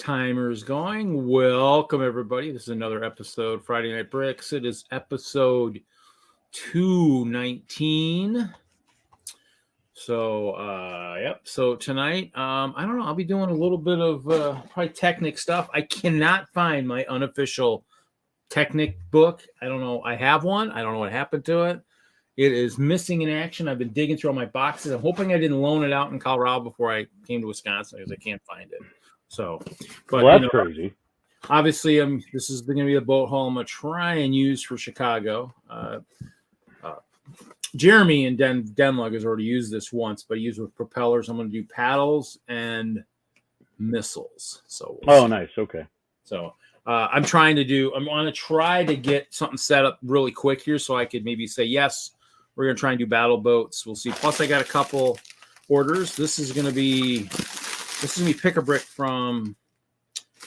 Timers going. Welcome, everybody. This is another episode, Friday Night Bricks. It is episode 219. So tonight, I don't know, I'll be doing a little bit of probably Technic stuff. I cannot find my unofficial Technic book. I don't know. I have one. I don't know what happened to it. It is missing in action. I've been digging through all my boxes. I'm hoping I didn't loan it out in Colorado before I came to Wisconsin because I can't find it. So, but well, that's crazy. Obviously, this is going to be the boat haul I'm going to try and use for Chicago. Jeremy and DENLUG has already used this once, but he used with propellers. I'm going to do paddles and missiles. So, nice. Okay. So, I'm going to try to get something set up really quick here so I could maybe say, yes, we're going to try and do battle boats. We'll see. Plus, I got a couple orders. This is going to be Pick-a-Brick from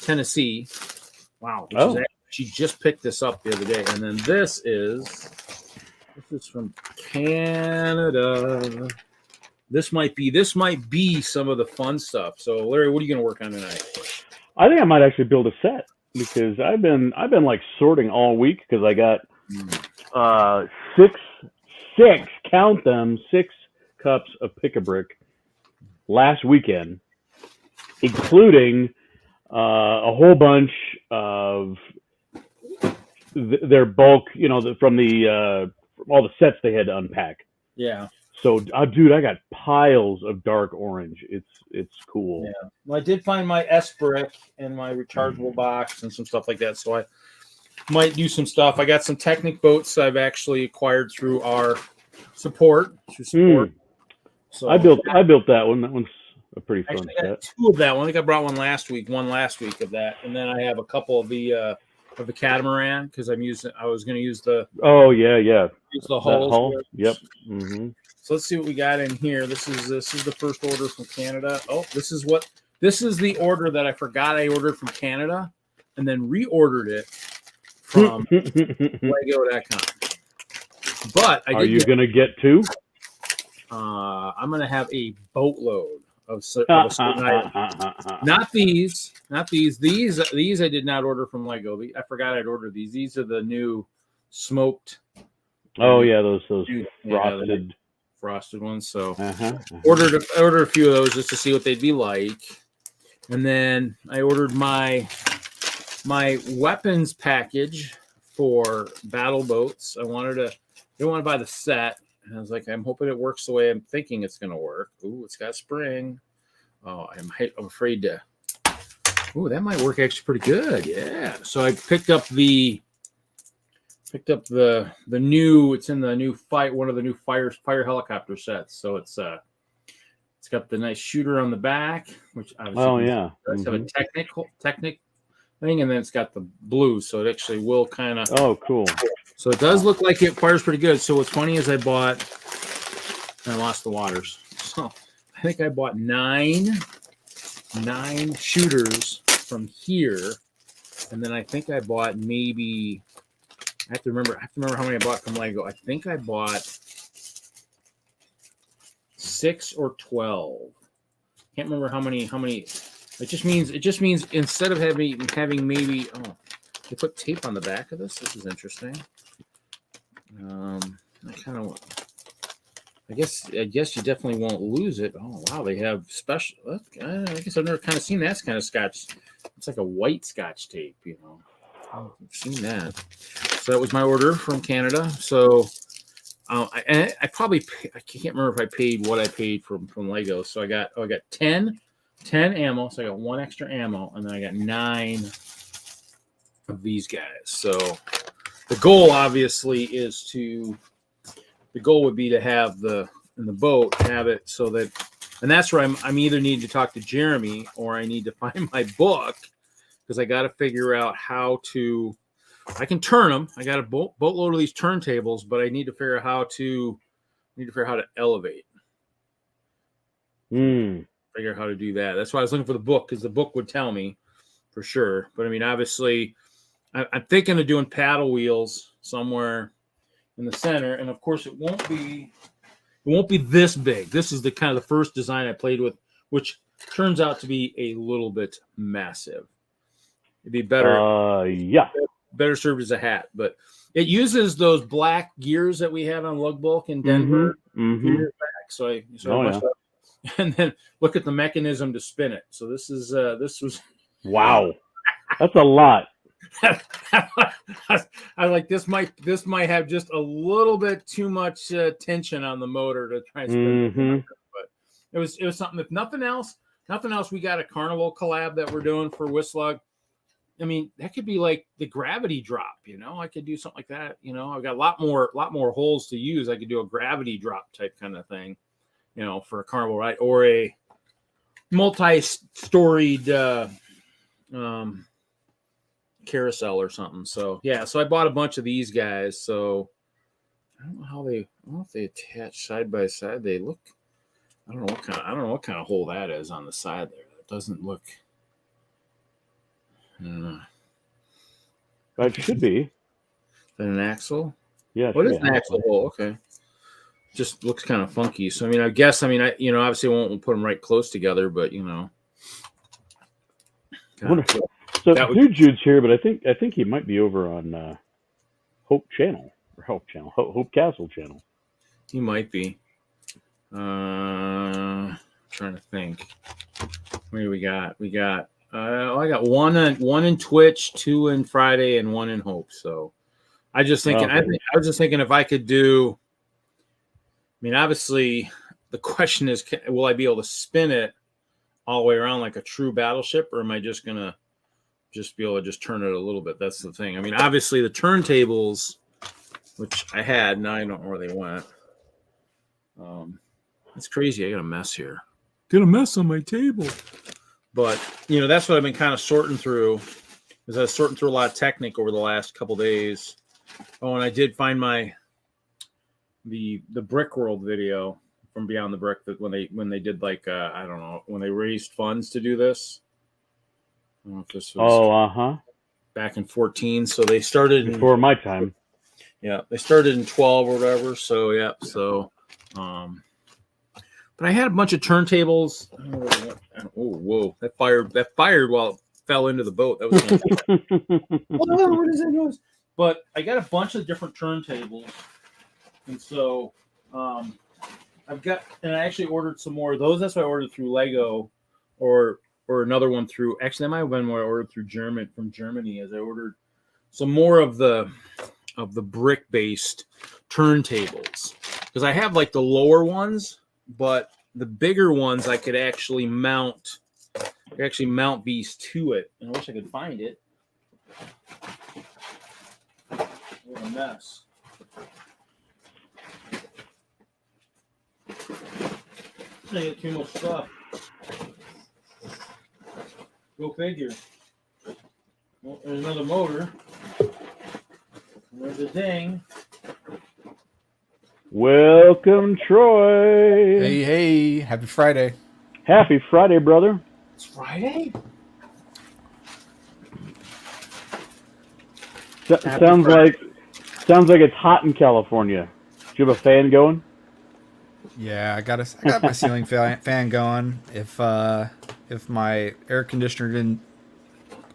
Tennessee. Wow. She just picked this up the other day. And then this is from Canada. This might be some of the fun stuff. So Larry, what are you going to work on tonight? I think I might actually build a set because I've been like sorting all week because I got six cups of Pick-a-Brick last weekend, including a whole bunch of their bulk, from all the sets they had to unpack. Yeah. So, dude, I got piles of dark orange. It's cool. Yeah. Well, I did find my S-brick and my rechargeable box and some stuff like that. So I might do some stuff. I got some Technic boats I've actually acquired through our support. So I built that one. That one's a pretty fun set. I got two of that one. I think I brought one last week of that, and then I have a couple of the catamaran because I was going to use the use the hull. Yep. Mm-hmm. So let's see what we got in here. This is the first order from Canada. Oh, this is the order that I forgot I ordered from Canada, and then reordered it from Lego.com. But are you going to get two? I'm going to have a boatload of a certain item. Not these. These I did not order from Lego. I forgot I'd ordered these. These are the new smoked. Oh yeah, those frosted ones. So ordered a few of those just to see what they'd be like, and then I ordered my weapons package for battle boats. I didn't want to buy the set. And I was like, I'm hoping it works the way I'm thinking it's going to work. Ooh, it's got spring. Oh, I'm afraid to. Ooh, that might work actually pretty good. Yeah. So I picked up the new. It's in the new one of the new fire helicopter sets. So it's got the nice shooter on the back, which obviously does have a Technic thing, and then it's got the blue, so it actually will kind of. Oh, cool. So it does look like it fires pretty good. So what's funny is I lost the waters. So I think I bought nine shooters from here, and then I think I bought maybe. I have to remember how many I bought from Lego. I think I bought 6 or 12. Can't remember how many. It just means instead of having maybe they put tape on the back of this. This is interesting. I guess you definitely won't lose it. Oh wow, they have special. I guess I've never kind of seen that kind of Scotch. It's like a white Scotch tape, I've seen that. So that was my order from Canada. So I can't remember if I paid what I paid from Lego. So I got 10 ammo. So I got 1 extra ammo, and then I got 9 of these guys. So the goal obviously would be to have in the boat, have it so that, and that's where I'm either need to talk to Jeremy or I need to find my book, because I got to figure out how to, I can turn them. I got a boatload of these turntables, but I need to figure out how to elevate. Figure out how to do that. That's why I was looking for the book, because the book would tell me for sure. But I mean, obviously, I'm thinking of doing paddle wheels somewhere in the center, and of course, it won't be this big. This is the kind of the first design I played with which turns out to be a little bit massive. It'd be better. Yeah. Better served as a hat, but it uses those black gears that we had on Lug Bulk in Denver years back. So and then look at the mechanism to spin it. So this was wow, that's a lot. I like this might have just a little bit too much tension on the motor to try and spin it. But it was something. If nothing else, we got a Carnival collab that we're doing for WISLUG. I mean, that could be like the gravity drop, I could do something like that. I've got a lot more holes to use. I could do a gravity drop type kind of thing, for a Carnival ride, or a multi-storied carousel or something. So I bought a bunch of these guys. So I don't know if they attach side by side. They look, I don't know what kind of hole that is on the side there. It doesn't look. That should be. Is that an axle? Yeah. What is an axle hole? Okay. Just looks kind of funky. So I guess I obviously won't put them right close together, but Wonderful. So Jude's here, but I think he might be over on Hope Castle channel. He might be. Trying to think. What do we got? I got one in Twitch, 2 in Friday, and 1 in Hope. So I was just thinking if I could do. Obviously, the question is, will I be able to spin it all the way around like a true battleship, or am I just gonna be able to just turn it a little bit? That's the thing. Obviously, the turntables, which I had, now I don't know where they went. It's crazy. I got a mess here. Got a mess on my table. But, that's what I've been kind of sorting through, is I was sorting through a lot of Technic over the last couple days. Oh, and I did find the Brick World video from Beyond the Brick, that when they did I don't know, when they raised funds to do this. I don't know if this was back in 14. So they started before my time. Yeah, they started in 12 or whatever. So yeah, but I had a bunch of turntables. Oh, whoa! That fired while it fell into the boat. That was what is it? But I got a bunch of different turntables, and so I actually ordered some more of those. That's why I ordered through Lego, or another one through. Actually, that might have been what I ordered from Germany. As I ordered some more of the brick-based turntables, because I have like the lower ones. But the bigger ones, I could actually mount. These to it, and I wish I could find it. What a mess! I get too much stuff. Go figure. Well, there's another motor. There's a ding. Welcome, Troy. Hey, happy Friday. Happy Friday, brother. It's Friday? Sounds like it's hot in California. Do you have a fan going? Yeah, I got my ceiling fan going. If my air conditioner didn't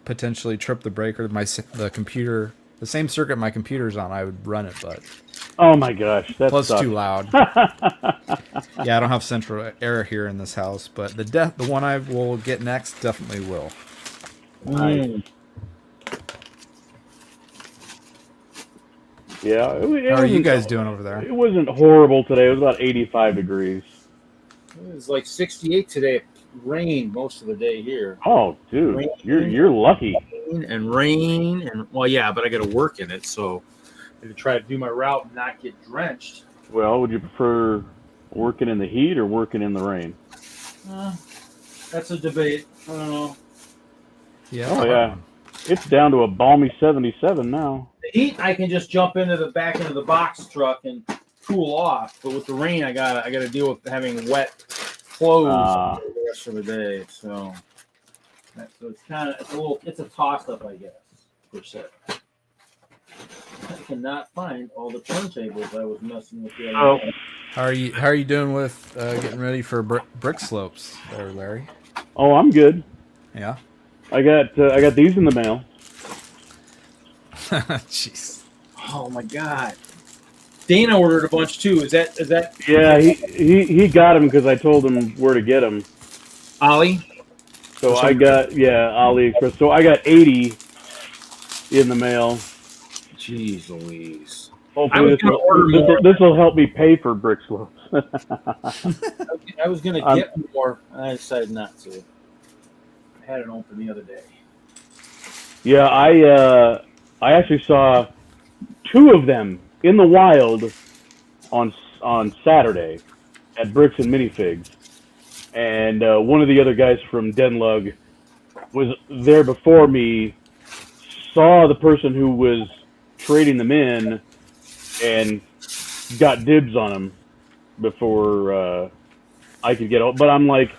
potentially trip the breaker, the same circuit my computer's on, I would run it, but oh my gosh, that's plus too loud. Yeah, I don't have central air here in this house, but the one I will get next definitely will. Nice. Yeah. How are you guys doing over there? It wasn't horrible today. It was about 85 degrees. It was like 68 today. Rain most of the day here. Oh, dude, you're lucky. Rain and well, yeah, but I got to work in it, so I had to try to do my route and not get drenched. Well, would you prefer working in the heat or working in the rain? That's a debate. I don't know. Yeah. Oh yeah, it's down to a balmy 77 now. The heat, I can just jump into the back into the box truck and cool off. But with the rain, I got to deal with having wet clothes for the rest of the day. So it's a toss up, I guess, per se. cannot find all the turntables I was messing with the other Oh, day. How are you doing with getting ready for brick slopes there, Larry? oh, I'm good. Yeah. I got these in the mail. Jeez. Oh my god. Dana ordered a bunch too. Is that Yeah, he got them because I told him where to get them. Ollie? So I got AliExpress. So I got 80 in the mail. Jeez Louise. Hopefully this will help me pay for brick slopes. I was gonna get more, and I decided not to. I had it open the other day. Yeah, I actually saw 2 of them in the wild on Saturday at Bricks and Minifigs, and one of the other guys from DENLUG was there before me, saw the person who was trading them in, and got dibs on them before I could get out. But I'm like,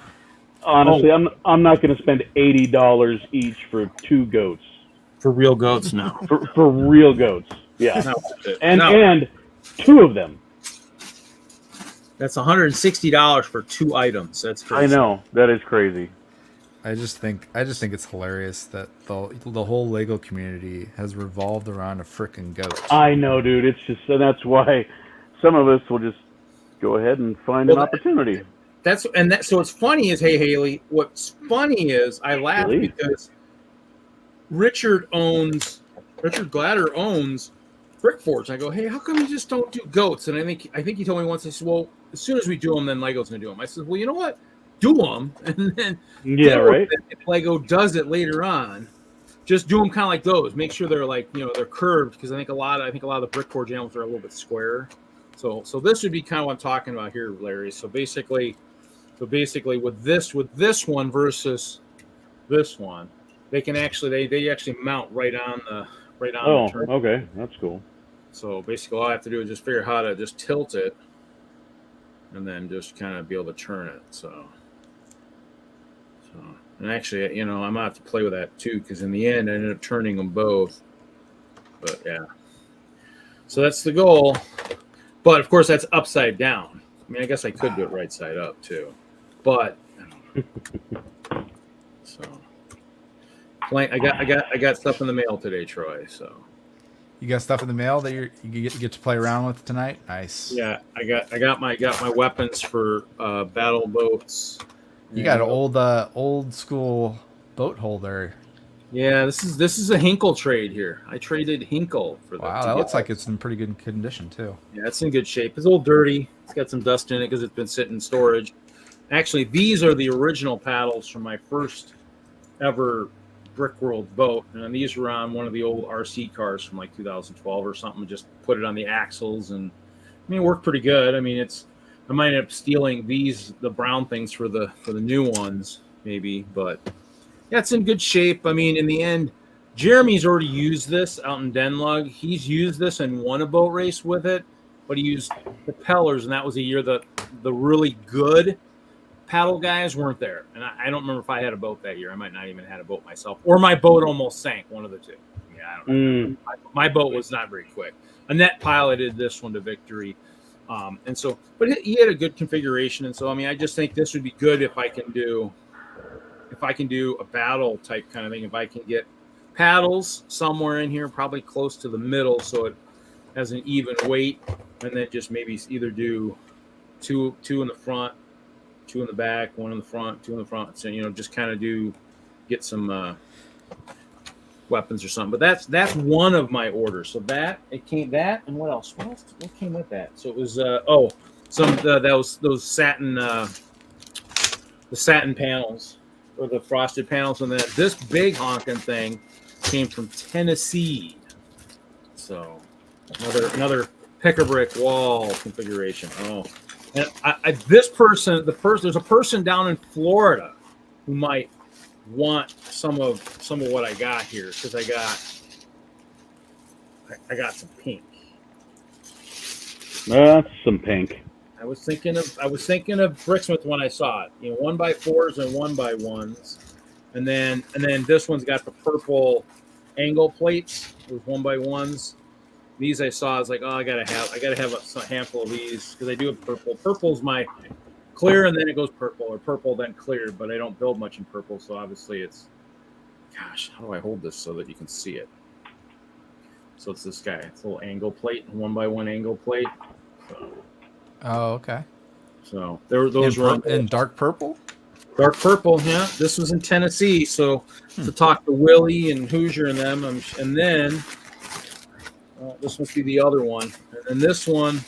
honestly, I'm not going to spend $80 each for 2 goats. For real goats, no. For real goats, yeah. And 2 of them. That's $160 for 2 items. That's crazy. I know, that is crazy. I just think it's hilarious that the whole Lego community has revolved around a frickin' goat. I know, dude. It's just, and that's why some of us will just go ahead and find an opportunity. So what's funny is, hey Haley, what's funny is I laugh because Richard Gladder owns Brick Forge. I go, hey, how come you just don't do goats? And I think he told me once, he said, well, as soon as we do them, then Lego's gonna do them. I said, well, you know what? Do them, and then right. If Lego does it later on, just do them kind of like those. Make sure they're like, they're curved, because I think a lot of the Brick Forge animals are a little bit square. So this would be kind of what I'm talking about here, Larry. So basically with this one versus this one, they can actually they actually mount right on the turn. Okay, that's cool. So basically all I have to do is just figure out how to just tilt it and then just kind of be able to turn it. So and actually, I'm gonna have to play with that too, because in the end I ended up turning them both. But yeah. So that's the goal. But of course that's upside down. I mean, I guess I could do it right side up too. But so I got stuff in the mail today, Troy. So you got stuff in the mail that you get to play around with tonight. Nice. Yeah, I got my weapons for battle boats. You got an old school boat holder. Yeah, this is a Hinkle trade here. I traded Hinkle for that. Wow, that looks like it's in pretty good condition too. Yeah, it's in good shape. It's a little dirty. It's got some dust in it because it's been sitting in storage. Actually, these are the original paddles from my first ever Brick World boat, and these were on one of the old RC cars from like 2012 or something. Just put it on the axles, and I mean, it worked pretty good. I mean, I might end up stealing the brown things for the new ones, maybe, but yeah, it's in good shape. I mean, in the end, Jeremy's already used this out in DENLUG. He's used this and won a boat race with it, but he used propellers, and that was a year that the really good paddle guys weren't there. And I don't remember if I had a boat that year. I might not even had a boat myself, or my boat almost sank, one of the two. Yeah, I don't know. My boat was not very quick. Annette piloted this one to victory. And so, but he had a good configuration. And so, I mean, I just think this would be good if I can do a battle type kind of thing. If I can get paddles somewhere in here, probably close to the middle, so it has an even weight, and then just maybe either do two in the front, 2 in the back, 1 in the front, 2 in the front. So, just kind of get some weapons or something. But that's one of my orders. So and what else? What came with that? So it was those satin the satin panels, or the frosted panels, and then this big honking thing came from Tennessee. So another pick-a-brick wall configuration. Oh, and there's a person down in Florida who might want some of what I got here, because I got some pink. That's some pink. I was thinking of Bricksmith when I saw it. 1x4s and 1x1s, and then this one's got the purple angle plates with 1x1s. these I saw. I was like, oh, I gotta have a handful of these because I do have purple. Purple's my clear, and then it goes purple, or purple then clear. But I don't build much in purple, so obviously it's. Gosh, how do I hold this so that you can see it? So it's this guy. It's a little angle plate, 1x1 angle plate. So, Oh, okay. so those were in dark purple. Dark purple, yeah. This was in Tennessee, so to talk to Willie and Hoosier and them, and then this must be the other one. And then this one,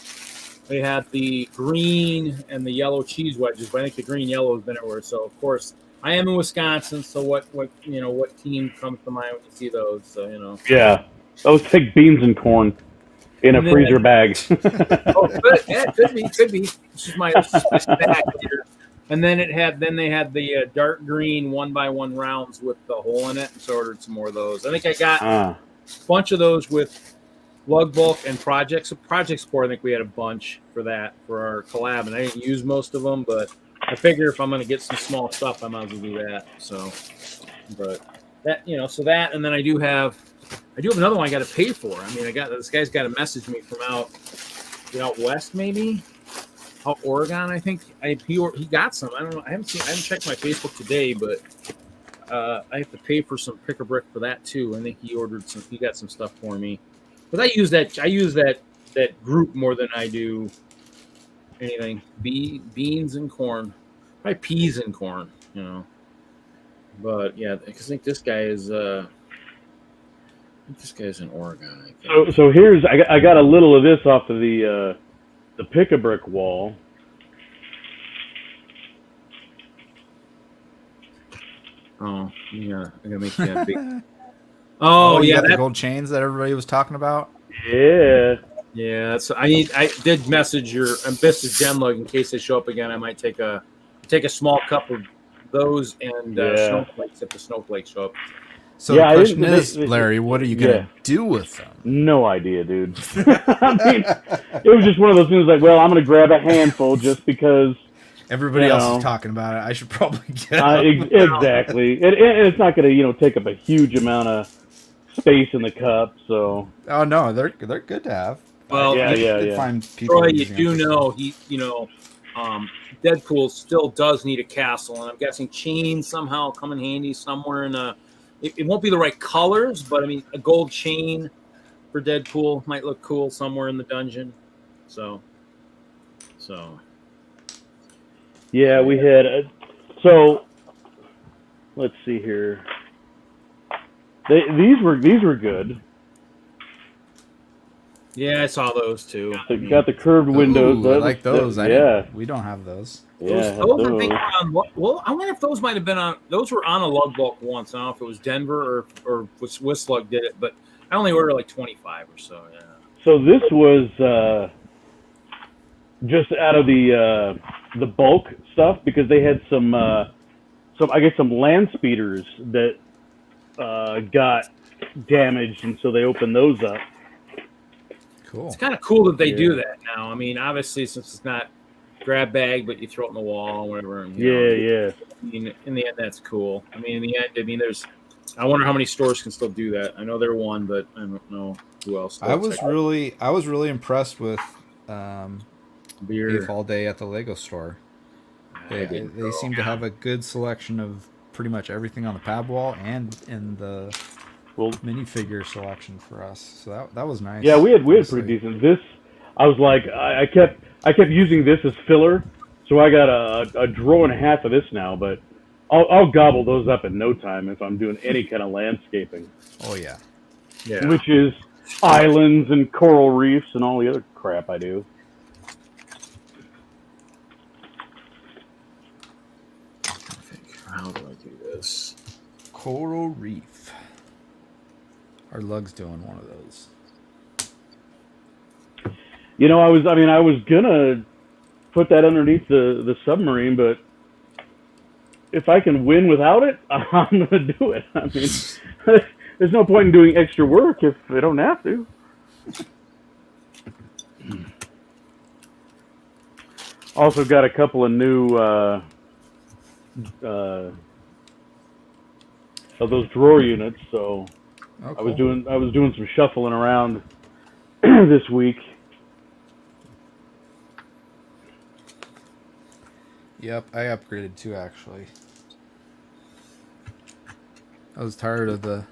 they had the green and the yellow cheese wedges, but I think the green yellow has been everywhere. So of course, I am in Wisconsin, so what team comes to mind when you see those? So Yeah, those take beans and corn in a freezer bag. Oh, yeah, could be. This is my stack here. And then they had the dark green 1x1 rounds with the hole in it, and so I ordered some more of those. I think I got a bunch of those with Lug Bulk and Project. So Project Sport, I think we had a bunch for our collab, and I didn't use most of them, but I figure if I'm going to get some small stuff, I might as well do that. So, but that so that, and then I do have another one I got to pay for. I mean, this guy's got to message me from out west, maybe. Out Oregon, I think he got some. I don't know. I haven't checked my Facebook today, but I have to pay for some pick a brick for that too. I think he got some stuff for me. But I use that group more than I do anything. Beans and corn, probably peas and corn. But yeah, because I think this guy is. This guy's in Oregon. I think. So here's I got a little of this off of the pick-a-brick wall. Oh, yeah. I gotta make that big. Oh, you yeah. got the gold chains that everybody was talking about? Yeah. Yeah. So I did message DENLUG in case they show up again. I might take a small cup of those and snowflakes if the snowflakes show up. So the question is, Larry, what are you going to do with them? No idea, dude. I mean, it was just one of those things like, well, I'm going to grab a handful just because. Everybody else is talking about it. I should probably get them. Exactly. And it's not going to, take up a huge amount of space in the cup, so. Oh, no, they're good to have. Well, yeah. Find people Troy, you do know Deadpool still does need a castle, and I'm guessing chains somehow come in handy somewhere in a. It won't be the right colors, but I mean, a gold chain for Deadpool might look cool somewhere in the dungeon. So. Yeah, we had. So, let's see here. These were good. Yeah, I saw those too. Got the curved windows. I like those. We don't have those. Those I think well, I wonder if those might have been on. Those were on a Lug Bulk once. I don't know if it was Denver or WISLUG did it, but I only ordered like 25 or so. Yeah. So this was just out of the bulk stuff because they had some land speeders that got damaged, and so they opened those up. Cool. It's kind of cool that they do that now. I mean, obviously, since it's not grab bag, but you throw it in the wall or whatever. And, yeah. I mean, in the end, that's cool. I mean, in the end, I wonder how many stores can still do that. I know they're one, but I don't know who else. I was really impressed with beer AFOL Day at the Lego store. They seem to have a good selection of pretty much everything on the pad wall and in the minifigure selection for us. So that was nice. Yeah, we had pretty decent. This, I was like, I kept using this as filler, so I got a drawer and a half of this now. But I'll gobble those up in no time if I'm doing any kind of landscaping. Oh yeah. Which is islands and coral reefs and all the other crap I do. How do I do this? Coral reef. Our Lug's doing one of those. I was gonna put that underneath the submarine, but if I can win without it, I'm gonna do it. I mean, there's no point in doing extra work if I don't have to. Also got a couple of new of those drawer units, so Oh, cool. I was doing some shuffling around this week. Yep, I upgraded too, actually. I was tired of the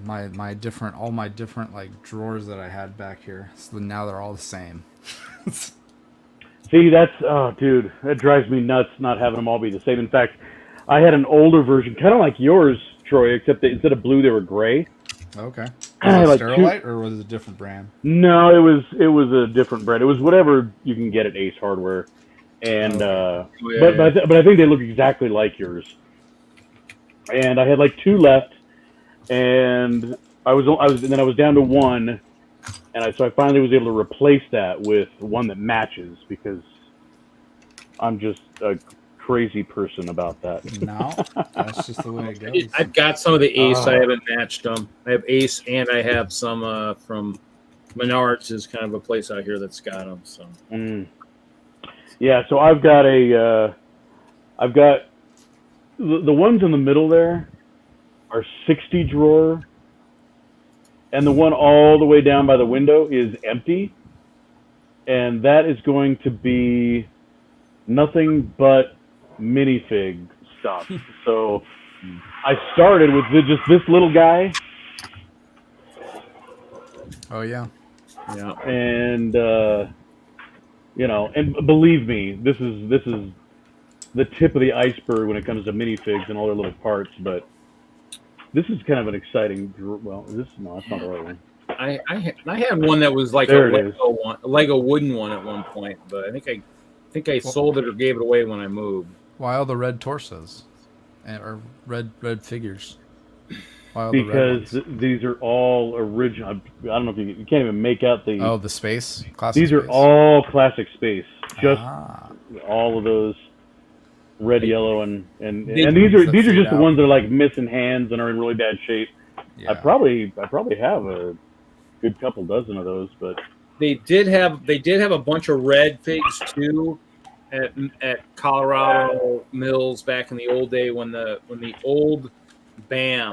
my different like drawers that I had back here. So now they're all the same. See, dude, that drives me nuts not having them all be the same. In fact, I had an older version, kind of like yours, Troy, except that instead of blue, they were gray. Okay. Was it Like Sterilite or was it a different brand? No, it was a different brand. It was whatever you can get at Ace Hardware, and but I think they look exactly like yours. And I had like 2 left, and I was down to 1, and so I finally was able to replace that with one that matches because I'm just a crazy person about that. No, that's just the way it goes. I've got some of the Ace. I haven't matched them. I have Ace, and I have some from Menards, is kind of a place out here that's got them. So yeah, so I've got the ones in the middle there are 60 drawer, and the one all the way down by the window is empty, and that is going to be nothing but minifig stuff. So I started with just this little guy. Oh yeah. Yeah. And and believe me, this is the tip of the iceberg when it comes to minifigs and all their little parts. But this is kind of an exciting. Well, that's not the right one. I had one that was like a Lego wooden one at one point, but I think I sold it or gave it away when I moved. Why all the red torsos, or red figures? Why all because the red ones? These are all original. I don't know if you can't even make out the space. Classic these space. are all classic space. Just all of those red, yellow, and these are just the ones that are like missing hands and are in really bad shape. Yeah. I probably have a good couple dozen of those, but they did have a bunch of red figs too at Colorado Mills back in the old day when the old BAM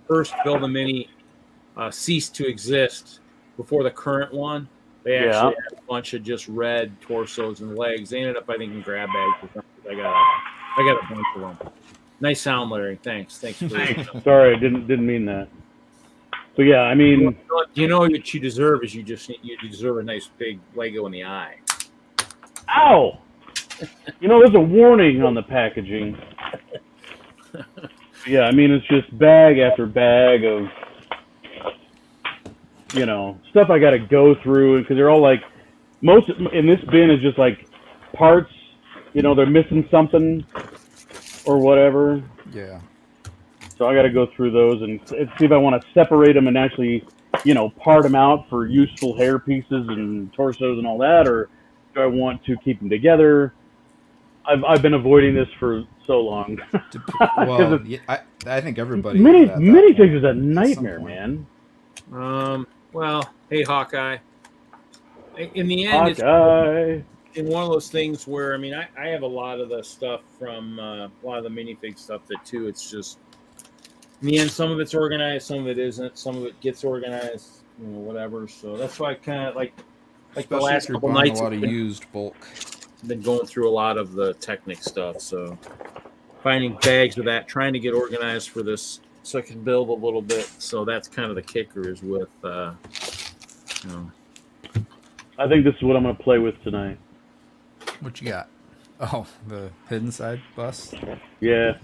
first Build a Mini ceased to exist before the current one. They actually had a bunch of just red torsos and legs. They ended up, I think, in grab bags or something. I got a bunch of them. Nice sound, Larry. Thanks. Sorry, I didn't mean that. So yeah, I mean, you know what you deserve is you deserve a nice big Lego in the eye. Ow! There's a warning on the packaging. Yeah, I mean, it's just bag after bag of stuff I got to go through, because they're all like, most in this bin is just like parts. They're missing something or whatever. Yeah. So I got to go through those and see if I want to separate them and actually, part them out for useful hair pieces and torsos and all that, or do I want to keep them together? I've been avoiding this for so long. Well, I think everybody. Minifigs is a nightmare, man. Well, hey, Hawkeye. In the end, it's one of those things where, I mean, I have a lot of the stuff from a lot of the minifig stuff that too. It's just, in the end, some of it's organized, some of it isn't, some of it gets organized, whatever. So that's why I kind of like the last couple nights. A lot of used bulk. Been going through a lot of the Technic stuff, so finding bags of that, trying to get organized for this so I can build a little bit. So that's kind of the kicker, is with I think this is what I'm going to play with tonight. What you got? Oh, the hidden side bus? Yeah.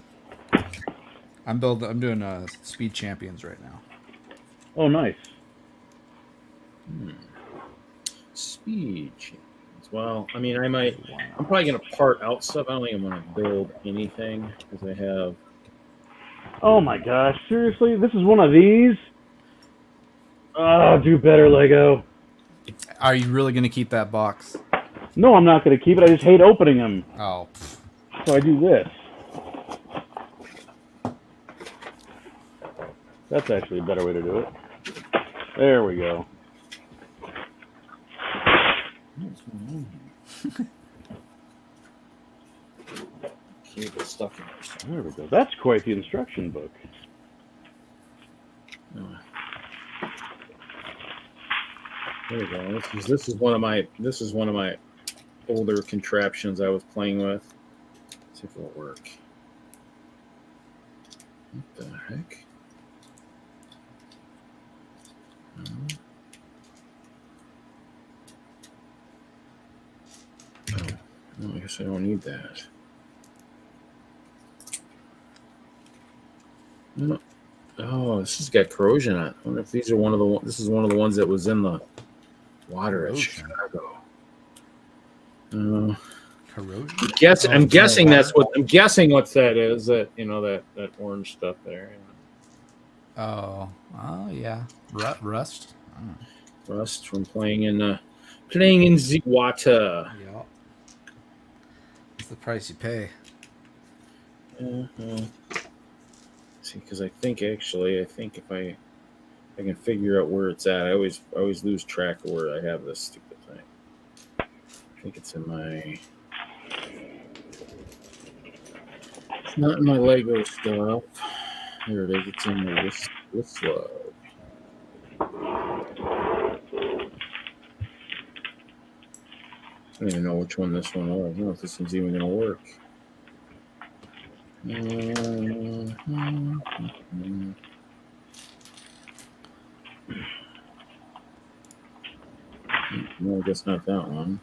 I'm doing Speed Champions right now. Oh, nice. Speed Champions. Well, I mean, I'm probably going to part out stuff. I don't think I'm going to build anything because I have. Oh my gosh, seriously? This is one of these? Oh, do better, Lego. Are you really going to keep that box? No, I'm not going to keep it. I just hate opening them. Oh. So I do this. That's actually a better way to do it. There we go. Keep it stuck in there. There we go. That's quite the instruction book. There we go. This is one of my older contraptions I was playing with. Let's see if it'll work. What the heck? Oh, I guess I don't need that. No. Oh, this has got corrosion on it. I wonder if these are one of the. This is one of the ones that was in the water at Chicago. Corrosion. I'm guessing that's what I'm guessing. What that is? That that orange stuff there. Oh yeah, rust. Rust from playing in the water. Yeah, it's the price you pay. See, because I think if I can figure out where it's at, I always lose track of where I have this stupid thing. I think it's in my. It's not in my Lego stuff. Here it is. It's in the WISLUG. I don't even know which one this one was. I don't know if this one's even going to work. No, I guess not that one.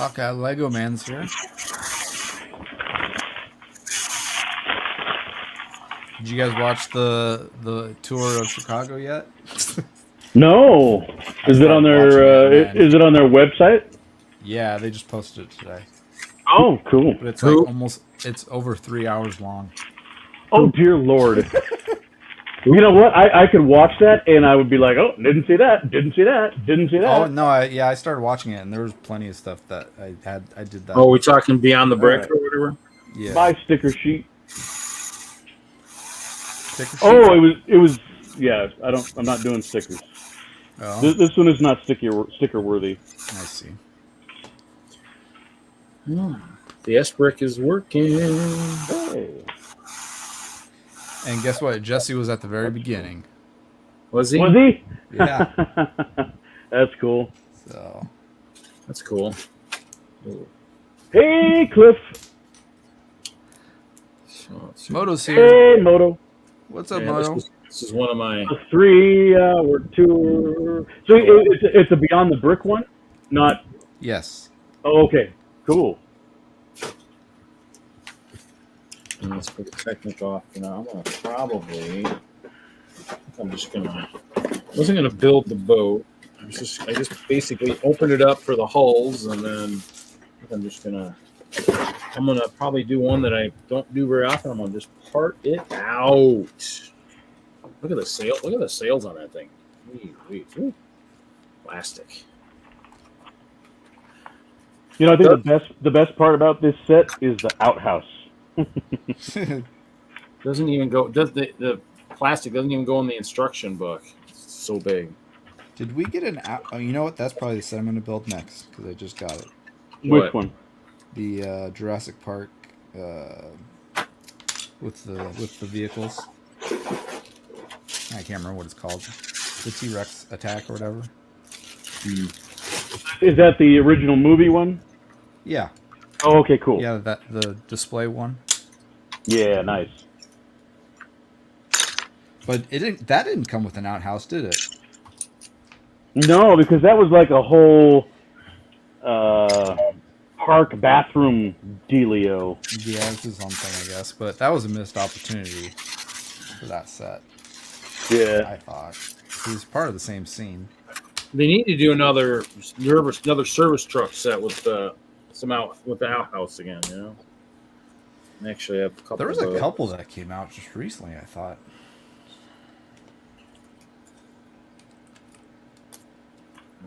Okay, Lego Man's here. Did you guys watch the tour of Chicago yet? No. Is it on their website? Yeah, they just posted it today. Oh, cool. But it's like it's over 3 hours long. Oh dear Lord. You know what? I could watch that and I would be like, oh, didn't see that. Oh no, I started watching it and there was plenty of stuff that I did that. Oh, we're talking Beyond the Brick right. or whatever. Yeah. Buy sticker sheet. Sticker sheet? Oh, it was. Yeah, I'm not doing stickers. Oh. This one is not sticker worthy. I see. The S brick is working. Hey. And guess what? Jesse was at the very beginning. Was he? Was he? Yeah. That's cool. So. That's cool. Hey, Cliff. Moto's here. Hey, Moto. What's up, Yeah, Moto? this is one of my. A 3-hour tour. So it's a Beyond the Brick one, not. Yes. Oh, okay. Cool. Let's put the Technic off. I'm gonna probably. I wasn't gonna build the boat. I just basically opened it up for the hulls, and then I'm gonna probably do one that I don't do very often. I'm gonna just part it out. Look at the sail. Look at the sails on that thing. Ooh. Plastic. You know, I think the best part about this set is the outhouse. Doesn't even go. The plastic doesn't even go in the instruction book. It's so big. Did we get an out? Oh, you know what? That's probably the set I'm going to build next because I just got it. Which one? The Jurassic Park with the vehicles. I can't remember what it's called. The T-Rex attack or whatever. Is that the original movie one? Yeah. Oh, okay, cool. Yeah, the display one. Yeah, nice. But that didn't come with an outhouse, did it? No, because that was like a whole park bathroom dealio. Yeah, this is something, I guess. But that was a missed opportunity for that set. Yeah. I thought. It was part of the same scene. They need to do another service truck set with the outhouse again. You know. And actually, I have a couple. There was a couple that came out just recently, I thought.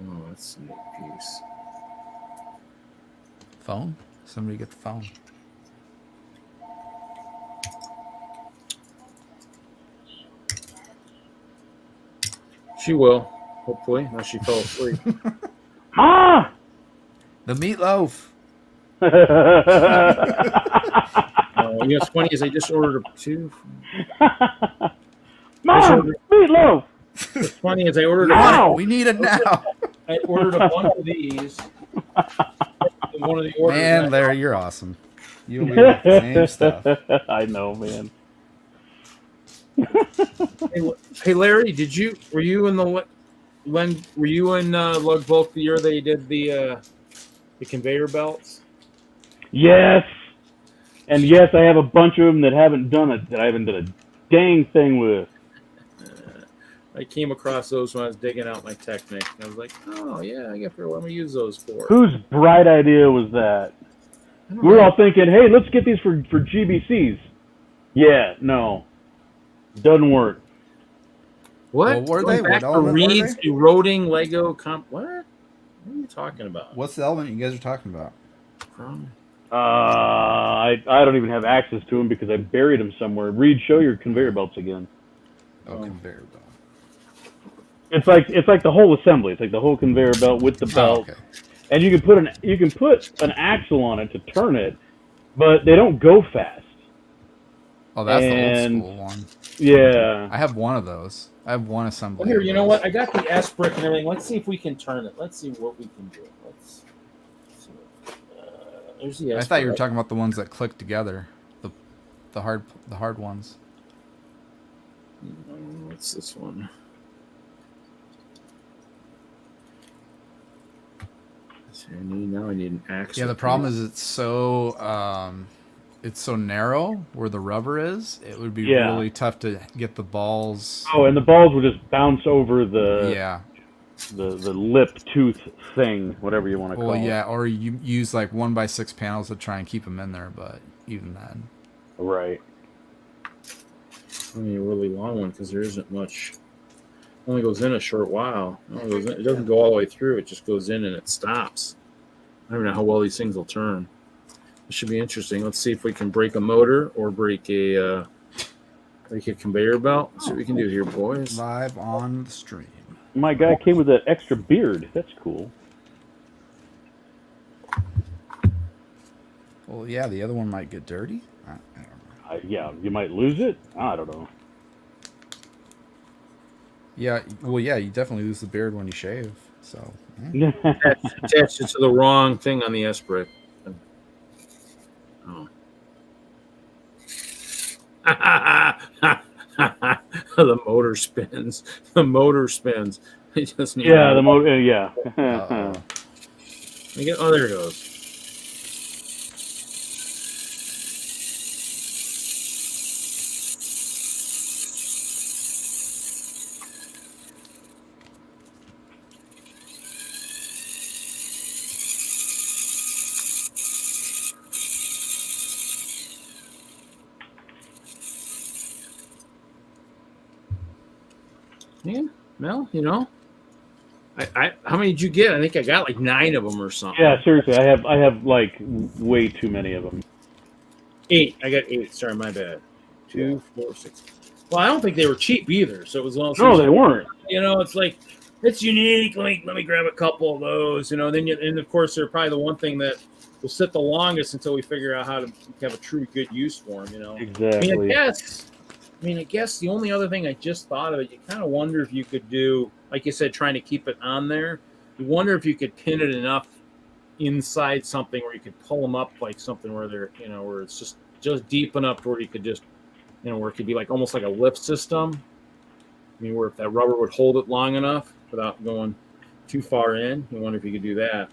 Oh, that's a neat piece. Phone? Somebody get the phone. She will, hopefully, unless she fell asleep. Ah! The meatloaf! Oh, know, what's funny is I just ordered two. Mom, meatloaf. What's funny is I ordered Wow. We need it now. I ordered a bunch of these. One of the orders. Man, Larry, you're awesome. You and me with the same stuff. I know, man. Hey, Larry, were you in the Lug Bulk the year they did the conveyor belts? Yes, and yes, I have a bunch of them that haven't done it. That I haven't done a dang thing with. I came across those when I was digging out my Technic. I was like, oh yeah, I guess what am I use those for? Whose bright idea was that? We're all thinking, hey, let's get these for GBCs. Yeah, no, doesn't work. What? What were they? Back What to element were Reed's they? eroding Lego comp. What? What are you talking about? What's the element you guys are talking about? I don't even have access to them because I buried them somewhere. Reed, show your conveyor belts again. Oh, conveyor belt. It's like the whole assembly. It's like the whole conveyor belt with the belt, okay. and you can put an axle on it to turn it, but they don't go fast. Oh, that's the old school one. Yeah, I have one of those. I have one assembly. Well, here, you know what? I got the S brick and everything. Let's see if we can turn it. Let's see what we can do. Let's see. There's the S. I thought you were talking about the ones that click together, the hard ones. What's this one? Now I need an axle. Yeah, the problem is it's so narrow where the rubber is. It would be really tough to get the balls. Oh, and the balls would just bounce over the the lip tooth thing, whatever you want to call it. Well, yeah, or you use like 1x6 panels to try and keep them in there, but even then. Right. I mean, a really long one because there isn't much. Only goes in a short while. It doesn't go all the way through. It just goes in and it stops. I don't know how well these things will turn. It should be interesting. Let's see if we can break a motor or break a conveyor belt. Let's see what we can do here, boys. Live on the stream. My guy came with an extra beard. That's cool. Well, yeah, the other one might get dirty. I don't know. Yeah, you might lose it. I don't know. Yeah, well, yeah, you definitely lose the beard when you shave. So Attached it to the wrong thing on the S brick. Oh. The motor spins. The motor spins. It just needs the motor. Yeah. oh, there it goes. Yeah, Mel, you know, I how many did you get? I think I got like 9 of them or something. Yeah, seriously, I have like way too many of them. 8. I got 8. Sorry, my bad. 2, 4, 6. Well, I don't think they were cheap either. So it was also No, they weren't. You know, it's like it's unique. Let me grab a couple of those. You know, and of course they're probably the one thing that will sit the longest until we figure out how to have a true good use for them. You know, Exactly. I guess the only other thing I just thought of it, you kind of wonder if you could do, like you said, trying to keep it on there. You wonder if you could pin it enough inside something where you could pull them up like something where they're, you know, where it's just deep enough where you could just, you know, where it could be like almost like a lift system. I mean, where if that rubber would hold it long enough without going too far in. You wonder if you could do that.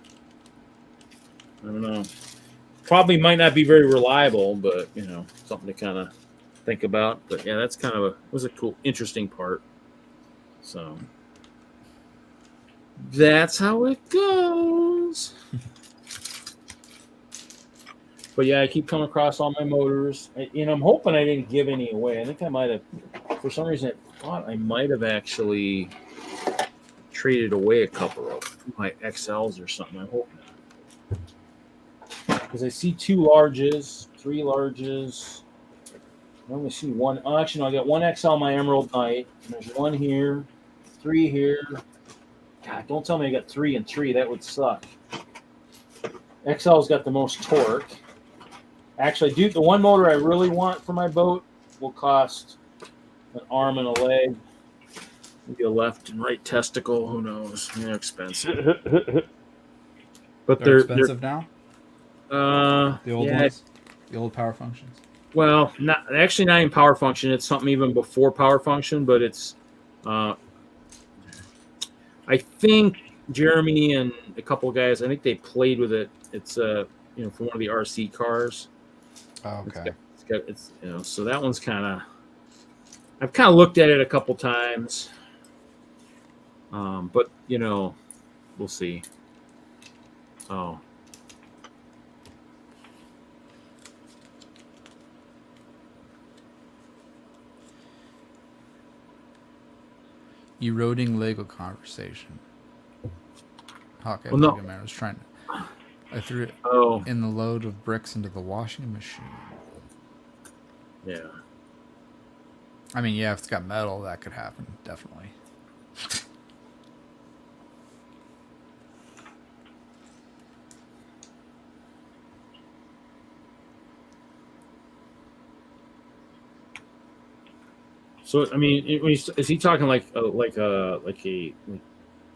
I don't know. Probably might not be very reliable, but, you know, something to kind of think about. But yeah, that's kind of was a cool, interesting part. So that's how it goes. But yeah, I keep coming across all my motors. And I'm hoping I didn't give any away. I think I might have, for some reason, I thought I might have actually traded away a couple of my XLs or something. I hope not. Because I see 2 larges, 3 larges. I only see 1. Oh, actually, no, I got 1 XL my Emerald Knight. And there's 1 here, 3 here. God, don't tell me I got 3 and 3. That would suck. XL's got the most torque. Actually, dude, the one motor I really want for my boat will cost an arm and a leg, maybe a left and right testicle. Who knows? They're expensive, but They're expensive now. The old yeah. ones, the old power functions. Well, not even power function. It's something even before power function, but it's. I think Jeremy and a couple of guys. I think they played with it. It's for one of the RC cars. Oh, okay. It's so that one's kind of. I've kind of looked at it a couple times, but we'll see. Oh. Eroding Lego conversation. Hawkeye Well, no. Lego Man was trying to. I threw it Oh. in the load of bricks into the washing machine. Yeah. I mean, yeah, if it's got metal, that could happen, definitely. So I mean, is he talking like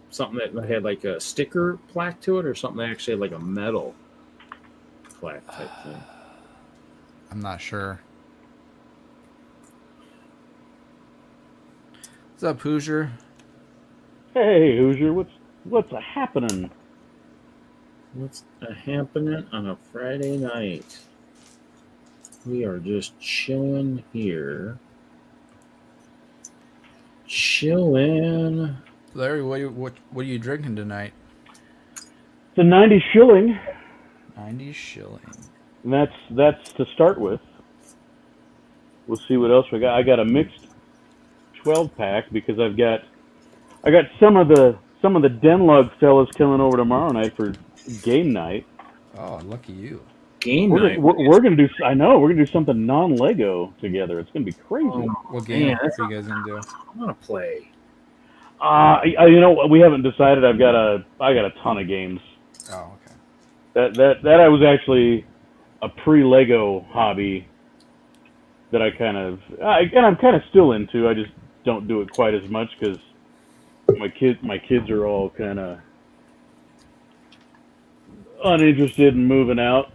something that had like a sticker plaque to it, or something that actually had like a metal plaque type thing? I'm not sure. What's up, Hoosier? Hey, Hoosier, what's a happening? What's happening on a Friday night? We are just chilling here. Chilling. Larry, what are you drinking tonight? It's a 90 shilling. 90 shilling. And that's to start with. We'll see what else we got. I got a mixed 12-pack because I got some of the DENLUG fellas coming over tomorrow night for game night. Oh, lucky you. Game night. We're gonna do. I know we're gonna do something non-Lego together. It's gonna be crazy. What game man, are you guys gonna do? I want to play. We haven't decided. I got a ton of games. Oh, okay. That I was actually a pre-Lego hobby that I'm kind of still into. I just don't do it quite as much because my kids are all kind of uninterested in moving out.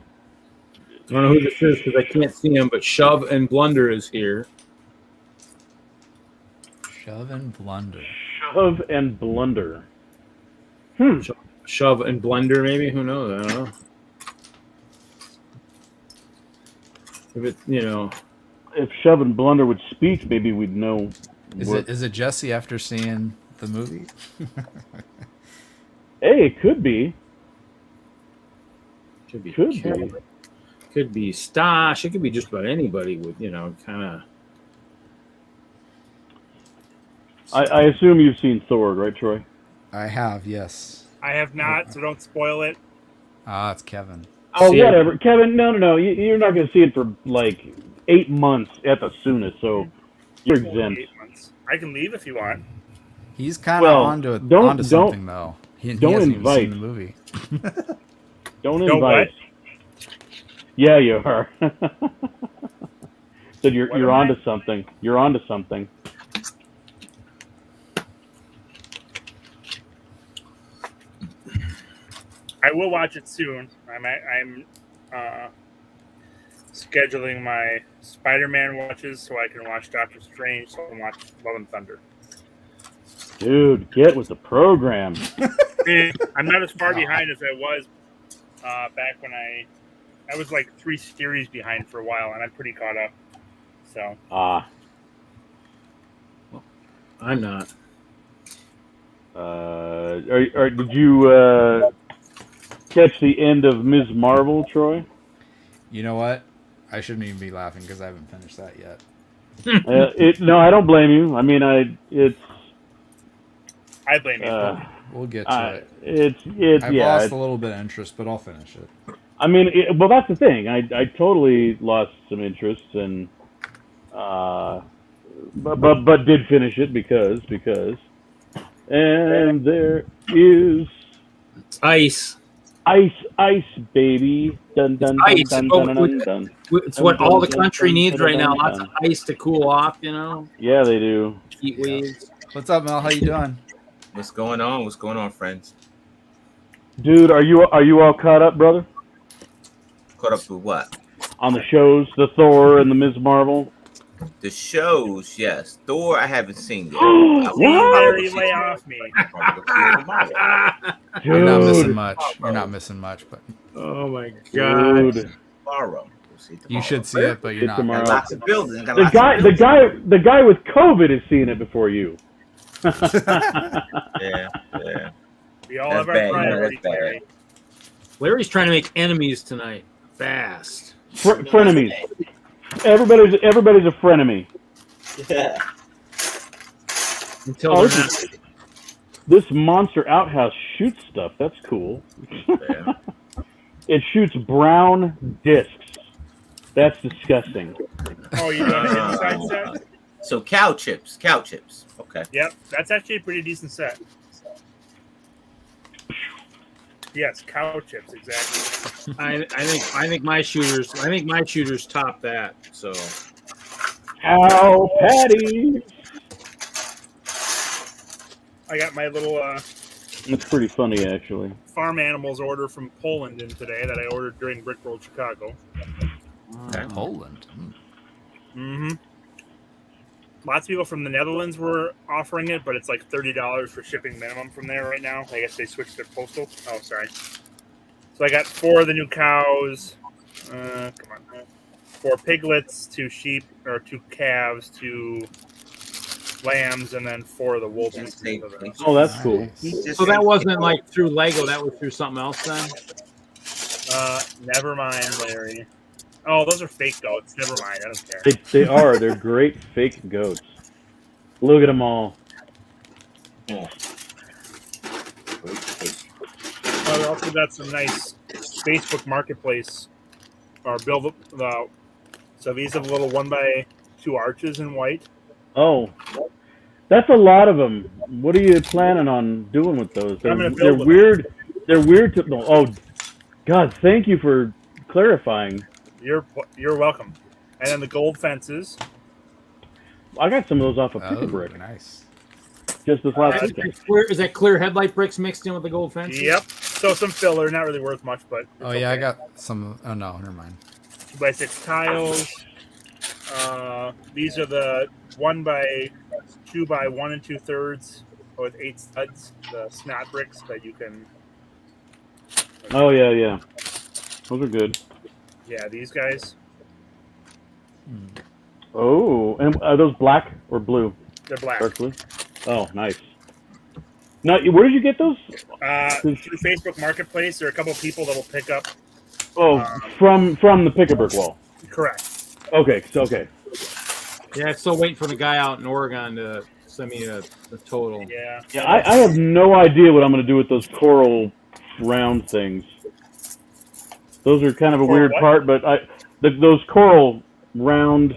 I don't know who this is because I can't see him, but Shove and Blunder is here. Shove and Blunder. Shove and Blunder. Shove and Blender, maybe? Who knows? I don't know. If it, If Shove and Blunder would speak, maybe we'd know. Is it Jesse after seeing the movie? Hey, it could be. Could be Stash. It could be just about anybody with, kind of. I assume you've seen Thor, right, Troy? I have, yes. I have not, so don't spoil it. Ah, it's Kevin. Oh, See, whatever. Kevin, no. You're not going to see it for like 8 months at the soonest, so you're exempt. 8 months. I can leave if you want. He's kind of onto something, though. He hasn't even seen the movie. Don't No, invite. what? Yeah, you are. So you're What am onto I? something. You're onto something. I will watch it soon. I'm scheduling my Spider-Man watches so I can watch Doctor Strange, so I can watch Love and Thunder. Dude, get with the program. I'm not as far behind as I was back when I was like 3 series behind for a while, and I'm pretty caught up. So I'm not. Did you catch the end of Ms. Marvel, Troy? You know what? I shouldn't even be laughing because I haven't finished that yet. No, I don't blame you. I mean, I blame you. We'll get to it. I've lost a little bit of interest, but I'll finish it. I mean, well, that's the thing. I totally lost some interest, and but did finish it because and there is Ice. Ice, baby. Dun dun dun Ice. dun dun dun dun. It's what all the country needs right now. Lots of ice to cool off, you know. Yeah, they do. Heat waves. What's up, Mel? How you doing? What's going on? What's going on, friends? Dude, are you all caught up, brother? Caught up with what? On the shows, the Thor and the Ms. Marvel. The shows, yes. Thor, I haven't seen yet. Larry, lay off me. You're not missing Dude. much. You're not missing much, but Oh my god. Dude. Tomorrow. We'll see tomorrow. you should see it, but you're It's not. tomorrow. Got lots of buildings. Got The lots of guy with COVID is seeing it before you. Yeah. We all That's have our bad, priorities, that's bad. Larry. Larry's trying to make enemies tonight. Fast. Frenemies. Everybody's a frenemy. Yeah. Until Oh, they're this not. This monster outhouse shoots stuff. That's cool. Yeah. It shoots brown discs. That's disgusting. Oh, you doing an inside set? So cow chips. Okay. Yep, that's actually a pretty decent set. Yes, cow chips, exactly. I think my shooters top that. So Ow, Patty. I got my little That's pretty funny, actually. farm animals order from Poland in today that I ordered during Brick World Chicago. Poland. Mm-hmm. Lots of people from the Netherlands were offering it, but it's like $30 for shipping minimum from there right now. I guess they switched their postal. Oh, sorry. So I got 4 of the new cows. Come on. 4 piglets, 2 sheep, or 2 calves, 2 lambs, and then 4 of the wolves. Oh, that's cool. so that wasn't like through Lego. That was through something else then. Never mind, Larry. Oh, those are fake goats. Never mind. I don't care. They are. They're great fake goats. Look at them all. Yeah. We also got some nice Facebook Marketplace or build. So these have little 1x2 arches in white. Oh, that's a lot of them. What are you planning on doing with those? I'm gonna They're build with weird. They're weird to. Oh, God! Thank you for clarifying. You're welcome. And then the gold fences. I got some of those off of Oh, Pick-a-Brick nice. just this last weekend. Is that clear headlight bricks mixed in with the gold fences? Yep. So some filler, not really worth much, but Oh yeah, I got some. Oh no, never mind. 2x6 tiles. These are the 1x2 by 1 2/3 with 8 studs. The snot bricks that you can. Oh yeah. Those are good. Yeah, these guys. Oh, and are those black or blue? They're black. Dark blue. Oh, nice. Now, where did you get those? Through Facebook Marketplace, there are a couple people that will pick up. Oh, from the Pick-a-Brick wall. Correct. Okay, so okay. Yeah, I'm still waiting for the guy out in Oregon to send me a total. Yeah. Yeah, I have no idea what I'm going to do with those coral round things. Those are kind of a Coral weird what? part, but those coral round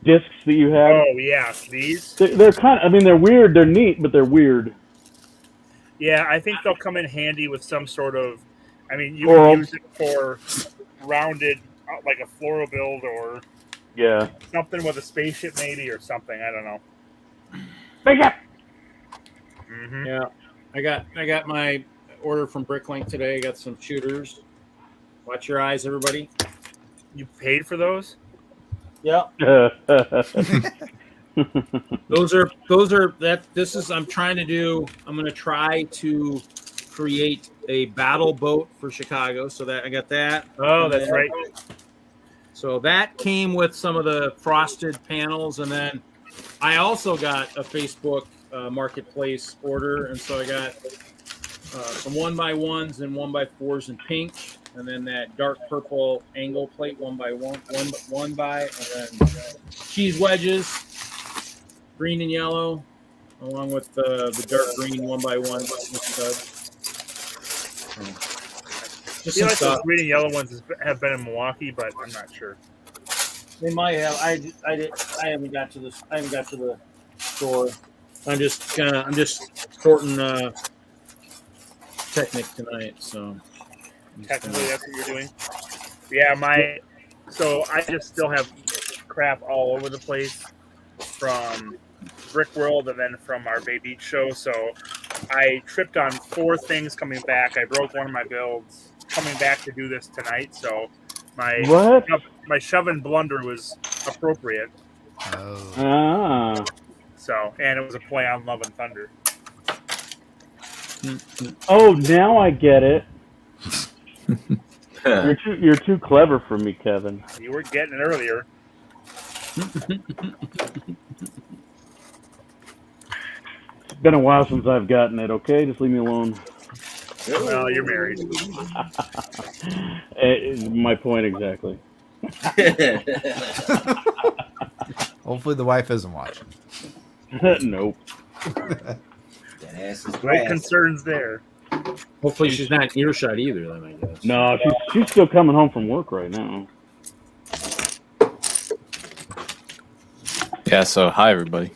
discs that you have, Oh yeah, these. they're kind of, I mean, they're weird, they're neat, but they're weird. Yeah, I think they'll come in handy with some sort of. I mean, you Coral. can use it for rounded, like a floral build or Yeah. something with a spaceship, maybe, or something. I don't know. Pick up! Mm-hmm. Yeah, I got my order from Bricklink today. I got some shooters. Watch your eyes, everybody. You paid for those? Yeah. Those are that. This is I'm trying to do. I'm going to try to create a battle boat for Chicago. So that I got that. Oh, that's right. So that came with some of the frosted panels, and then I also got a Facebook Marketplace order, and so I got some 1x1s and 1x4s in pink, and then that dark purple angle plate 1x1, and then cheese wedges, green and yellow, along with the dark green 1x1 studs. I Just feel some like stuff. those green and yellow ones have been in Milwaukee, but I'm not sure. They might have. I haven't got to this. I haven't got to the store. I'm just sorting Technic tonight. So Technically, that's what you're doing. Yeah, so I just still have crap all over the place from Brick World and then from our Bay Beach show. So I tripped on 4 things coming back. I broke one of my builds coming back to do this tonight. So What? my shove and blunder was appropriate. Oh. Ah. So, and it was a play on Love and Thunder. Oh, now I get it. You're too clever for me, Kevin. You were getting it earlier. It's been a while since I've gotten it. Okay, just leave me alone. Well, you're married. My point exactly. Hopefully the wife isn't watching. Nope. That ass is No grass. concerns there. Hopefully she's not in earshot either. Then I guess. No, she's still coming home from work right now. Yeah, so hi everybody.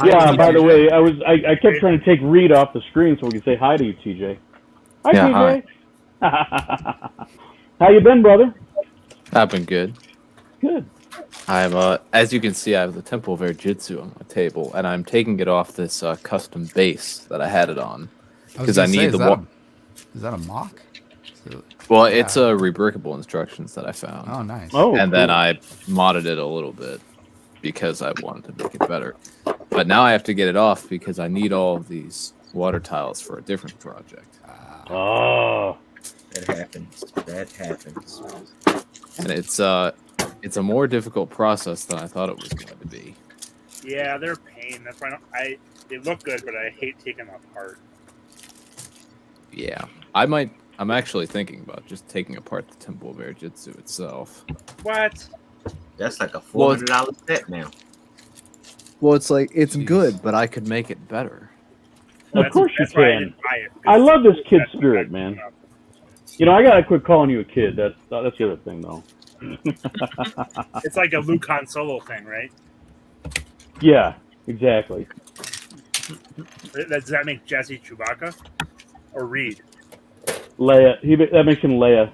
Yeah, by the way, I kept trying to take Reed off the screen so we could say hi to you, TJ. Hi, Yeah, TJ. How you been, brother? I've been good. Good. I'm as you can see, I have the Temple of Air Jitsu on my table, and I'm taking it off this custom base that I had it on because I need the Is that a mock? Well, it's rebrickable instructions that I found. Oh, nice. Oh, and then cool. I modded it a little bit because I wanted to make it better. But now I have to get it off because I need all of these water tiles for a different project. Oh. That happens. That happens. And it's a more difficult process than I thought it was going to be. Yeah, they're a pain. That's why they look good, but I hate taking them apart. Yeah, I'm actually thinking about just taking apart the Temple of Air Jitsu itself. What? That's like a $400 set now. Well, it's like it's Jeez. good, but I could make it better. Of course you that's why I can. didn't buy it. I love this kid That's- spirit, man. You know, I gotta quit calling you a kid. That's the other thing, though. It's like a Luke Han Solo thing, right? Yeah, exactly. Does that make Jesse Chewbacca or Reed? Leia. That makes him Leia.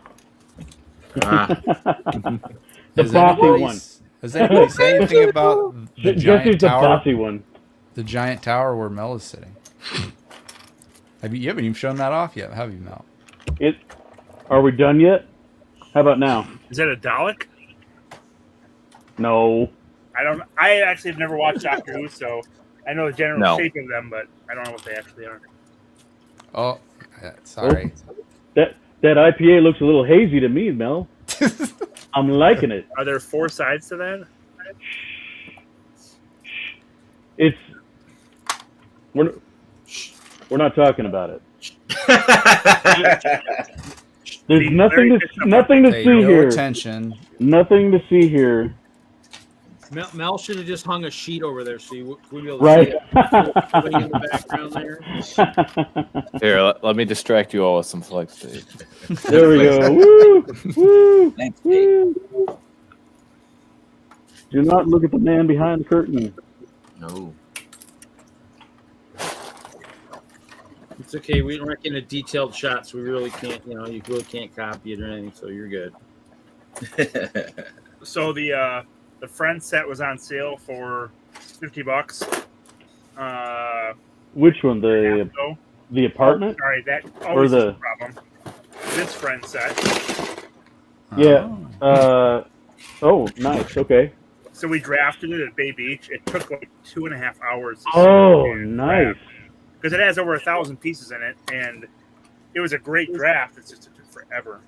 Ah, The Has bossy anybody- one. Does anybody say anything about the Jesse's giant the tower? bossy one. The giant tower where Mel is sitting. You haven't even shown that off yet, have you, Mel? Are we done yet? How about now? Is that a Dalek? No. I actually have never watched Doctor Who, so I know the general No. shape of them, but I don't know what they actually are. Oh, sorry. That IPA looks a little hazy to me, Mel. I'm liking it. Are there 4 sides to that? We're not talking about it. There's Be nothing very to nothing to Pay see no here. attention. Nothing to see here. Mel should have just hung a sheet over there so you would be able to Right. see it in the background there. Here, let me distract you all with some flex tape. There we go. Woo! Woo! thanks, Dave. Woo! Do not look at the man behind the curtain. No. It's okay. We're not getting a detailed shot, so we really can't. You really can't copy it or anything. So you're good. So the friend set was on sale for $50. Which one? The apartment? Sorry, that Or always is the- a problem. This friend set. Yeah. Oh. Oh, nice. Okay. So we drafted it at Bay Beach. It took like 2.5 hours. Oh, nice. Because it has over 1,000 pieces in it, and it was a great draft. It's just took forever.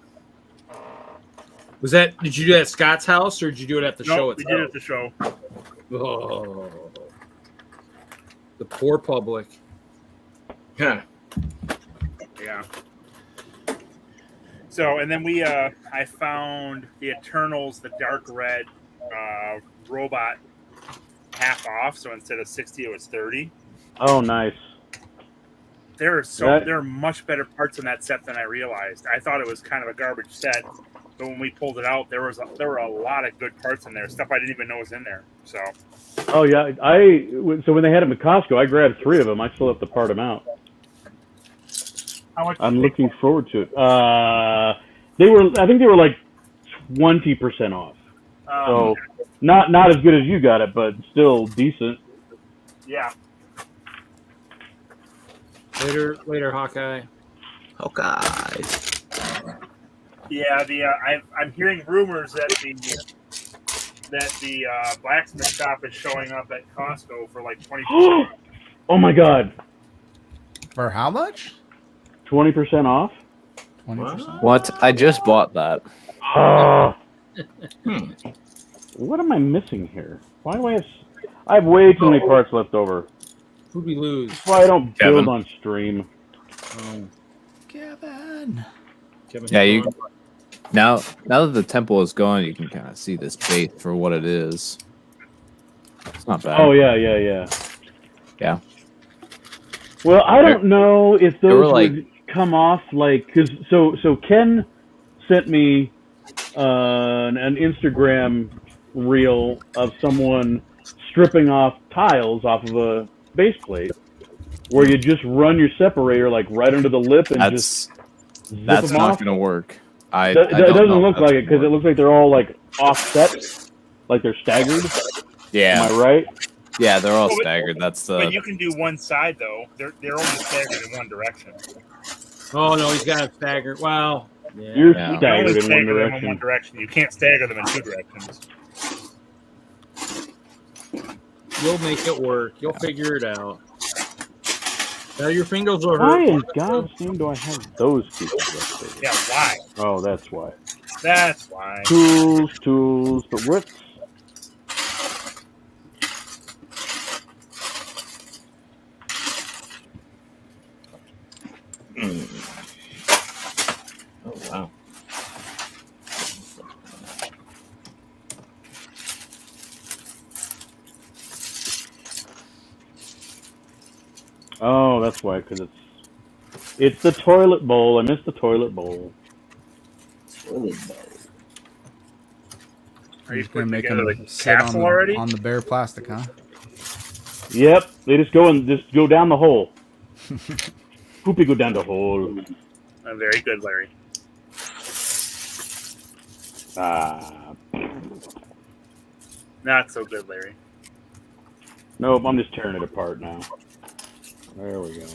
Did you do that at Scott's house or did you do it at the show No, we did it at the show. Oh, the poor public. Huh. Yeah. So, and then I found the Eternals, the dark red robot half off. So instead of 60, it was 30. Oh, nice. There are much better parts in that set than I realized. I thought it was kind of a garbage set, but when we pulled it out, there were a lot of good parts in there. Stuff I didn't even know was in there. So. Oh yeah, so when they had them at Costco, I grabbed 3 of them. I still have to part them out. How much? I'm looking forward to it. I think they were like 20% off. So not as good as you got it, but still decent. Yeah. Later, Hawkeye. Okay. Yeah, I'm hearing rumors that the blacksmith shop is showing up at Costco for like 20%. Oh my god, For how much? 20% off? 20%. What? I just bought that. What am I missing here? Why do I have way too many parts left over. Who'd we lose? That's why I don't Kevin. build on stream. Kevin. Kevin Yeah, you. Hahn. Now that the temple is gone, you can kind of see this bait for what it is. It's not bad. Oh yeah. Yeah. Well, I don't know if were those like- would come off like because so Ken sent me an Instagram reel of someone stripping off tiles off of a base plate, where you just run your separator like right under the lip and just zip That's them not off. going to work. It don't doesn't know look if like that's it because it gonna looks like they're all like offset, like they're staggered. work. Yeah, Am I right? yeah, they're all Well, but- staggered. That's But you can do one side though. They're only staggered in one direction. Oh no, he's got a stagger. Wow. Yeah. You're Yeah. You can staggered only in one stagger them in direction. one direction. You can't stagger them in two directions. You'll make it work. You'll figure it out. Now your fingers are Why hurt. in God's name do I have those pieces left over? Yeah, why? Oh, that's why. That's why. Tools, but what's... Oh wow. Oh, that's why, because it's the toilet bowl. I missed the toilet bowl. Toilet bowl. Are you Just gonna putting make together them the sit on castle already? on the bare plastic, huh? Yep, they just go down the hole. Poopy go down the hole. Very good, Larry. Ah, Not so good, Larry. nope, I'm just tearing it apart now. There we go.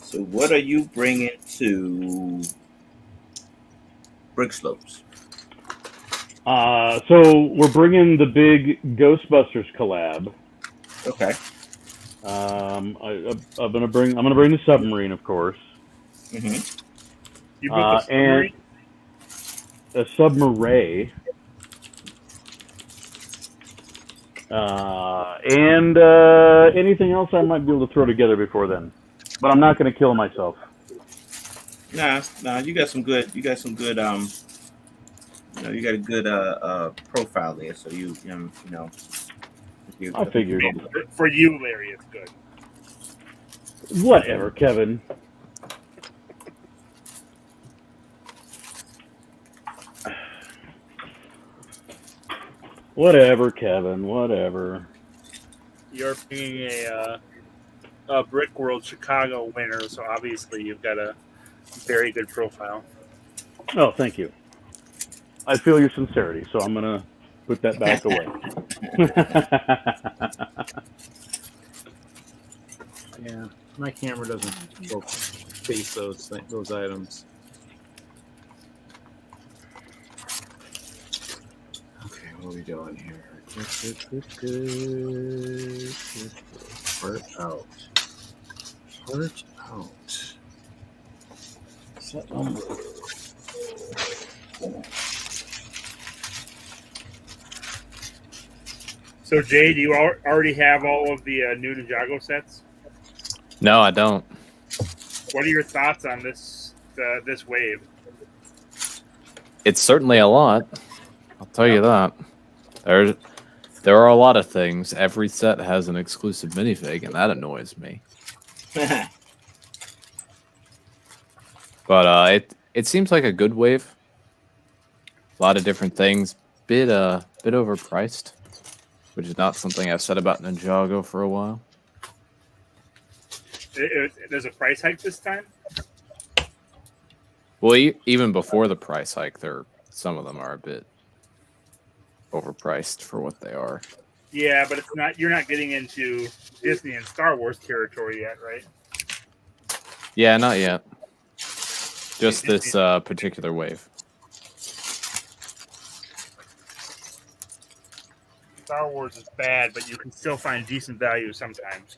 So what are you bringing to Brick Slopes? So we're bringing the big Ghostbusters collab. Okay. I'm gonna bring the submarine, of course, Mm-hmm. You built the and a submarine, and anything else I might be able to throw together before then. But I'm not gonna kill myself. Nah. You got some good. You got a good profile there. So you I figured. For you, Larry, it's good. Whatever, Kevin. Whatever, Kevin. Whatever. You're being a Brick World Chicago winner, so obviously you've got a very good profile. Oh, thank you. I feel your sincerity, so I'm gonna put that back away. Yeah, my camera doesn't face those items. Okay, what are we doing here? Good. Heart out. Heart out. Set number. So, Jay, do you already have all of the new Ninjago sets? No, I don't. What are your thoughts on this wave? It's certainly a lot. I'll tell you that. There's There are a lot of things. Every set has an exclusive minifig, and that annoys me. But it seems like a good wave. A lot of different things. Bit overpriced, which is not something I've said about Ninjago for a while. There's a price hike this time. Well, even before the price hike, some of them are a bit overpriced for what they are. Yeah, but it's not. You're not getting into Disney and Star Wars territory yet, right? Yeah, not yet. Just this particular wave. Star Wars is bad, but you can still find decent value sometimes.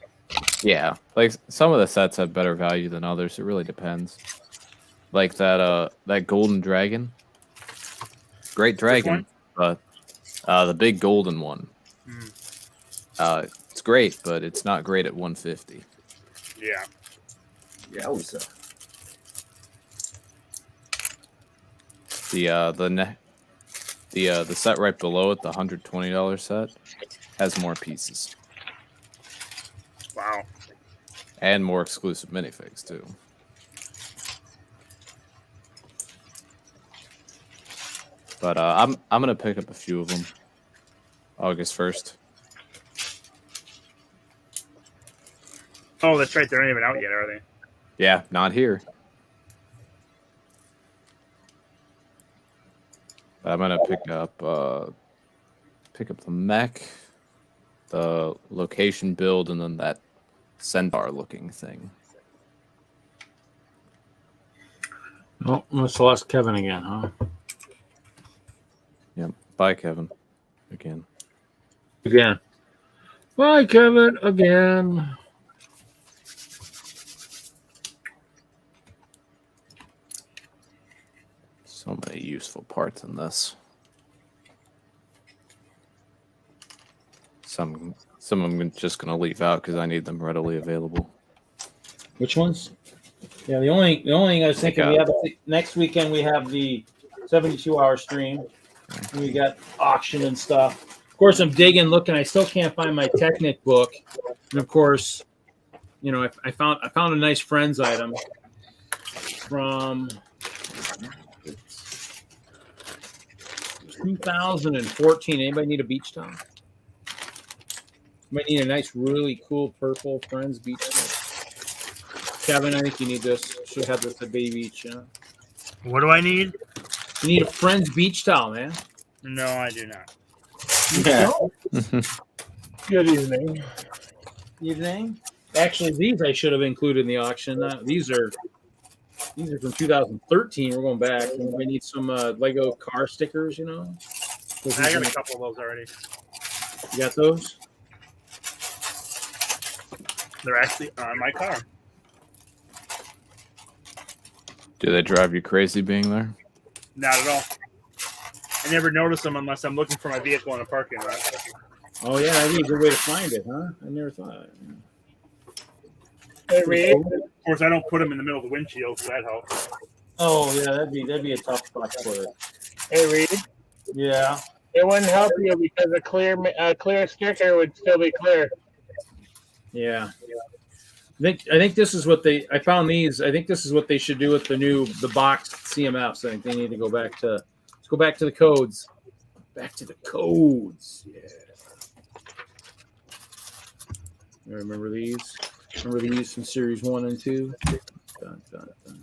Yeah, like some of the sets have better value than others. It really depends. Like that golden dragon. Great dragon, but the big golden one. It's great, but it's not great at 150. Yeah. Yeah, The set right below it, the $120 set, has more pieces. Wow. And more exclusive minifigs too. But I'm gonna pick up a few of them. August 1st. Oh, that's right. They're not even out yet, are they? Yeah, not here. But I'm gonna pick up the mech, the location build, and then that centaur looking thing. Oh, must have lost Kevin again, huh? Yep. Bye, Kevin. Again. Bye, Kevin, again. So many useful parts in this. Some of them I'm just gonna leave out because I need them readily available. Which ones? Yeah, the only thing I was thinking, we have next weekend we have the 72-hour stream. And we got auction and stuff. Of course, I'm digging, looking. I still can't find my Technic book, and of course, you know, I found a nice Friends item from 2014. Anybody need a beach towel? Might need a nice, really cool purple Friends beach towel. Kevin, I think you need this. Should have this at Bay Beach. Yeah. What do I need? You need a Friends beach towel, man. No, I do not. Yeah. Good evening. Evening. Actually, these I should have included in the auction. These are from 2013. We're going back. We need some Lego car stickers, you know. I got a couple of those already. You got those? They're actually on my car. Do they drive you crazy being there? Not at all. I never notice them unless I'm looking for my vehicle in a parking lot. Oh yeah, that'd be a good way to find it, huh? I never thought. Hey, Reed. Of course, I don't put them in the middle of the windshield, so that helps. Oh yeah, that'd be a tough spot to put it. Hey, Reed. Yeah. It wouldn't help you because a clear sticker would still be clear. Yeah. I think this is what I found these. I think this is what they should do with the boxed CMFs. I think they need to go back to. Let's go back to the codes. Back to the codes. Yeah. I remember these. Remember these from series 1 and 2. Dun, dun, dun.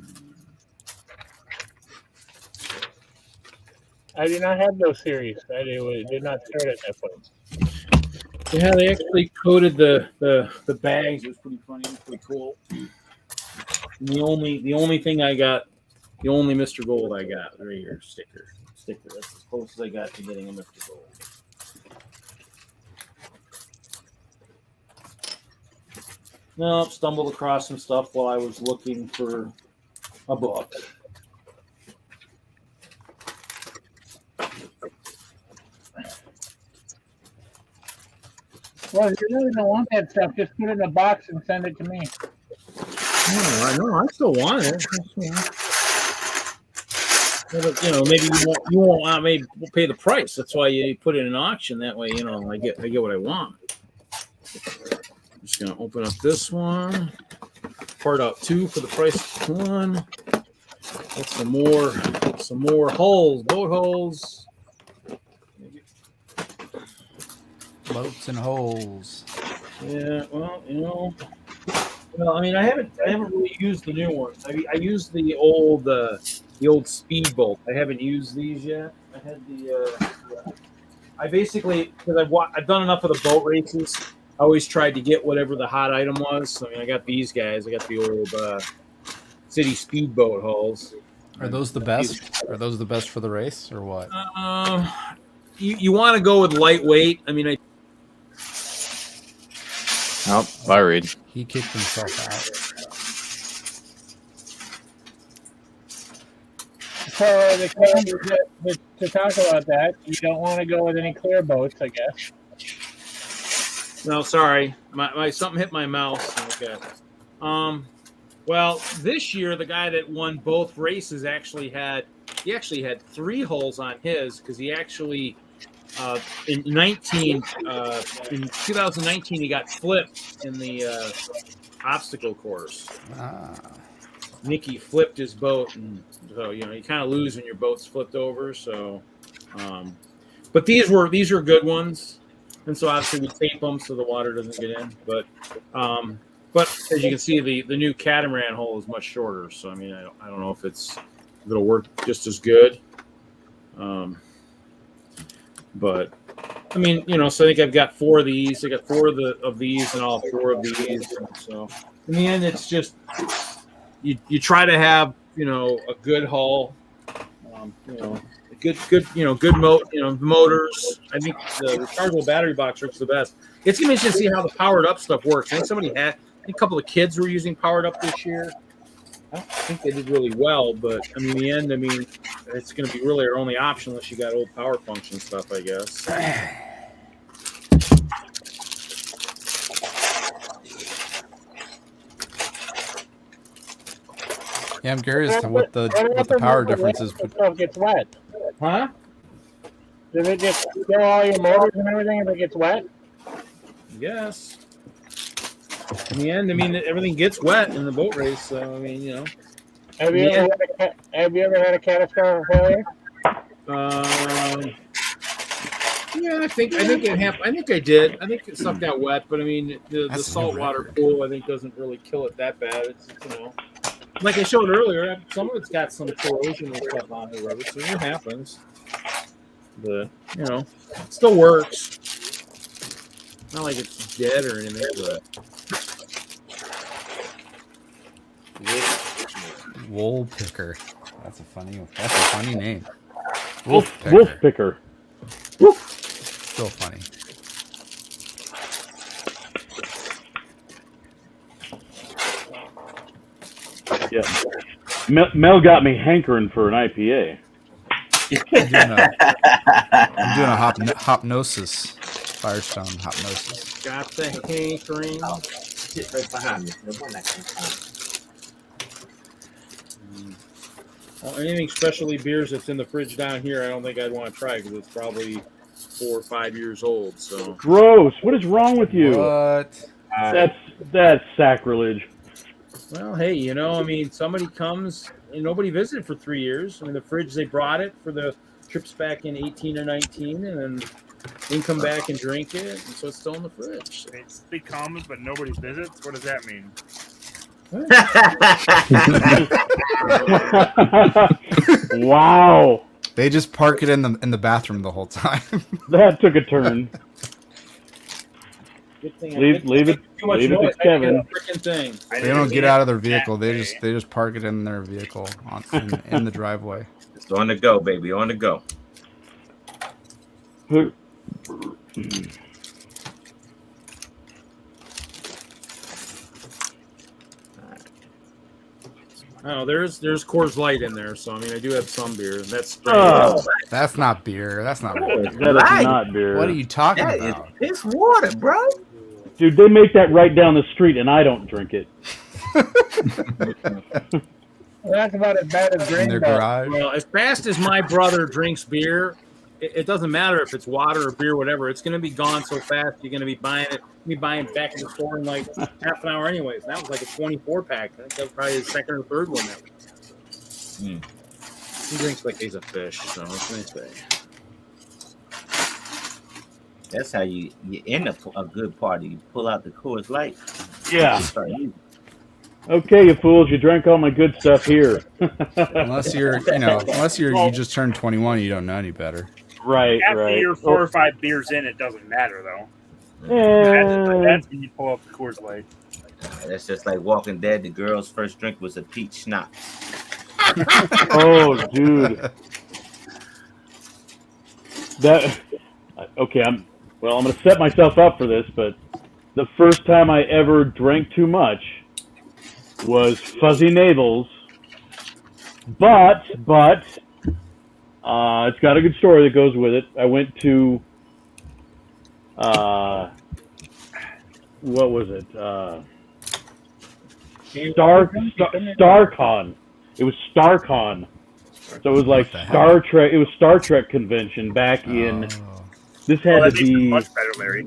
I did not have those series. I did not start at that point. Yeah, they actually coded the bags. It was pretty funny. It was pretty cool. And the only thing I got, the only Mr. Gold I got right here, sticker. That's as close as I got to getting a Mr. Gold. No, stumbled across some stuff while I was looking for a book. Well, if you really don't want that stuff, just put it in a box and send it to me. Oh, I know. I still want it. You know, maybe you won't maybe we'll pay the price. That's why you put it in an auction. That way, you know, I get what I want. I'm just gonna open up this one. Part out 2 for the price of 1. Get some more holes, boat holes. Boats and holes. Yeah, well, you know, I mean, I haven't really used the new ones. I used the old speedboat. I haven't used these yet. I had I basically, because I've done enough of the boat races, I always tried to get whatever the hot item was. So, I mean, I got these guys. I got the old city speedboat hulls. Are those the best? Are those the best for the race, or what? You want to go with lightweight. I mean, Oh, bye, Reed. He kicked himself out. So to talk about that, you don't want to go with any clear boats, I guess. no, sorry, my something hit my mouse. Okay. Well, this year the guy that won both races actually had 3 holes on his because he actually in 2019 he got flipped in the obstacle course. Nicky flipped his boat, and so you know you kind of lose when your boat's flipped over. So, but these are good ones, and so obviously we tape them so the water doesn't get in. But as you can see, the new catamaran hole is much shorter. So I mean, I don't know if it'll work just as good. But I mean, you know, so I think I've got 4 of these. I got 4 of these and all 4 of these. So in the end, it's just you try to have, you know, a good hull, you know, good motors. I think the rechargeable battery box works the best. It's gonna be interesting to see how the powered up stuff works. I think a couple of kids were using powered up this year. I don't think they did really well, but I mean, in the end, I mean, it's going to be really our only option unless you got old power function stuff, I guess. Yeah, I'm curious to what the power difference is. It gets wet. Huh? Does it just kill all your motors and everything if it gets wet? Yes. In the end, I mean, everything gets wet in the boat race, so I mean, you know. Have you ever had a catastrophic failure? Yeah, I think it happened. I think I did. I think stuff got wet, but I mean, the saltwater pool, I think, doesn't really kill it that bad. It's, you know, like I showed earlier, some of it's got some corrosion and stuff on it, rubber, so it happens. But you know, it still works. Not like it's dead or anything, but. Wool picker. That's a funny name. Wolf picker. Still funny. Yeah. Mel got me hankering for an IPA. I'm doing a hopnosis. Firestone hopnosis. Got the hankering. Sit right behind me. No one that can come. Well, anything specialty beers that's in the fridge down here, I don't think I'd want to try because it's probably 4 or 5 years old. So Gross. What is wrong with you? What? That's sacrilege. well, hey, you know, I mean, somebody comes and nobody visited for 3 years. I mean, the fridge, they brought it for the trips back in 18 or 19, and then they come back and drink it, and so it's still in the fridge. It's big comments, but nobody visits. What does that mean? Wow. They just park it in the bathroom the whole time. That took a turn. Leave it to Kevin. Thing. They don't get out of their vehicle. They just park it in their vehicle in the driveway. It's on the go, baby. On the go. Oh, there's Coors Light in there, so I mean, I do have some beer. That's That's not beer. That's not That beer. is not beer. What are you talking That about? is piss water, bro. Dude, they make that right down the street, and I don't drink it. That's about as bad as in Green their Belt. garage. Well, as fast as my brother drinks beer, it doesn't matter if it's water or beer, whatever. It's going to be gone so fast. You're going to be buying it. Be buying it back in the store in like half an hour, anyways. And that was like a 24 pack. I think that was probably his second or third one. That Mm. he drinks like he's a fish. So what can I say? That's how you end up a good party. You pull out the Coors Light. Yeah. Start using. Okay, you fools, you drank all my good stuff here. Unless you're, you just turned 21, you don't know any better. Right, After right. you're 4 or 5 beers in, it doesn't matter though. Eh, That's when you pull up the Coors Light. That's just like Walking Dead. The girl's first drink was a peach schnapps. oh, dude. That. Okay, I'm going to set myself up for this, but the first time I ever drank too much was Fuzzy Navels. But it's got a good story that goes with it. I went to what was it? StarCon. It was StarCon. So it was like Star Trek. It was Star Trek convention back in. This had to be much better, Larry.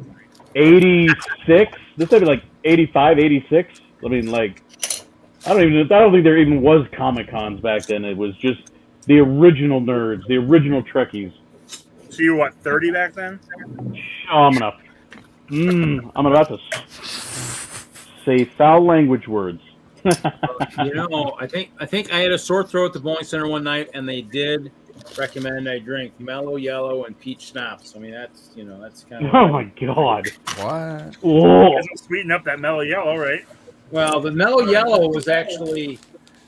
86. This had to be like 85, 86. I mean, like, I don't think there even was Comic Cons back then. It was just the original nerds, the original Trekkies. So you were what, 30 back then? Oh, I'm about to say foul language words. You know, I think I had a sore throat at the bowling center one night, and they did recommend I drink Mellow Yellow and peach schnapps. I mean, that's kind of. Oh my god! What? Oh. Doesn't sweeten up that mellow yellow, right? Well, the Mellow Yellow was actually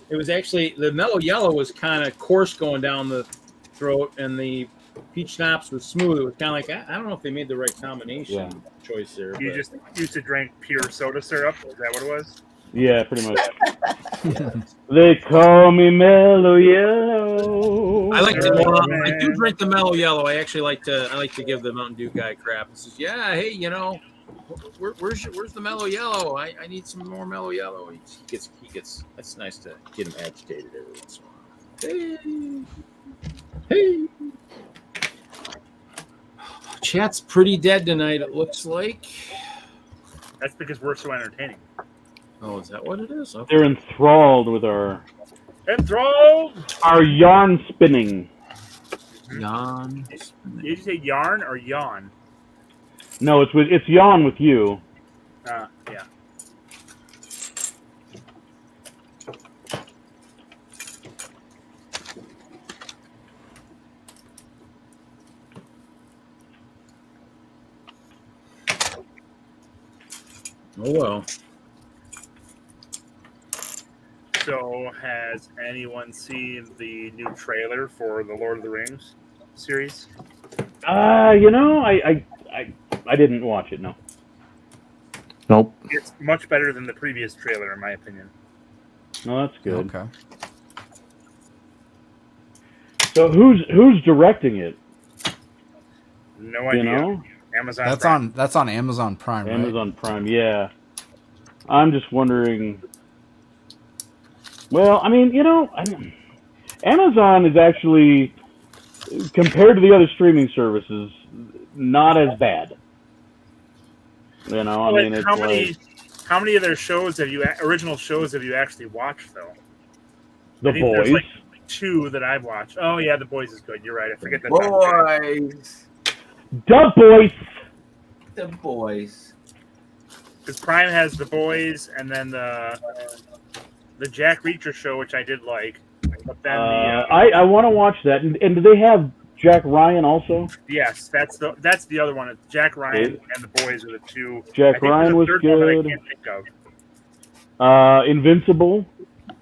the Mellow Yellow was kind of coarse going down the throat, and the peach schnapps was smooth. It was kind of like I don't know if they made the right combination choice there. You but- just used to drink pure soda syrup. Is that what it was? Yeah, pretty much. They call me Mellow Yellow. I like to. Oh, I do man. drink the Mellow Yellow. I actually like to. I like to give the Mountain Dew guy crap. He says, "Yeah, hey, where's the Mellow Yellow? I need some more Mellow Yellow." He gets. That's nice to get him agitated every once in a while. Hey. Chat's pretty dead tonight. It looks like. That's because we're so entertaining. Oh, is that what it is? Okay. They're enthralled with our Enthralled! yarn spinning. Yawn. Did you say yarn or yawn? No, it's yawn with you. Yeah. Oh well. So, has anyone seen the new trailer for the Lord of the Rings series? I didn't watch it. No. Nope. It's much better than the previous trailer, in my opinion. No, that's good. Okay. So who's directing it? No idea. You know, Amazon. That's Prime. on Amazon Prime, right? Amazon Prime. Yeah. I'm just wondering. Well, I mean, Amazon is actually, compared to the other streaming services, not as bad. You know, I mean, it's how many of their shows original shows have you actually watched though? The I think there's, Boys. like, 2 that I've watched. Oh yeah, The Boys is good. You're right. I forget that. Boys. The Boys. The boys. Because Prime has The Boys, and then the Jack Reacher show, which I did like. But then I want to watch that. And do they have Jack Ryan also? yes, that's the other one. It's Jack Ryan and The Boys are the 2. Jack I think Ryan there's a was third one that I good. can't think of. Invincible.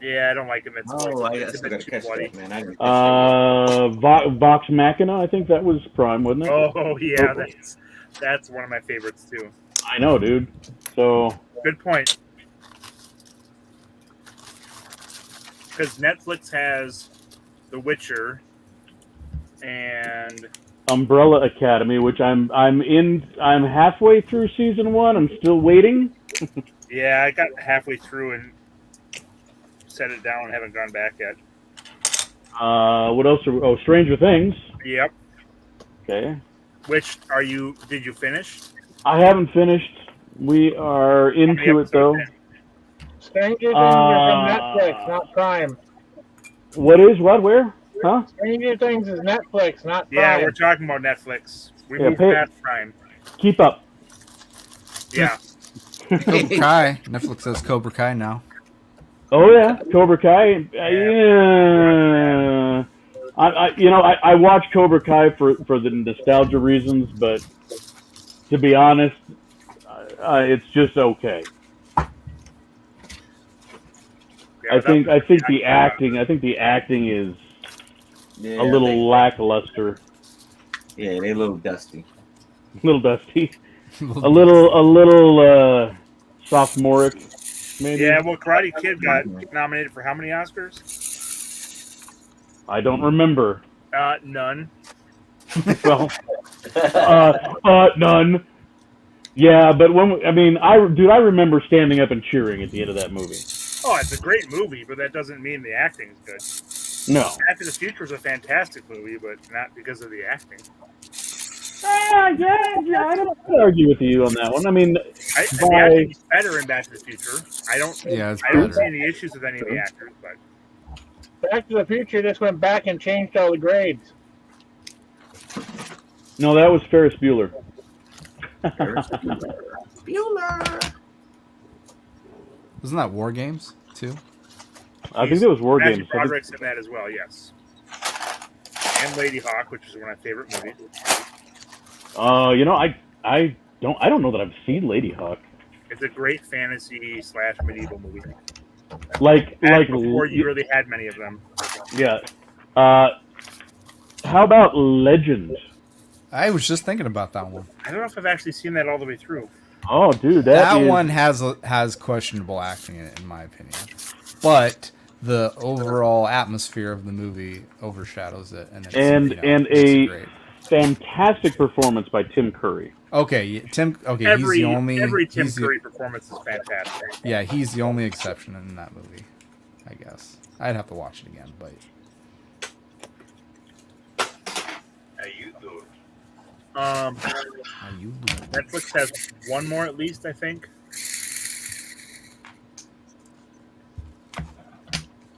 Yeah, I don't like Invincible. Oh, I It's a gotta bit too catch bloody. that, man. I didn't catch Vox Machina. I think that was Prime, wasn't it? Oh yeah, that's one of my favorites too. I know, dude. So Good point. Because Netflix has The Witcher and Umbrella Academy, which I'm halfway through season 1. I'm still waiting. yeah, I got halfway through and set it down and haven't gone back yet. What else? Stranger Things. Yep. Okay. Did you finish? I haven't finished. We are into it though. Stranger Things are from Netflix, not Prime. What is what? Where? Huh? Stranger Things is Netflix, not Prime. Yeah, we're talking about Netflix. We moved past Prime. Keep up. Yeah. Cobra Kai. Netflix has Cobra Kai now. Oh yeah, Cobra Kai. Yeah. I watch Cobra Kai for the nostalgia reasons, but to be honest, it's just okay. Yeah, I think the acting is a little lackluster, Yeah, they a little dusty. a little dusty, a little sophomoric, maybe. Yeah, well, Karate Kid got nominated for how many Oscars? I don't remember. None. Well, none. Yeah, but I remember standing up and cheering at the end of that movie. Oh, it's a great movie, but that doesn't mean the acting's good. No. Back to the Future is a fantastic movie, but not because of the acting. I don't argue with you on that one. I mean, The acting's better in Back to the Future. I don't see better. any issues with any of the actors, but Back to the Future just went back and changed all the grades. no, that was Ferris Bueller. Bueller. Wasn't that War Games too? I think that was War Matthew Games. Broderick's in that as well, yes. And Lady Hawk, which is one of my favorite movies. I don't know that I've seen Lady Hawk. It's a great fantasy / medieval movie. Like Before you really had many of them. Yeah. How about Legend? I was just thinking about that one. I don't know if I've actually seen that all the way through. Oh, dude, that one has questionable acting in it, in my opinion. But the overall atmosphere of the movie overshadows it, and a fantastic performance by Tim Curry. Okay, Tim. Okay, every he's Tim Curry performance is fantastic. Yeah, he's the only exception in that movie. I guess I'd have to watch it again, but. Netflix has one more at least, I think.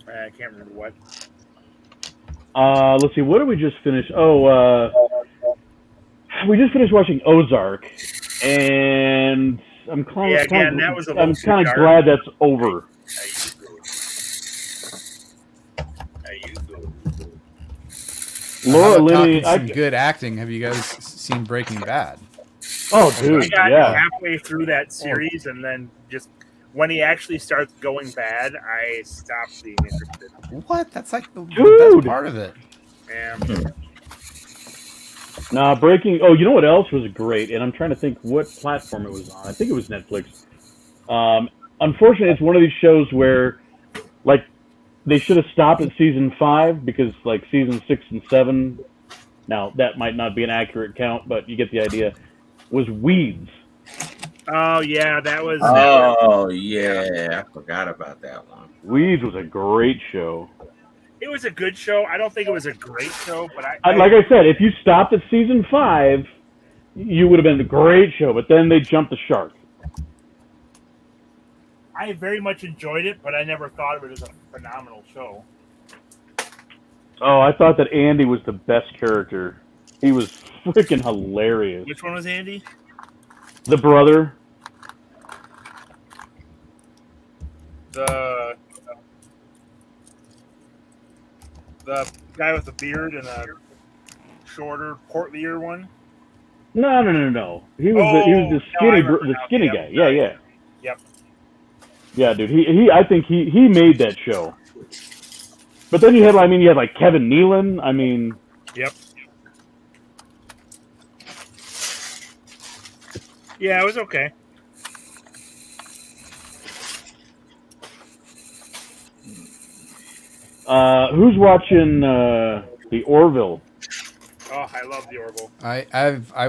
I can't remember what. Let's see. What did we just finish? We just finished watching Ozark, and I'm kind of glad that's over. Laura Linney, some good acting. Have you guys seen Breaking Bad? Oh, dude, I got halfway through that series, and then just when he actually starts going bad, I stopped being interested. What? That's like the best part of it. Yeah. Nah, Breaking. Oh, you know what else was great? And I'm trying to think what platform it was on. I think it was Netflix. Unfortunately, it's one of these shows where, like, they should have stopped at season 5 because, like, season 6 and 7. Now that might not be an accurate count, but you get the idea. Was Weeds. Oh yeah, that was. Oh yeah, I forgot about that one. Weeds was a great show. It was a good show. I don't think it was a great show, but like I said, if you stopped at season 5, you would have been a great show. But then they jumped the shark. I very much enjoyed it, but I never thought of it as a phenomenal show. Oh, I thought that Andy was the best character. He was freaking hilarious. Which one was Andy? The brother. The guy with the beard and a shorter, portlier one. No. He was the skinny guy. Yeah. Yep. Yeah, dude. I think he made that show. But then you had like Kevin Nealon. Yep. Yeah, it was okay. Who's watching the Orville? Oh, I love the Orville.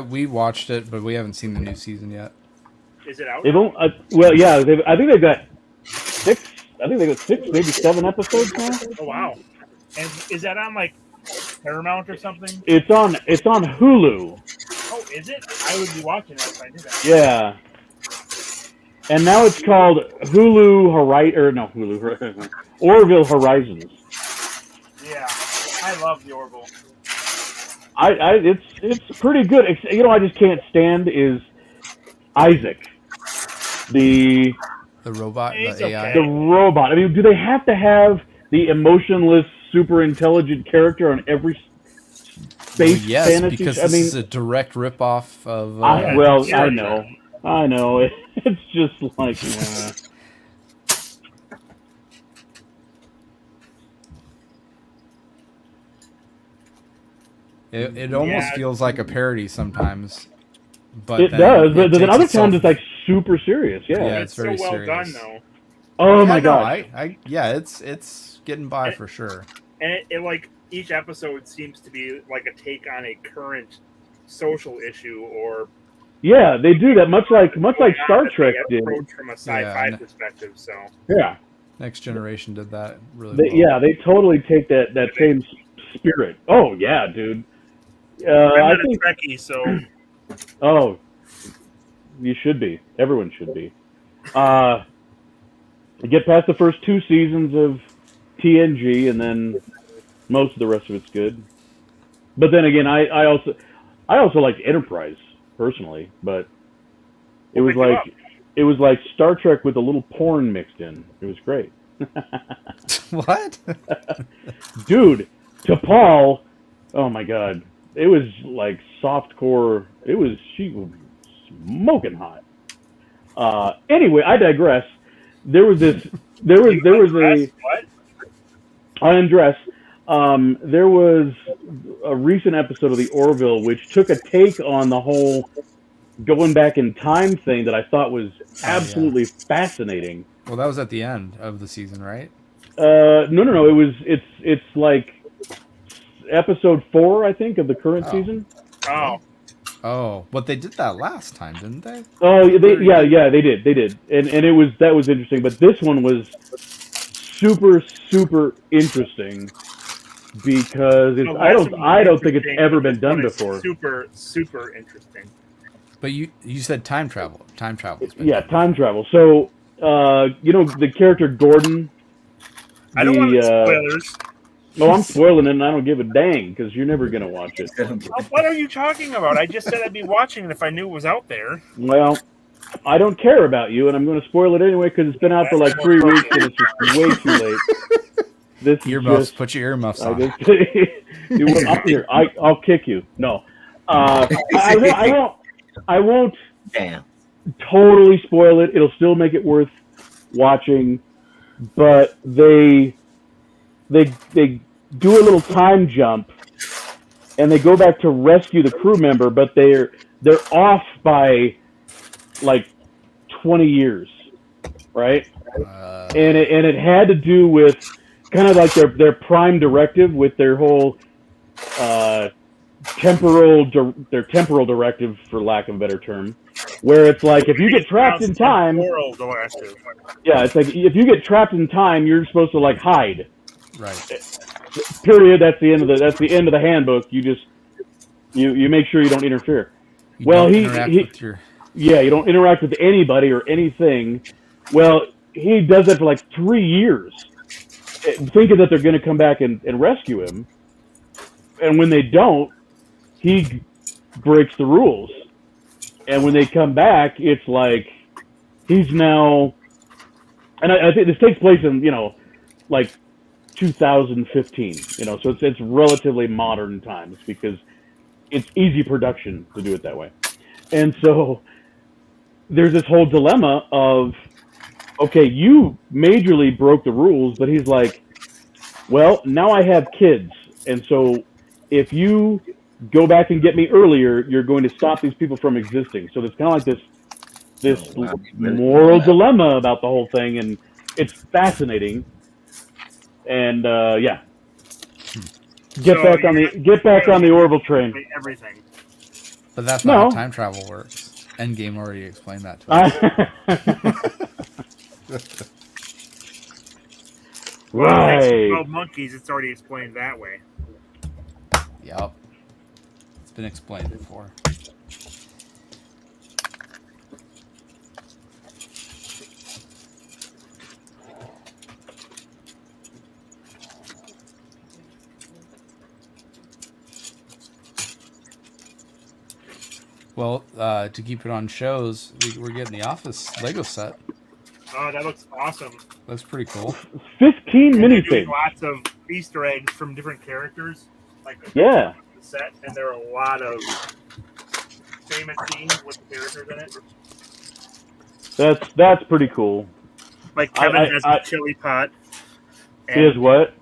We watched it, but we haven't seen the new season yet. Is it out? I think they've got 6 I think they got 6, maybe 7 episodes now. Oh wow! And is that on like Paramount or something? It's on Hulu. Oh, is it? I would be watching that if I knew that. Yeah. And now it's called Orville Horizons. Yeah, I love the Orville. It's pretty good. You know, I just can't stand is Isaac, the robot, It's the AI. okay. the robot. I mean, do they have to have the emotionless, super intelligent character on every space Yes, fantasy? because I this mean, is a direct ripoff of. I know. It's just like. It almost feels like a parody sometimes. But It then does, but it then takes other itself- times it's like super serious. Yeah. Yeah, It's it's very so well serious. done though. Oh Yeah, my no, god. it's getting by for sure. And it like each episode seems to be like a take on a current social issue or Yeah, they do that much like Star Trek did. approach from a sci-fi Yeah. perspective. So Yeah. Next Generation did that really well. Yeah, they totally take that same spirit. Oh yeah, dude. I'm I not think. a Trekkie, so Oh, you should be. Everyone should be. Get past the first 2 seasons of TNG, and then most of the rest of it's good. But then again, I also liked Enterprise personally, but it was like Star Trek with a little porn mixed in. It was great. What? Dude, T'Pol, oh my god, it was like softcore. She was smoking hot. Anyway, I digress. There was a what? I undress. There was a recent episode of the Orville which took a take on the whole going back in time thing that I thought was absolutely fascinating. Well, that was at the end of the season, right? No. It's like episode 4, I think, of the current season. Oh, Oh, but they did that last time, didn't they? Oh, they did, and that was interesting. But this one was super interesting because it's, I don't think it's ever been done before. Super interesting. But you said time travel. Time travel. Yeah, time travel. So you know the character Gordon. I don't want spoilers. No, I'm spoiling it, and I don't give a dang because you're never gonna watch it. What are you talking about? I just said I'd be watching it if I knew it was out there. Well, I don't care about you, and I'm going to spoil it anyway because it's been out for like 3 weeks, and it's just way too late. This Earmuffs. Put your earmuffs on. I'll kick you. No, I won't Damn. totally spoil it. It'll still make it worth watching, but they do a little time jump, and they go back to rescue the crew member, but they're off by like 20 years, right? And it had to do with kind of like their prime directive with their whole temporal directive, for lack of a better term, where it's like if you get trapped in time, yeah, it's like if you get trapped in time, you're supposed to like hide. Right. Period. That's the end of the handbook. You just you make sure you don't interfere. You Well, don't he interact with your... yeah, you don't interact with anybody or anything. Well, he does that for like 3 years, thinking that they're going to come back and rescue him. And when they don't, he breaks the rules. And when they come back, it's like he's now. And I think this takes place in like 2015. So it's relatively modern times because it's easy production to do it that way. And so there's this whole dilemma of, okay, you majorly broke the rules, but he's like, well, now I have kids. And so if you go back and get me earlier, you're going to stop these people from existing. So there's kind of like this moral dilemma about the whole thing. And it's fascinating. And yeah. Get back on the Orville train. Everything. But that's not how time travel works. Endgame already explained that to us. Well, thanks to Right. 12 Monkeys, it's already explained that way. Yep. It's been explained before. Well, to keep it on shows, we're getting the Office Lego set. Oh, that looks awesome. Looks pretty cool. 15 And they're doing minifigs. lots of Easter eggs from different characters. Like Yeah. the set, and there are a lot of famous scenes with the characters in it. That's pretty cool. Like Kevin has the chili pot. He has what?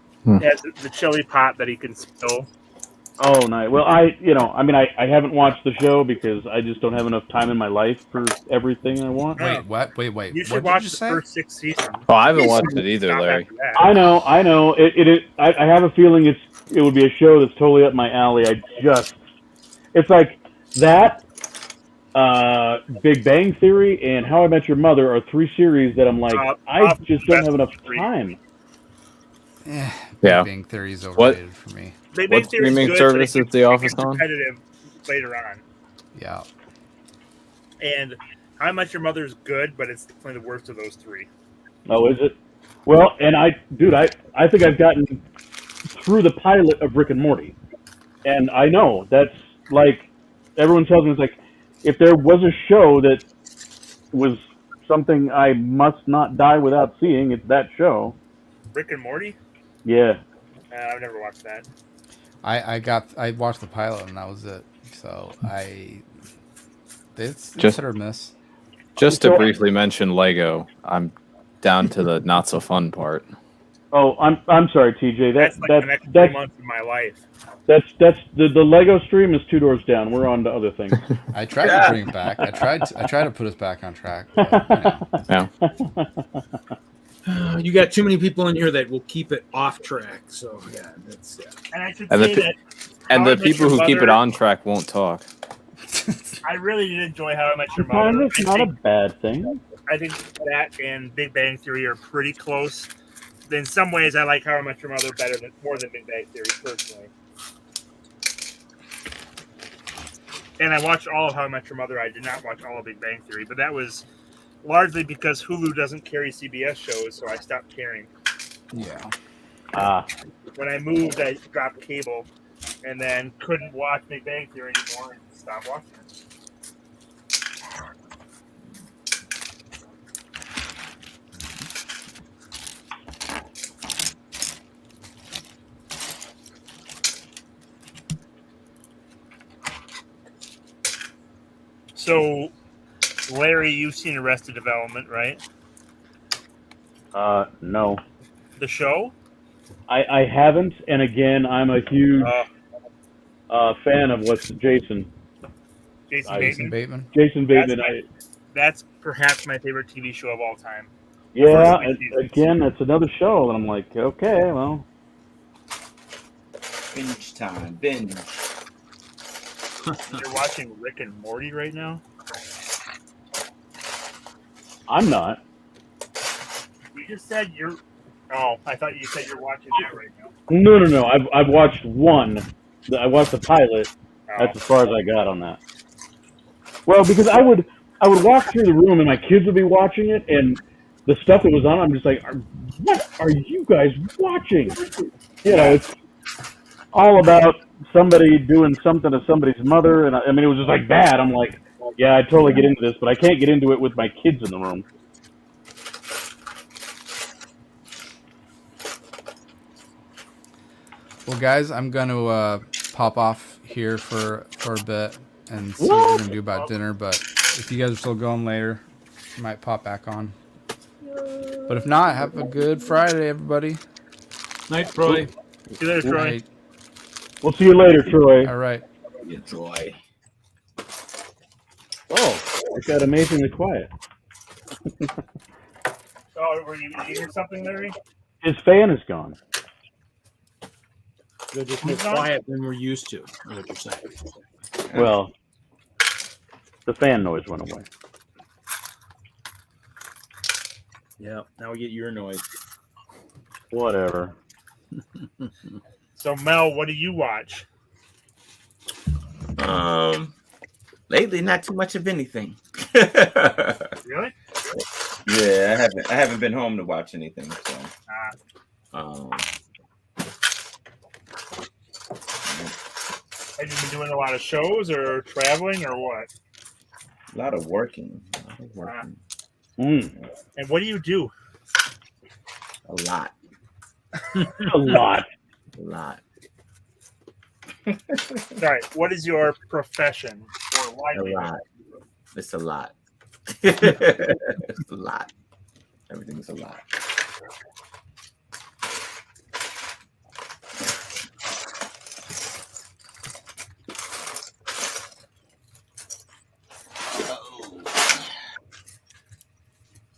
Has the chili pot that he can spill. Oh, nice. Well, I haven't watched the show because I just don't have enough time in my life for everything I want. Wait, what? Wait. You should What watch did you the say? first 6 seasons. Oh, I haven't watched it either, Stop Larry. after that. I know. I have a feeling it would be a show that's totally up my alley. It's like that, Big Bang Theory, and How I Met Your Mother are 3 series that I'm like, I just don't have enough time. Yeah. Yeah. Big Bang Theory is overrated for me. Big Bang What Theory is streaming good, service but is The Office it's on? competitive later on. Yeah. And How I Met Your Mother is good, but it's definitely the worst of those 3. Oh, is it? Well, and I think I've gotten through the pilot of Rick and Morty, and I know that's like everyone tells me, it's like if there was a show that was something I must not die without seeing, it's that show. Rick and Morty? Yeah. I've never watched that. I watched the pilot and that was it. So it's Just- hit or miss. Just to So- briefly mention Lego, I'm down to the not so fun part. Oh, I'm sorry, TJ. That's like the next 3 months of my life. That's the Lego stream is 2 doors down. We're on to other things. I tried to bring it back. I tried to put us back on track. But, Yeah. You got too many people in here that will keep it off track. So yeah, that's And I should And say that And How I the Met people Your who keep it Mother- on track won't talk. I really did enjoy How I Met Your Mother. Sometimes it's not a bad thing. I think that and Big Bang Theory are pretty close. In some ways, I like How I Met Your Mother more than Big Bang Theory, personally. And I watched all of How I Met Your Mother. I did not watch all of Big Bang Theory, but that was largely because Hulu doesn't carry CBS shows, so I stopped caring. yeah. When I moved, I dropped cable, and then couldn't watch Big Bang Theory anymore and stopped watching it. So, Larry, you've seen Arrested Development, right? No. The show? I haven't, and again, I'm a huge fan of what's Jason Jason Jason Bateman. Bateman. Jason Bateman. That's perhaps my favorite TV show of all time. Yeah, First three seasons. again, that's another show, and I'm like, okay, well, Binge time. Binge. You're watching Rick and Morty right now? I'm not. You just said you're... Oh, I thought you said you're watching that right now. No. I've watched one. I watched the pilot. Oh. That's as far as I got on that. Well, because I would walk through the room and my kids would be watching it, and the stuff that was on, I'm just like, what are you guys watching? You know, it's all about somebody doing something to somebody's mother, and I mean, it was just like bad. I'm like, yeah, I totally get into this, but I can't get into it with my kids in the room. Well, guys, I'm going to pop off here for a bit and see what we're going to do about dinner. But if you guys are still going later, I might pop back on. But if not, have a good Friday, everybody. night, Troy. See you later, Troy. Night. We'll see you later, Troy. All right. Enjoy. Oh, it got amazingly quiet. Oh, were you eating something, Larry? His fan is gone. They're just more quiet than we're used to. Is what you're saying. Well, the fan noise went away. Yeah. Now we get your noise. Whatever. So Mel, what do you watch? Lately, not too much of anything. Really? Yeah, I haven't been home to watch anything. So, have you been doing a lot of shows or traveling or what? a lot of working. Mm. And what do you do? A lot. A lot. A lot. All right. What is your profession or A livelihood? lot. It's a lot. It's a lot. Everything's a lot.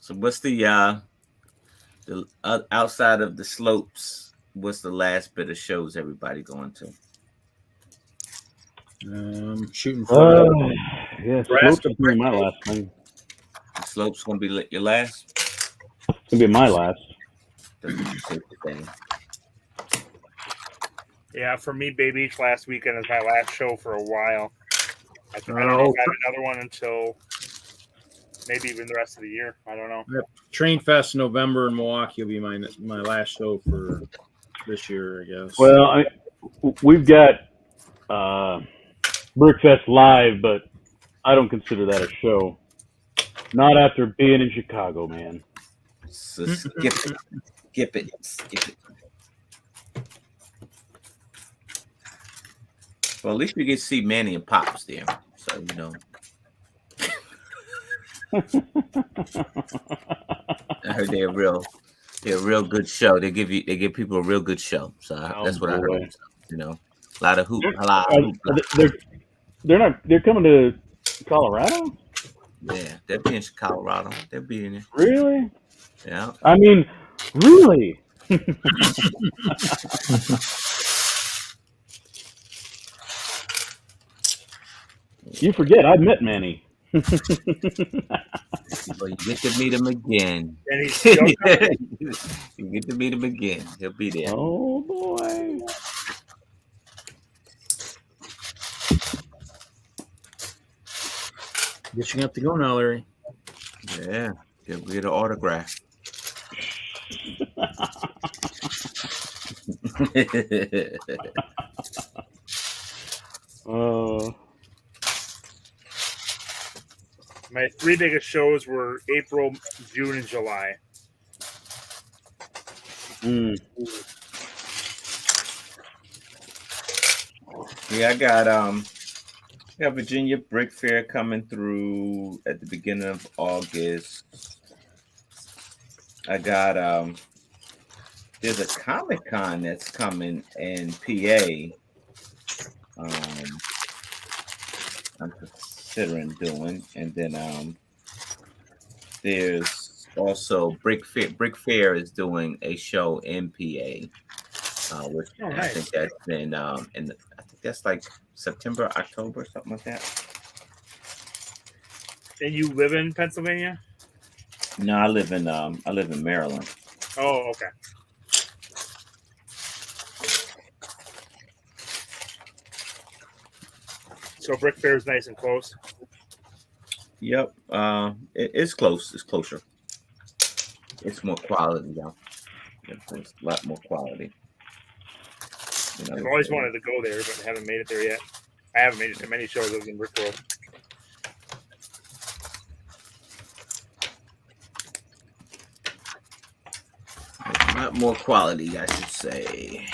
So what's the outside of the slopes? What's the last bit of shows everybody going to? Shooting for Yeah, Nebraska Slopes gonna be my last thing. The slopes gonna be your last. It's gonna be my last. That's what you say today. Yeah, for me, Bay Beach last weekend is my last show for a while. I don't know if I have another one until maybe even the rest of the year. I don't know. Train Fest November in Milwaukee will be my last show for this year, I guess. Well, we've got Brickfest Live, but I don't consider that a show. Not after being in Chicago, man. So skip it. Skip it. Skip it. Well, at least you get to see Manny and Pops there. So, you know. I heard they're a real good show. They give people a real good show. So that's what I heard. You know, a lot of hoop. They're coming to Colorado? Yeah, they'll be in Colorado. They'll be in there. Really? Yeah. I mean, really? You forget, I met Manny. Well, you get to meet him again. And he's still coming. You get to meet him again. He'll be there. Oh boy. Guess you have to go now, Larry. Yeah, he'll get an autograph. My three biggest shows were April, June, and July. Yeah, I got Virginia Brick Fair coming through at the beginning of August. I got there's a Comic-Con that's coming in PA. I'm considering doing, and then there's also Brick Fair is doing a show in PA, which nice. I think that's in I think that's like September, October, something like that. And you live in Pennsylvania? No, I live in Maryland. Oh, okay. So Brick Fair is nice and close. Yep. It's close. It's closer. It's more quality, though. It's a lot more quality. You know, I've always wanted to go there, but I haven't made it there yet. I haven't made it to many shows other than Brick World. a lot more quality, I should say.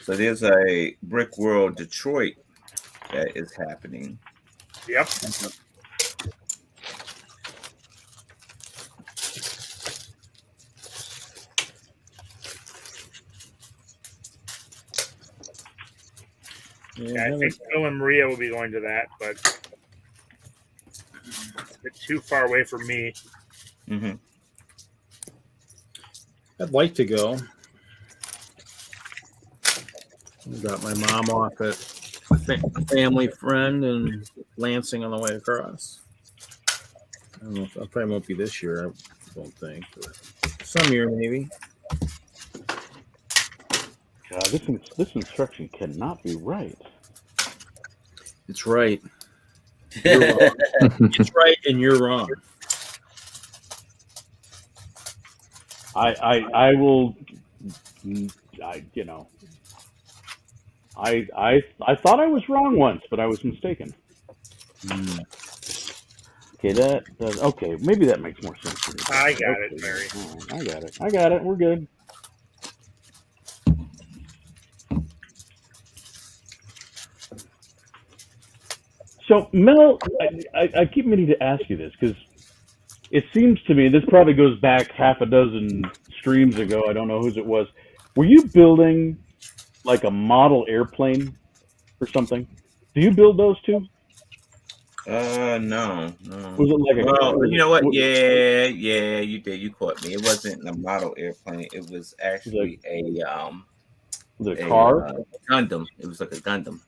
So there's a Brick World Detroit that is happening. Yep. Yeah, I think Phil and Maria will be going to that, but it's a bit too far away from me. Mm-hmm. I'd like to go. Got my mom off at a family friend in Lansing on the way across. I don't know. I probably won't be this year. I don't think. But some year maybe. God, this instruction cannot be right. It's right. You're wrong. It's right, and you're wrong. I will. I thought I was wrong once, but I was mistaken. Okay, okay. Maybe that makes more sense. To me. I got it, Mary. Right, I got it. We're good. So, Mel, I keep meaning to ask you this because it seems to me this probably goes back half a dozen streams ago. I don't know whose it was. Were you building like a model airplane or something? Do you build those too? No. Was it like a? Well, you know what? Yeah, you did. You caught me. It wasn't a model airplane. It was actually Was it a car? Gundam. It was like a Gundam.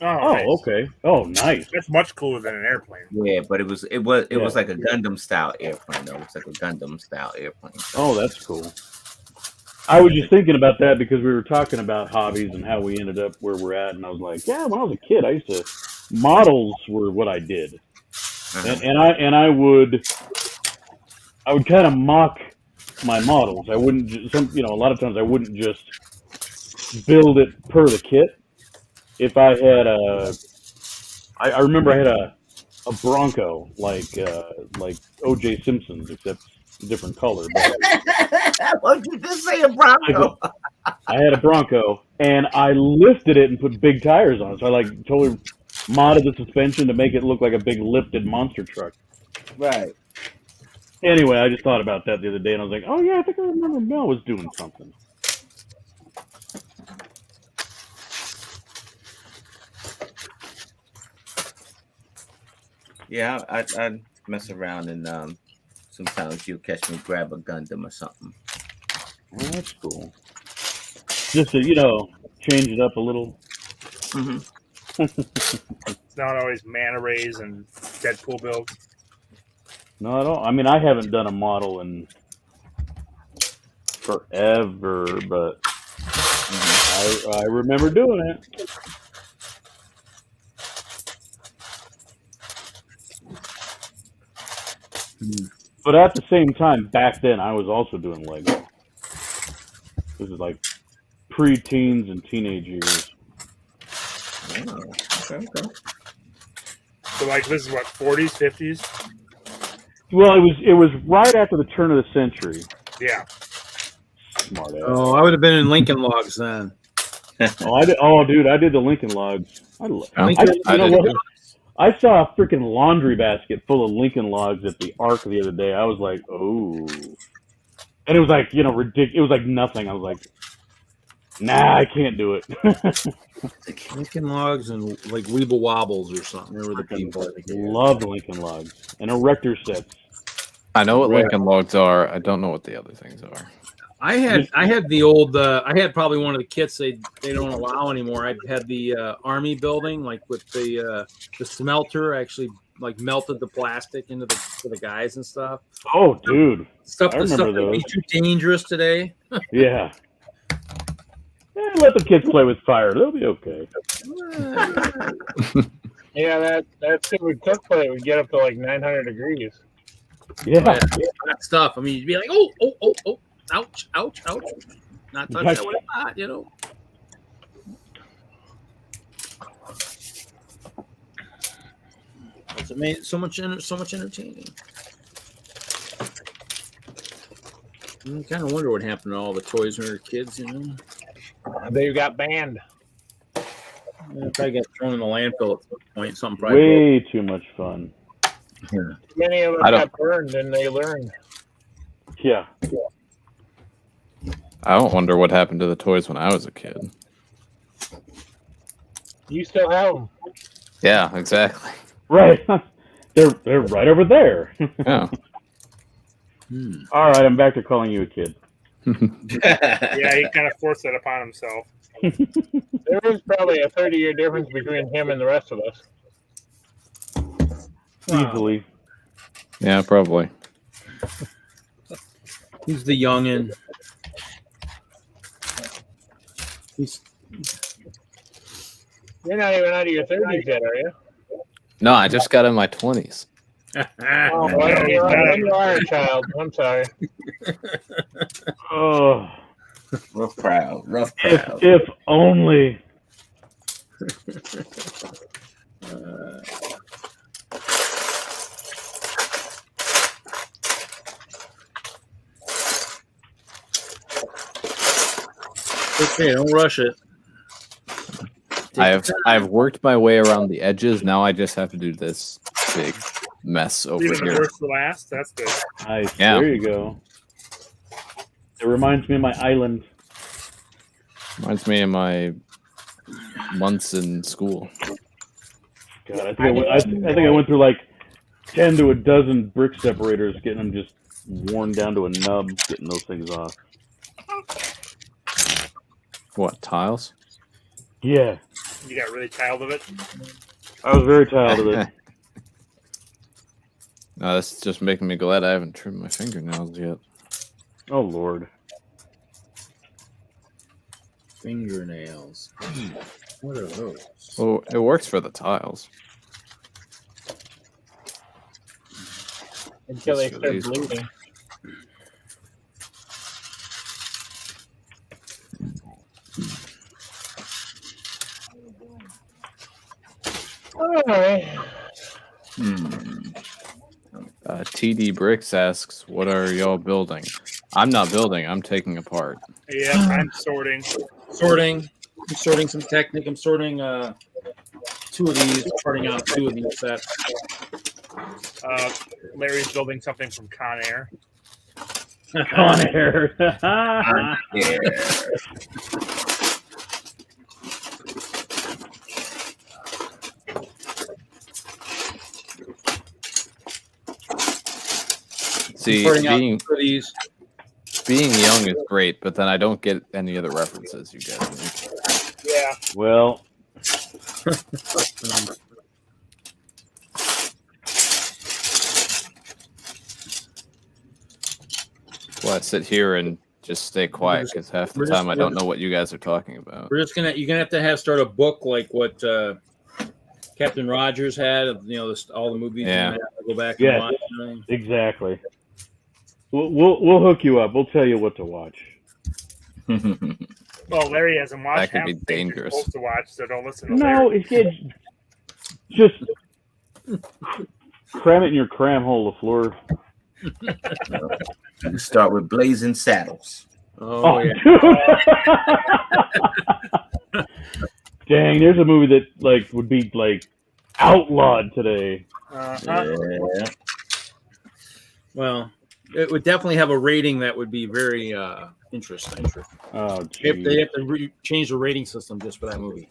Oh, nice. okay. Oh, nice. That's much cooler than an airplane. Yeah, but it was like a Gundam style airplane though. It's like a Gundam style airplane. Oh, that's cool. I was just thinking about that because we were talking about hobbies and how we ended up where we're at, and I was like, yeah, when I was a kid, I used to models were what I did, and I would kind of mock my models. I wouldn't a lot of times I wouldn't just build it per the kit. If I had I remember I had a Bronco like O.J. Simpson's, except different color. But what did you just say, a Bronco? I had a Bronco, and I lifted it and put big tires on it. So I totally modded the suspension to make it look like a big lifted monster truck. Right. Anyway, I just thought about that the other day, and I was like, oh yeah, I think I remember Mel was doing something. Yeah, I'd mess around and sometimes you'll catch me grab a Gundam or something. Well, that's cool. Just to, change it up a little. Mm-hmm. It's not always manta rays and Deadpool builds. No, I don't. I mean, I haven't done a model in forever, but I remember doing it. But at the same time, back then, I was also doing Lego. This is like pre-teens and teenage years. Oh, okay. So, this is what, 40s, 50s? Well, it was right after the turn of the century. Yeah. Smart ass. Oh, I would have been in Lincoln Logs then. Dude, I did the Lincoln Logs. I saw a freaking laundry basket full of Lincoln Logs at the Ark the other day. I was like, oh. And it was like, ridiculous. It was like nothing. I was like, nah, I can't do it. Lincoln Logs and like Weeble Wobbles or something. They were the people. Loved Lincoln Logs and erector sets. I know what Lincoln Logs are. I don't know what the other things are. I had the old. I had probably one of the kits they don't allow anymore. I had the army building, like with the smelter. I actually melted the plastic into the guys and stuff. Oh, dude, Stuff I remember that would be those. too dangerous today. Yeah. Let the kids play with fire. They'll be okay. Yeah, that stupid cook plate would get up to like 900 degrees. Yeah. That stuff. I mean, you'd be like, oh, ouch. Not touch that with a pot, It's amazing. So much entertaining. I kind of wonder what happened to all the toys when we were kids, They got banned. They probably got thrown in the landfill at some point. Something probably Way too much fun. Many of them got burned and they learned. Yeah. I don't wonder what happened to the toys when I was a kid. You still have them. Yeah, exactly. Right. They're right over there. Yeah. All right, I'm back to calling you a kid. Yeah, he kind of forced that upon himself. There is probably a 30-year difference between him and the rest of us. Easily. Yeah, probably. He's the youngin. He's You're not even out of your 30s yet, are you? No, I just got in my 20s. Oh, well, you are a child. I'm sorry. Oh, Rough crowd. Rough if, crowd. if only. okay. Don't rush it. I've worked my way around the edges. Now I just have to do this big mess over Leaving the here. worst for last. That's good. Nice. Yeah. There you go. It reminds me of my island. Reminds me of my months in school. God, I think I went through like 10 to a dozen brick separators, getting them just worn down to a nub, getting those things off. What, tiles? Yeah, You got really tired of it. I was very tired of it. No, that's just making me glad I haven't trimmed my fingernails yet. Oh Lord. Fingernails. What are those? Well, it works for the tiles. Until they That's start really bleeding. All right. TD Bricks asks, "What are y'all building?" I'm not building. I'm taking apart. Yeah, I'm sorting. Sorting. I'm sorting some Technic. I'm sorting 2 of these. Sorting out 2 of these sets. Larry's building something from Con Air. Con Air. Yeah. See, Sorting out being 2 of these. being young is great, but then I don't get any other references you guys make. Yeah. Well, Well, I sit here and just stay quiet because half the time I don't know what you guys are talking about. We're just gonna. You're gonna have to start a book like what Captain Rogers had. All the movies. Yeah. You have to go back Yes. and watch. You know? exactly. We'll hook you up. We'll tell you what to watch. Well, Larry hasn't watched. That could be half the things you're dangerous. supposed to watch, so don't listen to No, Larry. it's just cram it in your cram hole, LaFleur. We start with Blazing Saddles. Oh yeah. Dude. Dang, there's a movie that would be outlawed today. Yeah. Well, it would definitely have a rating that would be very interesting. Oh, They geez. have to change the rating system just for that movie.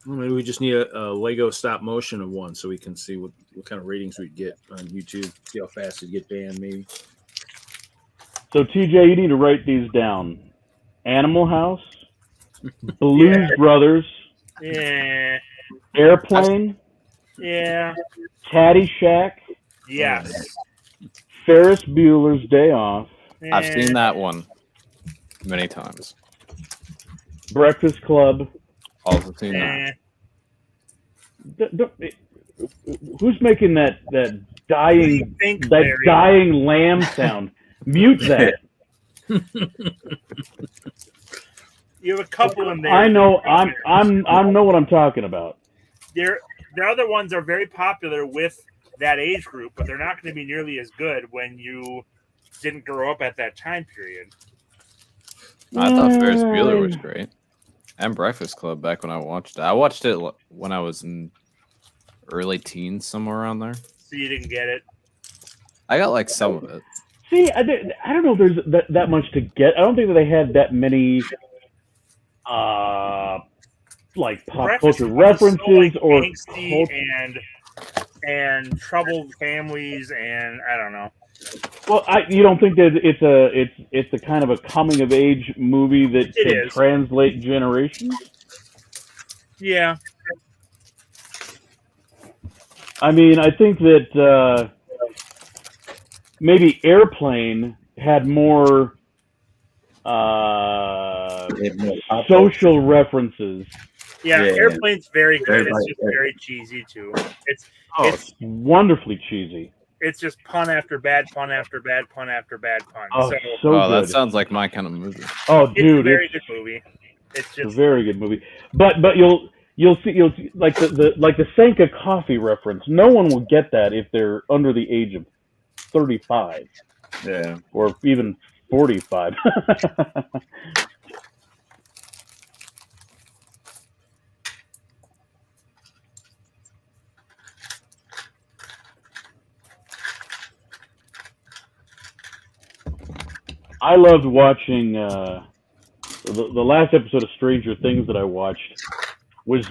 Well, maybe we just need a Lego stop motion of one so we can see what kind of ratings we get on YouTube. See how fast it get banned, maybe. So, TJ, you need to write these down. Animal House, Blues Brothers, Yeah. Airplane, Yeah. Caddyshack, Yes. Ferris Bueller's Day Off, I've seen that one many times. Breakfast Club. Also seen that. Who's making that dying Think, that Larry. dying lamb sound? Mute that. You have a couple in there. I know. I know what I'm talking about. The other ones are very popular with that age group, but they're not going to be nearly as good when you didn't grow up at that time period. I thought Ferris Bueller was great. And Breakfast Club back when I watched it. I watched it when I was in early teens, somewhere around there. So you didn't get it. I got like some of it. See, I don't know if there's that much to get. I don't think that they had that many like pop Breakfast culture Club is so, references like, or angsty and troubled families, and I don't know. Well, you don't think that it's a kind of a coming of age movie that It can is. translate generations? Yeah. I mean, I think that maybe Airplane had more social references. Yeah, Yeah. Airplane's very good. Very It's right, just right. very cheesy too. It's wonderfully cheesy. It's just pun after bad pun after bad pun after bad pun. Oh, So so Oh, that good. sounds like my kind of movie. Oh, it's dude, a very good movie. It's a just very good movie. But you'll see like the Sanka coffee reference. No one will get that if they're under the age of 35 Yeah. or even 45. I loved watching the last episode of Stranger Things that I watched was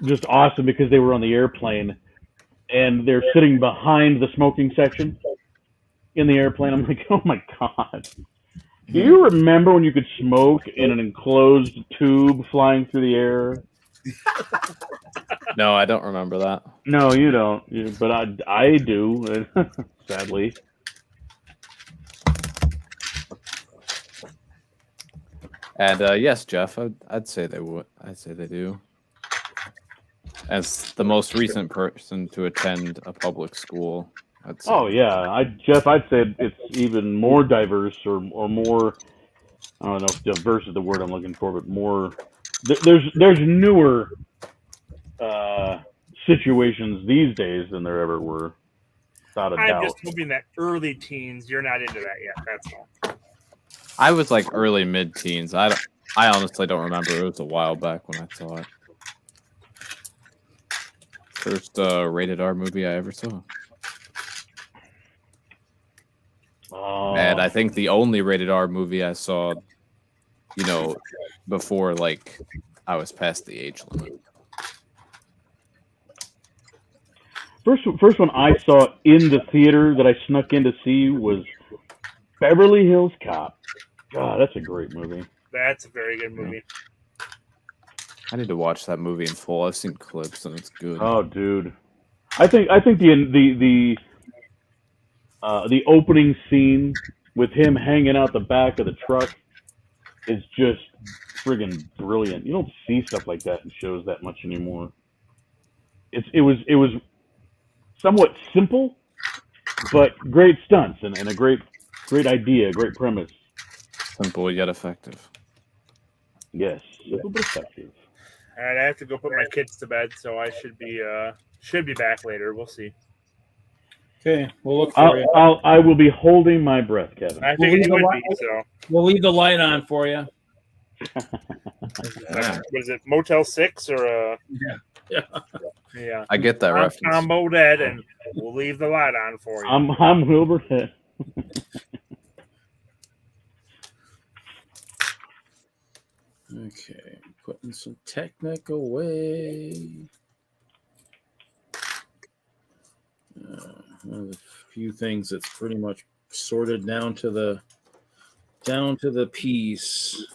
just awesome because they were on the airplane and they're sitting behind the smoking section in the airplane. I'm like, oh my god. Do you remember when you could smoke in an enclosed tube flying through the air? No, I don't remember that. No, you don't. But I do, sadly. And yes, Jeff, I'd say they would. I'd say they do. As the most recent person to attend a public school, I'd say. Oh yeah, Jeff, I'd say it's even more diverse or more. I don't know if diverse is the word I'm looking for, but more. There's newer situations these days than there ever were, without a I'm doubt. just hoping that early teens, you're not into that yet. That's all. I was like early mid-teens. I honestly don't remember. It was a while back when I saw it. First rated R movie I ever saw. And I think the only rated R movie I saw, before like I was past the age limit. First one I saw in the theater that I snuck in to see was Beverly Hills Cop. God, that's a great movie. That's a very good movie. I need to watch that movie in full. I've seen clips and it's good. Oh, dude, I think the opening scene with him hanging out the back of the truck is just friggin' brilliant. You don't see stuff like that in shows that much anymore. It was somewhat simple, but great stunts and a great idea, great premise. Simple yet effective. Yes, simple but effective. All right, I have to go put my kids to bed, so I should be back later. We'll see. Okay, we'll look for you. I will be holding my breath, Kevin. I figured you would be, so. We'll leave the light on for you. Yeah. What is it, Motel 6 or Yeah. I get that I'm reference. Tom Bodett, and we'll leave the light on for you. I'm Wilbur Head. Okay, putting some Technic away. One of the few things that's pretty much sorted down to the piece.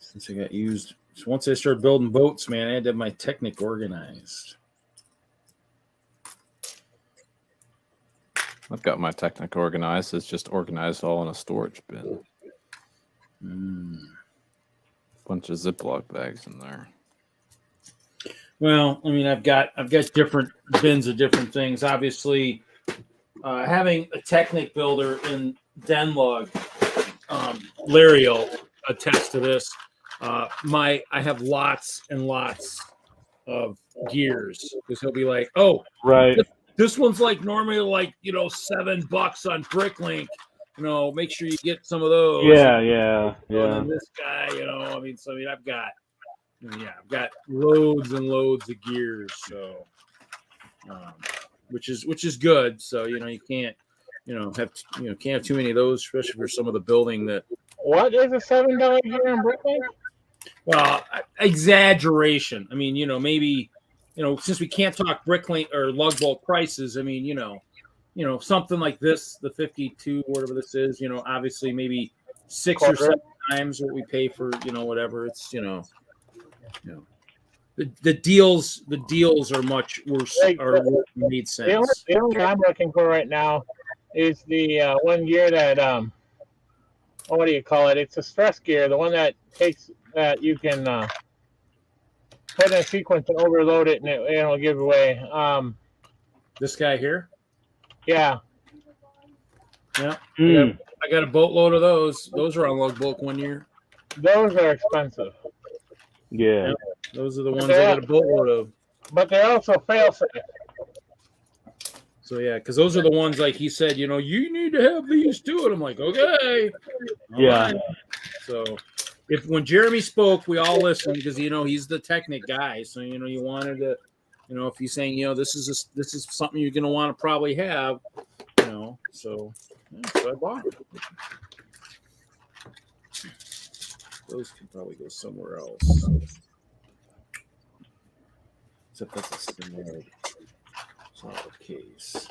Since I got used, so once I started building boats, man, I had to have my Technic organized. I've got my Technic organized. It's just organized all in a storage bin. Bunch of Ziploc bags in there. Well, I mean, I've got different bins of different things. Obviously, having a Technic builder in DENLUG, Larry will attest to this. I have lots and lots of gears because he'll be like, "Oh, Right. this one's like normally like $7 on Bricklink. Make sure you get some of those." Yeah. And this guy, I've got loads and loads of gears. So, which is good. So you can't have too many of those, especially for some of the building that. What is a $7 gear in Brooklyn? Well, exaggeration. I mean, maybe, since we can't talk bricklink or lug bolt prices, I mean, something like this, the 52, whatever this is, obviously maybe 6 or 7 times what we pay for, whatever. It's, the deals are much worse, are what made sense. The only I'm looking for right now is the one gear that what do you call it? It's a stress gear, the one that you can put in a sequence and overload it, and it'll give away. This guy here. Yeah. Yeah. I got a boatload of those. Those are on lug bulk 1 year. Those are expensive. Yeah. Those are the ones I got a boatload of. But they're also fail safe. So yeah, because those are the ones like he said, you need to have these too. And I'm like, okay. Yeah. Right. So when Jeremy spoke, we all listened because he's the Technic guy. So you wanted to, if he's saying this is something you're gonna want to probably have, so I bought it. Those can probably go somewhere else. Except that's a standard. It's not the case.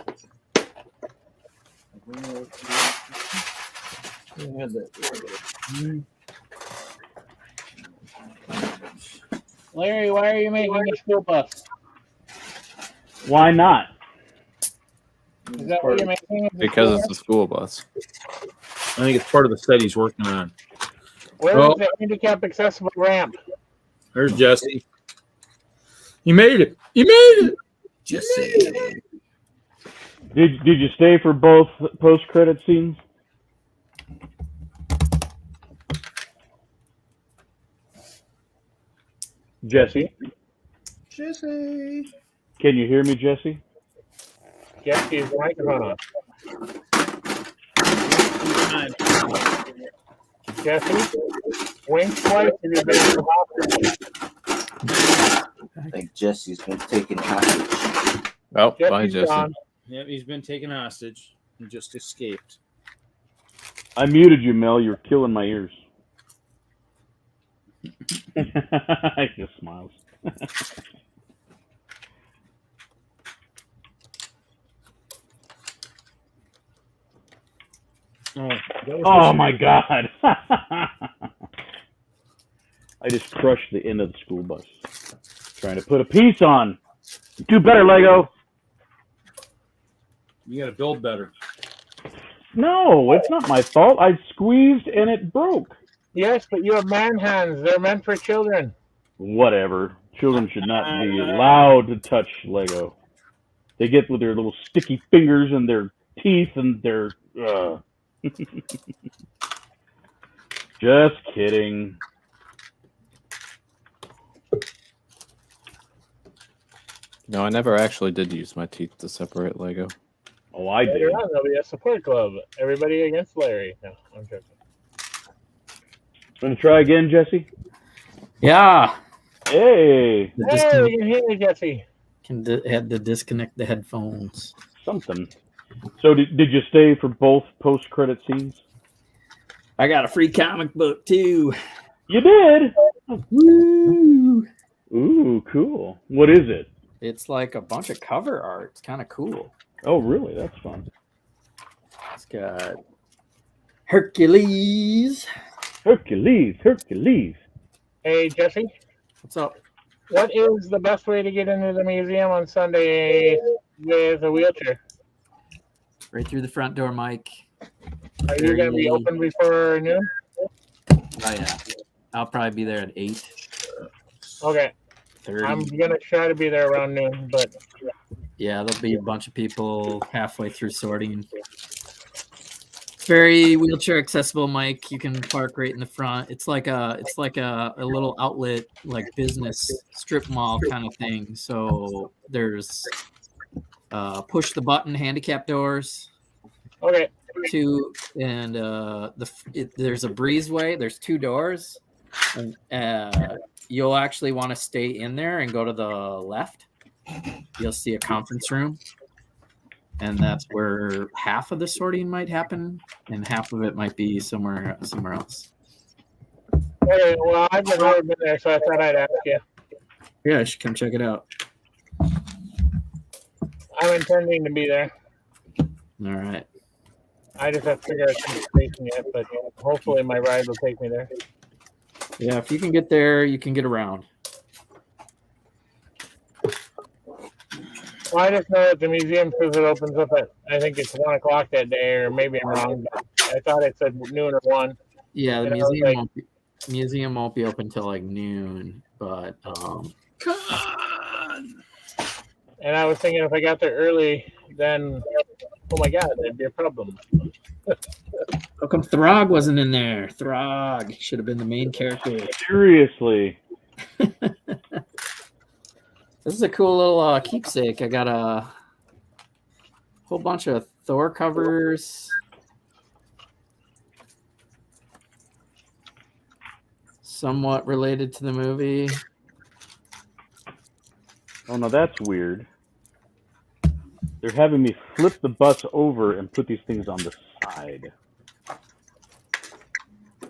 Larry, why are you making a school bus? Why not? Is that what you're making? Because it's a school bus. I think it's part of the set he's working on. Where is the handicap accessible ramp? There's Jesse. You made it. You made it. Jesse. Did you stay for both post-credit scenes? Jesse? Jesse. Can you hear me, Jesse? Jesse's microphone on. Jesse? Wink twice and you're being I think Jesse's been taken hostage. Oh, bye, Jesse. gone. Yep, he's been taken hostage. He just escaped. I muted you, Mel. You're killing my ears. He just smiles. Oh my God. I just crushed the end of the school bus. Trying to put a piece on. Do better, Lego. You got to build better. No, it's not my fault. I squeezed and it broke. Yes, but you have man hands. They're meant for children. Whatever. Children should not be allowed to touch Lego. They get with their little sticky fingers and their teeth and their... Just kidding. No, I never actually did use my teeth to separate Lego. Oh, I did. Later on, there'll be a support club. Everybody against Larry. No, I'm joking. Want to try again, Jesse? Yeah. Hey. Hey, you can hear me, Jesse. Had to disconnect the headphones. Something. So did you stay for both post-credit scenes? I got a free comic book too. You did? Woo! Ooh, cool. What is it? It's like a bunch of cover art. It's kind of cool. Oh, really? That's fun. It's got Hercules. Hercules. Hey, Jesse. What's up? What is the best way to get into the museum on Sunday with a wheelchair? Right through the front door, Mike. Are you going to be open before noon? Oh, yeah. I'll probably be there at 8. Okay. 30. I'm going to try to be there around noon, but... Yeah, there'll be a bunch of people halfway through sorting. It's very wheelchair accessible, Mike. You can park right in the front. It's like a little outlet, like business strip mall kind of thing. So there's push the button handicap doors. Okay. And there's a breezeway. There's 2 doors. And, you'll actually want to stay in there and go to the left. You'll see a conference room. and that's where half of the sorting might happen, and half of it might be somewhere else. Okay, well, I've never been there, so I thought I'd ask you. Yeah, I should come check it out. I'm intending to be there. All right. I just have to figure out some station yet, but hopefully my ride will take me there. Yeah, if you can get there, you can get around. Well, I just know that the museum says it opens up at, I think it's 1 o'clock that day, or maybe I'm wrong. But I thought it said noon or 1. Yeah, the And I was like- museum won't be open till like noon, but And I was thinking if I got there early, then, oh my God, that'd be a problem. how come Throg wasn't in there? Throg should have been the main character. Seriously. This is a cool little keepsake. I got a whole bunch of Thor covers. Somewhat related to the movie. Oh no, that's weird. They're having me flip the bus over and put these things on the side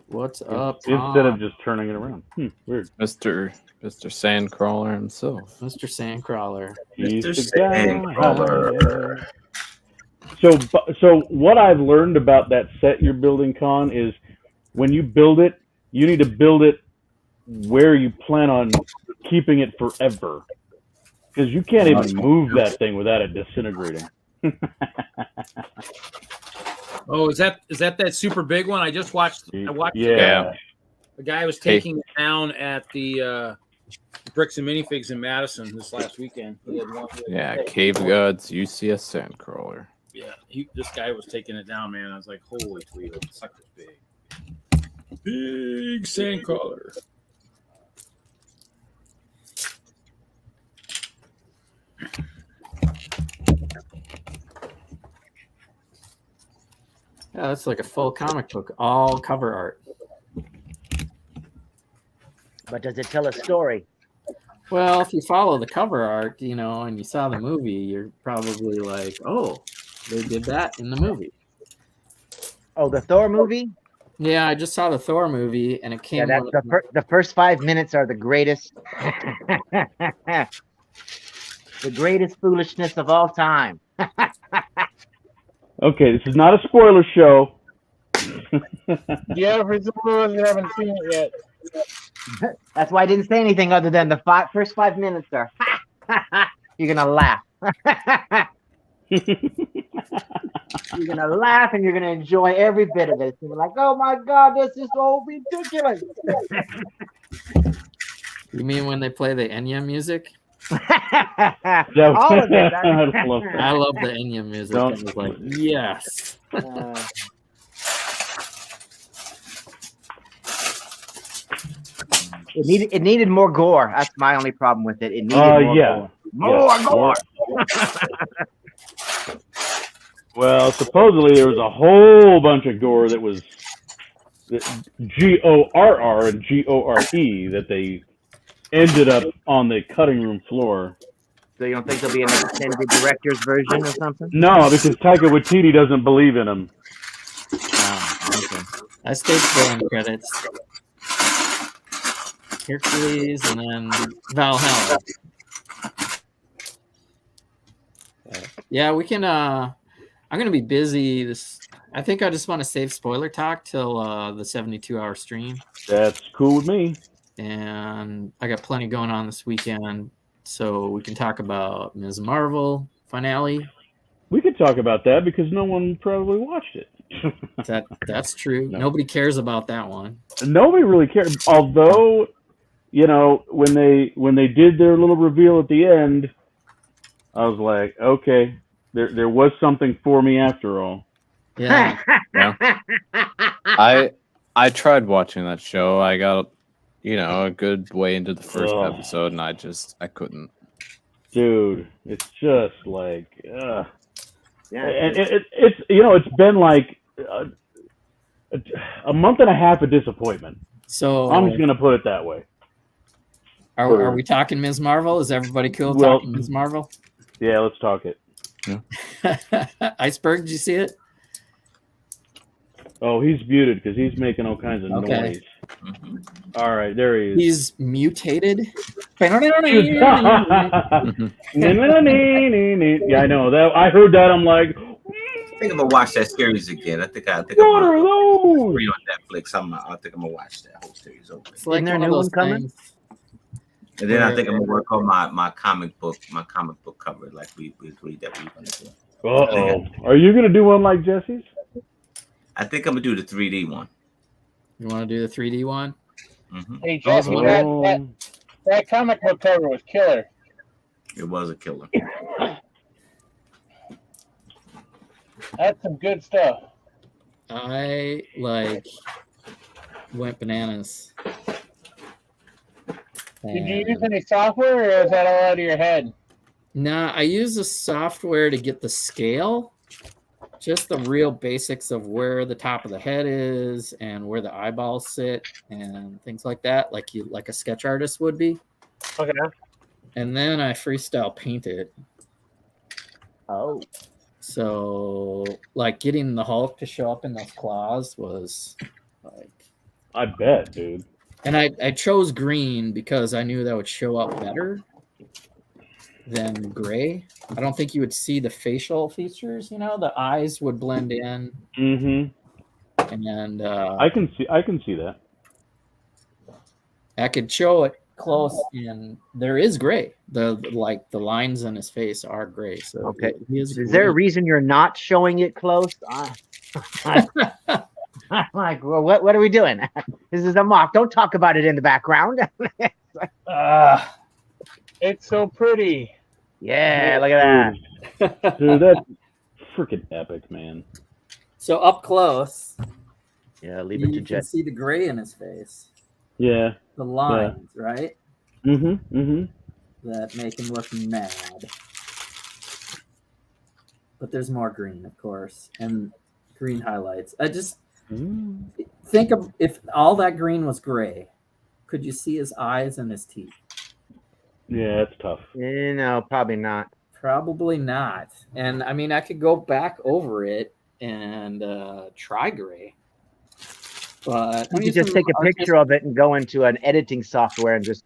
What's up, instead of Tom? just turning it around. Weird. Mr. Sandcrawler himself. Mr. Sandcrawler? He's Mr. the guy. Sandcrawler. So what I've learned about that set you're building, Con, is when you build it, you need to build it where you plan on keeping it forever. Because you can't even move that thing without it disintegrating. Oh, is that super big one? I just watched. I watched. Yeah. The guy was taking it down at the Bricks and Minifigs in Madison this last weekend. He had one. Yeah, Cave Gods, UCS Sandcrawler. Yeah, this guy was taking it down, man. I was like, holy Toledo, the sucker's big. Big Sandcrawler. Yeah, that's like a full comic book, all cover art. But does it tell a story? Well, if you follow the cover art, and you saw the movie, you're probably like, oh, they did that in the movie. Oh, the Thor movie? Yeah, I just saw the Thor movie, and it came. Yeah, the first 5 minutes are the greatest. The greatest foolishness of all time. Okay, this is not a spoiler show. Yeah, for some of us who haven't seen it yet. That's why I didn't say anything other than the first 5 minutes are. You're gonna laugh. You're gonna laugh and you're gonna enjoy every bit of it. You're like, oh my God, this is so ridiculous. You mean when they play the Enya music? All of it. I love the Enya music. I was like, yes. It needed more gore. That's my only problem with it. It needed more gore. More gore. Well, supposedly there was a whole bunch of gore that was GORR and GORE that they ended up on the cutting room floor. So you don't think there'll be an extended director's version or something? No, because Taika Waititi doesn't believe in him. Oh, okay. I stayed for the credits. Hercules and then Valhalla. Yeah, we can. I'm gonna be busy this. I think I just want to save spoiler talk till the 72-hour stream. That's cool with me. And I got plenty going on this weekend, so we can talk about Ms. Marvel finale. We could talk about that because no one probably watched it. That's true. No. Nobody cares about that one. Nobody really cared. Although, when they did their little reveal at the end, I was like, okay, there was something for me after all. Yeah. Yeah. I tried watching that show. I got a good way into the first episode, and I couldn't. Dude, it's just like, Yeah. and it's been like a month and a half of disappointment. So I'm just gonna put it that way. Are we talking Ms. Marvel? Is everybody cool Well, talking Ms. Marvel? Yeah, let's talk it. Yeah. Iceberg, did you see it? Oh, he's muted because he's making all kinds of Okay. noise. Mhm. All right, there he is. He's mutated. Yeah, I know that. I heard that. I'm like, I think I'm gonna watch that series again. I think I'm what are those? free on Netflix. I think I'm gonna watch that whole series over. It's like Isn't there a one of new those one coming? things. And then I think I'm gonna work on my comic book cover, like we agreed that we were gonna do. Uh-oh. Are you gonna do one like Jesse's? I think I'm gonna do the 3D one. You want to do the 3D one? Hmm Hey, Jesse, that comic book cover was killer. It was a killer. That's some good stuff. I went bananas. Did you use any software, or is that all out of your head? Nah, I use the software to get the scale, just the real basics of where the top of the head is and where the eyeballs sit and things like that, like a sketch artist would be. Okay. And then I freestyle paint it. Oh. So, like, getting the Hulk to show up in those claws was like. I bet, dude. And I chose green because I knew that would show up better than gray. I don't think you would see the facial features. The eyes would blend in. Mm-hmm. And I can see that. I could show it close, and there is gray. The lines on his face are gray. So Okay. he is Is there a green. reason you're not showing it close? I'm like, well, what are we doing? This is a mock. Don't talk about it in the background. It's so pretty. Yeah, look at that. Dude, that's freaking epic, man. So up close, Yeah, leave it to you can Jet. see the gray in his face. Yeah. The lines, right? Mm-hmm. Mm-hmm. That make him look mad. But there's more green, of course, and green highlights. I just think of if all that green was gray, could you see his eyes and his teeth? Yeah, that's tough. No, probably not. Probably not. And I mean, I could go back over it and try gray. But You could just take a picture of it and go into an editing software and just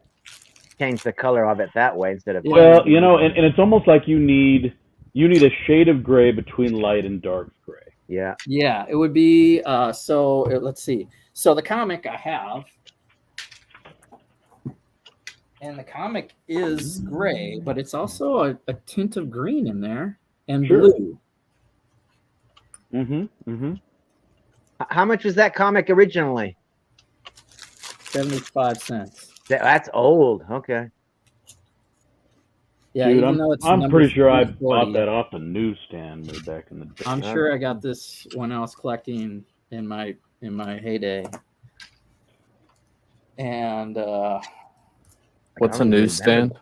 change the color of it that way instead of. Well, and it's almost like you need a shade of gray between light and dark gray. Yeah. Yeah, it would be let's see. So the comic I have, and the comic is gray, but it's also a tint of green in there and Sure. blue. Mm-hmm. Mm-hmm. How much was that comic originally? 75 cents. That's old. Okay. Yeah, Dude, even though it's I'm number pretty sure I 340, bought that off the newsstand way back in the day. I'm sure I got this when I was collecting in my heyday. And What's a newsstand?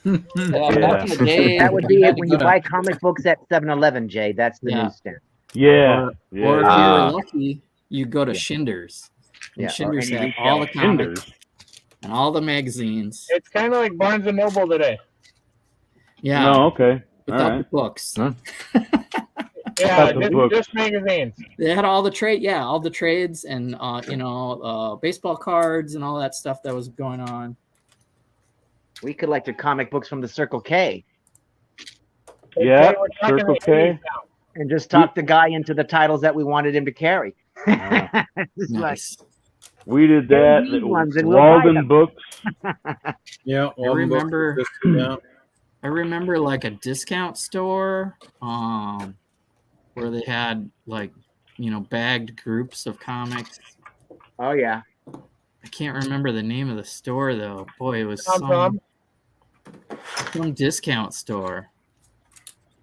back in the day, That would be it when you buy comic books at 7-Eleven, Jay. That's the Yeah. newsstand. Yeah. Or if you yeah. were lucky, you go to Shinders. And Yeah, or Shinders any had all the comics Shinders. and all the magazines. It's kind of like Barnes and Noble today. Yeah, No, okay. without All the right. books. Huh? Yeah, the book. just magazines. They had all the all the trades and baseball cards and all that stuff that was going on. We collected comic books from the Circle K Yeah, We're talking Circle the K. 80s now. and just talked the guy into the titles that we wanted him to carry. It's like, Nice. We did that. need ones and we'll buy Walden them. Books. Yeah, I remember. I remember like a discount store, where they had bagged groups of comics. oh yeah. I can't remember the name of the store though. Boy, it was Tom. some discount store.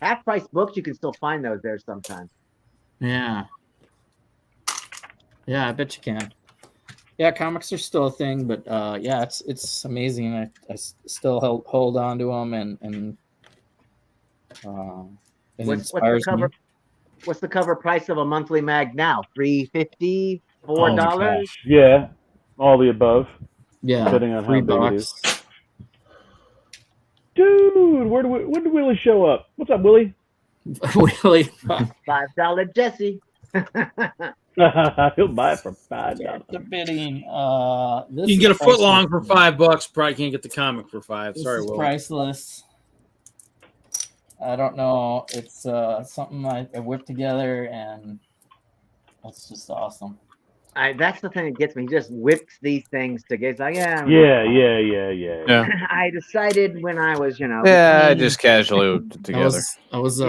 Half price books, you can still find those there sometimes. Yeah. Yeah, I bet you can. Yeah, comics are still a thing, but yeah, it's amazing. I still hold on to them, and it What's the inspires cover? me. What's the cover price of a monthly mag now? $3.50, $4? Yeah, all the above. Yeah, Depending on how big it $3. is. Dude, when did Willie show up? What's up, Willie? Really? $5 Jesse. He'll buy it for $5. The bidding. This You can get a is foot long priceless. for $5. Probably can't get the comic for $5. This Sorry, is Will. priceless. I don't know. It's something I whipped together, and it's just awesome. That's the thing that gets me. He just whips these things together. It's like, Yeah. I decided when I was, Yeah, I between- just casually whipped it together. I was Yep.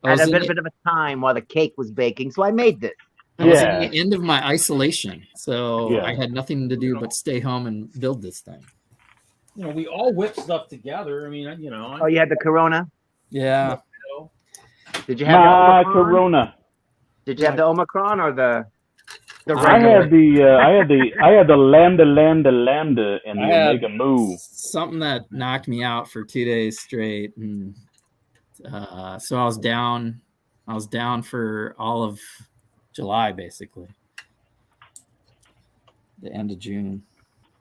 I had was a in bit of a time while the cake was baking, so I made this. I was Yeah. in the end of my isolation, so Yeah. I had nothing to do but stay home and build this thing. You know, we all whip stuff together. I mean, you know. Oh, you had the Corona? Yeah. Did you have the My Omicron? Corona. Did you have the Omicron or the I regular? had the lambda and the I had omega mu. something that knocked me out for 2 days straight, and so I was down. I was down for all of July, basically. The end of June.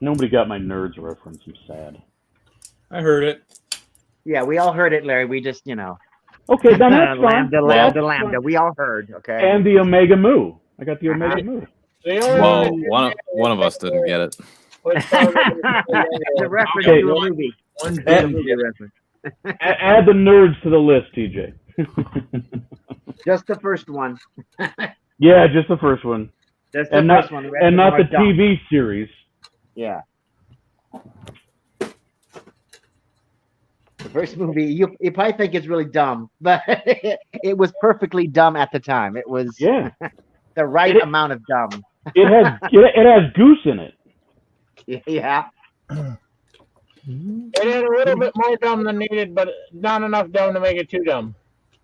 Nobody got my nerds reference. I'm sad. I heard it. Yeah, we all heard it, Larry. We just, Okay, then that's fine. lambda. We all heard. Okay. And the omega mu. I got the omega mu. Well, one of us didn't get it. The reference Okay. to a movie. One It's a bit. movie reference. Add the nerds to the list, TJ. Just the first one. Yeah, just the first one, Just the and first not one. rest and of not them the are dumb. TV series. Yeah. The first movie, you probably think it's really dumb, but it was perfectly dumb at the time. It was Yeah, the right It- amount of dumb. it has goose in it. Yeah. It had a little bit more dumb than needed, but not enough dumb to make it too dumb.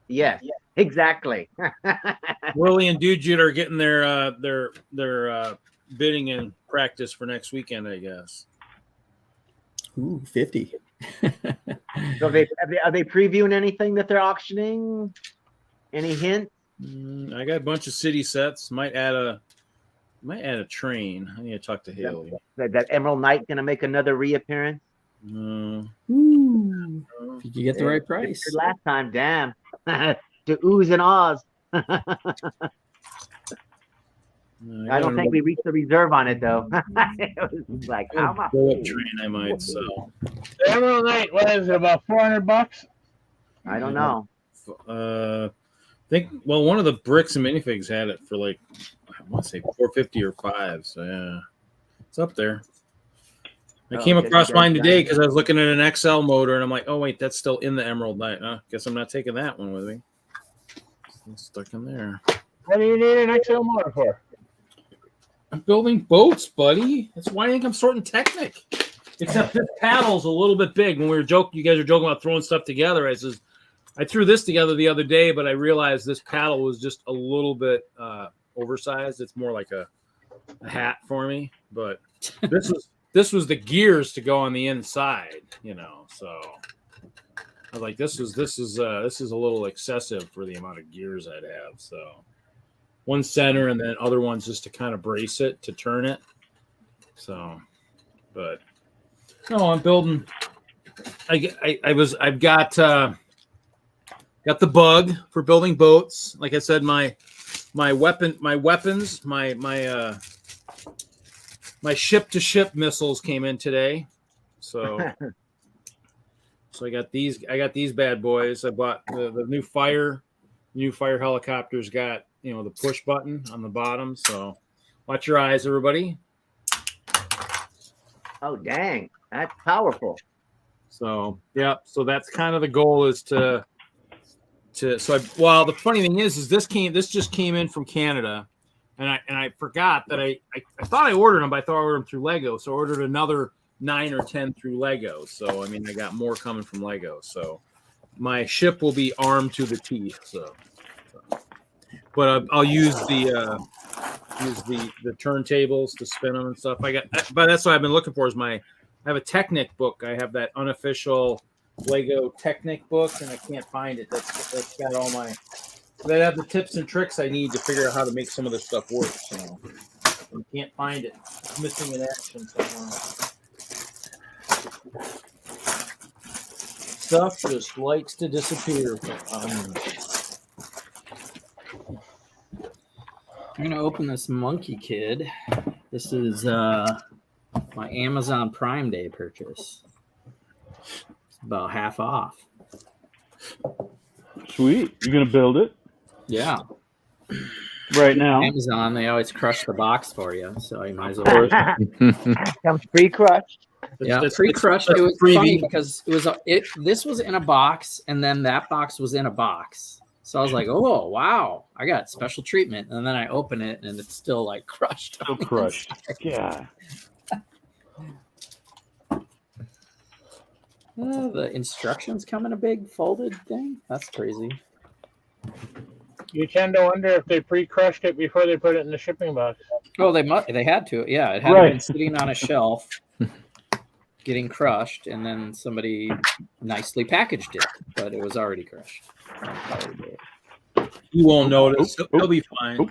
Yes. Exactly. Willie and Dujit are getting their bidding and practice for next weekend, I guess. Ooh, 50. So are they previewing anything that they're auctioning? Any hint? I got a bunch of city sets. Might add a train. I need to talk to Haley. That Emerald Knight gonna make another reappearance? Ooh. Did you get the right price? Last time, damn. To oohs and ahs. I don't think we reached the reserve on it though. It was like, how much? Bullet train I might sell. The Emerald Knight, what is it, about $400? I don't know. I think one of the bricks and minifigs had it for like I want to say $450 or $5. So yeah, it's up there. I came across mine today because I was looking at an XL motor and I'm like, oh wait, that's still in the Emerald Knight. Guess I'm not taking that one with me. It's stuck in there. What do you need an XL motor for? I'm building boats, buddy. That's why I think I'm sorting Technic. Except this paddle's a little bit big. When you guys were joking about throwing stuff together, I threw this together the other day, but I realized this paddle was just a little bit oversized. It's more like a hat for me. But this was the gears to go on the inside, So I was like, this is a little excessive for the amount of gears I'd have. So one center and then other ones just to kind of brace it to turn it. So, but no, I'm building. I've got the bug for building boats. Like I said, my weapons, my ship to ship missiles came in today. So I got these bad boys. I bought the new fire helicopters got, the push button on the bottom. So watch your eyes, everybody. Oh dang, that's powerful. So yeah, so that's kind of the goal is the funny thing is this just came in from Canada, and I forgot that I thought I ordered them, but I thought I ordered them through Lego, so I ordered another 9 or 10 through Lego. So I mean, I got more coming from Lego. So my ship will be armed to the teeth. But I'll use the turntables to spin them and stuff. But that's what I've been looking for. I have a Technic book. I have that unofficial Lego Technic book, and I can't find it. That's got all my. That have the tips and tricks I need to figure out how to make some of this stuff work. So I can't find it. It's missing in action somewhere. stuff just likes to disappear. I'm gonna open this Monkey Kid. This is my Amazon Prime Day purchase. It's about half off. Sweet. You're gonna build it Yeah. right now. Amazon, they always crush the box for you, so you might as well. Comes pre-crushed. Yeah, pre-crushed. It was funny because this was in a box, and then that box was in a box. So I was like, "Oh wow, I got special treatment." And then I open it, and it's still like crushed. Still crushed. Yeah. The instructions come in a big folded thing. That's crazy. You tend to wonder if they pre-crushed it before they put it in the shipping box. Oh, they had to. Yeah, it had Right. been sitting on a shelf, getting crushed, and then somebody nicely packaged it, but it was already crushed. You won't notice. It'll be fine.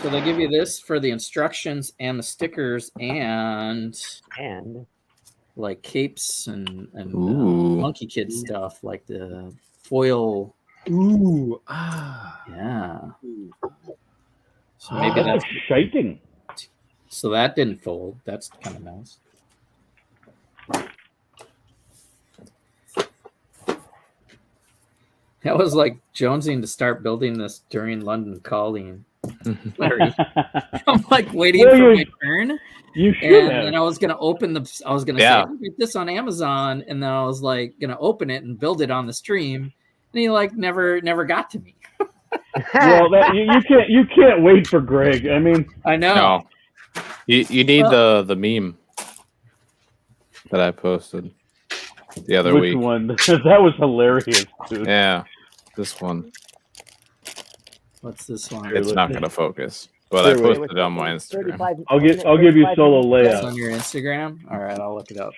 So they give you this for the instructions and the stickers and like capes and Monkey Kid stuff, like the foil. Ooh, yeah. So maybe that's exciting. So that didn't fold. That's kind of nice. That was like jonesing to start building this during London Calling. Larry. I'm like waiting for my turn. You should and have. then I was gonna open the. I was gonna say, I'll get this on Amazon, and then I was like gonna open it and build it on the stream, and he like never got to me. Well, you can't wait for Greg. I mean, I know. No. You need the meme that I posted the other week. Which one? That was hilarious, dude. Yeah, this one. What's this one? It's not going to focus, but I posted it on my Instagram. I'll give you solo It's layout. on your Instagram. All right, I'll look it up.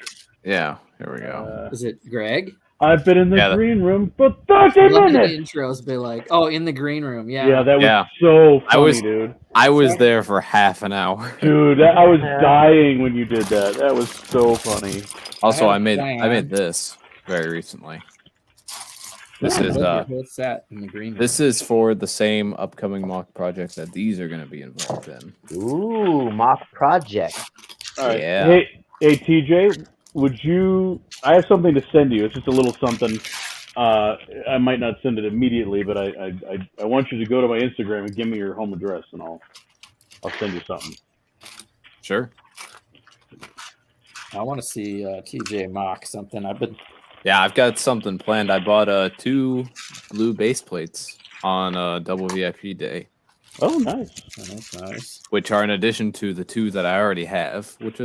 Yeah, here we go. Is it Greg? I've been in the green room for 30 I love the minutes. intros be like, oh, in the green room. Yeah. Yeah, that was so funny, dude. I was there for half an hour. Dude, I was dying when you did that. That was so funny. Also, I made this very recently. This is what's that in the green room? this is for the same upcoming mock project that these are going to be involved in. Ooh, mock project. All right. Yeah. Hey, TJ, I have something to send you. It's just a little something. I might not send it immediately, but I want you to go to my Instagram and give me your home address, and I'll send you something. Sure. I want to see TJ mock something. I've got something planned. I bought 2 blue base plates on double VIP day. Oh, nice. That's nice. Which are in addition to the 2 that I already have, which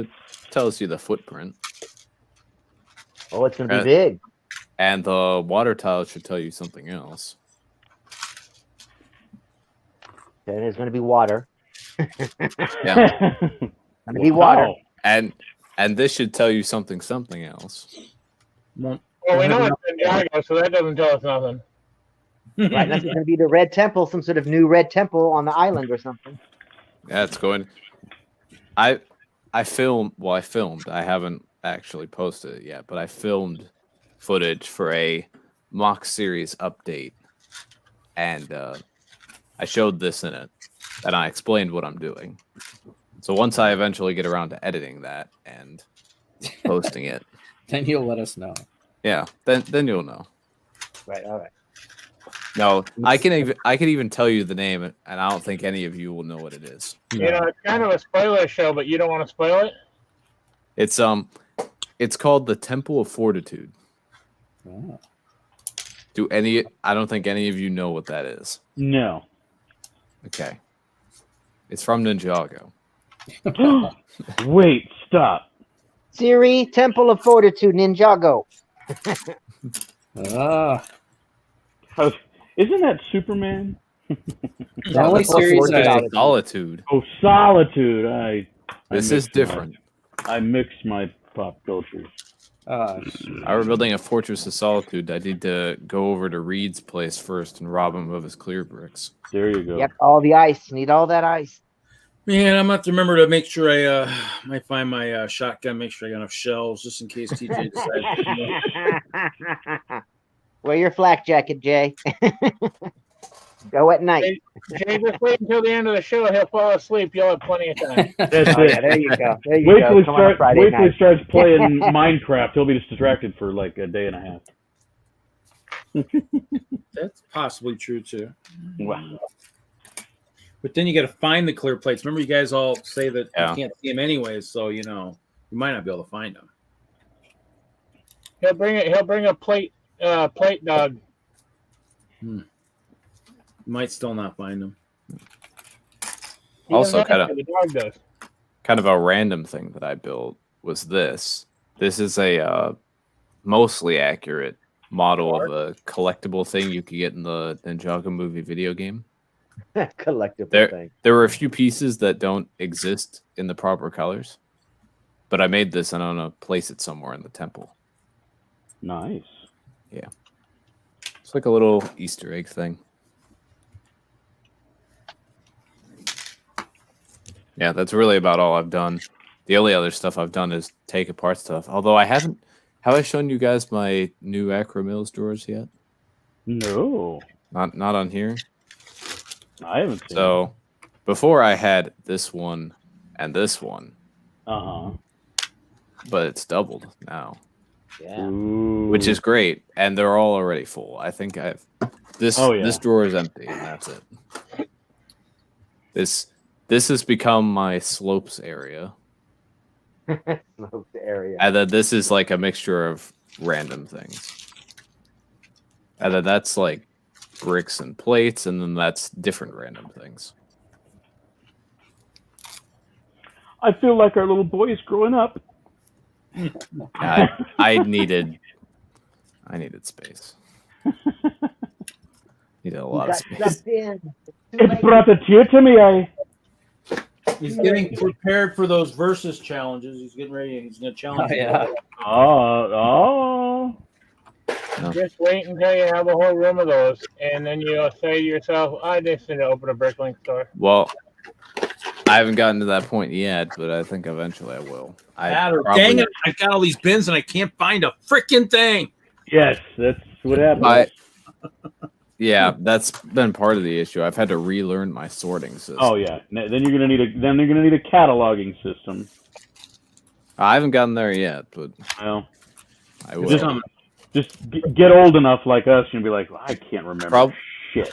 tells you the footprint. Oh, it's going to be big. And the water tile should tell you something else. Then there's going to be water. Yeah. Going to be water. And this should tell you something else. Well, we know it's in Yaeger, so that doesn't tell us nothing. Right, that's going to be the red temple, some sort of new red temple on the island or something. Yeah, it's going. I filmed. I haven't actually posted it yet, but I filmed footage for a mock series update, and I showed this in it, and I explained what I'm doing. So once I eventually get around to editing that and posting it, then you'll let us know. Yeah, then you'll know. Right. All right. No, I can even tell you the name, and I don't think any of you will know what it is. You know, it's kind of a spoiler show, but you don't want to spoil it. It's called the Temple of Fortitude. Oh. I don't think any of you know what that is. No. Okay. It's from Ninjago. Wait, stop. Siri, Temple of Fortitude, Ninjago. Isn't that Superman? The only series Solitude. Oh, Solitude. This is different. I mixed my pop cultures. We're building a Fortress of Solitude. I need to go over to Reed's place first and rob him of his clear bricks. There you go. Yep, all the ice. Need all that ice. Man, I'm gonna have to remember to make sure I might find my shotgun. Make sure I got enough shells just in case TJ decides. Wear your flak jacket, Jay. Go at night. Jay, just wait until the end of the show. He'll fall asleep. You'll have plenty of time. That's Oh, it. yeah, there you go. There you Wait go. till he Come on a Friday wait till he night. starts playing Minecraft. He'll be just distracted for like a day and a half. That's possibly true too. Wow. But then you got to find the clear plates. Remember, you guys all say that Yeah. you can't see them anyways, so you might not be able to find them. He'll bring a plate dog. You might still not find them. He Also, doesn't have to, the dog does. kind of a random thing that I built was this. This is a mostly accurate model of a collectible thing you could get in the Ninjago movie video game. Collectible thing. There were a few pieces that don't exist in the proper colors, but I made this and I'm gonna place it somewhere in the temple. Nice. It's like a little Easter egg thing. Yeah, that's really about all I've done. The only other stuff I've done is take apart stuff. Although I haven't. Have I shown you guys my new Acro Mills drawers yet? No, Not on here. I haven't seen So before I had this one and this one, but it's doubled now, Yeah. which is great, and they're all already full. I think I've this Oh, yeah. this drawer is empty, and that's it. This has become my slopes area, Sloped area. and then this is like a mixture of random things, and then that's like bricks and plates, and then that's different random things. I feel like our little boy is growing up. I needed space. Needed a You lot of got space. sucked in. It brought a tear to me eye. He's getting prepared for those versus challenges. He's getting ready. He's going to challenge. Oh, yeah. Oh. Just wait until you have a whole room of those, and then you'll say to yourself, "I just need to open a Bricklink store." Well, I haven't gotten to that point yet, but I think eventually I will. Dang it! I got all these bins and I can't find a freaking thing. Yes, that's what happened. Yeah, that's been part of the issue. I've had to relearn my sorting system. Oh yeah. Then you're gonna need a cataloging system. I haven't gotten there yet, but Well, I will. just get old enough like us and be like, I can't remember shit.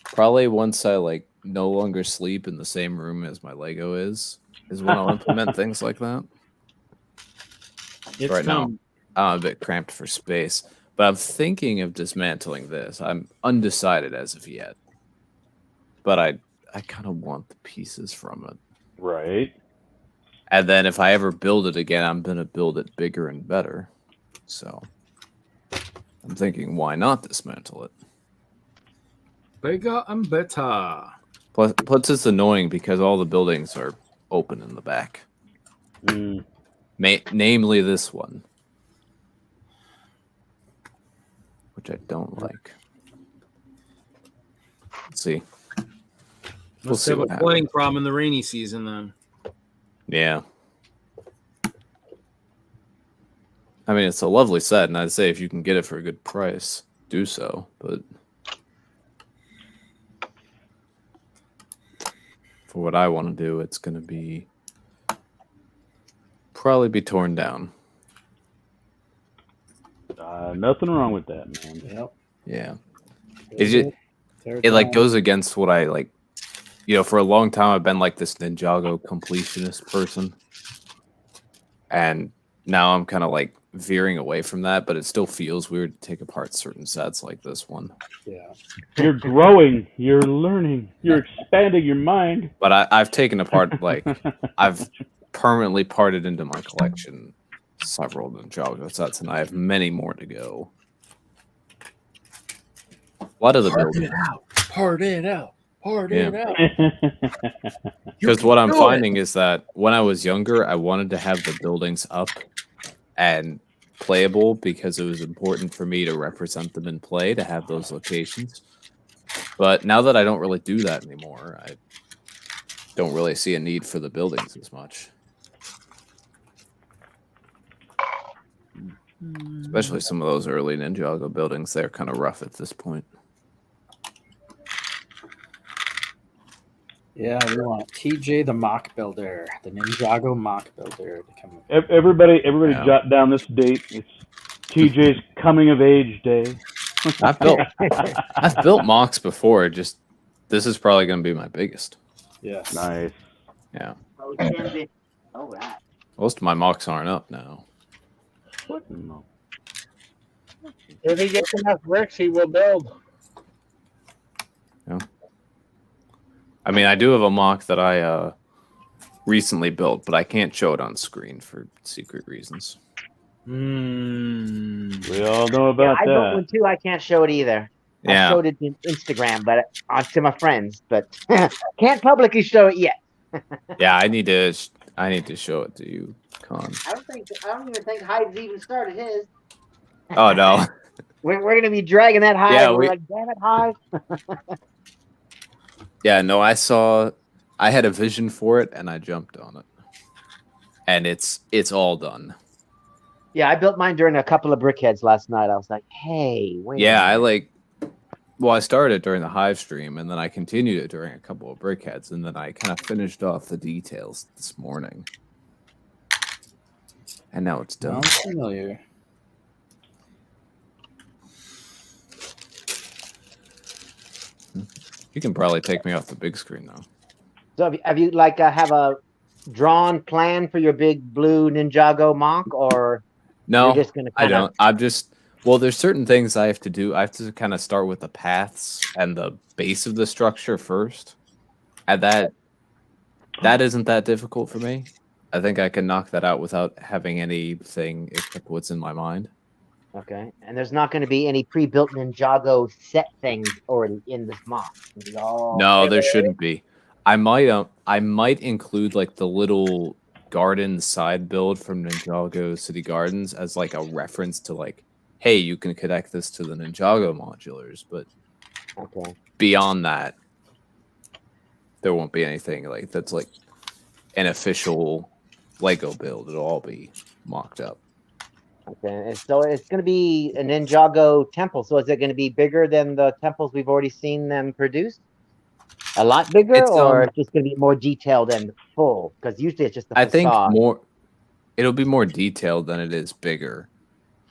Probably once I like no longer sleep in the same room as my Lego is when I'll implement things like that. Right now, I'm a bit cramped for space, but I'm thinking of dismantling this. I'm undecided as of yet, but I kind of want the pieces from it. Right. And then if I ever build it again, I'm gonna build it bigger and better. So I'm thinking, why not dismantle it? Bigger and better. Plus it's annoying because all the buildings are open in the back. Namely this one, which I don't like. Let's see. We'll see Have what a happens. flooding problem in the rainy season then. Yeah. I mean, it's a lovely set, and I'd say if you can get it for a good price, do so. But for what I want to do, it's going to probably be torn down. Nothing wrong with that, man. Yep. Yeah. It like goes against what I like. You know, for a long time, I've been like this Ninjago completionist person. And now I'm kind of like veering away from that, but it still feels weird to take apart certain sets like this one. Yeah. You're growing, you're learning, you're expanding your mind. But I've taken apart, like, I've permanently parted into my collection several Ninjago sets, and I have many more to go. A lot of the buildings. Part it out. Because what I'm finding is that when I was younger, I wanted to have the buildings up and playable because it was important for me to represent them in play, to have those locations. But now that I don't really do that anymore, I don't really see a need for the buildings as much. Especially some of those early Ninjago buildings, they're kind of rough at this point. Yeah, we want TJ the mock builder, the Ninjago mock builder to come. Everybody Yeah. jot down this date. It's TJ's coming of age day. I've built MOCs before. Just this is probably going to be my biggest. Yes. Nice. Yeah. All right. Most of my MOCs aren't up now. What? No. If he gets enough bricks, he will build. I mean, I do have a MOC that I recently built, but I can't show it on screen for secret reasons. We all know about I built that. one too. I can't show it either. Yeah. I showed it on Instagram, but to my friends, but can't publicly show it yet. Yeah, I need to show it to you, Con. I don't even think Hyde's even started his. Oh no. We're gonna be dragging that Hyde. Yeah, we're like, damn it, Hyde. Yeah, no, I had a vision for it and I jumped on it. And it's all done. Yeah, I built mine during a couple of brickheads last night. I was like, hey, wait. Yeah, I started during the Hive stream and then I continued it during a couple of brickheads and then I kind of finished off the details this morning. And now it's done. Sounds familiar. You can probably take me off the big screen now. So have you like have a drawn plan for your big blue Ninjago mock, or No, you're just gonna I don't. Well, there's certain things I have to do. I have to kind of start with the paths and the base of the structure first. And that isn't that difficult for me. I think I can knock that out without having anything except what's in my mind. Okay, and there's not going to be any pre-built Ninjago set things already in this mock. No, there shouldn't be. I might include like the little garden side build from Ninjago City Gardens as like a reference to like, hey, you can connect this to the Ninjago modulars, but beyond that, there won't be anything like that's like an official Lego build. It'll all be mocked up. Okay, and so it's going to be a Ninjago temple. So is it going to be bigger than the temples we've already seen them produce? A lot bigger, or it's just going to be more detailed and full? Because usually it's just the facade. I think more. It'll be more detailed than it is bigger,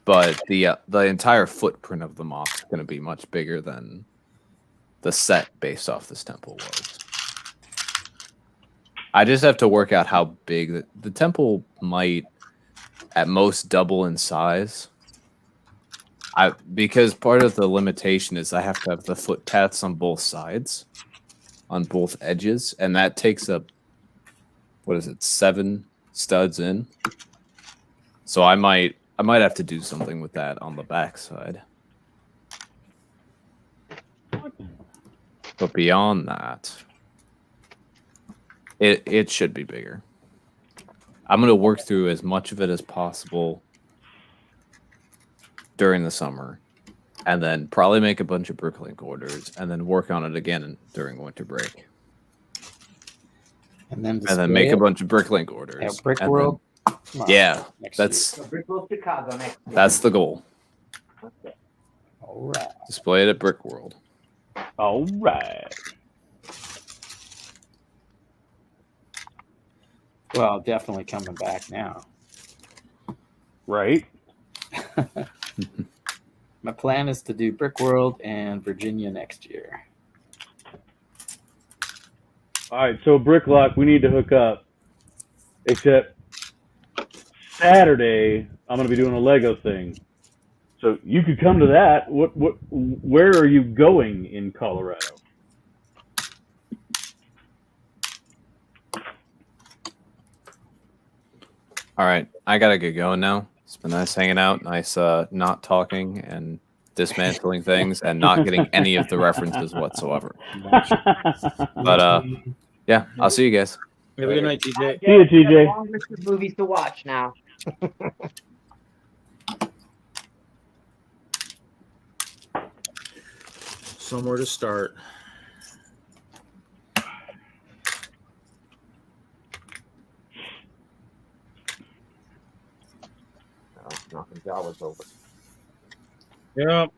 but the entire footprint of the mock is going to be much bigger than the set based off this temple was. I just have to work out how big the temple might at most double in size. Because part of the limitation is I have to have the footpaths on both sides, on both edges, and that takes up 7 studs in. So I might have to do something with that on the back side. But beyond that, it should be bigger. I'm going to work through as much of it as possible during the summer, and then probably make a bunch of Bricklink orders, and then work on it again during winter break. And then make a bunch of Bricklink orders. At Brick World? Yeah, Next year. Brick World Chicago next year. that's the goal. Okay. All right. Display it at Brick World. All right. Well, definitely coming back now. Right. My plan is to do Brick World and Virginia next year. All right, so Bricklock, we need to hook up. Except Saturday, I'm going to be doing a Lego thing. So you could come to that. Where are you going in Colorado? All right, I gotta get going now. It's been nice hanging out, nice not talking and dismantling things and not getting any of the references whatsoever. But yeah, I'll see you guys. Have a good night, TJ. See you, TJ. Long list of movies to watch now. somewhere to start. Knocking Jawas over. Yep.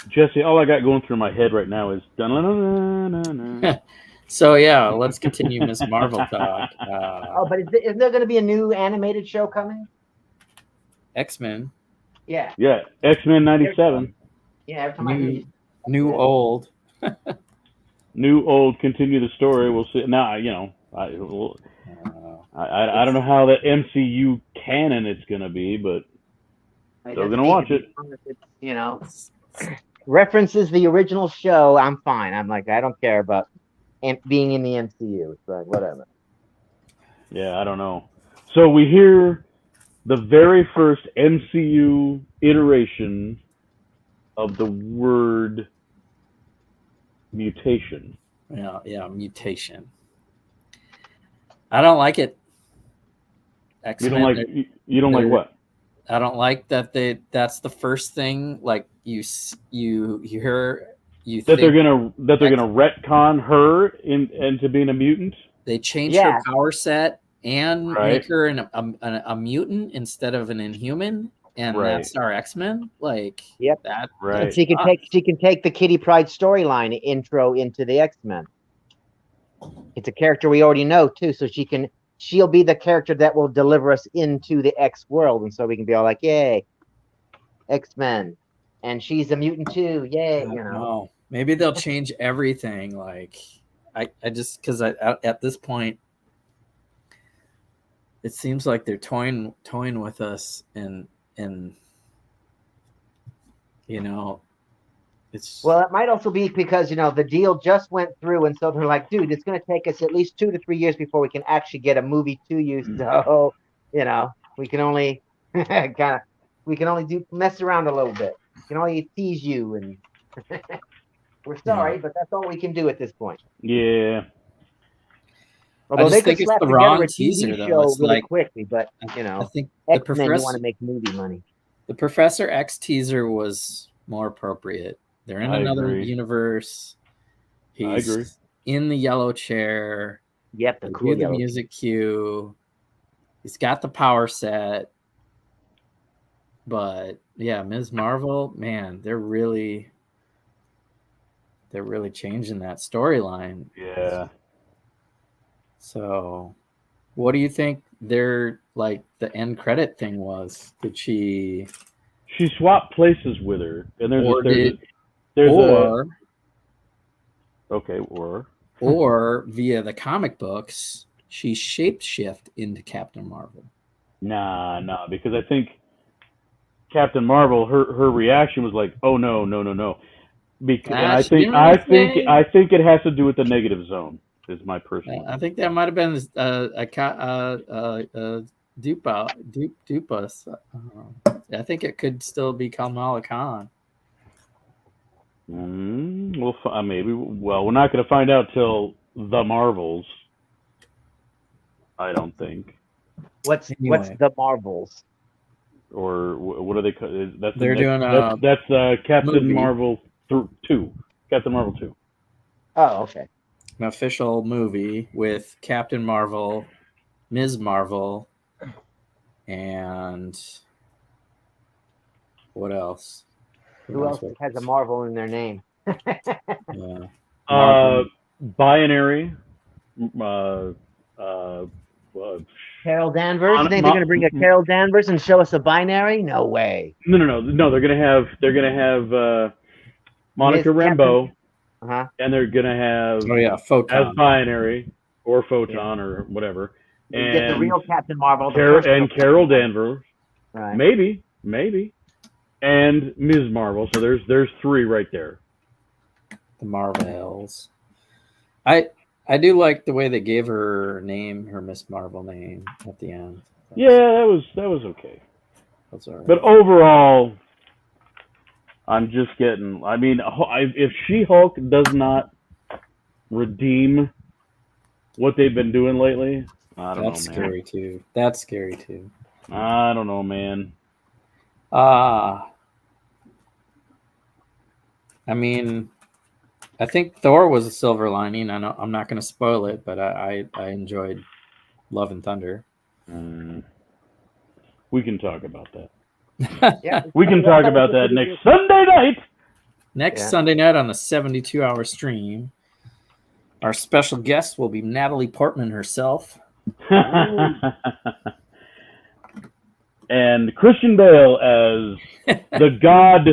Jesse, all I got going through my head right now is dun. So yeah, let's continue Miss Marvel talk. Oh, but isn't there going to be a new animated show coming? X-Men, Yeah. Yeah, X-Men '97. Yeah. Every time I hear new old. New, old, continue the story. We'll see. Now, I don't know how the MCU canon it's going to be, but still going to watch it. References the original show, I'm fine. I'm like, I don't care about being in the MCU. It's like, whatever. Yeah, I don't know. So we hear the very first MCU iteration of the word mutation. Yeah, mutation. I don't like it. X-Men, You don't like what? I don't like that that's the first thing. Like you hear that they're gonna retcon her into being a mutant. They changed her power set and make her a mutant instead of an Inhuman, and that's our X-Men. Like, that. Right. And she can take the Kitty Pryde storyline intro into the X-Men. It's a character we already know too, so she'll be the character that will deliver us into the X world, and so we can be all like, "Yay, X-Men!" And she's a mutant too, yay! Maybe they'll change everything. Like, I just because at this point, it seems like they're toying with us, and it's. Well, it might also be because the deal just went through, and so they're like, "Dude, it's going to take us at least 2 to 3 years before we can actually get a movie to you." So, we can only mess around a little bit. We can only tease you, and we're sorry, but that's all we can do at this point. Yeah. Although they could slap together a teaser, TV show really quickly, but I think X-Men, you want to make movie money. The Professor X teaser was more appropriate. They're in another universe. He's in the yellow chair. Yep, the cool the music cue. He's got the power set. But yeah, Ms. Marvel, man, they're really changing that storyline. Yeah. So, what do you think the end credit thing was? Did she swapped places with her, and or via the comic books, she shapeshift into Captain Marvel. Nah, because I think Captain Marvel, her reaction was like, "Oh no." Because I think it has to do with the negative zone. Is my personal. I think that might have been Dupas. I think it could still be Kamala Khan. Maybe. Well, we're not going to find out till the Marvels. I don't think. What's the Marvels? Or what are they? That's Captain movie. Marvel 2. Captain Marvel 2. Oh, okay. An official movie with Captain Marvel, Ms. Marvel, and what else? Who else has a Marvel in their name? Yeah. Binary. Carol Danvers. You think they're going to bring a Carol Danvers and show us a binary? No way. No. They're going to have Monica Rambeau. And they're gonna have Photon as binary or Photon or whatever, and get the real Captain Marvel Carol Danvers, right? Maybe, and Ms. Marvel. So there's 3 right there. The Marvels. I do like the way they gave her name, her Miss Marvel name at the end. Yeah, that was okay. That's all right. But overall, I'm just getting. I mean, if She-Hulk does not redeem what they've been doing lately. I don't That's know, man. scary too. That's scary too. I don't know, man. I mean, I think Thor was a silver lining. I know I'm not going to spoil it, but I enjoyed Love and Thunder. We can talk about that. Yeah, We can talk about that next Sunday night. Next Sunday night on the 72-hour stream, our special guest will be Natalie Portman herself. And Christian Bale as the god.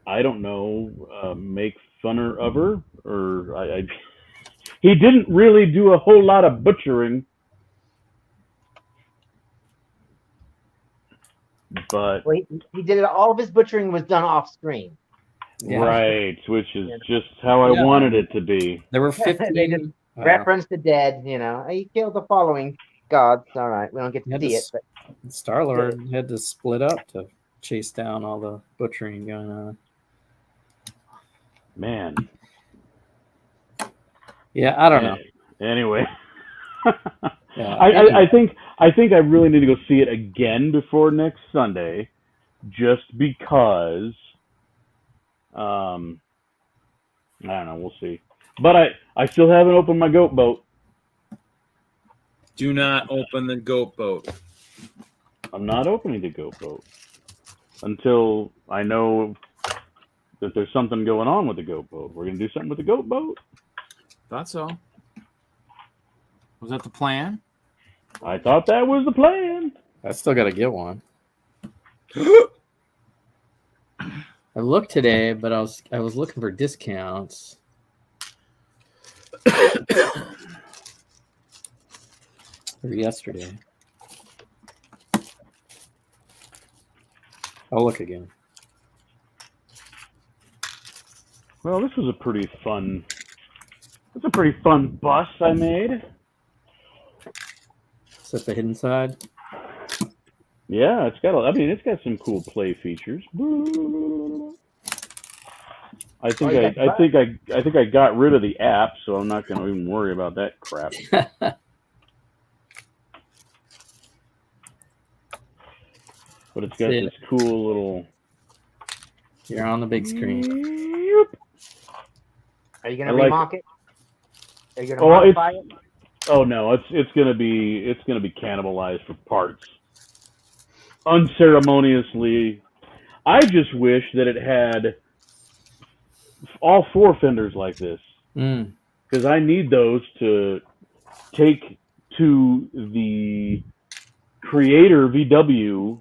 I don't know. Make funner of her, or he didn't really do a whole lot of butchering, but Well, he did it. All of his butchering was done off screen. Yeah. right, which is just how I wanted it to be. There were They 15 just reference the dead. You know, he killed the following gods. All right, we don't get to see it, but Star-Lord had to split up to chase down all the butchering going on. Man. Yeah, I don't know. Anyway. Yeah, I think I really need to go see it again before next Sunday, just because. I don't know. We'll see. But I still haven't opened my goat boat. Do not open the goat boat. I'm not opening the goat boat until I know that there's something going on with the goat boat. We're gonna do something with the goat boat. Thought so. Was that the plan? I thought that was the plan. I still got to get one. I looked today, but I was looking for discounts. Or yesterday. I'll look again. Well, this was a pretty fun. It's a pretty fun bus I made. Is that the hidden side? Yeah, it's got. It's got some cool play features. I think I got rid of the app, so I'm not going to even worry about that crap. But it's got this cool little. You're on the big screen. Are you going to remock it? Are you going to modify it? Oh no, it's gonna be cannibalized for parts. Unceremoniously. I just wish that it had all four fenders like this. Because I need those to take to the Creator VW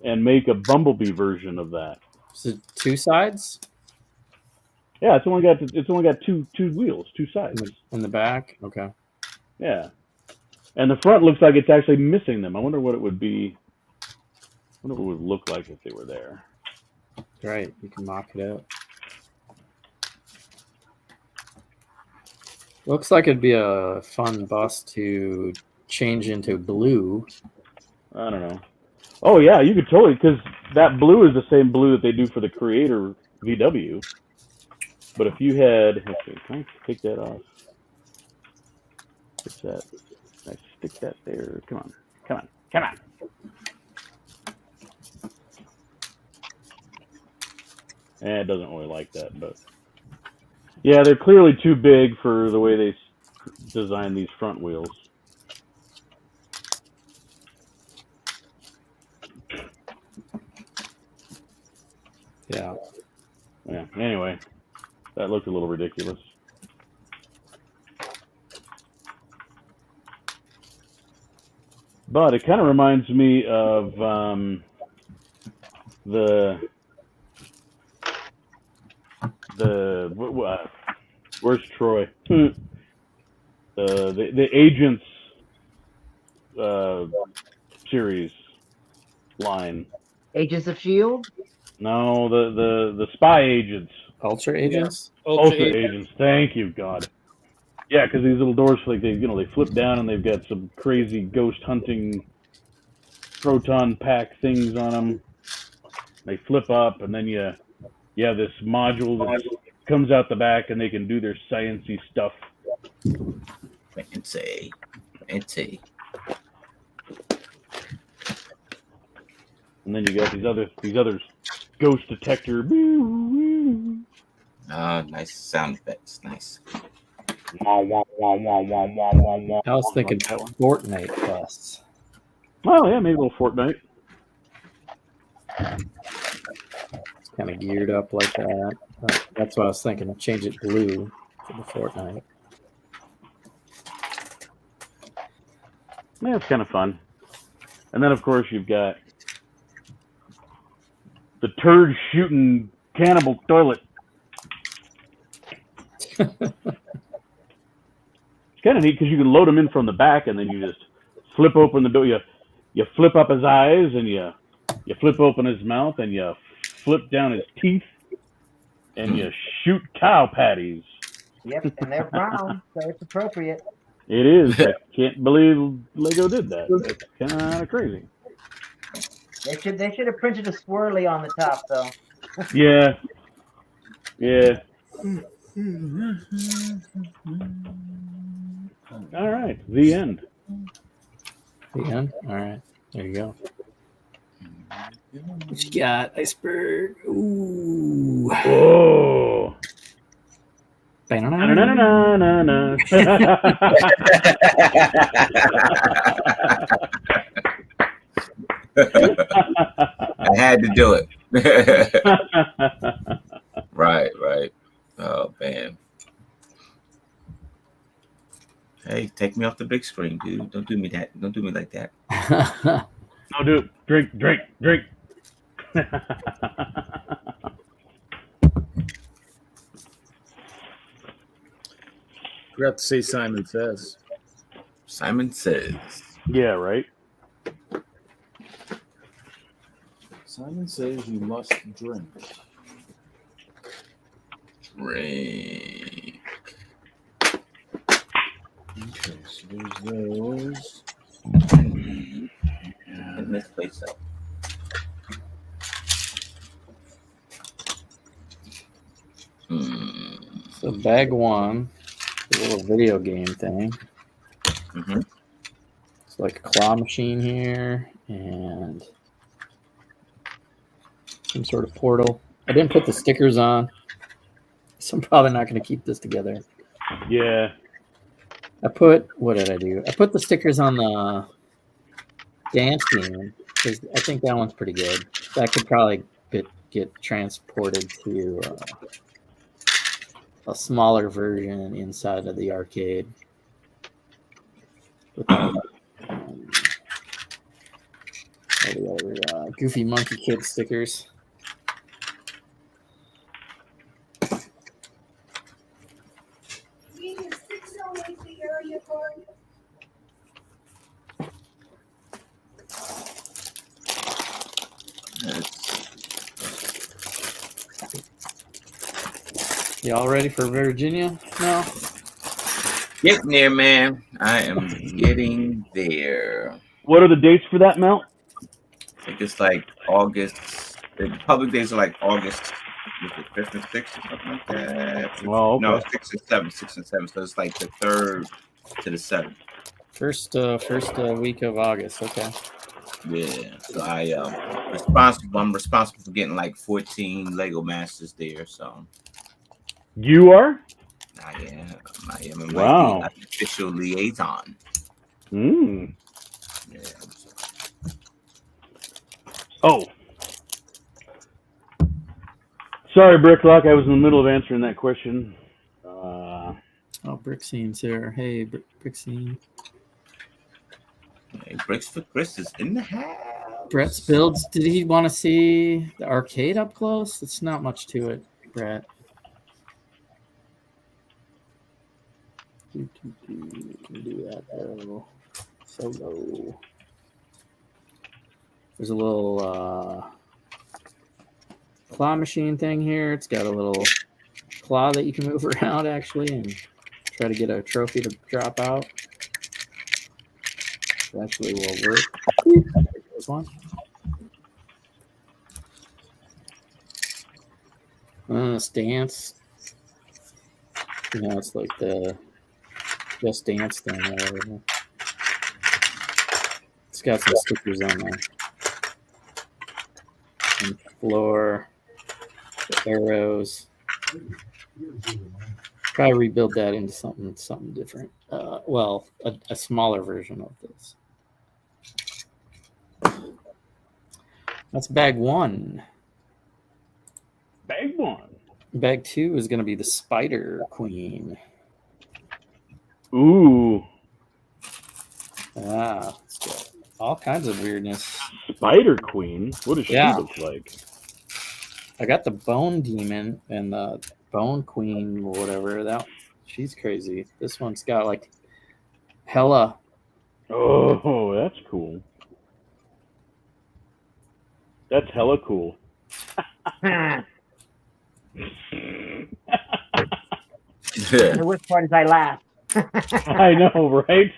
and make a Bumblebee version of that. Is it two sides? Yeah, it's only got two wheels, two sides. In the back? Okay. Yeah. And the front looks like it's actually missing them. I wonder what it would be. I wonder what it would look like if they were there. Right, you can mock it out. Looks like it'd be a fun bus to change into blue. I don't know. Oh yeah, you could totally, because that blue is the same blue that they do for the Creator VW. But if you had, let's see, can I take that off? What's that? Can I stick that there? Come on. It doesn't really like that, but yeah, they're clearly too big for the way they designed these front wheels. Yeah. Yeah. Anyway, that looked a little ridiculous. But it kind of reminds me of where's Troy? The Agents series line. Agents of S.H.I.E.L.D.? No, the spy agents. Ultra agents? Yeah. Ultra agents. Thank you, God. Yeah, because these little doors, like they flip down and they've got some crazy ghost hunting proton pack things on them. They flip up, and then you have this module that's comes out the back, and they can do their sciencey stuff. Fancy. And then you got these other ghost detector. Nice sound effects. Nice. I was thinking Fortnite quests. Oh yeah, maybe a little Fortnite. It's kind of geared up like that. That's what I was thinking. I'll change it blue for the Fortnite. Yeah, it's kind of fun. And then, of course, you've got the turd shooting cannibal toilet. It's kind of neat because you can load them in from the back, and then you just flip open the door. You flip up his eyes, and you flip open his mouth, and you flip down his teeth, and you shoot cow patties. Yep, and they're brown, so it's appropriate. It is. I can't believe Lego did that. That's kind of crazy. They should have printed a swirly on the top, though. Yeah. Yeah. All right. The end. The end? All right. There you go. What you got, Iceberg? Ooh. Oh. Ba-na-na-na-na-na. I had to do it. Right. Oh man. Hey, take me off the big screen, dude. Don't do me that. Don't do me like that. No, dude. Drink. Forgot to say Simon Says. Simon Says. Yeah, right. Simon Says you must drink. Drink. Okay, so there's those. And this place up. So bag one, a little video game thing. Mm-hmm. It's like a claw machine here and some sort of portal. I didn't put the stickers on, so I'm probably not going to keep this together. Yeah. What did I do? I put the stickers on the dance game because I think that one's pretty good. That could probably get transported to a smaller version inside of the arcade. With the other Goofy Monkey Kid stickers. Y'all ready for Virginia now? Getting there, man. I am getting there. What are the dates for that, Mel? I think it's like August. The public days are like August. Is it 5th and 6th or something like that? Oh, okay. No, 6 and 7. 6 and 7. So it's like the 3rd to the 7th. First week of August. Okay. Yeah. So I'm responsible for getting like 14 Lego Masters there. So You are? I am Wow. the official liaison. Mm. Yeah. Oh. Sorry, Bricklock. I was in the middle of answering that question. Oh, Brickscene's here. Hey, Brickscene. Hey, Bricks for Chris is in the house. Brett's builds. Did he want to see the arcade up close? It's not much to it, Brett. Do that though. Solo. There's a little claw machine thing here. It's got a little claw that you can move around actually and try to get a trophy to drop out. Actually will work. There's one. Stance You know, it's like the Just Dance thing or whatever. It's got some stickers on there. And floor, the arrows. Try to rebuild that into something different. Well, a smaller version of this. That's bag 1. Bag 1. Bag 2 is going to be the Spider Queen. Ooh. It's got all kinds of weirdness. Spider Queen? What does she look like? I got the Bone Demon and the Bone Queen or whatever. She's crazy. This one's got like hella. Oh, that's cool. That's hella cool. Which part is I laugh? I know, right?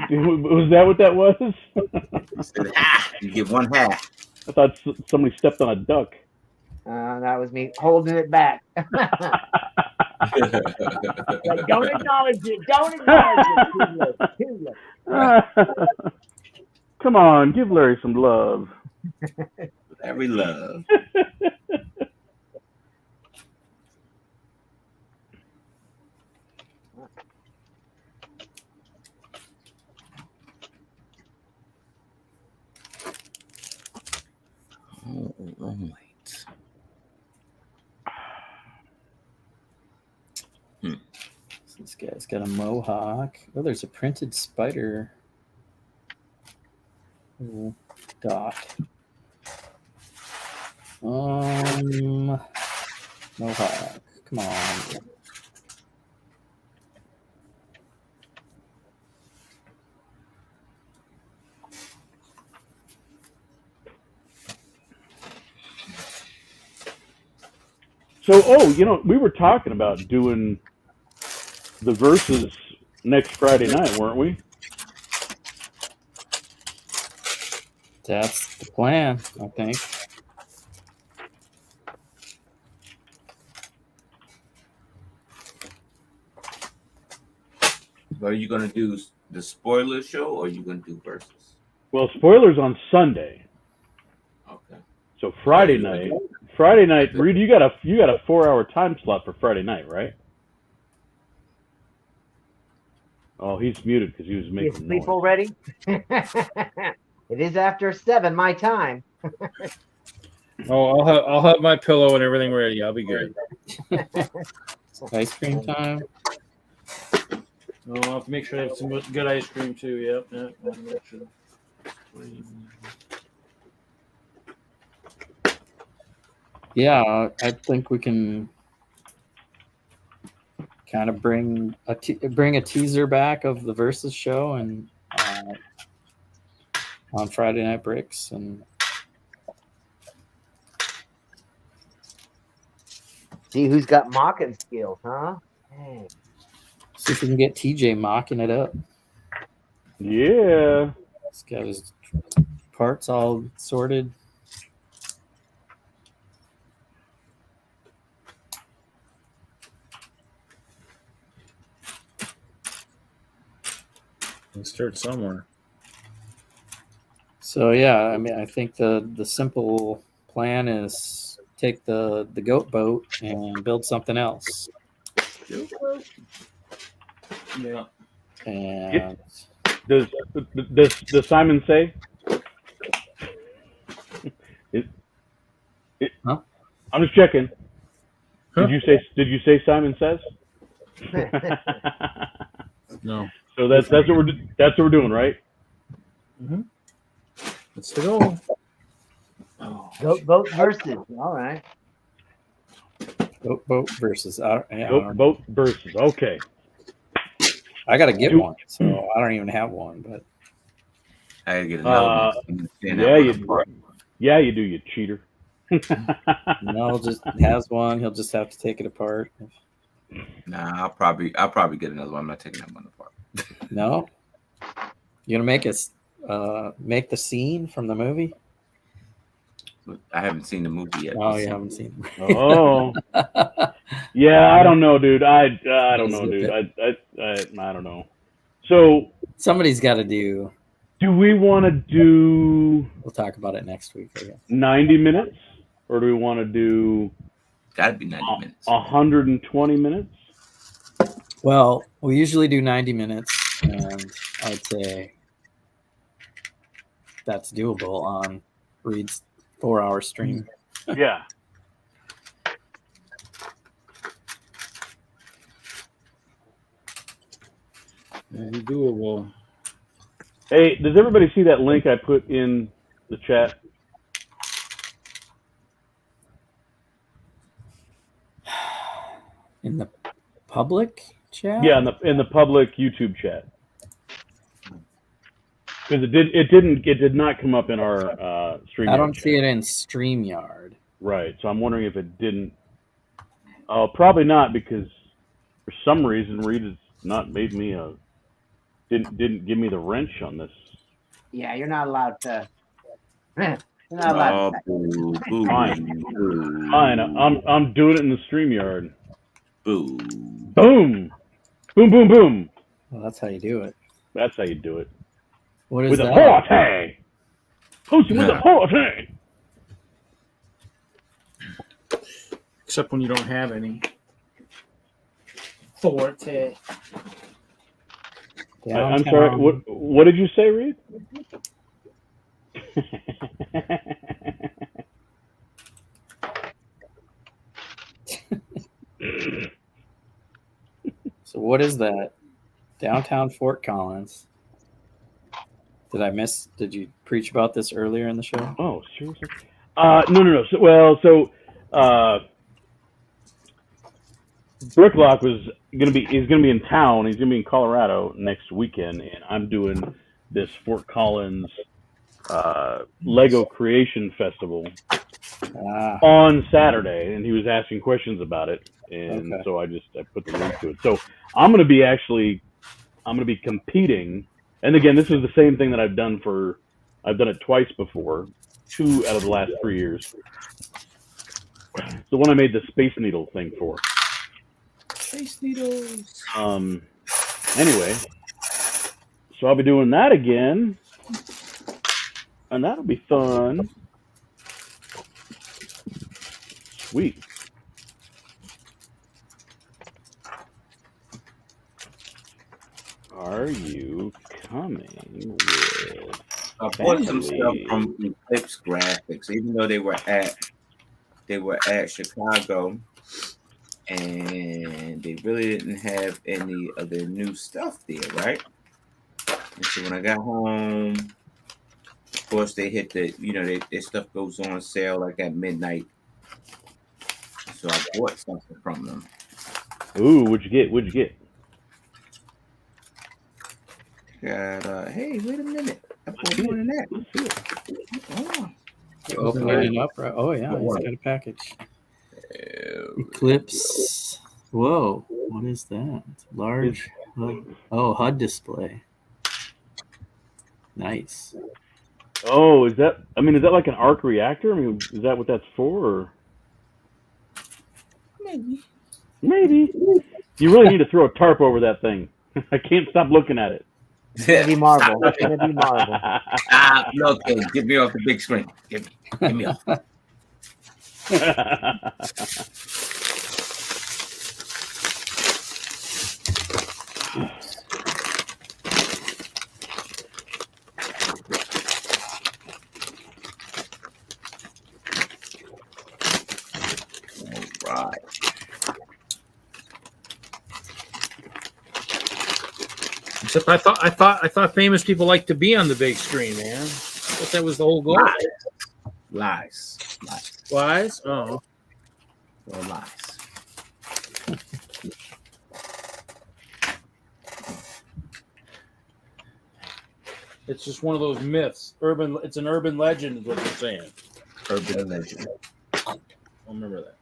Was that what that was? You get one half. I thought somebody stepped on a duck. That was me holding it back. Like, don't acknowledge it. Don't acknowledge it. Too late. Come on, give Larry some love. Every love. All right. This guy's got a mohawk. Oh, there's a printed spider. Ooh, Doc. Mohawk. Come on. So, we were talking about doing the verses next Friday night, weren't we? That's the plan, I think. Are you going to do the spoiler show or are you going to do verses? Well, spoilers on Sunday. Okay. So Friday night, Reed, you got a 4-hour time slot for Friday night, right? Oh, he's muted because he was You making sleep noise. already? It is after 7 my time. Oh, I'll have my pillow and everything ready. I'll be good. Ice cream time. Oh, I'll have to make sure I have some good ice cream too. Yep. I'll make sure. Yeah, I think we can kind of bring a teaser back of the Versus show and on Friday Night Bricks and See who's got mocking skills, huh? Hey. see if we can get TJ mocking it up. Yeah. He's got his parts all sorted. Let's start somewhere. So yeah, I mean, I think the simple plan is take the goat boat and build something else. Yeah. And Does Simon say? Huh? I'm just checking. Huh? Did you say Simon says? No. So that's what we're doing, right? Mm-hmm. Let's go. Oh, Goat boat versus. All right. goat boat versus. Goat boat versus. Okay. I got to get one, so I don't even have one. But I gotta get another one. Yeah, you do, you cheater. Mel just has one. He'll just have to take it apart. Nah, I'll probably get another one. I'm not taking that one apart. No, you gonna make us make the scene from the movie? I haven't seen the movie yet. Oh, you haven't seen it. Oh. Yeah, I don't know, dude. I don't know, dude. I don't know. So Somebody's got to do. do we want to do We'll talk about it next week, I guess. 90 minutes, or do we want to do Gotta be 90 minutes. 120 minutes? Well, we usually do 90 minutes, and I'd say that's doable on Reed's 4-hour stream. Yeah. Maybe doable. Hey, does everybody see that link I put in the chat? In the public chat? Yeah, in the public YouTube chat. Because it did not come up in our stream. I don't chat. see it in StreamYard. Right, so I'm wondering if it didn't. Probably not, because for some reason Reed has not made me didn't give me the wrench on this. Yeah, you're not allowed to. You're not allowed to. Boo, boo, Fine. boo, Fine, I'm doing it in the StreamYard. boo. Boom, boom, boom, boom. Well, that's how you do it. That's how you do it. What is With that? a forte. Posting with a forte. Except when you don't have any. Forte. I'm sorry. What did you say, Reed? So what is that? Downtown Fort Collins. Did you preach about this earlier in the show? Oh, seriously? No. So, Bricklock is gonna be in town. He's gonna be in Colorado next weekend, and I'm doing this Fort Collins Lego Creation Festival on Saturday, and he was asking questions about it, and so I put the link to it. So I'm gonna be competing, and again, this is the same thing that I've done it twice before, 2 out of the last 3 years. The one I made the Space Needle thing for. Space needles. Anyway, so I'll be doing that again, and that'll be fun. Sweet. Are you coming with? I bought some stuff from Eclipse Graphics, even though they were at Chicago, and they really didn't have any of their new stuff there, right? And so when I got home, of course they hit their stuff goes on sale like at midnight. So I bought something from them. Ooh, what'd you get? Got hey, wait a minute. I bought more than that. Let's see it. Oh. Opening it up, right? Oh yeah, he's got a package. Eclipse. Whoa, what is that? Large. HUD display. Nice. Oh, is that like an arc reactor? I mean, is that what that's for? Or? Maybe. You really need to throw a tarp over that thing. I can't stop looking at it. It's gonna be marble. It's gonna be marble. No, get me off the big screen. Get me off. All right. Except I thought famous people like to be on the big screen, man. I thought that was the whole goal. Lies. Lies? Oh. Or lies. It's just one of those myths. It's an urban legend is what you're saying. Urban legend. I'll remember that.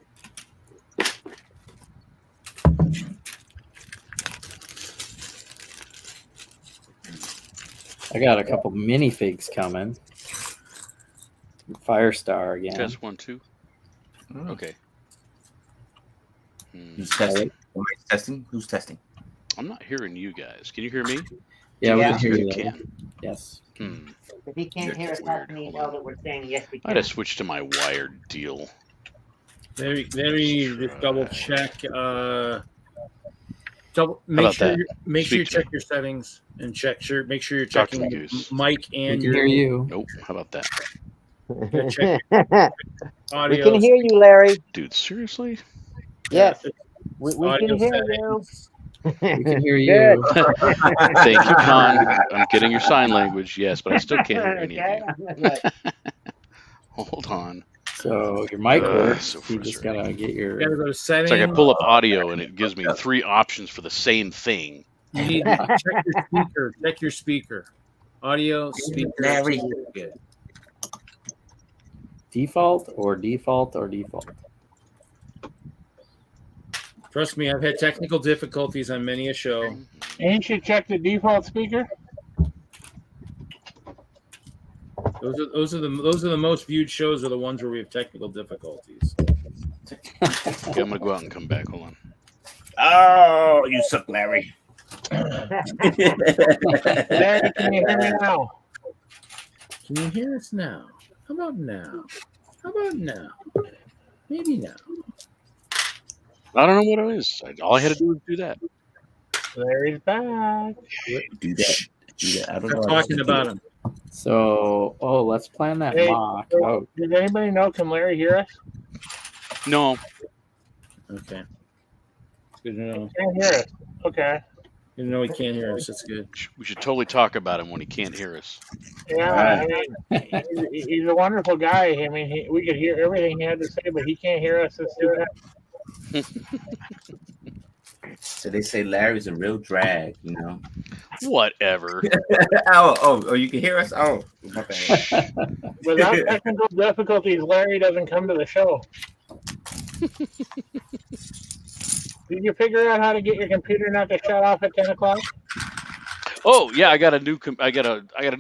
I got a couple minifigs coming. Firestar again. Test 1, 2. Oh. Okay. Who's testing? Somebody's testing? Who's testing? I'm not hearing you guys. Can you hear me? Yeah, we Yeah. can hear you. You Larry. can. Yes. If he can't hear us, Weird. how can he Hold know on. that we're saying yes, we I can? had to switch to my wired deal. Let me just double check. Make about sure that? make sure you Speak to check your settings and make sure you're Talk to checking me, Goose. mic We and can your hear you. Nope. How about that? check We audio. can hear you, Larry. Dude, seriously? Yes, we audio can hear you. settings. We can hear Good. you. Thank you, Con. I'm getting your sign language, yes, but I still can't hear any Okay. of you. Hold on. So your mic works. So you just frustrating. gotta get You your. gotta go to It's settings. like I pull up audio and it gives me 3 options for the same thing. You need to check your speaker. Check your speaker. Audio speaker. Larry. Good. Default or default or default. Trust me, I've had technical difficulties on many a show. Ain't you check the default speaker? Those are the most viewed shows are the ones where we have technical difficulties. Okay, I'm gonna go out and come back. Hold on. Oh, you suck, Larry. Larry, can you hear me now? Can you hear us now? How about now? How about now? Maybe now. I don't know what it is. All I had to do was do that. Larry's back. Do that. Do that. I don't know. Stop talking about him. So, let's plan that Hey, mock. Oh, Does anybody know? Can Larry hear us? No. Okay. Good to know. Can't hear us. Okay. Good to know he can't hear us. That's good. We should totally talk about him when he can't hear us. Yeah, I mean, he's a wonderful guy. I mean, we could hear everything he had to say, but he can't hear us. It's too bad. So they say Larry's a real drag, you know. Whatever. oh, you can hear us? Oh, my bad. Without technical difficulties, Larry doesn't come to the show. Did you figure out how to get your computer not to shut off at 10 o'clock? Oh yeah, I got a new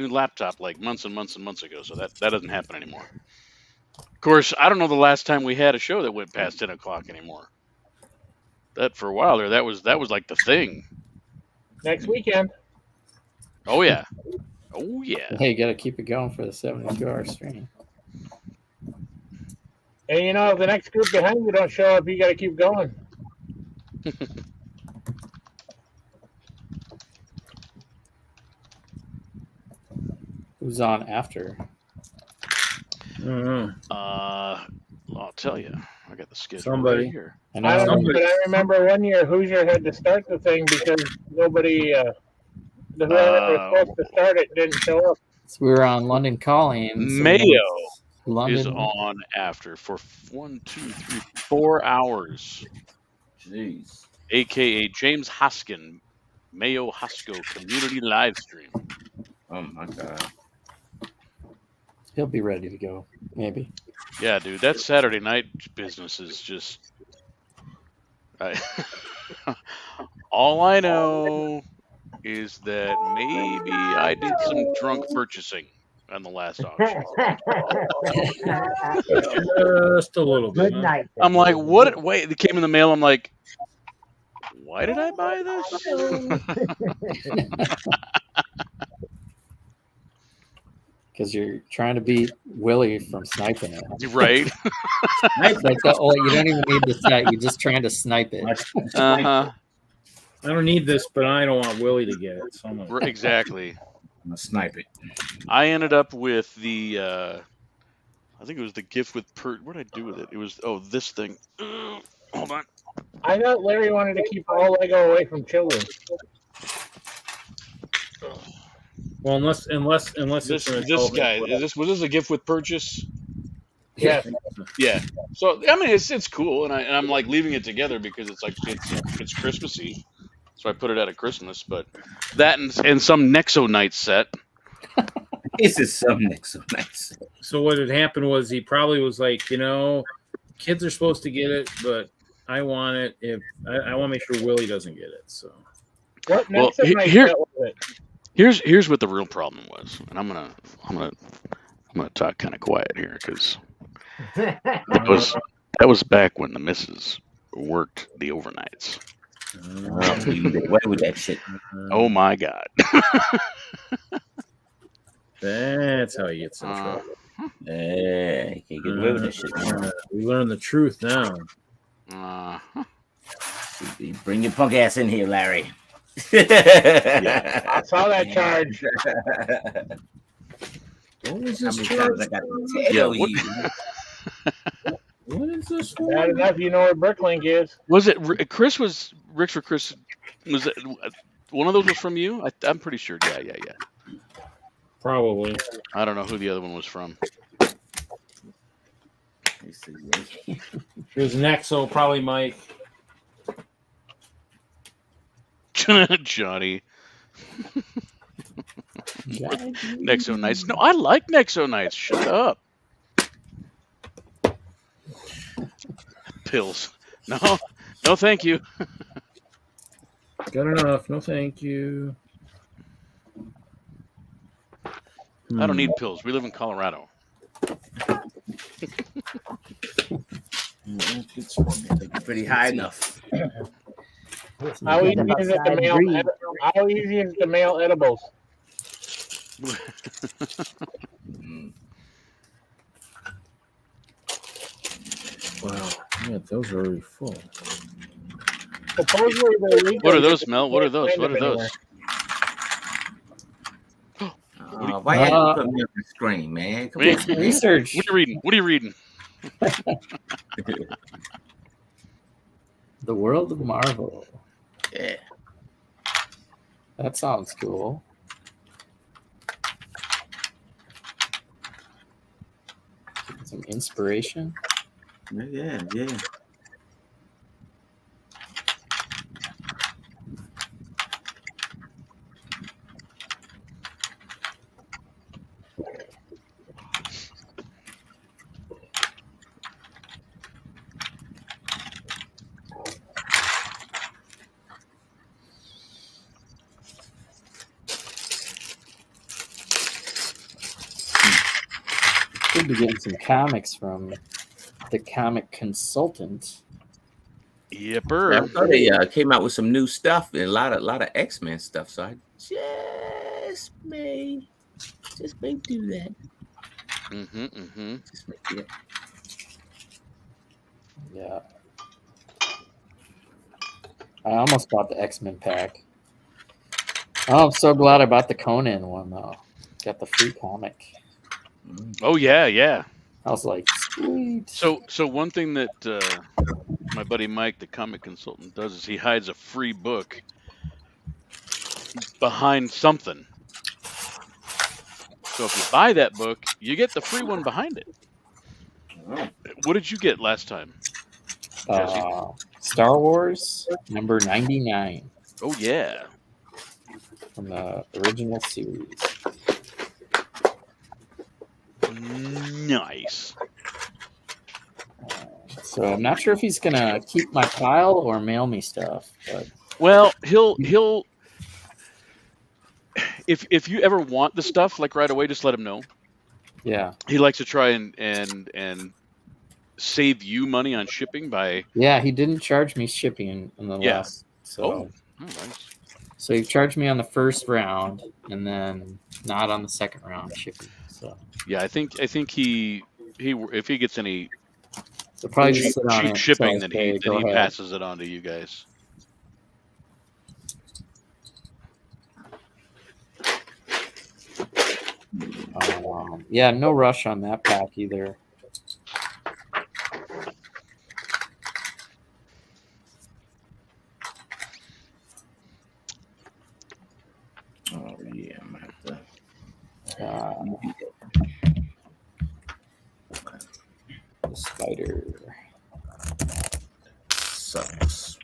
laptop like months and months and months ago, so that doesn't happen anymore. Of course, I don't know the last time we had a show that went past 10 o'clock anymore. That for a while there, that was like the thing. Next weekend. Oh yeah. Oh yeah. hey, you gotta keep it going for the 72-hour stream. And you know, if the next group behind you don't show up, you got to keep going. Who's on after? I'll tell you. I got the schedule Somebody. right here. I I know. don't know, but I remember one year Hoosier had to start the thing because nobody, the whoever was supposed to start it didn't show up. So we were on London Calling. So Mayo London is on after for 4 hours. Jeez. AKA James Hoskin, Mayo Hosco community live stream. Oh my God. He'll be ready to go. Maybe. Yeah, dude, that Saturday night business is just. All I know is that maybe I did some drunk purchasing on the last auction. Just a little bit. Good night. I'm like, what? Wait, it came in the mail. I'm like, why did I buy this? Because you're trying to beat Willie from sniping it. Right? It's like you don't even need the set. You're just trying to snipe it. Uh-huh. I don't need this, but I don't want Willie to get it. So I'm gonna, Exactly. I'm gonna snipe it. I ended up with the, I think it was the gift with what did I do with it? It was, this thing. Hold on. I thought Larry wanted to keep all Lego away from children. well, unless This it's guy, was this a gift with purchase? Yeah. Yeah. So I mean, it's cool, and I'm like leaving it together because it's like it's Christmassy, so I put it at Christmas. But that and some Nexo Night set. This is something so nice. So what had happened was he probably was like, kids are supposed to get it, but I want it. If I want to make sure Willie doesn't get it. So What Well, next night here- set was it? Here's what the real problem was, and I'm gonna talk kind of quiet here because that was back when the missus worked the overnights. You get away with that shit. Oh my god. That's how you get some trouble. Yeah, you can't get away with that shit. We learn the truth now. You bring your punk ass in here, Larry. I saw that charge. What was How this many charge? times I got to tell you? What is this for? Bad enough you know where Bricklink is. Was it Chris? Was Rick's for Chris? Was it one of those was from you? I'm pretty sure. Yeah. Probably. I don't know who the other one was from. It was Nexo, probably Mike. Johnny. Nexo Knights. No, I like Nexo Knights. Shut up. Pills. No, thank you. Got enough. No, thank you. I don't need pills. We live in Colorado. It's pretty high enough. How easy is it to mail? How easy is it to mail edibles? Wow. Yeah, those are already full. Supposedly they're legal. What are those, Mel? What are those? What are those? Why you have to put me on the screen, man? Come Man, on. Research. What are you reading? What are you reading? The World of Marvel. Yeah. That sounds cool. Some inspiration. Yeah. Good to get some comics from the comic consultant. Yepper. I thought they came out with some new stuff and a lot of X-Men stuff. So I just may do that. Just may do it. Yeah. I almost bought the X-Men pack. Oh, I'm so glad I bought the Conan one though. Got the free comic. Oh yeah. I was like, sweet. So one thing that my buddy Mike, the comic consultant, does is he hides a free book behind something. So if you buy that book, you get the free one behind it. What did you get last time, Jesse? Star Wars number 99 Oh yeah. from the original series. Nice. So I'm not sure if he's gonna keep my pile or mail me stuff. But Well, he'll if you ever want the stuff like right away, just let him know. yeah, He likes to try and save you money on shipping by he didn't charge me shipping in the last. So Oh, nice. so he charged me on the first round and then not on the second round shipping. So Yeah, I think he if he gets any so probably just sit on cheap it. shipping, So, then okay, he go ahead. passes it on to you guys. Yeah, no rush on that pack either. Oh yeah, I'm gonna have to. The spider Sucks.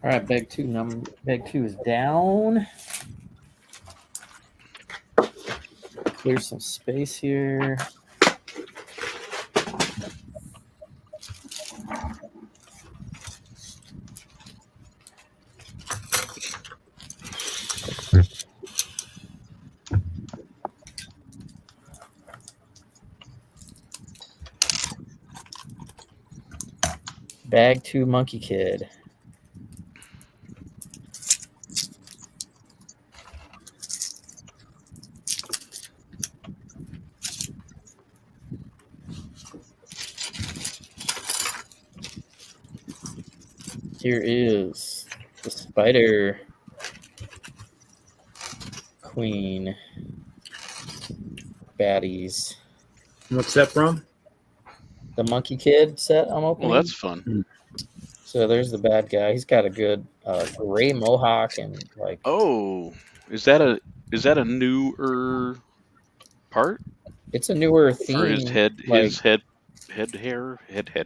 All right, bag two is down. Clear some space here. Bag 2 Monkey Kid. Here is the Spider Queen baddies. What's that from? The Monkey Kid set I'm opening. Well, that's fun. So there's the bad guy. He's got a good gray mohawk and like. Oh, is that a newer part? It's a newer theme. Or his head hair.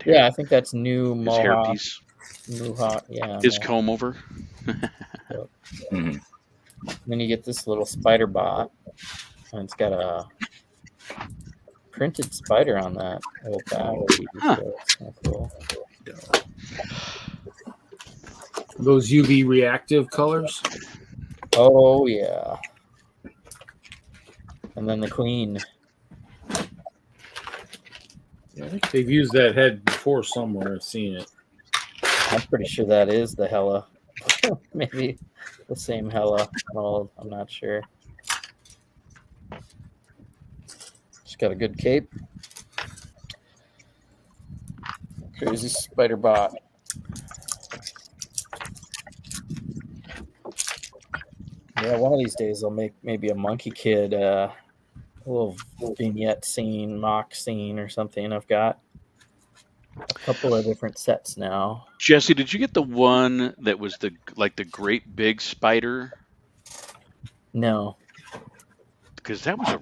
Yeah, I think that's new His mohawk. hairpiece. Mohawk, yeah. His mohawk. comb over. Yep. Then you get this little spider bot, and it's got a printed spider on that little battery. So it's kind of cool. Those UV reactive colors. Oh yeah. And then the queen. Yeah, I think they've used that head before somewhere. I've seen it. I'm pretty sure that is the Hella. Maybe the same Hella mold. I'm not sure. She's got a good cape. Crazy spider bot. Yeah, one of these days I'll make maybe a Monkey Kid, a little vignette scene, mock scene or something. I've got a couple of different sets now. Jesse, did you get the one that was the great big spider? No. Because that was a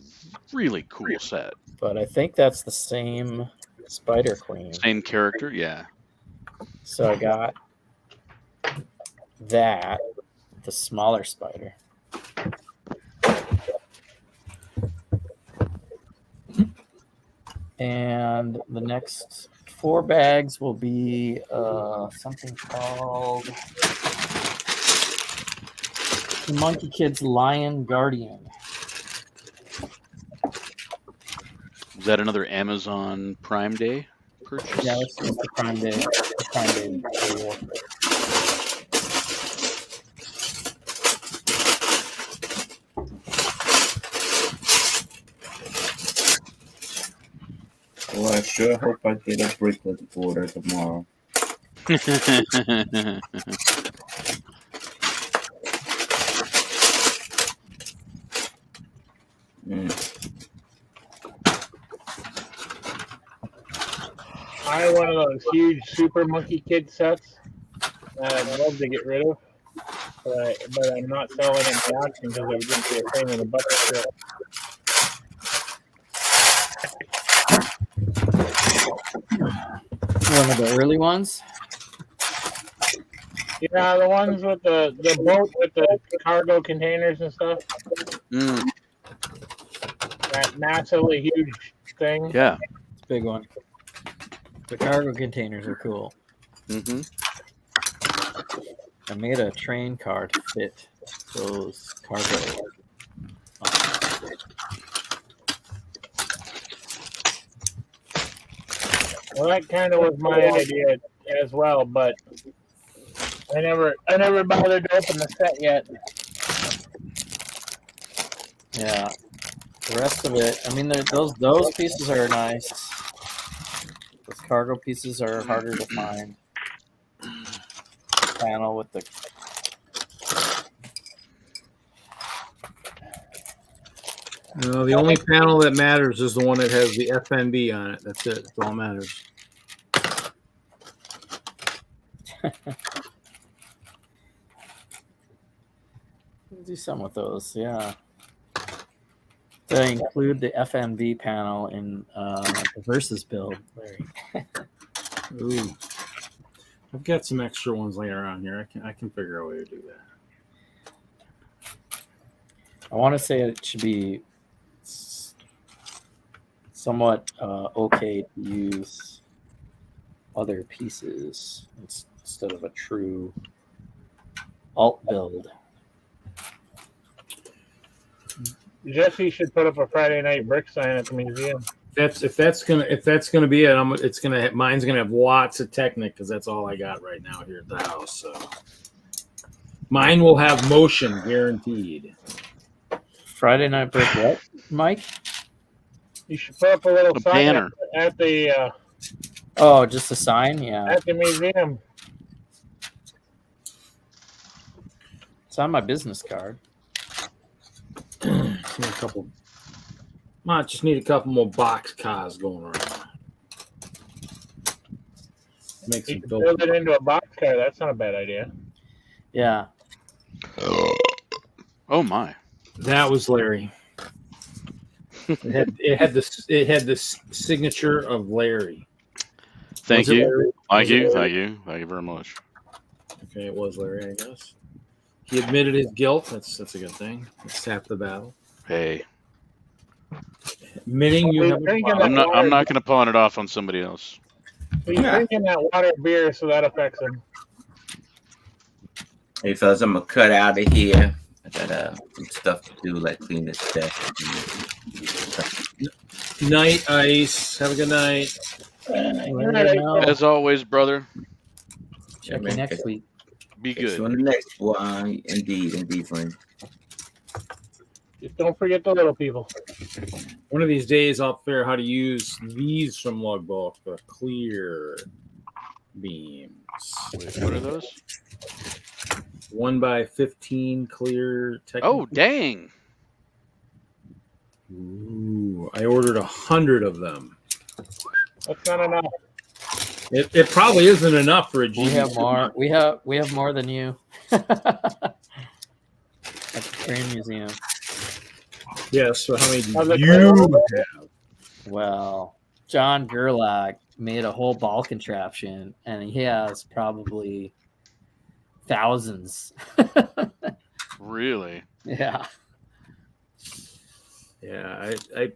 really cool set. But I think that's the same Spider Queen. Same character, yeah. So I got that, the smaller spider. And the next 4 bags will be something called Monkey Kid's Lion Guardian. Is that another Amazon Prime Day purchase? Yeah, it's the Prime Day. The Prime Day deal. Well, I sure hope I get a bricklet order tomorrow. I have one of those huge Super Monkey Kid sets that I'd love to get rid of, but I'm not selling it at auction because it would just be a pain in the butt to sell. One of the early ones? Yeah, the ones with the boat with the cargo containers and stuff. That massively huge thing. Yeah. It's a big one. The cargo containers are cool. Mm-hmm. I made a train car to fit those cargo. Well, that kind of was my idea as well, but I never bothered to open the set yet. Yeah. The rest of it, I mean, those pieces are nice. Those cargo pieces are harder to find. Panel with the No, the only panel that matters is the one that has the FNB on it. That's it. That's all that matters. do some with those, yeah. They include the FNB panel in the Versus build. Ooh. I've got some extra ones laying around here. I can figure out a way to do that. I want to say it should be somewhat okay to use other pieces instead of a true alt build. Jesse should put up a Friday night brick sign at the museum. if that's gonna be it, mine's gonna have lots of Technic because that's all I got right now here at the house. So mine will have motion guaranteed. Friday night break what, Mike? You should put up a little A sign banner. at the Oh, just a sign? Yeah. at the museum. It's on my business card. Just need a couple more box cars going around. Make You some can build. build it into a box car. That's not a bad idea. Yeah. Oh my! That was Larry. It had the signature of Larry. Thank Was it you, Larry? thank Was it you, Larry? thank you very much. Okay, it was Larry, I guess. He admitted his guilt. That's a good thing. It's half the battle. Hey, Admitting you We're have a drinking problem. I'm not going to pawn it off on somebody else. He's drinking that water beer, so that affects him. Hey fellas, I'm gonna cut out of here. I got some stuff to do, like clean this desk. Night, Ice. Have a good night. As always, brother. Check you next week. Be Catch you good. on the next one. Indeed, friend. Just don't forget the little people. One of these days, I'll figure out how to use these from Logbook, the clear beams. Wait, what are those? 1x15 clear. Oh, dang! Ooh, I ordered 100 of them. That's not enough. It probably isn't enough for a GBC. We have more. We have more than you. At the Train Museum. Yes. So how many How's it do you have? Well, John Gerlach made a whole ball contraption, and he has probably thousands. Really? Yeah. Yeah, I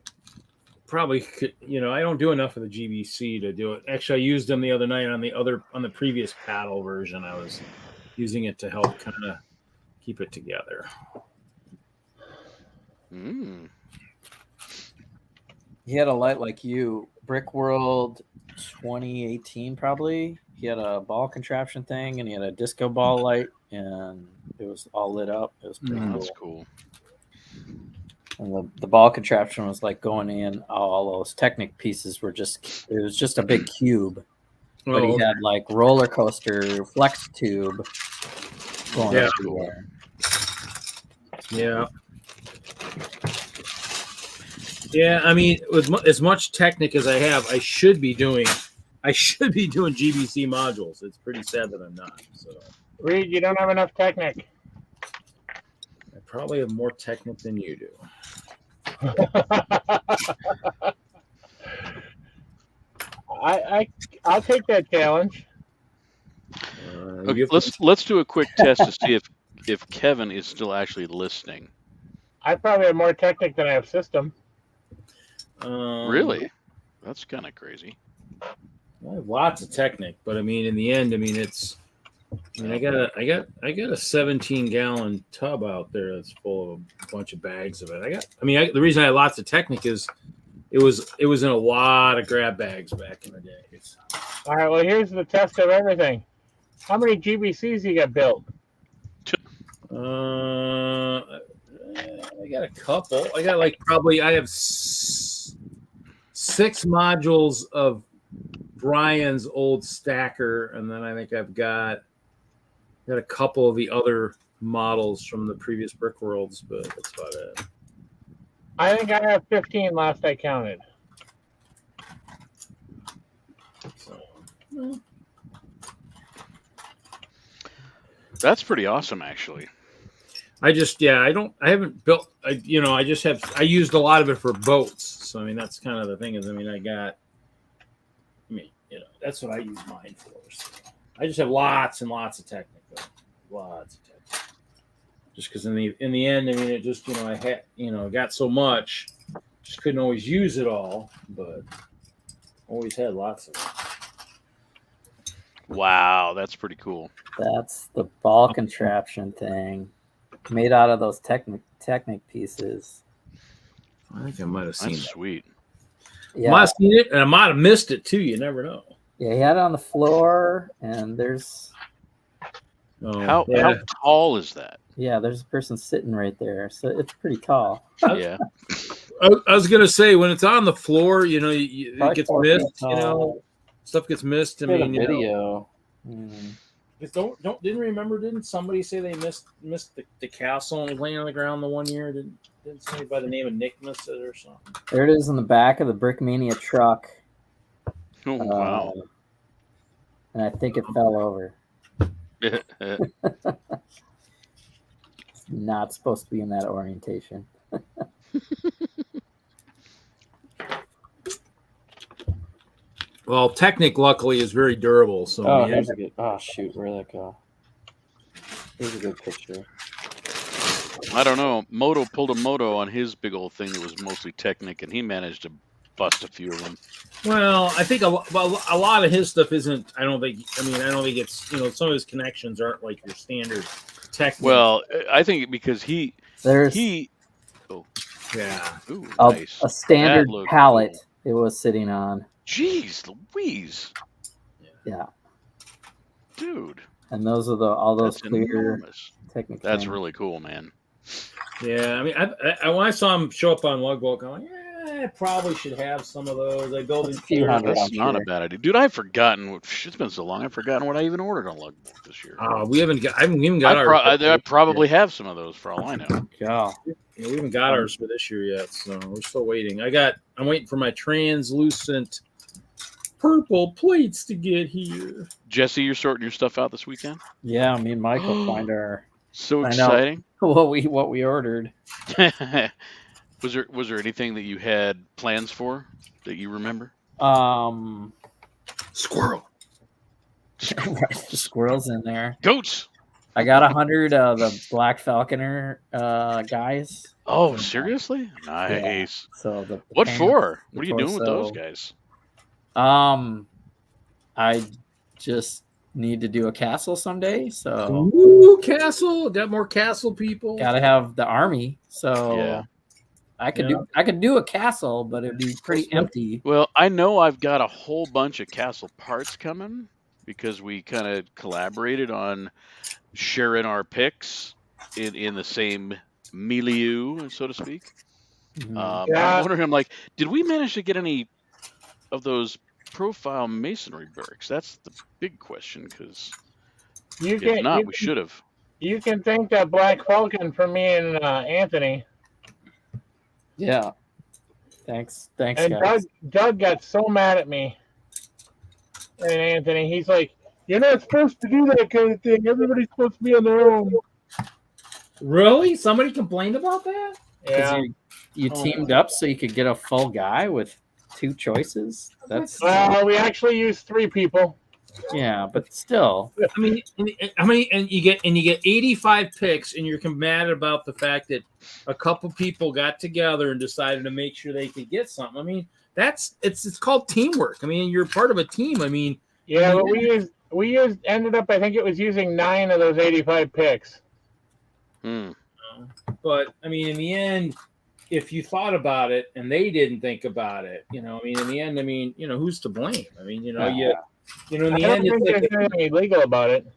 probably could. I don't do enough of the GBC to do it. Actually, I used them the other night on the previous paddle version. I was using it to help kind of keep it together. Mm. He had a light like you. Brick World 2018, probably. He had a ball contraption thing, and he had a disco ball light, and it was all lit up. It was pretty cool. That's cool. And the ball contraption was like going in. All those Technic pieces were it was just a big cube. But he had like roller coaster flex tube going everywhere. Yeah. Yeah, I mean, with as much Technic as I have, I should be doing GBC modules. It's pretty sad that I'm not. So Reed, you don't have enough Technic. I probably have more Technic than you do. I'll take that challenge. Okay, let's do a quick test to see if Kevin is still actually listening. I probably have more Technic than I have system. Really? That's kind of crazy. I have lots of Technic, but I mean, in the end, I got a 17-gallon tub out there that's full of a bunch of bags of it. The reason I had lots of Technic is it was in a lot of grab bags back in the days. All right, well, here's the test of everything. How many GBCs you got built? I got a couple. I have 6 modules of Brian's old stacker, and then I think I've got a couple of the other models from the previous Brick Worlds, but that's about it. I think I have 15 last I counted. That's pretty awesome, actually. I haven't built. I used a lot of it for boats. So that's kind of the thing. That's what I use mine for. So I just have lots and lots of Technic. Lots of Technic. Just because in the end, it just I had got so much, just couldn't always use it all, but always had lots of it. Wow, that's pretty cool. That's the ball contraption thing, made out of those Technic pieces. I think I might have seen That's that. sweet. I might have seen it, and I might have missed it too. You never know. Yeah, he had it on the floor, and there's How tall is that? there's a person sitting right there, so it's pretty tall. Yeah. I was gonna say when it's on the floor, you know, it gets 4 feet missed. You know, tall. stuff gets missed. I Get a mean, you know. video. Just didn't somebody say they missed the castle and was laying on the ground the one year? Didn't somebody by the name of Nick miss it or something? There it is in the back of the Brickmania truck. Oh, wow. And I think it fell over. It's not supposed to be in that orientation. Well, Technic luckily is very durable. So Oh, here's a good. Oh shoot, where'd that go? Here's a good picture. I don't know. Moto pulled a moto on his big old thing that was mostly Technic, and he managed to bust a few of them. Well, I think a lot of his stuff isn't. I don't think it's, you know, some of his connections aren't like your standard Technic. Well, I think because yeah, ooh, a standard That looked pallet it was sitting on. Jeez Louise. Yeah. Dude. And those are all those That's clear enormous. Technic. That's things. really cool, man. Yeah, I mean, I when I saw him show up on Lugbook, I'm like, I probably should have some of those. I built a few hundred. That's not a bad idea, dude. I've forgotten. It's been so long. I've forgotten what I even ordered on Lugbook this year. We haven't got. I haven't even got ours. I probably have some of those for all I know. Yeah. We haven't got ours for this year yet, so we're still waiting. I'm waiting for my translucent purple plates to get here. Jesse, you're sorting your stuff out this weekend? Yeah, me and Mike will find our. So exciting! What we ordered. Was there anything that you had plans for that you remember? Squirrel. Right, the squirrels in there. Goats. I got 100 of the Black Falconer guys. Oh, seriously? Nice. Yeah. So the what pants, for? the What are you doing with those torso. guys? I just need to do a castle someday. So Ooh, castle. Got more castle people. gotta have the army. So Yeah. I could do a castle, but it'd be pretty empty. Well, I know I've got a whole bunch of castle parts coming because we kind of collaborated on sharing our picks in the same milieu, so to speak. Mhm. I'm wondering, I'm like, did we manage to get any of those profile masonry barracks? That's the big question, because if not, we should have. You can thank that Black Falcon for me and Anthony. Yeah. Thanks, And guys. Doug got so mad at me. And Anthony, he's like, "You're not supposed to do that kind of thing. Everybody's supposed to be on their own." Really? Somebody complained about that? Yeah. You teamed up so you could get a full guy with 2 choices. That's We actually used 3 people. yeah, but still. I mean, and you get 85 picks, and you're mad about the fact that a couple people got together and decided to make sure they could get something. I mean, it's called teamwork. I mean, you're part of a team. I mean, Yeah, but we ended up, I think it was using 9 of those 85 picks. But I mean, in the end, if you thought about it and they didn't think about it, you know, I mean, in the end, I mean, you know, who's to blame? I mean, you know, in the I end, don't think it's like, there's anything illegal about it.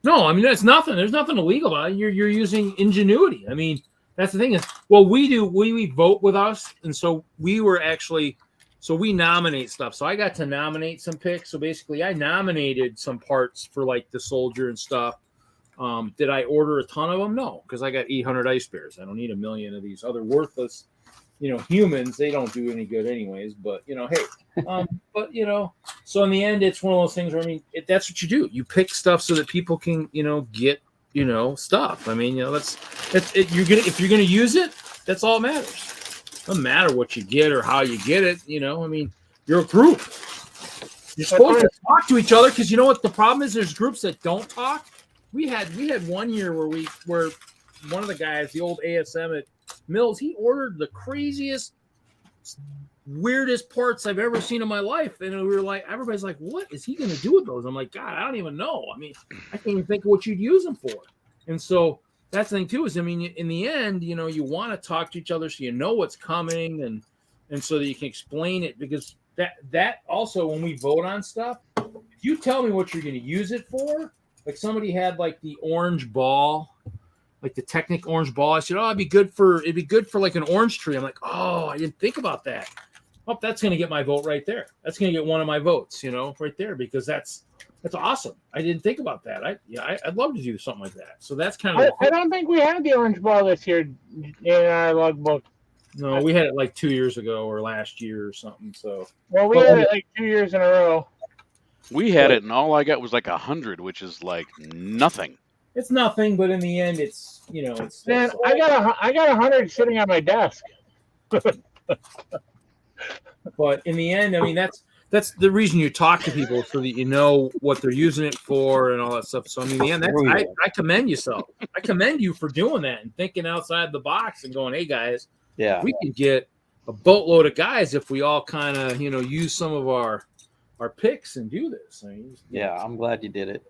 no, I mean, there's nothing illegal about it. You're using ingenuity. I mean, that's the thing is, well, we vote with us, and so we nominate stuff. So I got to nominate some picks. So basically, I nominated some parts for like the soldier and stuff. Did I order a ton of them? No, because I got 800 ice bears. I don't need a million of these other worthless, you know, humans. They don't do any good anyways. But you know, hey, but you know, so in the end, it's one of those things where I mean, that's what you do. You pick stuff so that people can, you know, get, you know, stuff. I mean, you know, if you're gonna use it, that's all that matters. Doesn't matter what you get or how you get it. You know, I mean, you're a group. You're supposed to talk to each other because you know what the problem is. There's groups that don't talk. We had one year where one of the guys, the old ASM at Mills, he ordered the craziest, weirdest parts I've ever seen in my life, and we were like, everybody's like, what is he going to do with those? I'm like, God, I don't even know. I mean, I can't even think of what you'd use them for. And so that's the thing too is, I mean, in the end, you know, you want to talk to each other so you know what's coming, and and so that you can explain it, because that also, when we vote on stuff, if you tell me what you're going to use it for, like somebody had like the orange ball, like the Technic orange ball. I said, oh, it'd be good for like an orange tree. I'm like, oh, I didn't think about that. Oh, that's going to get my vote right there. That's going to get one of my votes, right there, because that's awesome. I didn't think about that. I'd love to do something like that. So that's kind of. I don't think we had the orange ball this year in our logbook. No, we had it like 2 years ago or last year or something. So. Well, we had it like 2 years in a row. We had it, and all I got was like 100, which is like nothing. It's nothing, but in the end, it's it's. Man, I got 100 sitting on my desk. But in the end, I mean, that's the reason you talk to people, so that you know what they're using it for and all that stuff. So I mean, in the end, I commend yourself. I commend you for doing that and thinking outside the box and going, hey guys, we can get a boatload of guys if we all kind of use some of our picks and do this. I mean, I'm glad you did it.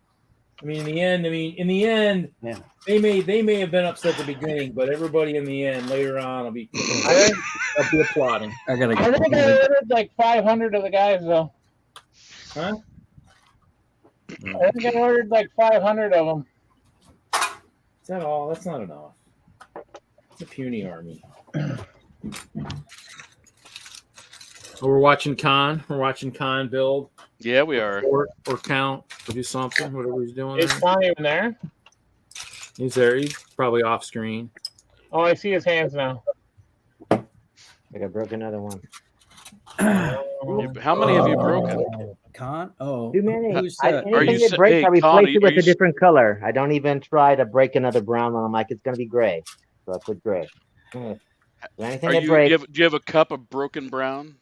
I mean, in the end, Yeah. they may have been upset at the beginning, but everybody in the end later on will be applauding. I think I ordered like 500 of the guys though. Huh? I think I ordered like 500 of them. Is that all? That's not enough. It's a puny army. Oh, we're watching Khan. We're watching Khan build. Yeah, we are. Or count. Or do something. Whatever he's doing. Is Khan even there? He's there. He's probably off screen. Oh, I see his hands now. I got broke another one. How many have you broken? Khan? Oh. Too many. Are Anything you that breaks, I replace Connie, it with a different color. I don't even try to break another brown one. I'm like, it's going to be gray. So I put gray. Anything that breaks. Do you have a cup of broken brown?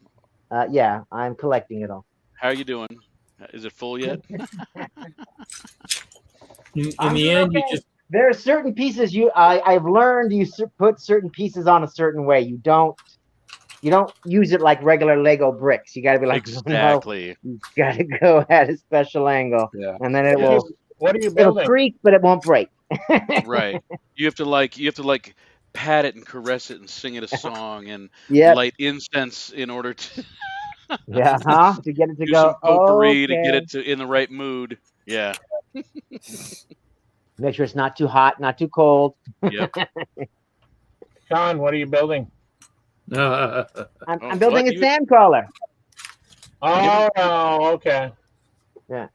Yeah, I'm collecting it all. How are you doing? Is it full yet? In the end, you just. There are certain pieces I've learned you put certain pieces on a certain way. You don't use it like regular Lego bricks. You got to be like, exactly. You got to go at a special angle, and then it will. What are you building? It'll creak, but it won't break. Right. You have to pat it and caress it and sing it a song and light incense in order to. To get it to do go. Some potpourri to get it in the right mood. Yeah. Make sure it's not too hot, not too cold. Yep. Sean, what are you building? I'm building a sandcrawler. Oh, no, okay. Yeah.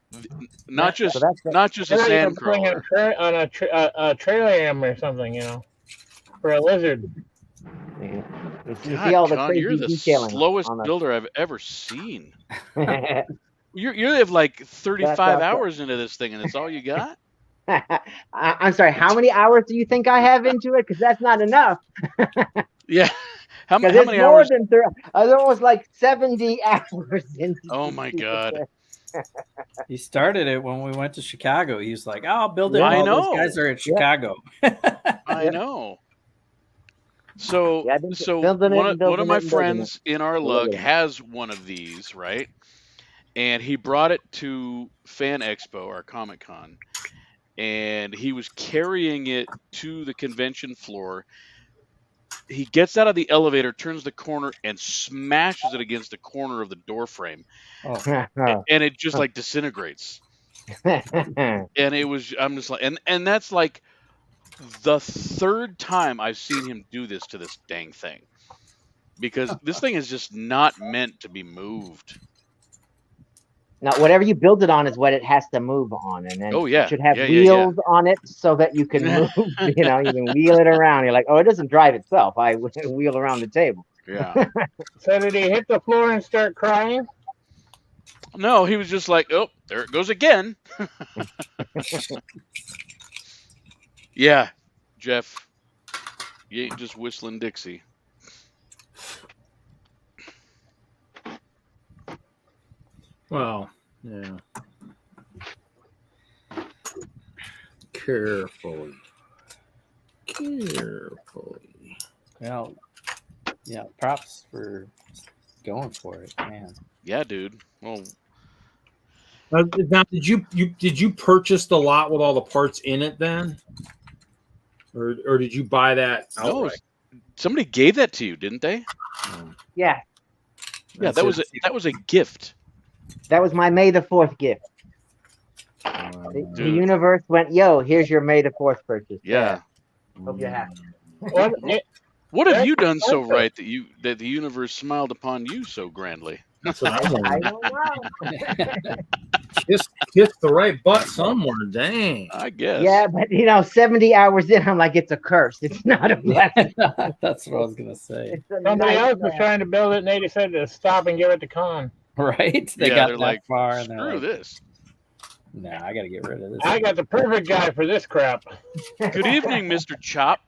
Not just a sandcrawler. On a trailer or something, for a lizard. Yeah. You God, see all the Con, crazy you're the detailing slowest builder I've ever seen. You have like 35 hours into this thing, and it's all you got? I'm sorry, how many hours do you think I have into it? Because that's not enough. Yeah. How many more hours? Than I was almost like 70 hours into Oh, my God. He started it when we went to Chicago. He was like, I'll build it. I All know. those guys are at Chicago. I know. So, one of my friends in our lug has one of these, right? And he brought it to Fan Expo, our Comic Con, and he was carrying it to the convention floor. He gets out of the elevator, turns the corner, and smashes it against the corner of the door frame, and it just like disintegrates. And I'm just like, and that's like the third time I've seen him do this to this dang thing, because this thing is just not meant to be moved. Now, whatever you build it on is what it has to move on, and then it should have wheels on it so that you can move. You can wheel it around. You're like, oh, it doesn't drive itself. I wheel around the table. Yeah. So did he hit the floor and start crying? No, he was just like, oh, there it goes again. Yeah, Jeff, you ain't just whistling Dixie. Well, yeah. Carefully. Well, yeah, props for going for it, man. Yeah, dude. Well, now, did you purchase the lot with all the parts in it then, or did you buy that outright? No, somebody gave that to you, didn't they? Yeah, Yeah, that was a gift. That was my May the 4th gift. The Dude. universe went, yo, here's your May the 4th purchase. Yeah. Hope you're happy. What have you done so right that the universe smiled upon you so grandly? That's what I I want. don't know. Kiss the right butt somewhere. Dang. I guess. Yeah, but 70 hours in, I'm like, it's a curse. It's not a blessing. That's what I was gonna say. It's a Somebody else was nightmare. trying to build it, and they decided to stop and give it to Con. Right? They Yeah, got they're that like, far and they're screw like, this. nah, I gotta get rid of this. I got the perfect guy for this crap. Good evening, Mr. Chop.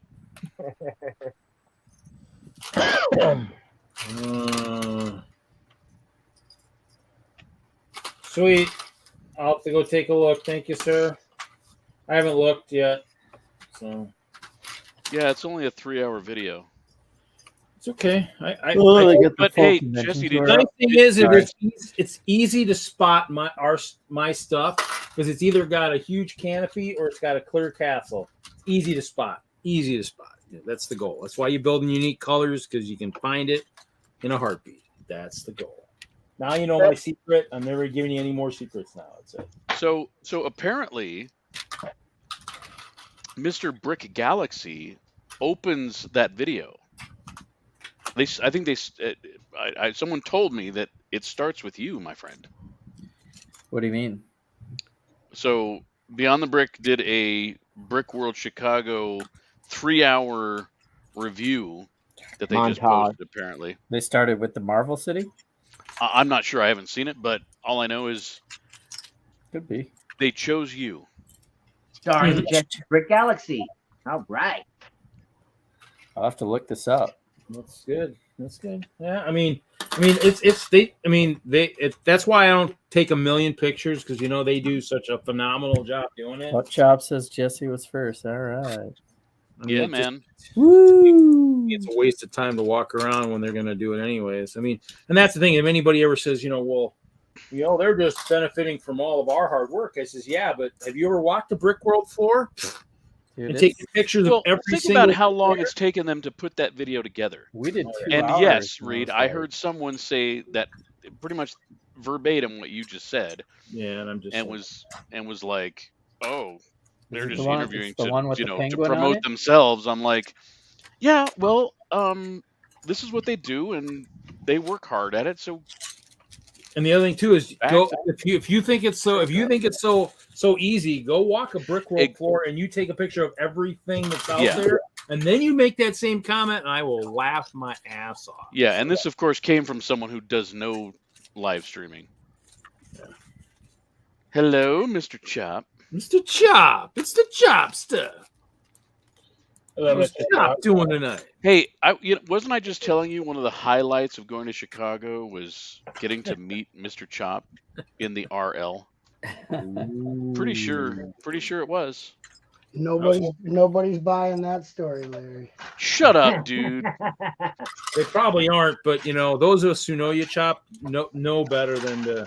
Sweet. I'll have to go take a look. Thank you, sir. I haven't looked yet, so Yeah, it's only a 3-hour video. it's okay. But hey, Jesse, The nice thing is it's easy to spot my stuff because it's either got a huge canopy or it's got a clear castle. It's easy to spot. Easy to spot. Yeah, that's the goal. That's why you build in unique colors, because you can find it in a heartbeat. That's the goal. Now you know my secret. I'm never giving you any more secrets now. That's it. So apparently, Mr. Brick Galaxy opens that video. Someone told me that it starts with you, my friend. What do you mean? So Beyond the Brick did a Brick World Chicago 3-hour review that they just posted. Apparently, They started with the Marvel City? I'm not sure. I haven't seen it, but all I know is Could be. they chose you. Starring Jesse Brick Galaxy. All right. I'll have to look this up. That's good. That's good. Yeah, I mean, that's why I don't take a million pictures, because they do such a phenomenal job doing it. What Chop says Jesse was first. All right. Yeah, man. Woo! It's a waste of time to walk around when they're going to do it anyways. I mean, and that's the thing. If anybody ever says, they're just benefiting from all of our hard work, I says, yeah, but have you ever walked the Brick World floor Dude, and taken pictures of every think single? about how long it's taken them to put that video together. We did 2 And hours. yes, and Reed, was I like, heard someone say that pretty much verbatim what you just said, Yeah, and I'm just was like, oh, they're it just the one- interviewing it's the one with the to penguin on promote it? themselves. I'm like, yeah, well, this is what they do, and they work hard at it. So And the other thing too is, Back go to- if you think it's so easy, go walk a Brick World floor and you take a picture of everything that's out Yeah. there, and then you make that same comment, and I will laugh my ass off. yeah, and this of course came from someone who does no live streaming. Hello, Mr. Chop. Mr. Chop, it's the Chopster. Hello, What's Mr. Chop Chop. doing tonight? Hey, wasn't I just telling you one of the highlights of going to Chicago was getting to meet Mr. Chop in the RL? Pretty sure it was. Nobody's buying that story, Larry. Shut up, dude. They probably aren't, but those of us who know you, Chop, know better than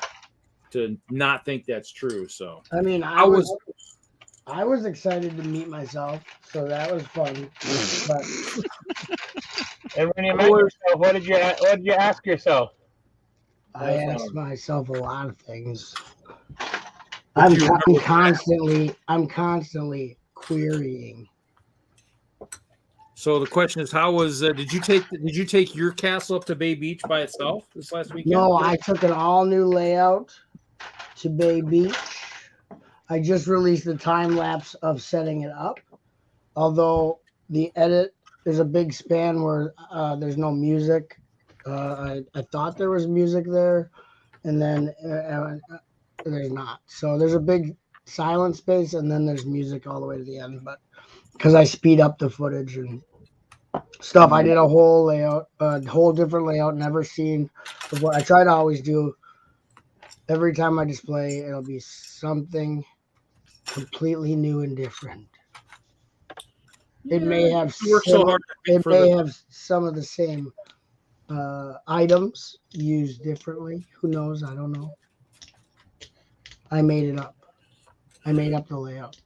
to not think that's true. So I mean, I was excited to meet myself, so that was fun. But And when you met yourself, what did you ask yourself? I asked myself a lot of things. I'm constantly querying. So the question is, how was did you take your castle up to Bay Beach by itself this last weekend? No, I took an all new layout to Bay Beach. I just released the time lapse of setting it up. Although the edit there's a big span where there's no music. I thought there was music there, and then there's not. So there's a big silent space, and then there's music all the way to the end. But because I speed up the footage and stuff, I did a whole layout, a whole different layout, never seen before. I try to always do. Every time I display, it'll be something completely new and different. It may have have some of the same items used differently. Who knows? I don't know. I made it up. I made up the layout.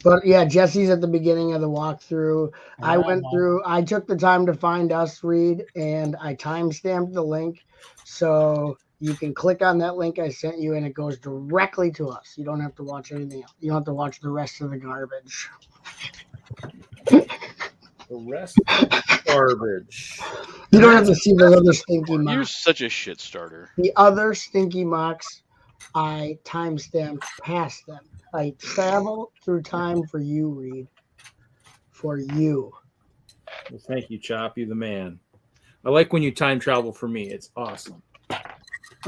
But yeah, Jesse's at the beginning of the walkthrough. I went through. I took the time to find us, Reed, and I timestamped the link, so you can click on that link I sent you, and it goes directly to us. You don't have to watch anything else. You don't have to watch the rest of the garbage. The rest of the garbage. You don't have to see those other stinky You're mocks. such a shit starter. The other stinky mocks, I timestamped past them. I travel through time for you, Reed. For you. Well, thank you, Chop. You the man. I like when you time travel for me. It's awesome.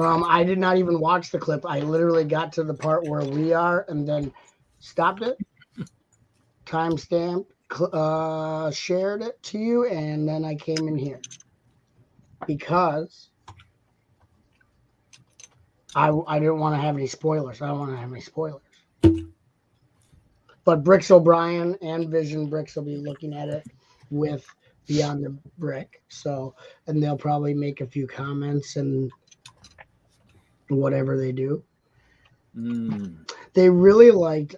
I did not even watch the clip. I literally got to the part where we are and then stopped it, timestamped, shared it to you, and then I came in here because I didn't want to have any spoilers. I don't want to have any spoilers. But Bricks O'Brien and Vision Bricks will be looking at it with Beyond the Brick. So, and they'll probably make a few comments and whatever they do. They really liked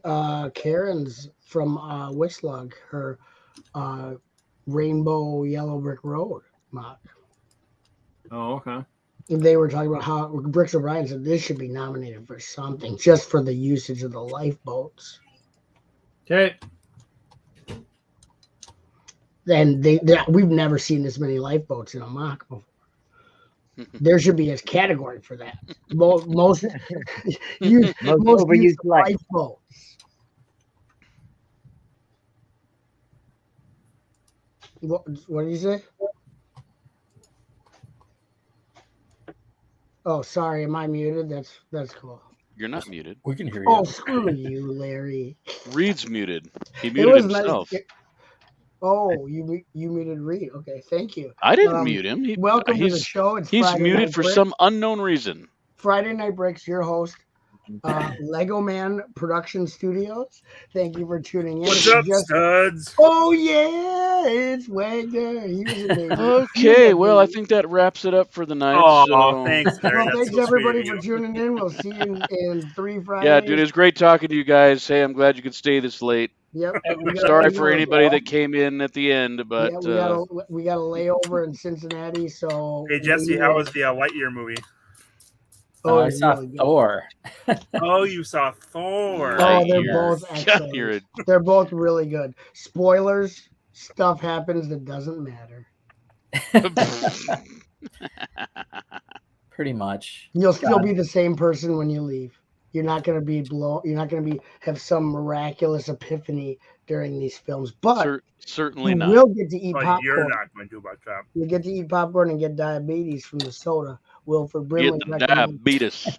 Karen's from WISLUG, her Rainbow Yellow Brick Road mod. Oh, okay. They were talking about how Bricks O'Brien said this should be nominated for something just for the usage of the lifeboats. Okay. And we've never seen this many lifeboats in a mock before. There should be a category for that. Most overused lifeboats. What did you say? Oh, sorry. Am I muted? That's cool. You're not muted. We can hear you. Oh, screw you, Larry. Reed's muted. He It muted was himself. nice. Oh, you muted Reed. Okay, thank you. I didn't mute him. Welcome to the show. It's He's Friday muted Night for Bricks. some unknown reason. Friday Night Bricks, your host, Lego Man Production Studios. Thank you for tuning in. What's up, studs? Oh yeah, it's Yaeger. He was amazing. Okay, well, I think that wraps it up for the night. Oh, so. thanks, Larry. Well, That's thanks so everybody sweet for of you. tuning in. We'll see you in 3 Fridays. Yeah, dude, it was great talking to you guys. Hey, I'm glad you could stay this late. Yep. Sorry for anybody that came in at the end, but Yeah, we got a layover in Cincinnati, so. Hey, Jesse, how was the Lightyear movie? Oh, I it's saw really good. Thor. Oh, you saw Thor. Oh, they're Lightyear. both excellent. They're both really good. Spoilers, stuff happens that doesn't matter. Pretty much. You'll still be the same person when you leave. You're not going to be You're not going to have some miraculous epiphany during these films, but certainly you not. will get to eat But popcorn. you're not going to, about Chop. You get to eat popcorn and get diabetes from the soda. Wilford Brimley Get the recommends. diabetes.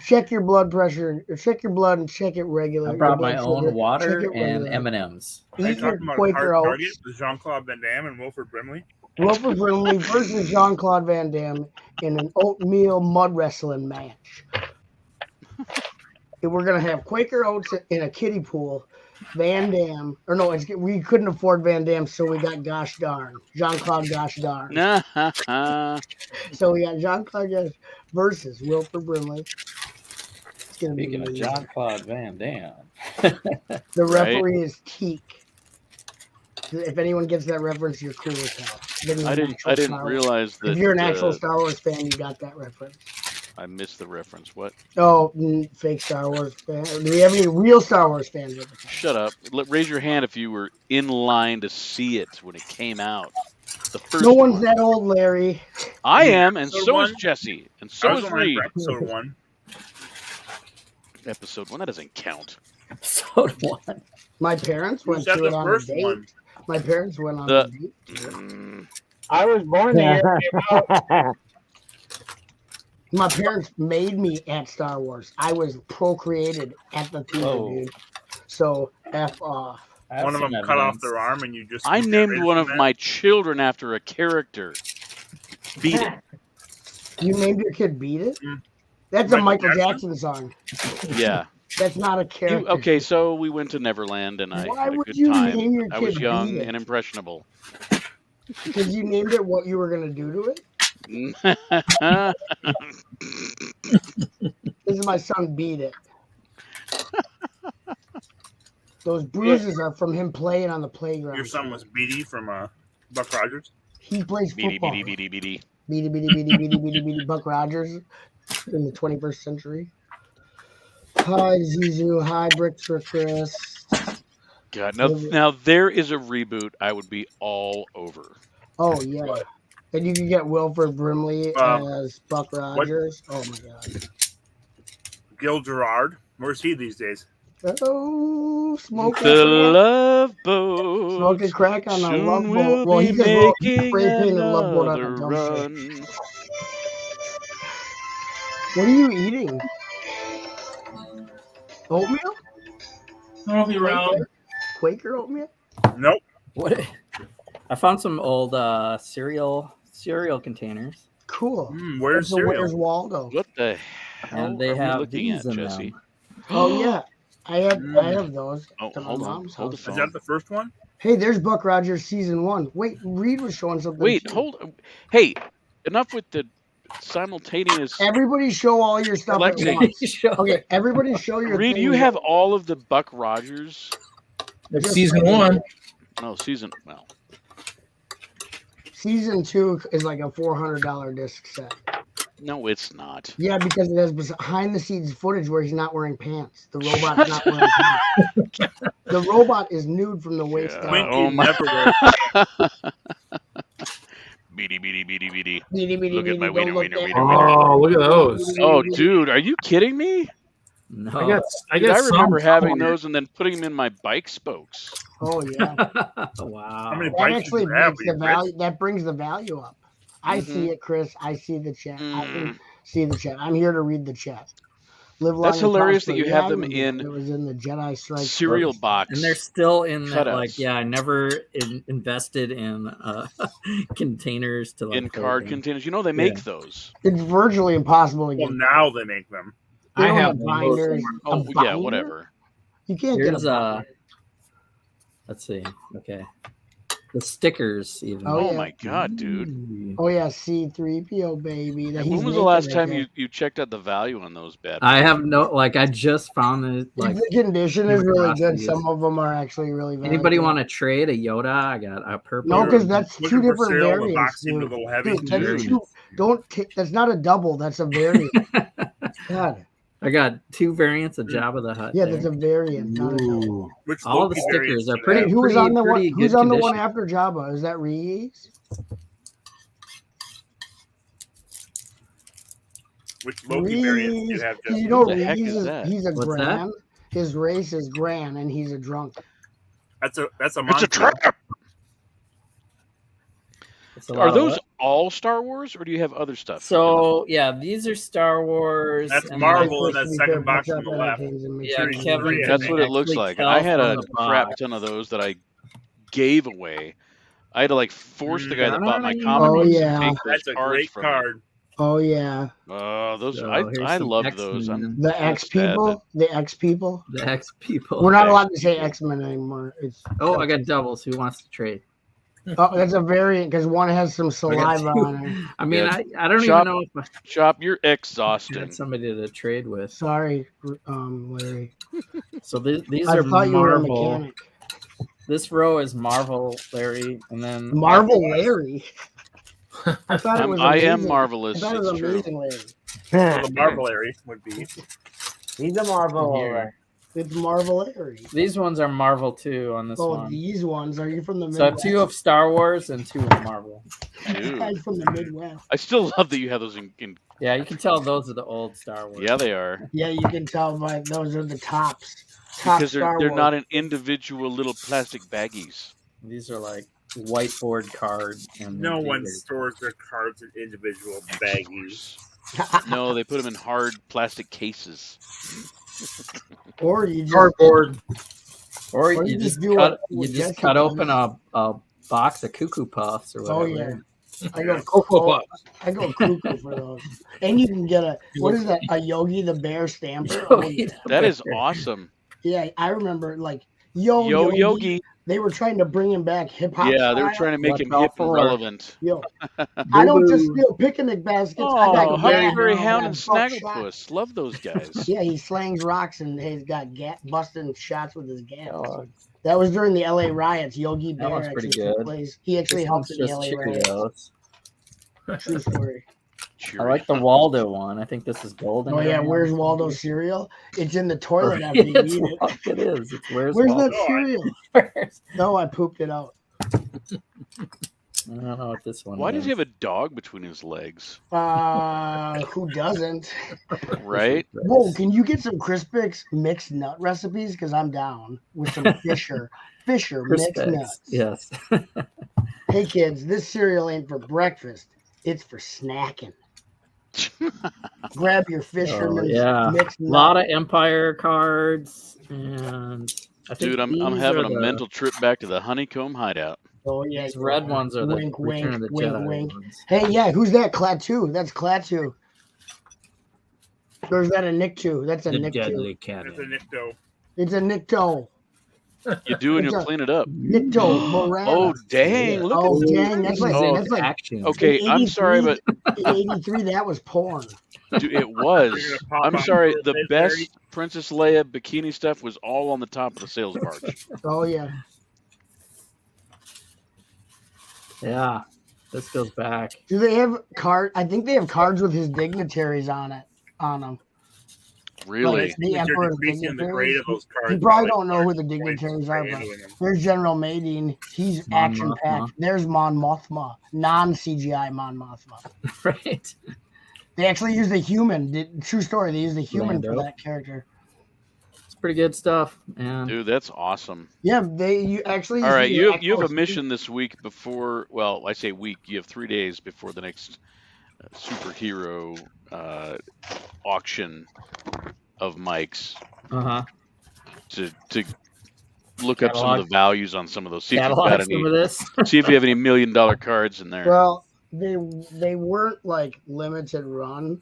Check your blood pressure. Check your blood and check it regularly. I brought my Your blood own sugar. water Check it and regularly. M&Ms. Are you Eat your talking about Quaker Hard Target Oats. with Jean-Claude Van Damme and Wilford Brimley? Wilford Brimley versus Jean-Claude Van Damme in an oatmeal mud wrestling match. And we're gonna have Quaker Oats in a kiddie pool. Van Damme, or no, we couldn't afford Van Damme, so we got Gosh Darn, Jean-Claude Gosh Darn. So we got Jean-Claude Gosh versus Wilford Brimley. It's gonna be Speaking of amazing. Jean-Claude Van Damme. The referee is Teak. If anyone gets that reference, you're cool as hell. Then you're I an didn't actual Star Wars- realize that. If you're an actual Star Wars fan, you got that reference. I missed the reference. What? Oh, fake Star Wars fan. Do we have any real Star Wars fans? Shut up. Raise your hand if you were in line to see it when it came out. The first No one's one. that old, Larry. I am, and Episode so one? is Jesse, and I so was is on Reed. for episode 1. Episode 1, that doesn't count. Episode 1. My parents went said to the it on a first date. one? My parents went on The- a date. I was born the year it came out. My parents made me at Star Wars. I was procreated at the theater, Whoa. dude. So F off. I've One of seen them cut off evidence. their arm and you just... I get named rid one of that? my children after a character. Beat it. You named your kid Beat It? Mm. That's a Michael Michael Jackson? Jackson song. Yeah. That's not a character. Okay, so we went to Neverland, and I Why had a would good you time. name your I was kid young Beat It? and impressionable. Because you named it what you were going to do to it? This is my son Beat It. Those bruises are from him playing on the playground. Your son was Beatty from Buck Rogers. He plays Beady, football. beady, beady, beady. Beady, Buck Rogers in the 21st century. Hi, Zizu. Hi, Bricks for Chris. God, now there is a reboot I would be all over. Oh, yeah. And you can get Wilford Brimley as Buck Rogers. Oh, my God. Gil Gerard. Where's he these days? Oh, smoking The crack. Love Boat. Smoking crack on a Soon Love we'll Boat. Well, be he just making spray painted Love Boat on a another dumpster. run. What are you eating? Oatmeal? I'll be around. Quaker oatmeal? Nope. What? I found some old cereal containers. Cool. Where's Where's Waldo? What the hell And they are we have looking these at, in Jesse? them. Oh yeah, I have those. Oh, at my hold on. mom's Hold the house. phone. Is that the first one? Hey, there's Buck Rogers season 1. Wait, Reed was showing something. Wait, too. hold. Hey, enough with the simultaneous. Everybody show all your stuff at Flexing. once. Okay, everybody show your. Reed, you things have at- all of the Buck Rogers. That's season 1. No, season. Well, Season 2 is like a $400 disc set. no, it's not. Yeah, because it has behind the scenes footage where he's not wearing pants. The robot's not wearing pants. The robot is nude from the waist down. Oh my. Beady, beady, beady, beady. Look at my wiener, wiener, wiener, wiener. Oh, look at those. Oh, dude, are you kidding me? No. I Dude, got I remember some having somewhere. those and then putting them in my bike spokes. Oh yeah. Wow. How many That bikes actually did you have? makes the value. That brings the value up. I see it, Chris. I see the chat. I can see the chat. I'm here to read the chat. Live long That's and hilarious prosper. that you Yeah, have I them remember in it was in the Jedi Strike cereal box. And they're still in that, cutouts. like, yeah, I never invested in containers to like In hold card them. containers. You know, they make Yeah. those. It's virtually impossible to Well, get. now they make them. They I don't have binders. Oh, A yeah, binder? whatever. You can't Here's get a binder. let's see. Okay. The stickers even. Oh, Oh, yeah. my God, dude. Oh yeah, C-3PO baby. That he's When was the making last right time there. you checked out the value on those bad boys? I have no, like, I just found it. Like, The condition is really good. curiosities. Some of them are actually really valuable. Anybody want to trade a Yoda? I got a purple. No, because that's Looking two for different cereal, the variants. box seemed a Dude. little heavy. Dude, that's Dude. two. Don't take. That's not a double. That's a variant. God. I got 2 variants of Jabba the Hutt. Yeah, there. that's a variant, not a double. Which All the Loki stickers variants are do pretty. they have? Who was pretty, on the one? pretty Who's good on the one condition. after Jabba? Is that Reese? Which Loki variants do you Reese. have? You Justin? know, Who the heck Reese is that? he's a What's that? Gran. His race is Gran, and he's a drunk. That's a It's a monster. trap. It's a lot Are of those what? all Star Wars, or do you have other stuff? So yeah, these are Star Wars. That's and Marvel in Supposed that to be second box fair, on the but left. entertains and makes Yeah, sense. Kevin. Three, I That's think. what it looks Actually like. tell I had from a the crap box. ton of those that I gave away. I had to like force the guy that bought my Oh, comic books yeah. to take those That's a cards great from card. Oh yeah, me. Those So I here's some love those. X-Men. I'm the kinda X sad people. The X people. The X people. We're not X allowed to say people. X-Men anymore. It's Oh, I got doubles. Who wants to trade? oh, that's a variant because one has some I got saliva 2. on it. I mean, Yeah. I don't Shop- even know if I Chop, you're had exhausting. somebody to trade with. Sorry, Larry. So these I are thought you were a Marvel. mechanic. This row is Marvel, Larry, and then Marvel Larry. I thought it was. I am Amazing. marvelous. I thought it was It's true. amazing, Larry. Well, the Marvel area would be. He's a Marvel. Here. It's Marvel Larry. These ones are Marvel too on this Oh, one. these ones. Are you from the So Midwest? 2 of Star Wars and 2 of Marvel. Dude. I'm from the Midwest. I still love that you have those in Yeah, you can tell those are the old Star Wars. yeah, they are. Yeah, you can tell by those are the tops. Top Because Star they're Wars. not in individual little plastic baggies. These are like whiteboard cards. And No they're one bigger. stores their cards in individual baggies. No, they put them in hard plastic cases. Or you just Cardboard. Or Or you just do cut, what you just Jesse cut does. open a box of Cuckoo Puffs or Oh whatever. yeah. I go Cocoa Puffs. I go cuckoo for those. And you can get a what is that? A Yogi the Bear stamper. Yogi the That is Bear. awesome. Yeah, I remember like Yo Yogi. They were trying to bring him back hip hop. Yeah, they were trying to make him hip and relevant. Yo, I don't just steal picnic baskets. I Oh, got Huckleberry gat, Hound I and got buckshot. Snagglepuss. Love those guys. Yeah, he slangs rocks and he's got busting shots with his gas. That was during the LA riots. Yogi Bear one's pretty actually good. plays. He actually This helped one's in the just LA riots. Cheerios. True story. I like the Waldo one. I think this is golden. Oh yeah, where's Waldo's cereal? It's in the toilet Or- after you It's eat it. what it is. It's where's Where's Waldo? that cereal? No, I pooped it out. I don't know what this one Why is. does he have a dog between his legs? Who doesn't? Right? Whoa, can you get some Crispix mixed nut recipes? Because I'm down with some Fisher mixed Crispix, nuts. yes. Hey kids, this cereal ain't for breakfast. It's for snacking. Grab your Fisherman's yeah, mixed a nut. lot of Empire cards, and I think Dude, I'm these having are a the- mental trip back to the Honeycomb Hideout. Oh yeah, These red ones are the wink, Return of the wink, Jedi wink. ones. Hey, yeah, who's that? Klaatu. That's Klaatu. Or is that a Nick2? That's a The Nick2. Deadly That's a Cannon. Nicto. It's a Nicto. You do and It's you'll a clean it up. Nicto Morana. Oh, dang. Look Oh, at dang. That's like, Oh, that's like action. Okay, in I'm sorry, 83 but in 83, that was porn. dude, it was. You're gonna pop I'm on sorry. for a The bit, best Larry? Princess Leia bikini stuff was all on the top of the sales barge. Oh, yeah. Yeah, this goes back. Do they have I think they have cards with his dignitaries on them. Really? Like the You're Emperor's decreasing the grade dignitaries. of those cards. You probably by, don't know who the 30 dignitaries points are, by but handling them. there's General Madine. He's Mon action packed. Mothma. There's Mon Mothma, non CGI Mon Mothma. Right. They actually used a human. True story. They used a human for Lando. that character. It's pretty good stuff, man. Dude, that's awesome. Yeah, you actually. All right, used you the have a actual- mission this week before. Well, I say week. You have 3 days before the next superhero auction of mics Uh-huh. to look up some of Catalog. the values on some of those. See if you've Catalog got some any. of this. See if you have any $1 million cards in there. Well, they weren't like limited run,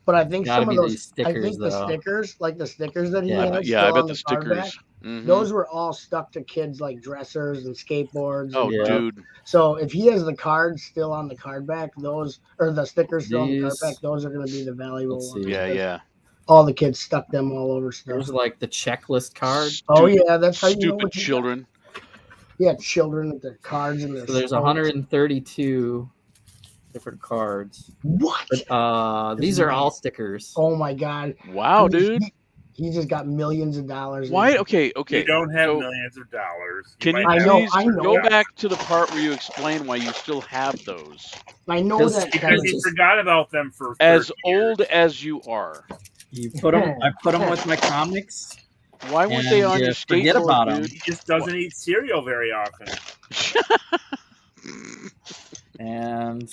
but I think Gotta some of be those. these stickers, I think the though. stickers, like the stickers that he Yeah, had, yeah, I still bet on the card back, stickers. Mhm. those were all stuck to kids like dressers and skateboards. Oh, Yeah. dude. So if he has the cards still on the card back, those or the stickers still on the card These- back, those are going to be the valuable Let's ones. see. Yeah, because yeah. All the kids stuck them all over stuff. There's like the checklist card. Oh yeah, that's how you know Stupid what you got. children. Yeah, children with their cards and their. So there's stones. 132 different cards. What? But these are all stickers. Oh my god! Wow, dude. He just got millions of dollars. in Why? it. Okay, okay. You don't have So, millions of dollars. can you might have please I know. go back to the part where you explain why you still have those? I know This- that. Because Kevin. he forgot about them for 30 As years. old as you are, You put them. I put them with my comics. why weren't they And on you your forget about skateboard, 'em. dude? He just doesn't eat cereal very often. And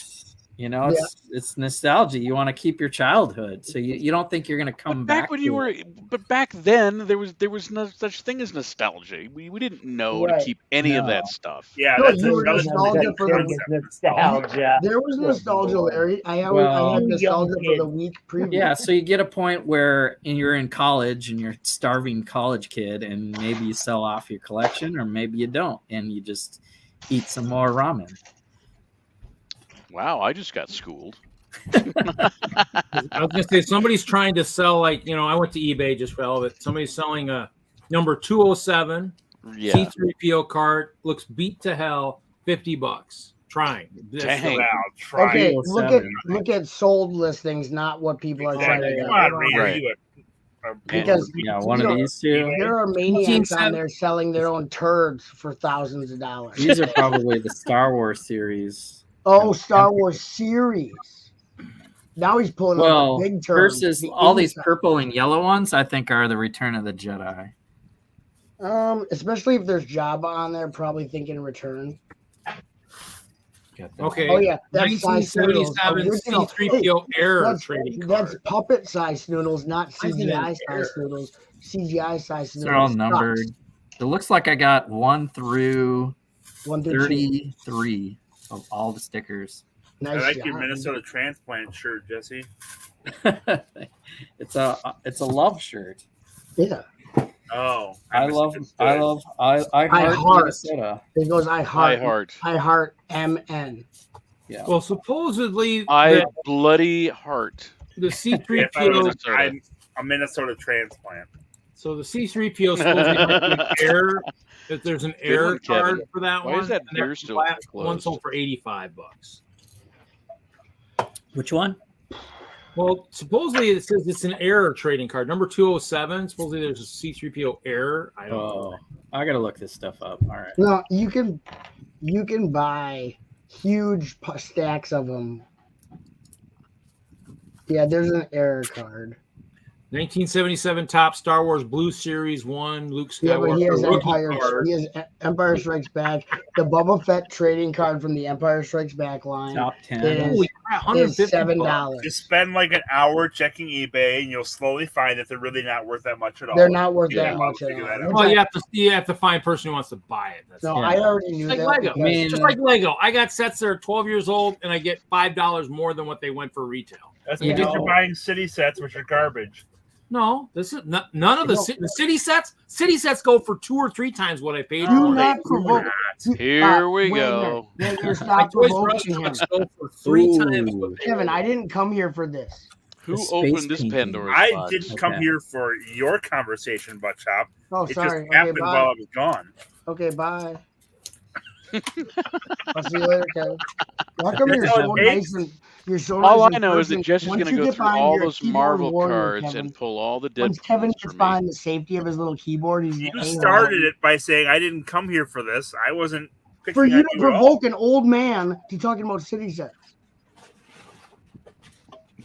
you know, it's nostalgia. You want to keep your childhood, so you don't think you're gonna come Back back. when to you were, it. but back then there was no such thing as nostalgia. We didn't know Right. to keep any of No. that stuff. Yeah, No, that's you were another nostalgia for the concept. nostalgia. There was nostalgia, Larry. I Well- had nostalgia for the week previous. Yeah, so you get a point where you're in college and you're a starving college kid, and maybe you sell off your collection, or maybe you don't, and you just eat some more ramen. Wow, I just got schooled. I was gonna say somebody's trying to sell, like, I went to eBay just for all of it. Somebody's selling a number 207 Yeah. C3PO card, looks beat to hell, $50. Trying. Dang. Wow, try. Okay, Triangle look at 7. look at sold listings, not what people are trying to Exactly. get. Come on, Ray, Right. you a Because Yeah, one you of know, these two. there are maniacs on 1870. there selling their own turds for thousands of dollars. These are probably the Star Wars series. Oh, Star Wars series. Now he's pulling out Well, the big terms. versus the all these inside. purple and yellow ones, I think are the Return of the Jedi. Especially if there's Jabba on there, probably thinking return. Okay. Oh yeah, that's size noodles. 1977 Original. C3PO error that's, trading that's card. puppet size noodles, not Why is it CGI an size error? noodles. CGI size They're all noodles. numbered. It looks like I got 1 through 1 through 2. 33 of all the stickers. I Nice like job. your Minnesota transplant shirt, Jesse. It's a love shirt. Yeah. Oh, I love I heart. heart Minnesota. It goes I heart. heart. I heart MN. Yeah. Well, supposedly I bloody heart. the If I was C3PO. I'm a Minnesota transplant. So the C3PO supposedly might be an error. If there's an Good error one, Kevin. card for that Why one, is that and beer that's still one closed? sold for $85. Which one? Well, supposedly it says it's an error trading card. Number 207. Supposedly there's a C3PO error. I don't know. I gotta look this stuff up. All right. No, you can buy huge stacks of them. Yeah, there's an error card. 1977 top Star Wars Blue Series 1 Luke Skywalker. Yeah, but he has rookie Empire. card. He has Empire Strikes Back. The Boba Fett trading card from the Empire Strikes Back line. Top 10. Is, Holy crap, is $150. $7. Just spend like an hour checking eBay, and you'll slowly find that they're really not worth that much at all. They're not worth Yeah. that much at Figure that all. out. Well, you have to find a person who wants to buy it. That's No, it. I already knew Like that. Lego. because- It's just like Lego. I got sets that are 12 years old, and I get $5 more than what they went for retail. That's You because know- you're buying city sets, which are garbage. No, this is none of the city sets. City sets go for 2 or 3 times what I paid Do for. not provoke. Here we Wait a go. minute. You're My stop Toys R Us provoking him. trucks go for 3 times what they Kevin, I didn't come here for this. Who The space opened this painting. Pandora's I box? didn't come Okay. here for your conversation, Butt Shop. Oh, It sorry. just happened Okay, while bye. I was gone. Okay, bye. I'll see you later, Kevin. How come you're That's so all it nice takes. and you're so All nice I in know is that person? Jess is Once going to you go get through behind all your those keyboard Marvel warrior, cards Kevin, and pull all the once Deadpool Kevin ones for gets me. behind the safety of his little keyboard, he's You an a-hole. started it by saying I didn't come here for this. I wasn't picking For you on to you at all. provoke an old man to talking about city sets.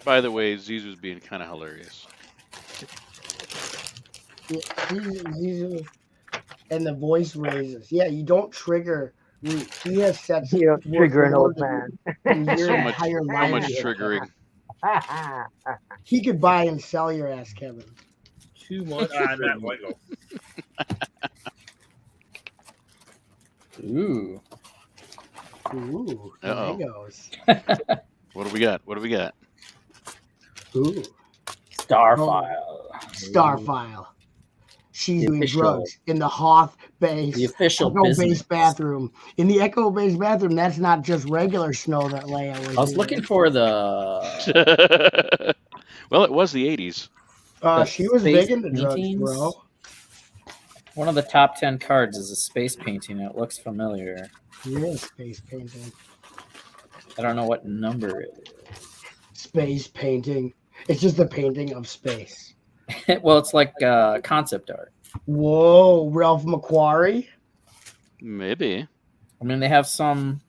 By the way, Zizu's being kind of hilarious. Yeah, and the voice raises. Yeah, you don't trigger. He has sets. You don't worth trigger an more old than man. your So much, entire so life. much triggering. He could buy and sell your ass, Kevin. Too much. Not Lego. Ooh. Ooh, Uh-oh. Legos. What do we got? What do we got? Ooh, Starfile. Starfile. She's The doing official- drugs in the Hoth base. The official Echo business. base bathroom. In the Echo base bathroom, that's not just regular snow that Leia was. I was doing. looking for the Well, it was the 80s. the She was space big into drugs, paintings. bro. One of the top 10 cards is a space painting. It looks familiar. Yeah, space painting. I don't know what number it Space painting. It's just a painting of space. is. Well, it's like concept art. Whoa, Ralph McQuarrie. Maybe. I mean, they have some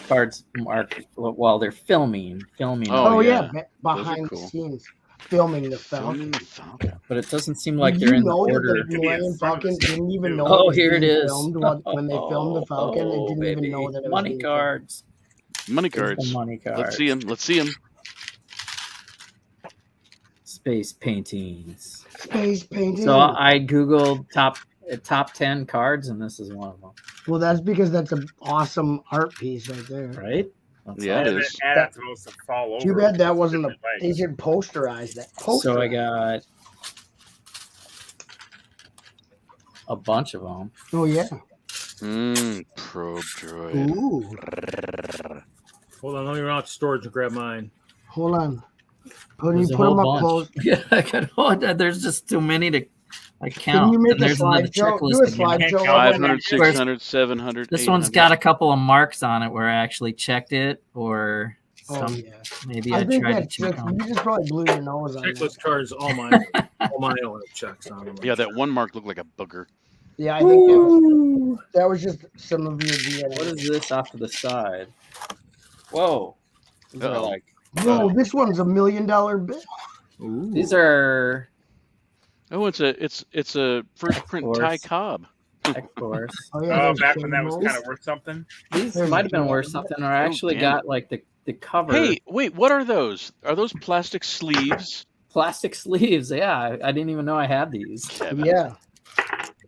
cards marked while they're filming. Oh, yeah. Behind cool. the scenes, filming the Filming Falcon. the Falcon. But it doesn't seem like Did they're you in the know order. that the Millennium Falcon didn't even know? Oh, it was here it being is. Filmed when they filmed the Falcon, they didn't baby. even know that it was Money being cards. Money Here's the cards. money cards. Let's see him. Let's see him. Space paintings. Space painting. So I googled top 10 cards, and this is one of them. Well, that's because that's an awesome art piece right there. Right? Yeah, it is. That's supposed to fall over. Too bad that wasn't a. Like, They should posterize that. So I Posterize. got a bunch of them. Oh yeah. Probe droid. Ooh. Hold on, let me run out to storage and grab mine. Hold on. When There's you a put them whole up close, bunch. Yeah, I got all that. There's just too many to I can count. you make And a there's another slideshow? Do checklist a again. slideshow. 500, 600, 700, This one's 800. got a couple of marks on it where I actually checked it, or Oh some yeah. maybe I I think tried to that's check just, on. you just probably blew your nose on that. Checklist cards, all mine. All mine don't have checks on them. Yeah, that one mark looked like a booger. Yeah, I think that was just some of your DNA. What is this off to the side? Whoa. These are Uh-oh. like Whoa, this one's $1 million bill. these are Oh, it's a first print course. Ty Cobb. of course. Oh, oh, those back when that was cables. kind of worth something. These There's might have been a- worth something, or I actually damn got like the cover. Hey, wait, what are those? Are those plastic sleeves? Plastic sleeves. Yeah, I didn't even know I had these. Kevin. Yeah.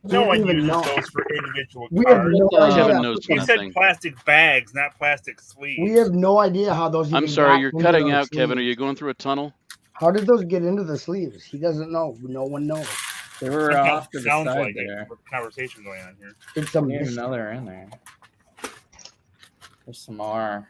No one even uses know. those for individual We have cards. no Kevin idea. knows You said nothing. plastic bags, not plastic sleeves. We have no idea how those. I'm even sorry, got you're into cutting those out, Kevin. Are sleeves. you going through a tunnel? How did those get into the sleeves? He doesn't know. No one knows. They were Sounds- off to the sounds side like there. it. Conversation going on here. It's a There's mystery. another in there. There's some more.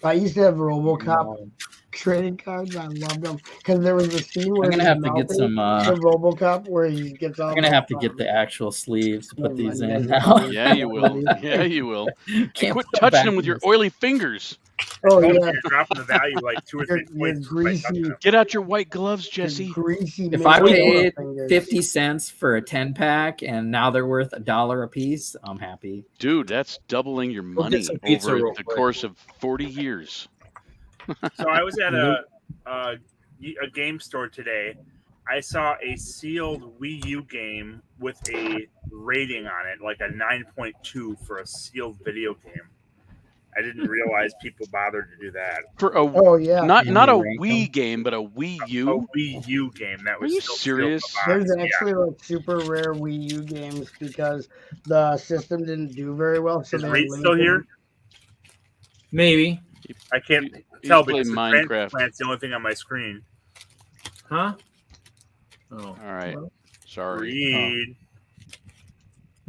I used to have RoboCop trading cards. I loved them because there was a scene where I'm gonna he's have to get melting some. the RoboCop where he gets all. I'm gonna the, have to get the actual sleeves to put these in Never now. mind. Yeah, you will. Yeah, you will. And Can't quit put them touching back them with in your this. oily fingers. Oh You're yeah, dropping the value like 2 or 3 you're points. just by touching greasy. them. Get out your white gloves, Jesse. You're greasy. If I Minnesota paid fingers. 50 cents for a 10-pack and now they're worth $1 a piece, I'm happy. Dude, that's doubling your Go get money some pizza over real the quick. course of 40 years. So I was at a game store today. I saw a sealed Wii U game with a rating on it, like a 9.2 for a sealed video game. I didn't realize people bothered to do that. For a Oh yeah, not a rank Wii them. game, but a Wii A U. Wii U game that Are was you still serious? sealed in the there's box. actually like super rare Wii U games because the system didn't do very well. So Is they Reed still limited- here? Maybe. I can't He's tell playing because the Minecraft. transplant's the only thing on my screen. Huh? Oh. All right. Sorry. Reed.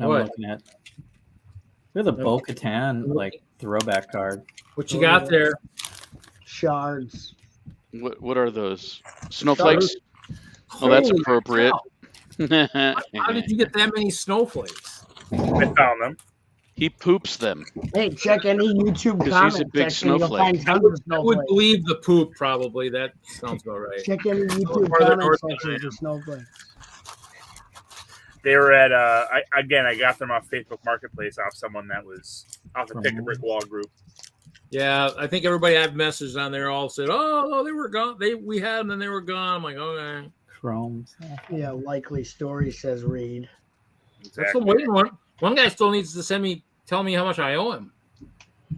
I'm What? looking at. They're the Bo-Katan like throwback card. What you got there? shards. What are those? Snowflakes? Oh, that's Holy appropriate. cow. How did you get that many snowflakes? I found them. He poops them. Hey, check any YouTube 'Cause he's comment a big section. You'll snowflake. find I tons would, of I would snowflakes. believe the poop, probably. That sounds about right. Check any YouTube Farther comment north than I section am. for snowflakes. They were at I got them off Facebook Marketplace off someone that was off the Pick a Brick Wall group. Yeah, I think everybody had messages on there all said, "Oh, they were gone. We had them, and they were gone." I'm like, okay. Chrome. Yeah, likely story says Reed. That's what I'm waiting on. One guy still needs to tell me how much I owe him. I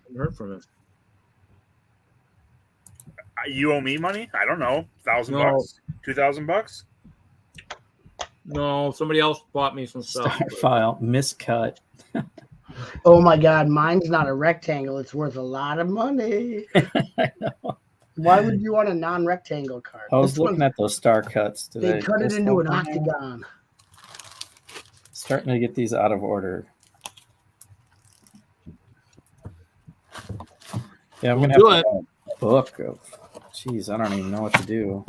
haven't heard from him. You owe me money? I don't know. $1,000 No. bucks? $2,000? No, somebody else bought me some stuff. Star file miscut. Oh my God, mine's not a rectangle. It's worth a lot of money. Why would you want a non-rectangle card? I was This looking one's- at those star cuts today. They cut it Those into an ones- octagon. Starting to get these out of order. Yeah, I'm gonna have Do to it. write a book of. Jeez, I don't even know what to do.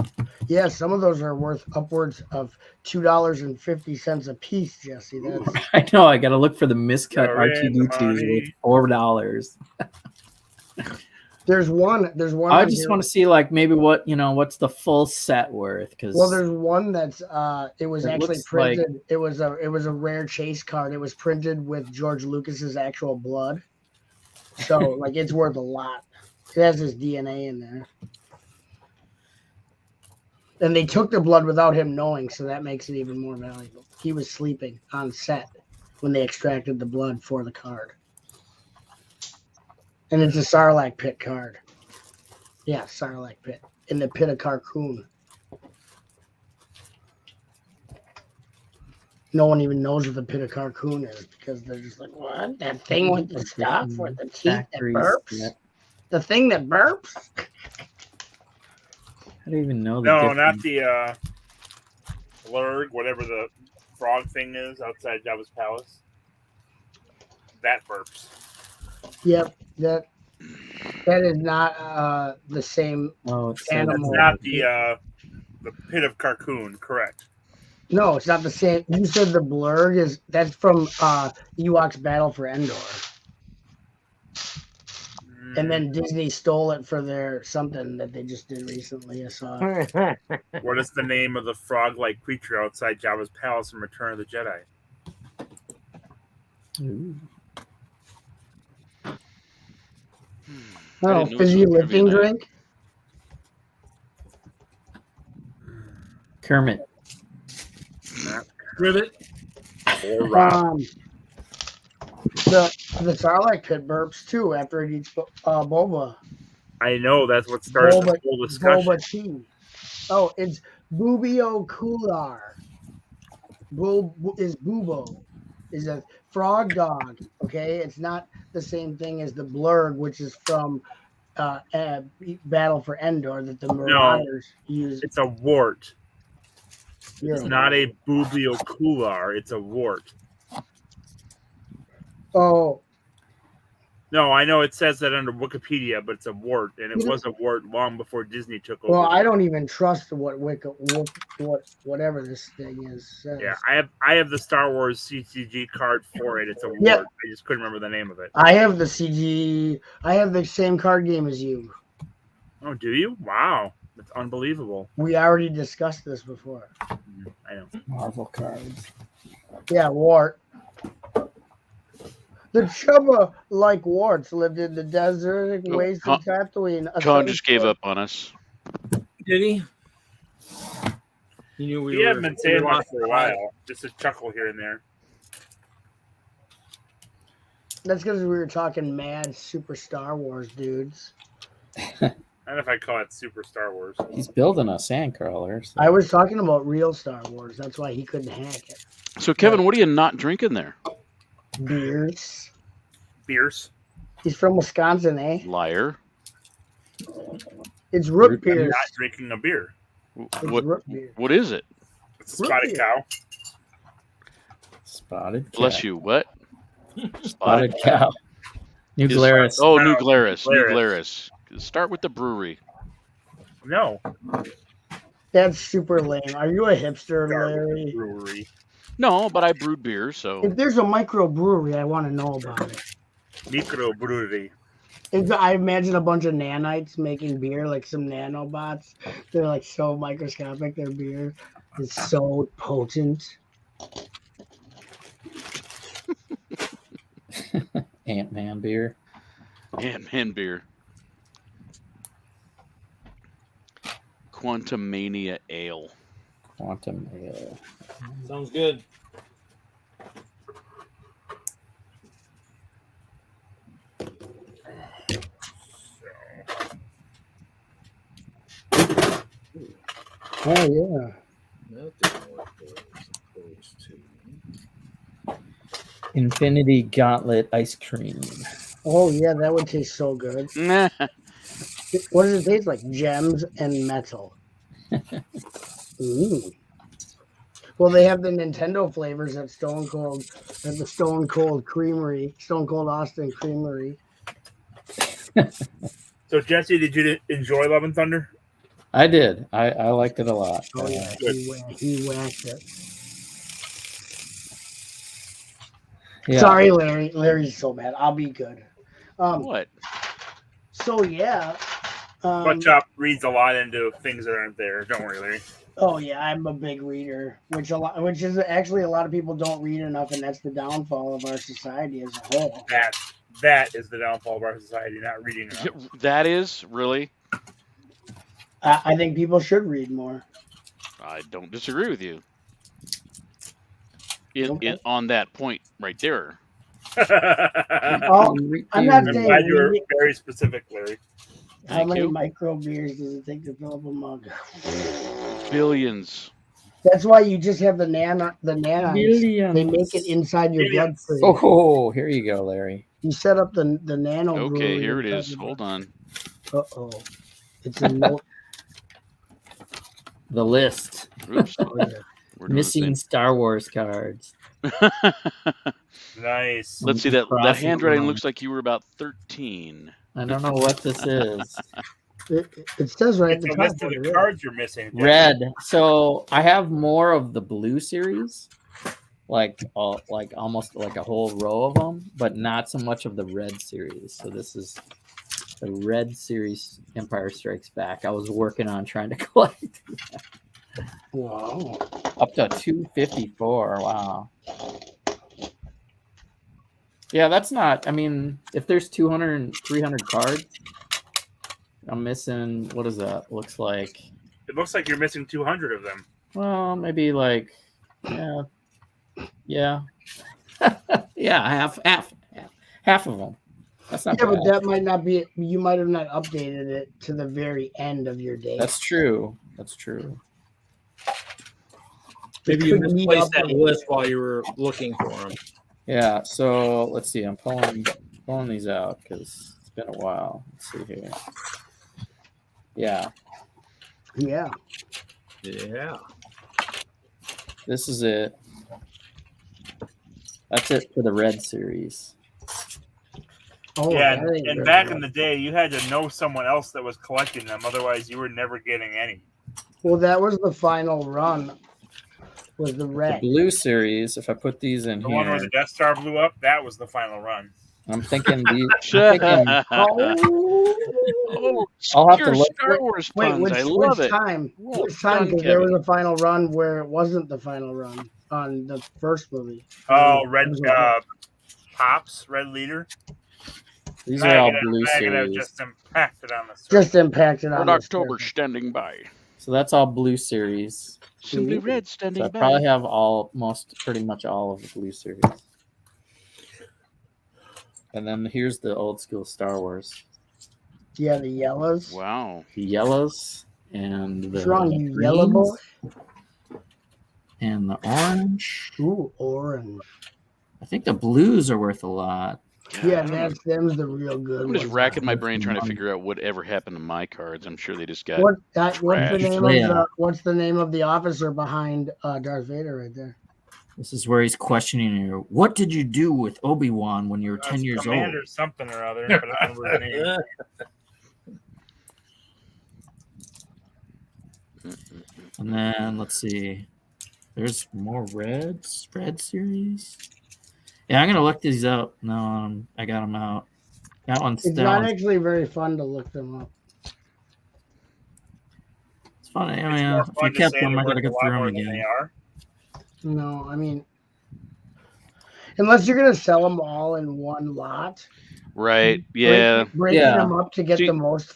Yeah, some of those are worth upwards of $2.50 a piece, Jesse. That's I know. I got to look for the miscut You're in the R2D2s money. with $4. there's one. I on just here- want to see like maybe what's the full set worth? Because Well, there's one that's it was It actually looks like- printed. It was a rare chase card. It was printed with George Lucas's actual blood. So like it's worth a lot. It has his DNA in there. And they took the blood without him knowing, so that makes it even more valuable. He was sleeping on set when they extracted the blood for the card. And it's a Sarlacc pit card. Yeah, Sarlacc pit. In the pit of Carcoon. No one even knows what the pit of Carcoon is because they're just like, what? That thing with the stuff with the teeth that Factories, burps? yeah. The thing that burps? I don't even know. No, not the Lurg, whatever the frog thing is outside Jabba's palace. That burps. Yep, that is not the same Oh, it's so animal. That's not the pit of Carcoon, correct? No, it's not the same. You said the blurg that's from Ewok's Battle for Endor. And then Disney stole it for their something that they just did recently. I saw. What is the name of the frog-like creature outside Jabba's palace in Return of the Jedi? Ooh. Oh, didn't know fizzy some trivia lifting night. drink. Kermit. Rivet. Or Rob? The Sarlacc pit burps too after it eats boba. I know that's what started Boba, this whole discussion. boba tea. Oh, it's Bubio Kular. Is Bubo. Is a frog dog. Okay, it's not the same thing as the blurg, which is from Battle for Endor that the Marauders use. It's a wart. It's not a boobiocular. It's a wart. Oh, No, I know it says that under Wikipedia, but it's a wart, and it was a wart long before Disney took over. well, I don't even trust what whatever this thing is. Says. Yeah, I have the Star Wars CCG card for it. It's a wart. Yeah. I just couldn't remember the name of it. I have the CG. I have the same card game as you. Oh, do you? Wow, that's unbelievable. We already discussed this before. I know. Marvel cards. Yeah, wart. The Chubba, like warts, lived in the desert wastes of Tatooine. Con just gave up on us. Did he? He knew we We were. haven't been saying much for a while. Just a chuckle here and there. That's because we were talking mad Super Star Wars dudes. I don't know if I'd call it Super Star Wars. He's building a sandcrawler. So. I was talking about real Star Wars. That's why he couldn't hack it. So, Kevin, what are you not drinking there? Beers. Beers. He's from Wisconsin, eh? Liar. It's root I'm beer. not drinking a beer. What is it? It's a spotted cow. Spotted. Bless cat. you. What? Spotted cow. New Is- Glarus. Oh, New Glarus. New Glarus. Start with the brewery. No. That's super lame. Are you a hipster, Larry? Brewery. No, but I brewed beer, so If there's a microbrewery, I want to know about it. Micro brewery. I imagine a bunch of nanites making beer, like some nanobots. They're like so microscopic. Their beer is so potent. Ant-Man beer. Ant-Man beer. Quantumania Ale. Quantum ale. Sounds good. Oh yeah. Infinity Gauntlet ice cream. Oh yeah, that would taste so good. Nah. What does it taste like? Gems and metal. Ooh. Well, they have the Nintendo flavors at Stone Cold, at the Stone Cold Creamery, Stone Cold Austin Creamery. So, Jesse, did you enjoy Love and Thunder? I did. I liked it a lot. Oh yeah, he whacked it. Yeah. Sorry, Larry. Larry's so bad. I'll be good. What? So yeah. Butt Chop reads a lot into things that aren't there. Don't worry, Larry. Oh yeah, I'm a big reader, which is actually a lot of people don't read enough, and that's the downfall of our society as a whole. That is the downfall of our society, not reading enough. That is really. I think people should read more. I don't disagree with you. Okay. On that point right there. Oh, I'm not I'm saying glad you were read- very specific, Larry. How Thank many you. micro beers does it take to fill up a mug? Billions. That's why you just have the nanites. They make it inside your bloodstream. Oh, here you go, Larry. You set up the nano. Okay, brewery here it inside is. your Hold on. Uh-oh. It's a no. The list. Oops. Oh, yeah. We're doing the Missing same. Star Wars cards. Nice. Let's see that Crossing handwriting around. looks like you were about 13. I don't know what this is. It says right at It's the a top. list of of the it. cards you're missing. Jesse. Red. So I have more of the blue series, like almost like a whole row of them, but not so much of the red series. So this is the red series, Empire Strikes Back. I was working on trying to collect Wow. up to 254. Wow. Yeah, that's not. I mean, if there's 200 and 300 cards, I'm missing. What is that? Looks like. It looks like you're missing 200 of them. Well, maybe like, yeah, yeah, half of them. That's not Yeah, bad. but that might not be. You might have not updated it to the very end of your day. That's true. That's true. Maybe you could need misplaced that updates. list while you were looking for them. Yeah. So let's see. I'm pulling these out because it's been a while. Let's see here. Yeah. Yeah. Yeah. This is it. That's it for the red series. Oh, Yeah, that ain't and very back good. in the day, you had to know someone else that was collecting them. Otherwise, you were never getting any. Well, that was the final run. Was the The red? blue series, if I put these in The one where here, the Death Star blew up, that was the final run. I'm thinking these. I'm thinking Oh, I'll have to pure look. Star Wars Wait, puns. I which love it. time? Well Which time? done, Because there Kevin. was a final run where it wasn't the final run on the first movie. Oh, red Pops, Red Leader. These are all Maggot blue series. just impacted on the surface. Just impacted on Red the October surface. standing by. So that's all blue series. Simply Red standing So I by. probably have pretty much all of the blue series. And then here's the old school Star Wars. Yeah, the yellows. Wow. The yellows and the What's wrong, you yellow greens boy? and the orange. Ooh, orange. I think the blues are worth a lot. Yeah, them's the real good I'm just ones. racking my brain trying to figure out whatever happened to my cards. I'm sure they just got What's the trashed. what's the name of the officer behind Darth Vader right there? This is where he's questioning you. What did you do with Obi-Wan when you were 10 years old? Commander something or other, but I don't remember his name. And then let's see. There's more red series. Yeah, I'm gonna look these up. No, I got them out. That one's It's not actually very fun to look them up. It's fun. I It's mean, more if fun I to kept say them, they're I gotta worth go a lot through more them than they again. are. No, I mean, unless you're gonna sell them all in one lot. Right. Yeah. Breaking them up to get the most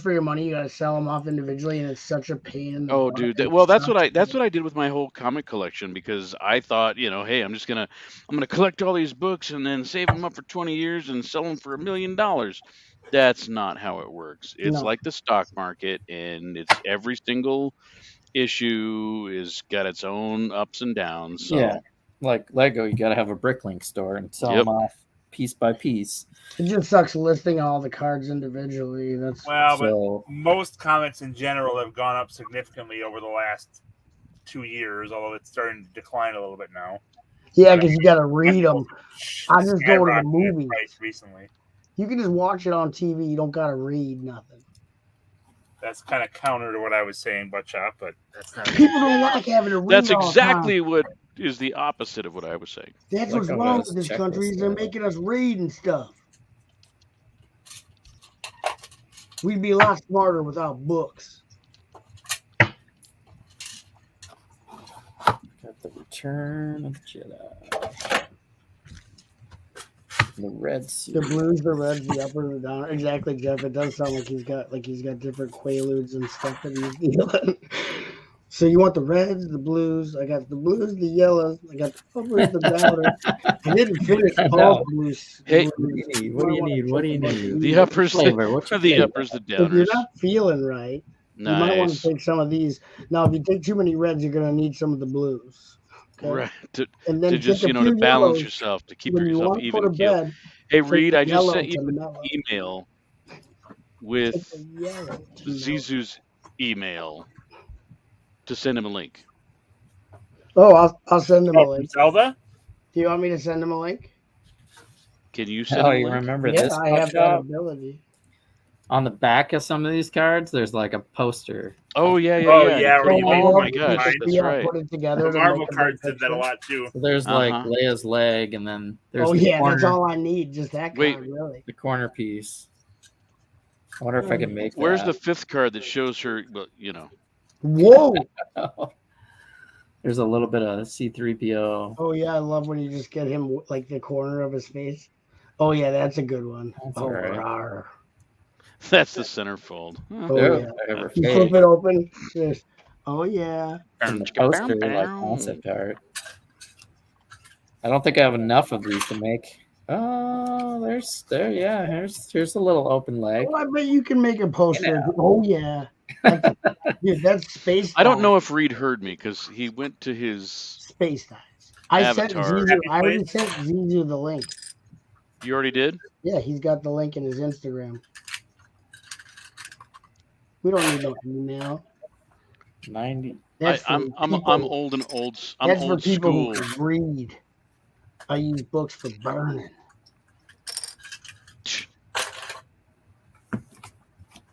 for your money, you gotta sell them off individually, and it's such a pain in the Oh, butt. dude. and Well, it that's sucks. what I did with my whole comic collection because I thought, hey, I'm gonna collect all these books and then save them up for 20 years and sell them for $1 million. That's not how it works. It's No. like the stock market, and it's every single issue is got its own ups and downs. So. Yeah, like Lego, you gotta have a Bricklink store and sell them off piece by piece. It just sucks listing all the cards individually. That's Well, but most comics in general have gone up significantly over the last 2 years, although it's starting to decline a little bit now. yeah, because you gotta read them. I just go to the Skyrocketed movies. price recently. You can just watch it on TV. You don't gotta read nothing. That's kind of counter to what I was saying, Buttchop, but that's not. People don't like having to read. That's all the exactly time. what is the opposite of what I was saying. That's what's wrong with this country. Is they're making us read and stuff. We'd be a lot smarter without books. Got the Return of the Jedi. The red series. The blues, the reds, the upper, the down. Exactly, Jeff. It does sound like he's got different quaaludes and stuff that he's dealing. So you want the reds, the blues. I got the blues, the yellows. I got the uppers, the downers. I didn't finish all blues. Hey, What do you need? What do you need? The uppers, Flavor. What's your the flavor? uppers, the If you're downers. not feeling right, you might want to Nice. take some of these. Now, if you take too many reds, you're gonna need some of the blues. Okay? Right. And then To just, take a to few balance yellows. yourself, to keep When you yourself want to go even to keel. bed, Hey, take Reed, the I just yellow sent you to an mellow. email Take with the yellow to mellow. Zizou's email to send him a link. Oh, I'll send him a Oh, link. Zelda? Do you want me to send him a link? Can you send Oh, him a you link? remember Yeah, this? I have that Buckshot? ability. On the back of some of these cards, there's like a poster. Oh, yeah, yeah, Oh, yeah. yeah, where you make Oh, it my into gosh. mine. That's right. Put it together The to Marvel make a big cards did that a picture. lot too. So there's like Uh-huh. Leia's leg, and then there's Oh the yeah, corner, that's all I need. Just that Wait. card, really. the corner piece. I wonder if I can make Where's the that. fifth card that shows her, well, Whoa! There's a little bit of C-3PO. Oh yeah, I love when you just get him like the corner of his face. Oh yeah, that's a good one. That's Oh, all right. rawr. that's the centerfold. Oh Dude, yeah. I have her You face. flip it open. Just, oh yeah. And the poster, like concept art. I don't think I have enough of these to make. Oh, here's a little open leg. Oh, I bet you can make a poster. Oh yeah. Dude, that's space. I don't Time. know if Reed heard me because he went to his Space Times. I sent Avatar. Zizu. I already sent Zizu the link. You already did? Yeah, he's got the link in his Instagram. We don't need no email. 90. That's for I'm people- old and old. I'm That's for old people school. who read. I use books for burning.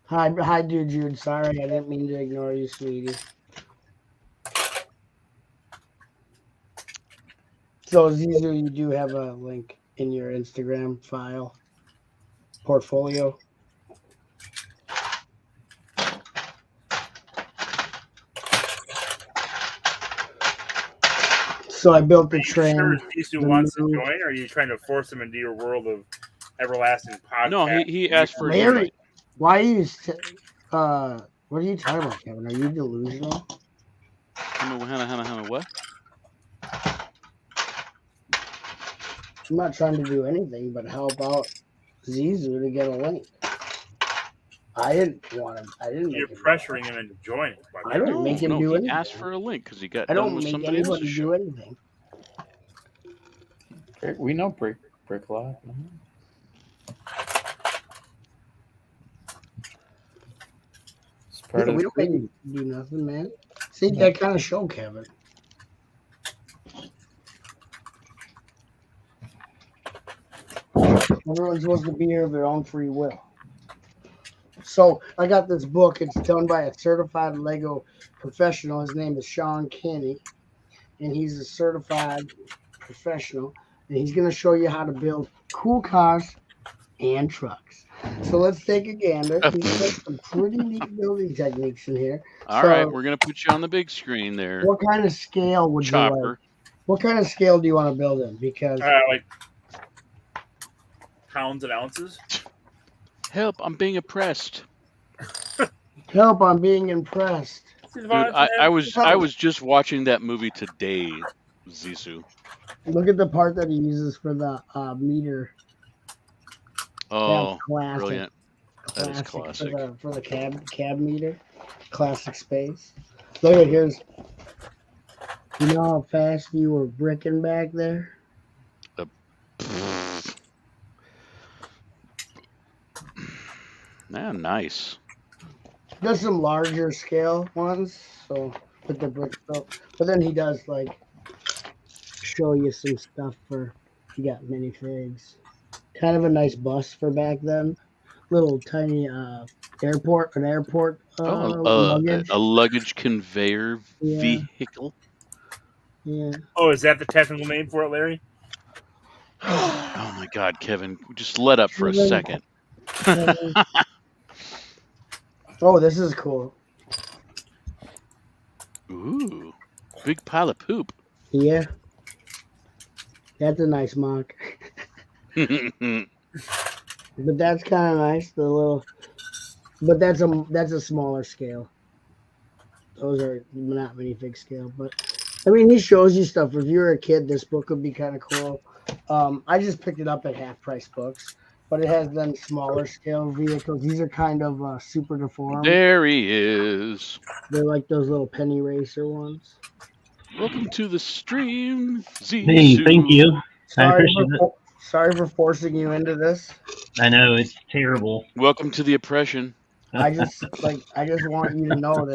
Hi, dude, Jude. Sorry, I didn't mean to ignore you, sweetie. So, Zizu, you do have a link in your Instagram file portfolio. So I built the train. Sure, Sisu wants to join, or are you trying to force him into your world of everlasting podcast? No, he asked for an Larry, invite. why are you? What are you talking about, Kevin? Are you delusional? Hannah, what? I'm not trying to do anything but help out Zizu to get a link. I didn't want him. I didn't. You're pressuring him into joining. I don't make him do he anything. asked for a link because he got I done don't with make somebody anybody else's do show. anything. We know Bricklock. It's part Yeah, of we the don't make crew. him do nothing, man. See, that kind of show, Kevin. Everyone's supposed to be here of their own free will. So I got this book. It's done by a certified Lego professional. His name is Sean Kinney, and he's a certified professional. And he's going to show you how to build cool cars and trucks. So let's take a gander. He's got some pretty neat building techniques in here. All right, we're gonna put you on the big screen there. What kind of scale would you like? Chopper. What kind of scale do you want to build in? Because like pounds and ounces. Help! I'm being oppressed. help, I'm being impressed. Dude, I was just watching that movie today, Zisu. Look at the part that he uses for the meter. Oh, That's classic. brilliant! That is Classic classic. for the cab meter. Classic space. Look at here's. You know how fast you were bricking back there? Man, nice. There's some larger scale ones, so with the brick stuff. But then he does like show you some stuff for if you got minifigs. Kind of a nice bus for back then. Little tiny airport luggage. A luggage conveyor Yeah. vehicle. Yeah. Oh, is that the technical name for it, Larry? Oh my God, Kevin, just let up for a Kevin. second. Oh, this is cool. Ooh, big pile of poop. Yeah. That's a nice mock. But that's kind of nice. The little, but that's a smaller scale. Those are not minifig scale, but I mean he shows you stuff. If you're a kid, this book would be kind of cool. I just picked it up at half price books, but it has them smaller scale vehicles. These are kind of super deformed. There he is. They're like those little penny racer ones. Welcome to the stream, Zisu. Hey, thank you. I appreciate it. Sorry for forcing you into this. I know it's terrible. Welcome to the oppression. I just want you to know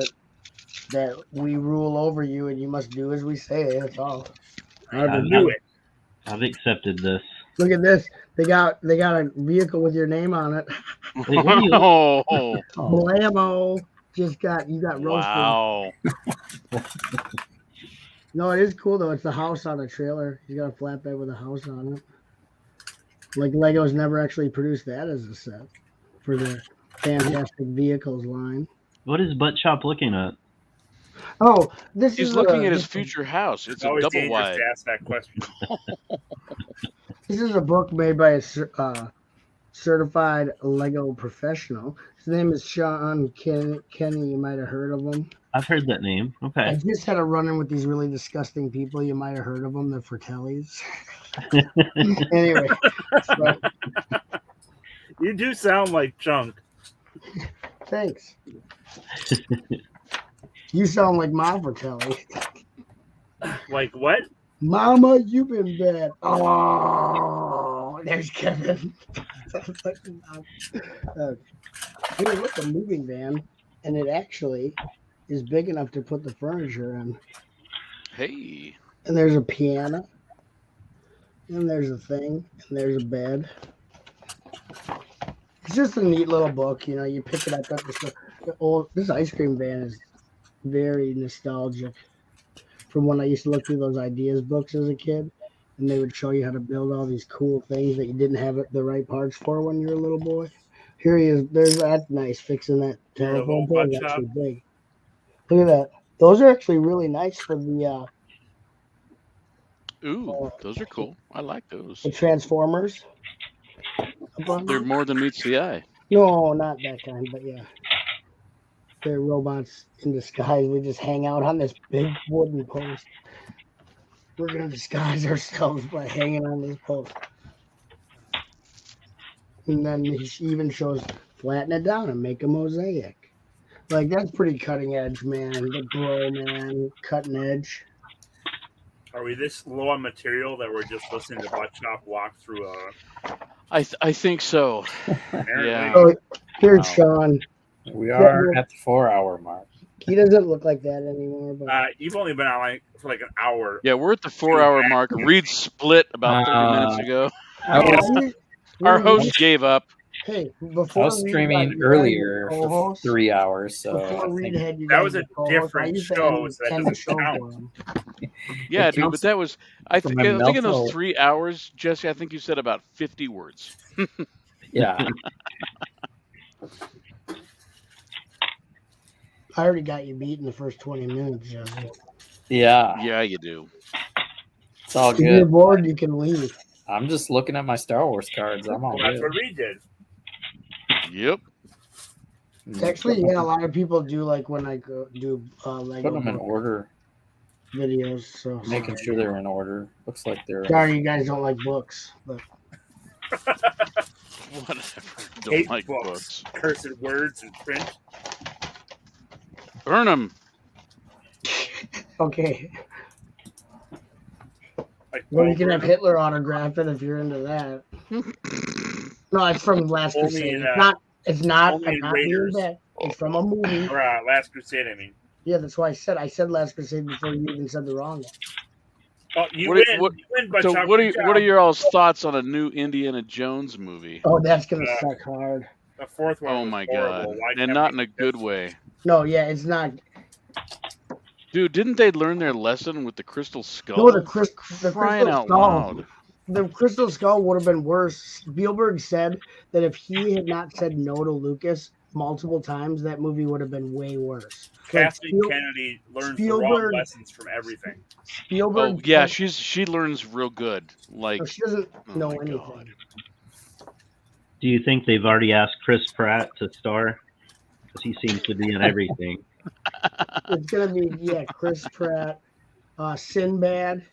that we rule over you and you must do as we say. That's all. I've accepted this. Look at this. They got a vehicle with your name on it. Oh, Blammo! You got roasted. wow. No, it is cool though. It's the house on a trailer. He's got a flatbed with a house on it. Like Lego's never actually produced that as a set for their Fantastic Vehicles line. What is Butt Shop looking at? Oh, this He's is looking at his future house. It's a always double dangerous wide. to ask that question. This is a book made by a certified Lego professional. His name is Sean Kenny. You might have heard of him. I've heard that name. I Okay. just had a run-in with these really disgusting people. You might have heard of them. They're Fratellis. Anyway, so, You do sound like Chunk. thanks. You sound like my Fratelli. Like what? Mama, you've been bad. Oh, there's Kevin. Dude, look, a moving van, and it actually is big enough to put the furniture in. Hey. And there's a piano. And there's a thing. And there's a bed. It's just a neat little book. You know, you pick it up at the store. This ice cream van is very nostalgic from when I used to look through those ideas books as a kid. And they would show you how to build all these cool things that you didn't have the right parts for when you were a little boy. Here he is. There's that nice fixing that telephone pole. It's actually big. Look at that. Those are actually really nice for the those are cool. I like those. the Transformers. They're more than meets the eye. No, not that kind, but yeah. They're robots in disguise. They just hang out on this big wooden post. We're going to disguise ourselves by hanging on this post. And then he even shows flatten it down and make a mosaic. Like, that's pretty cutting edge, man. The bro, man, cutting edge. Are we this low on material that we're just listening to Butt Chop walk through a... I think so. Yeah. So here's Sean. We are at the 4-hour mark. He doesn't look like that anymore. But you've only been on for like an hour. Yeah, we're at the 4-hour mark. Reed split about 30 minutes ago. Our host gave up. Hey, I before was streaming earlier for 3 hours, so that was a different show. So that doesn't count. Yeah, dude, but that was I think in those 3 hours, Jesse. I think you said about 50 words. Yeah. I already got you beat in the first 20 minutes, Jesse. Yeah. Yeah, you do. It's all If you're good. bored, you can leave. I'm just looking at my Star Wars cards. I'm all That's good. what Reed did. Yep. Actually, yeah, a lot of people do like when I go do Lego Put them in order. videos. So Making sure they're in order. Looks like they're. Sorry, you guys don't like books, but Whatever. Don't Hate like books. books. Cursed words and print. Burn them. okay. Like Well, you can have Hitler autograph it if you're into that. No, it's from Last Only Crusade. in, It's not. only I'm in not doing Raiders. that. It's from a movie. Or Last Crusade, I mean. Yeah, that's why I said Last Crusade before you even said the wrong one. Oh, you What win. are- what- You win, Butt So Chop. what Good are job. your all's thoughts on a new Indiana Jones movie? Oh, that's gonna suck hard. The fourth one. Oh was my horrible. god. Why And can't not we in a get good this? way. No, yeah, it's not. Dude, didn't they learn their lesson with the Crystal Skull? No, the Crying Crystal out Skull. loud. The Crystal Skull would have been worse. Spielberg said that if he had not said no to Lucas multiple times, that movie would have been way worse. Like, Kathleen Kennedy learns the wrong Spielberg- lessons from everything. Spielberg. Oh yeah, she learns real good. Like No, she doesn't oh know my anything. God. Do you think they've already asked Chris Pratt to star? Because he seems to be in everything. It's gonna be Chris Pratt, Sinbad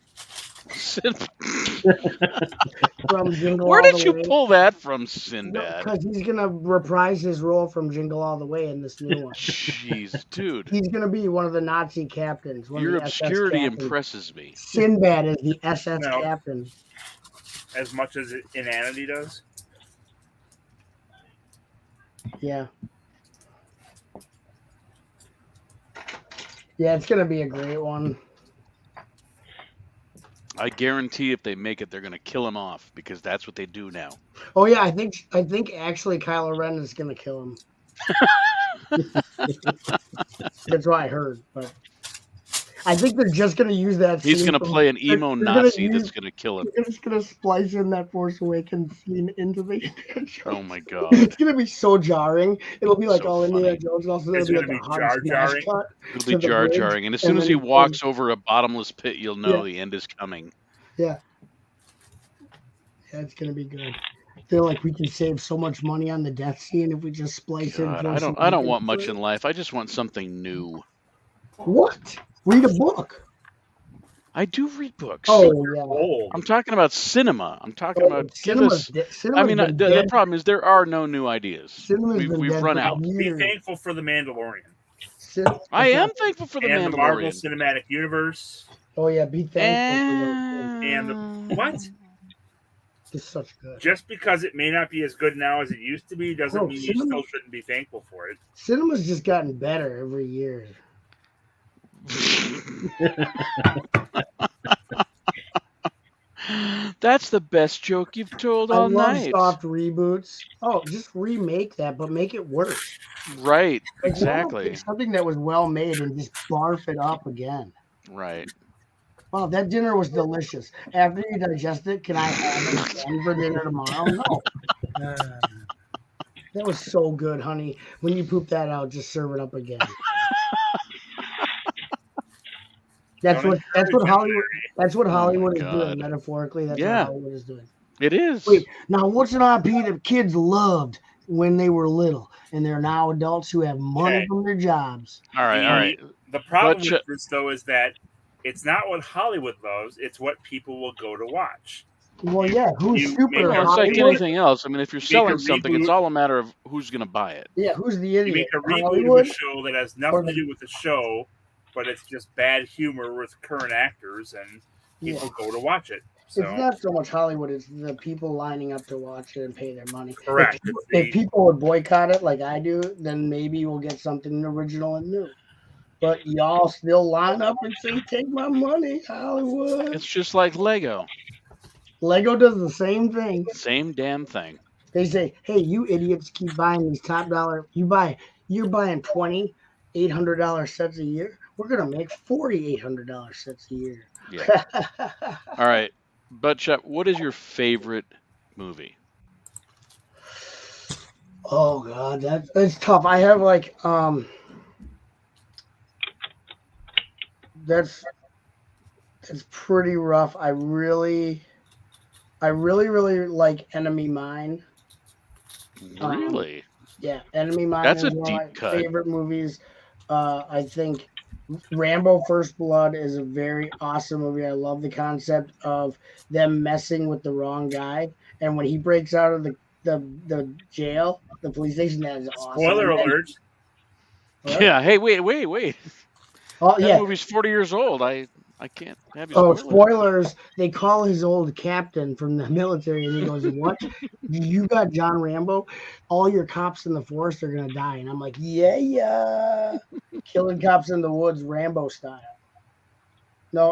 from Jingle Where All did the you Way. pull that from, Sinbad? Because he's gonna reprise his role from Jingle All the Way in this new one. Jeez, dude. He's gonna be one of the Nazi captains. One Your of the SS obscurity captains. impresses me. Sinbad is the SS No. captain. As much as inanity does. Yeah. Yeah, it's gonna be a great one. I guarantee if they make it, they're gonna kill him off because that's what they do now. Oh yeah, I think actually Kylo Ren is gonna kill him. That's what I heard, but I think they're just gonna use that. He's scene gonna from- play an emo they're gonna Nazi use- that's gonna kill him. They're just gonna splice in that Force Awakens scene into the Indiana Jones. Oh my god. It's gonna be so jarring. It'll be like So all Indiana funny. Jones. Also, there'll It's be gonna like a be hard jar-jarring. smash cut. It'll to be the jar bridge, jarring, and as and soon as then he he walks over a bottomless pit, you'll know Yeah. the end is coming. Yeah, it's gonna be good. I feel like we can save so much money on the death scene if we just splice in. God, Force I don't Awakens want much to in it. life. I just want something new. What? Read a book. I do read books. Oh yeah. Old. I'm talking about cinema. I'm talking Oh, about give cinema's us. de- I cinema's mean, been the dead. problem is there are no new ideas. Cinema's been We've dead run for out. Be years. thankful for the Mandalorian I am thankful for the and the Marvel Mandalorian. Cinematic Universe Oh yeah, be thankful for and the what? those. It's such good. Just because it may not be as good now as it used to be doesn't Bro, mean you cinema- still shouldn't be thankful for it. Cinema's just gotten better every year. That's the best joke you've told I all love night. soft reboots. Oh, just remake that, but make it worse. Right, Like, why not exactly. take something that was well made and just barf it up again. Right. Wow, that dinner was delicious. After you digest it, can I have it again for dinner tomorrow? No. That was so good, honey. When you poop that out, just serve it up again. That's what Hollywood. That's what Hollywood is doing. Metaphorically, that's what Hollywood is doing. It is. Wait, now what's an IP that kids loved when they were little, and they're now adults who have money from their jobs? All right. The problem with this, though, is that it's not what Hollywood loves; it's what people will go to watch. Well, yeah, who's super? It's like anything else. I mean, if you're selling something, it's reboot. all a matter of who's going to buy it. Yeah, who's the idiot? You make a reboot Hollywood? of a show that has nothing to do with the show, but it's just bad humor with current actors, and people go to watch it. So It's not so much Hollywood; it's the people lining up to watch it and pay their money. Correct. If people would boycott it like I do, then maybe we'll get something original and new. But y'all still line up and say, "Take my money, Hollywood." It's just like Lego. Lego does the same thing. Same damn thing. They say, "Hey, you idiots, keep buying these top dollar. You're buying $2,800 sets a year. We're gonna make $4,800 sets a year." Yeah. All right, Buttshot, what is your favorite movie? Oh God, that's tough. I have like that's pretty rough. I really like Enemy Mine. Really? Yeah, Enemy Mine That's is a one of my deep cut. favorite movies. I think Rambo First Blood is a very awesome movie. I love the concept of them messing with the wrong guy. And when he breaks out of the jail, the police station, that is awesome. Spoiler alert. What? Yeah. Hey, wait. Oh, That yeah. movie's 40 years old. I can't have you Oh, spoil it. spoilers. They call his old captain from the military and he goes, "What? You got John Rambo? All your cops in the forest are going to die." And I'm like, yeah. Killing cops in the woods, Rambo style. No,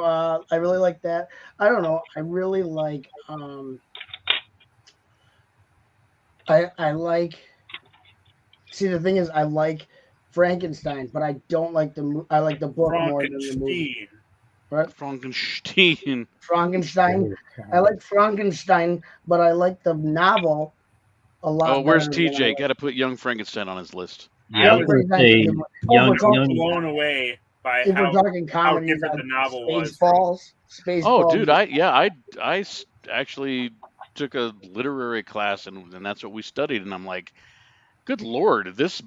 I really like that. I don't know. I really like, I like, see, the thing is, I like Frankenstein, but I don't like I like the book more than the movie. Right? Frankenstein. I like Frankenstein, but I like the novel a lot. Oh, where's better than I TJ? like- Got to put Young Frankenstein on his list. Yeah, I was going to say, we're talking- blown away by If we're how talking comedies, different the novel was. Spaceballs. Oh, dude, I actually took a literary class and that's what we studied, and I'm like, good lord, this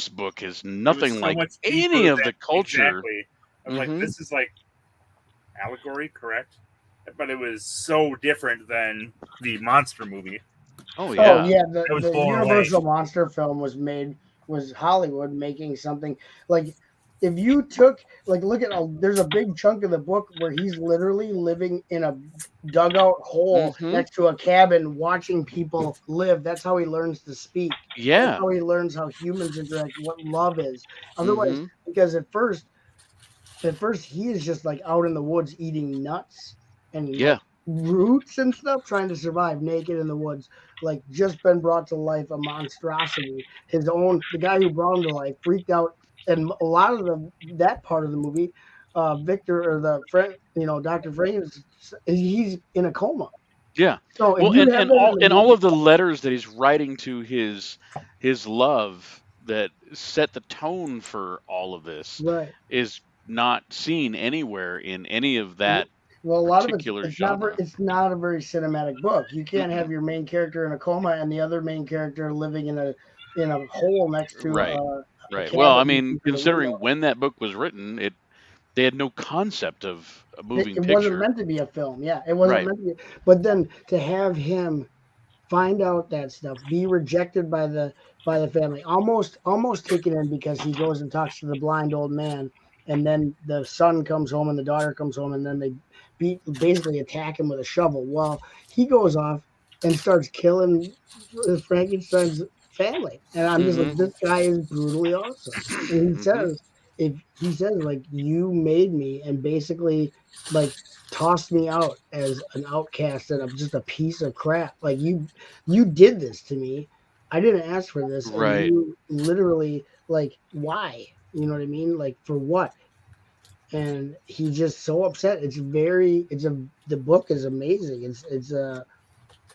book is nothing so like much any deeper of than- the culture. Exactly. I'm Mhm. like, this is like allegory, correct? But it was so different than the monster movie. Oh yeah. Oh yeah, I was the blown Universal away. monster film was Hollywood making something like, if you took, like, look at there's a big chunk of the book where he's literally living in a dugout hole next to a cabin watching people live. That's how he learns to speak. Yeah. That's how he learns how humans interact, what love is. Otherwise, because at first he is just like out in the woods eating nuts and roots and stuff, trying to survive naked in the woods, like just been brought to life, a monstrosity. The guy who brought him to life freaked out, and a lot of that part of the movie, Victor, or the friend, Dr. Frank, he's in a coma. Yeah. So Well, and all of the letters that he's writing to his love that set the tone for all of this is not seen anywhere in any of that. Well, a lot of particular it's genre. it's not a very cinematic book. You can't have your main character in a coma and the other main character living in a hole next to Right. a Right. Well, I cabin mean, in the considering window. when that book was written, they had no concept of a moving It picture. wasn't meant to be a film. Yeah, it wasn't Right. meant to be. But then to have him find out that stuff, be rejected by the family, almost taken in because he goes and talks to the blind old man, and then the son comes home and the daughter comes home, and then they basically attack him with a shovel. Well, he goes off and starts killing Frankenstein's family, and I'm just like, this guy is brutally awesome. And he says, if he says like you made me and basically like tossed me out as an outcast and I'm just a piece of crap. Like you did this to me. I didn't ask for this, and Right. you literally like why? You know what I mean? Like for what? And he's just so upset. The book is amazing. It's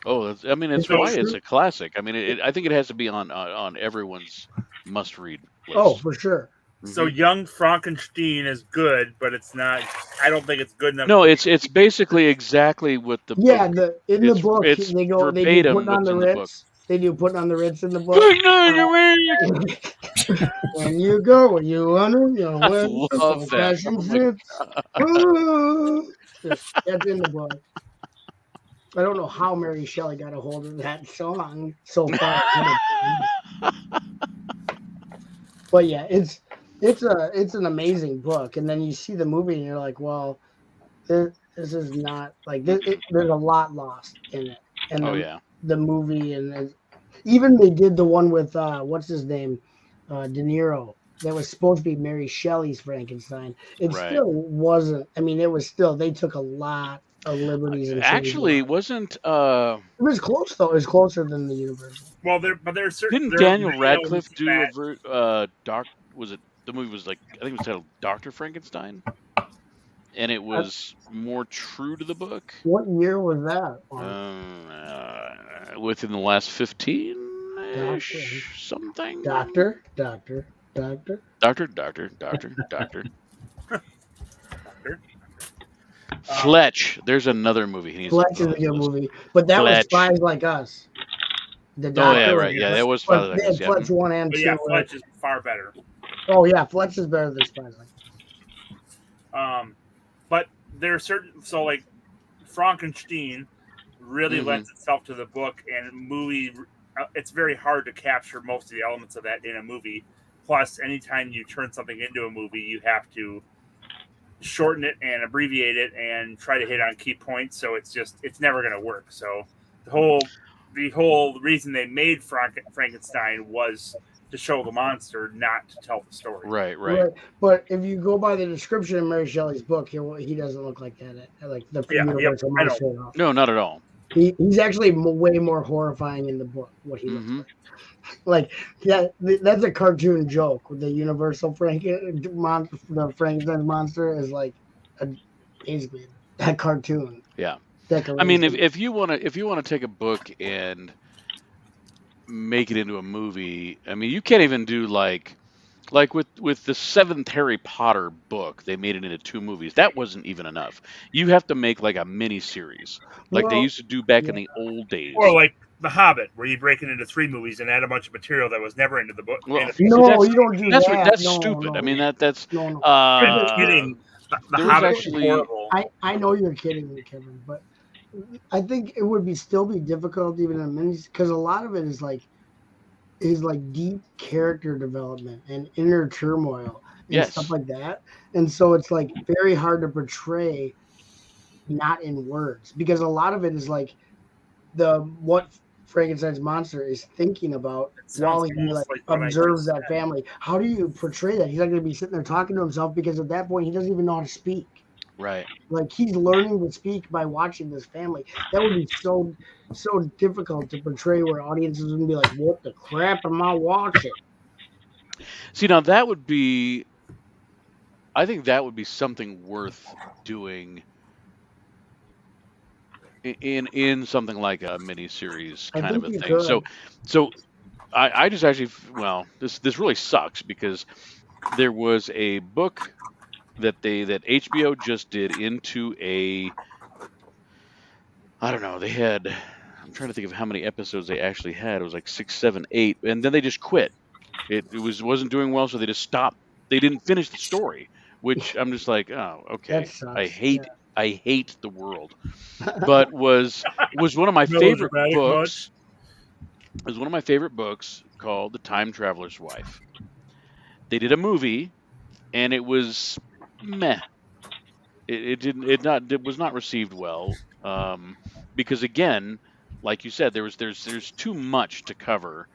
Oh, I mean, it's it's like why it's true. a classic. I mean, I think it has to be on everyone's must-read list. Oh, for sure. So Young Frankenstein is good, but it's not. I don't think it's good enough. No, it's basically exactly what the Yeah, book. in the It's book it's they do verbatim putting on what's the in the book. Ritz. They do putting on the Ritz in the book. When you go, when you wonder, you know, I when love so that. fashion Oh my zips. Ooh. That's in the book. I don't know how Mary Shelley got a hold of that song so far. But yeah, it's an amazing book, and then you see the movie and you're like, well, this is not like there's a lot lost in it, and Oh yeah. the movie and even they did the one with what's his name, De Niro. That was supposed to be Mary Shelley's Frankenstein. It Right. still wasn't. I mean, it was still they took a lot of liberties and changed Actually, a lot. wasn't It was close though. It was closer than the Universal. Well, there's certain. didn't there are Daniel Radcliffe do that- was it the movie was like I think it was titled Dr. Frankenstein? And it was more true to the book. What year was that? Within the last 15-ish something. Doctor. Fletch. There's another movie. He needs to Fletch put is on a his good list. movie, but that was Fletch. Spies Like Us. The Oh Doctor yeah, right. Yeah, that was Spies Like Us. Yeah. Fletch 1 and But 2. yeah, Fletch is far better. Oh yeah, Fletch is better than Spies Like Us. But there are certain. So like Frankenstein really lends itself to the book and movie. It's very hard to capture most of the elements of that in a movie. Plus, anytime you turn something into a movie, you have to shorten it and abbreviate it and try to hit on key points. So it's never going to work. So the whole reason they made Frankenstein was to show the monster, not to tell the story. Right. But if you go by the description in Mary Shelley's book, he doesn't look like that. Like the Universal monster. No, not at all. He's actually way more horrifying in the book. What he looks like. That's a cartoon joke. The Universal the Frankenstein monster is like basically that cartoon. Yeah. Decoration. I mean, if you want to take a book and make it into a movie, I mean, you can't even do like with the 7th Harry Potter book, they made it into 2 movies. That wasn't even enough. You have to make like a mini series, like they used to do back in the old days. Or like The Hobbit, where you break it into 3 movies and add a bunch of material that was never into the book. Well, you don't do that. That's no, stupid. No. I mean, that's. I'm kidding. The Hobbit was actually horrible. I know you're kidding me, Kevin, but I think it would still be difficult even in a mini because a lot of it is like deep character development and inner turmoil and stuff like that. And so it's like very hard to portray not in words because a lot of it is like what Frankenstein's monster is thinking about while he observes that family. How do you portray that? He's not going to be sitting there talking to himself because at that point he doesn't even know how to speak. Right. Like he's learning to speak by watching this family. That would be so difficult to portray where audiences would be like, what the crap am I watching? See, now I think that would be something worth doing in something like a mini-series kind of a thing. Could. So I just actually, this really sucks because there was a book that HBO just did into I don't know, I'm trying to think of how many episodes they actually had. It was like 6, 7, 8, and then they just quit. It wasn't doing well, so they just stopped. They didn't finish the story, which I'm just like, oh, okay. I hate the world. But was one of my favorite books. It was one of my favorite books called The Time Traveler's Wife. They did a movie, and it was meh. It was not received well because again, like you said, there's too much to cover,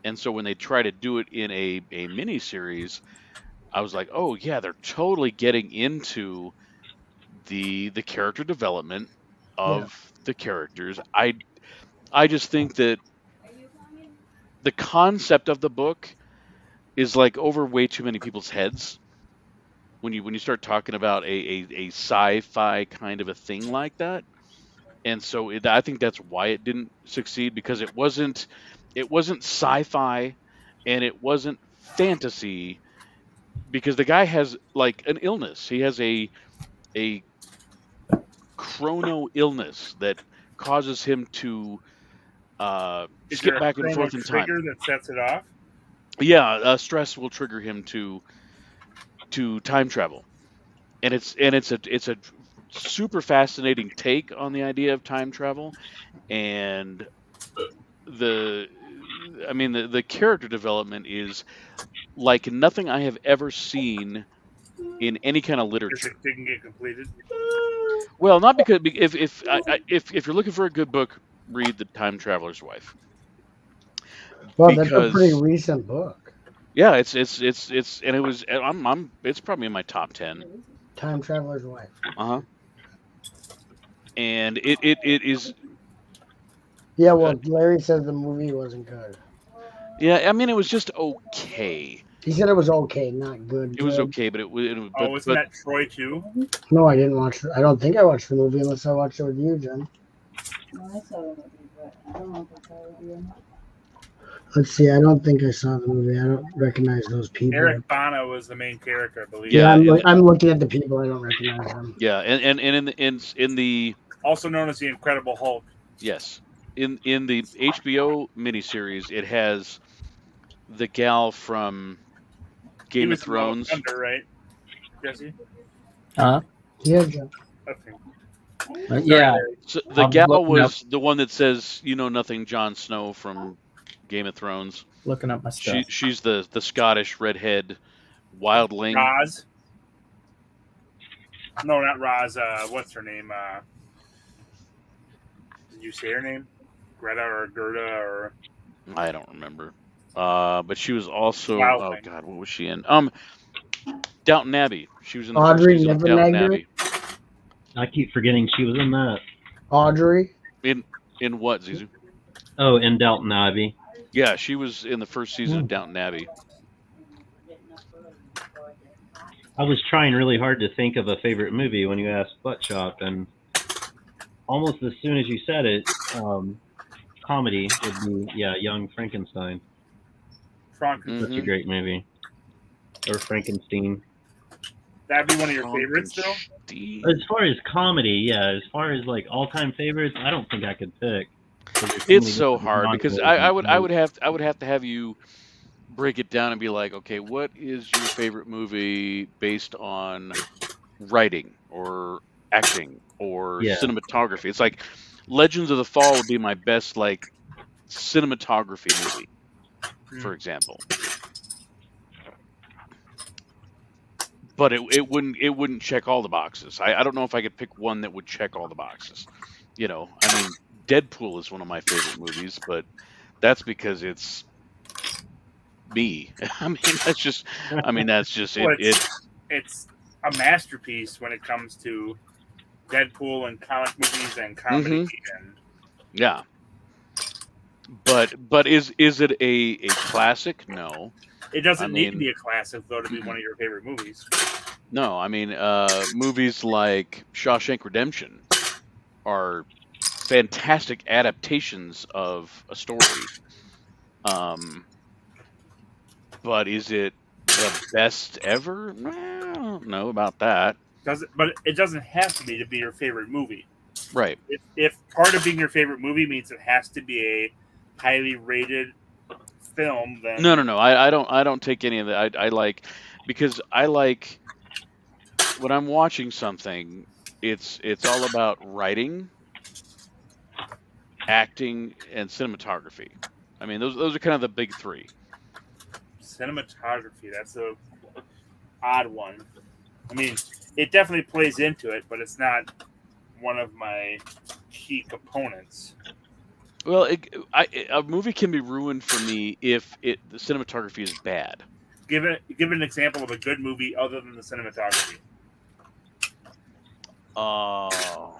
and so when they try to do it in a mini series, I was like, oh yeah, they're totally getting into the character development of the characters. I just think that the concept of the book is like over way too many people's heads when you start talking about a sci-fi kind of a thing like that. And so I think that's why it didn't succeed, because it wasn't sci-fi and it wasn't fantasy, because the guy has like an illness. He has a chrono illness that causes him to Is skip there a back and chrono forth in time. trigger that sets it off? Yeah, stress will trigger him to time travel, and it's a super fascinating take on the idea of time travel, and the character development is like nothing I have ever seen in any kind of Because literature. it didn't get completed. Well, not because if you're looking for a good book, read The Time Traveler's Wife. Well, that's a pretty Because recent book. yeah, it's and it was it's probably in my top 10. Time Traveler's Wife. Uh-huh. And it is. Yeah, well, Larry said the movie wasn't good. Yeah, I mean it was just okay. He said it was okay, not good. It was good. okay, but it was. Oh, isn't that Troy too? No, I didn't watch it. I don't think I watched the movie unless I watched it with you, Jen. I saw the movie, but I don't know if I saw it with you or not. Let's see. I don't think I saw the movie. I don't recognize those people. Eric Bana was the main character, I believe. Yeah, I'm looking at the people. I don't recognize them. Yeah, and in the Also known as the Incredible Hulk. yes, in the HBO miniseries, it has the gal from He Game was of Thrones. the Thunder, right? Jesse? Huh? Yeah, Jen. Okay. Yeah. So the I'm gal looking was the one that says, "You know nothing, Jon Snow" from Game of Thrones. Looking up my stuff. She's the Scottish redhead wildling. Roz. No, not Roz. What's her name? Did you say her name? Greta or Gerda or? I don't remember. But she was also Wildling. oh god, what was she in? Downton Abbey. She was in the Audrey first season of Downton Nivenagger? Abbey. I keep forgetting she was in that. Audrey. In what, Zizu? Oh, in Downton Abbey. Yeah, she was in the first season of Downton Abbey. I was trying really hard to think of a favorite movie when you asked Butt Chop, and almost as soon as you said it, comedy would be Young Frankenstein. That's a great movie. Or Frankenstein. That'd be one of your favorites, though. As far as comedy, yeah. As far as like all-time favorites, I don't think I could pick. It's so hard because I would have to have you break it down and be like, okay, what is your favorite movie based on writing or acting or cinematography? It's like Legends of the Fall would be my best like cinematography movie, for example. But it wouldn't check all the boxes. I don't know if I could pick one that would check all the boxes. You know, I mean, Deadpool is one of my favorite movies, but that's because it's me. That's just Well, it. It's a masterpiece when it comes to Deadpool and comic movies and comedy. And Yeah. But is it a classic? No. it doesn't need to be a classic, though, to be one of your favorite movies. No, I mean, movies like Shawshank Redemption are fantastic adaptations of a story. But is it the best ever? Well, I don't know about that. But it doesn't have to be your favorite movie. Right. If part of being your favorite movie means it has to be a highly rated film, then No. I don't take any of that. I like because I like when I'm watching something. It's all about writing, acting, and cinematography. I mean, those are kind of the big three. Cinematography, that's a odd one. I mean, it definitely plays into it, but it's not one of my key components. Well, a movie can be ruined for me if the cinematography is bad. Give an example of a good movie other than the cinematography. Oh.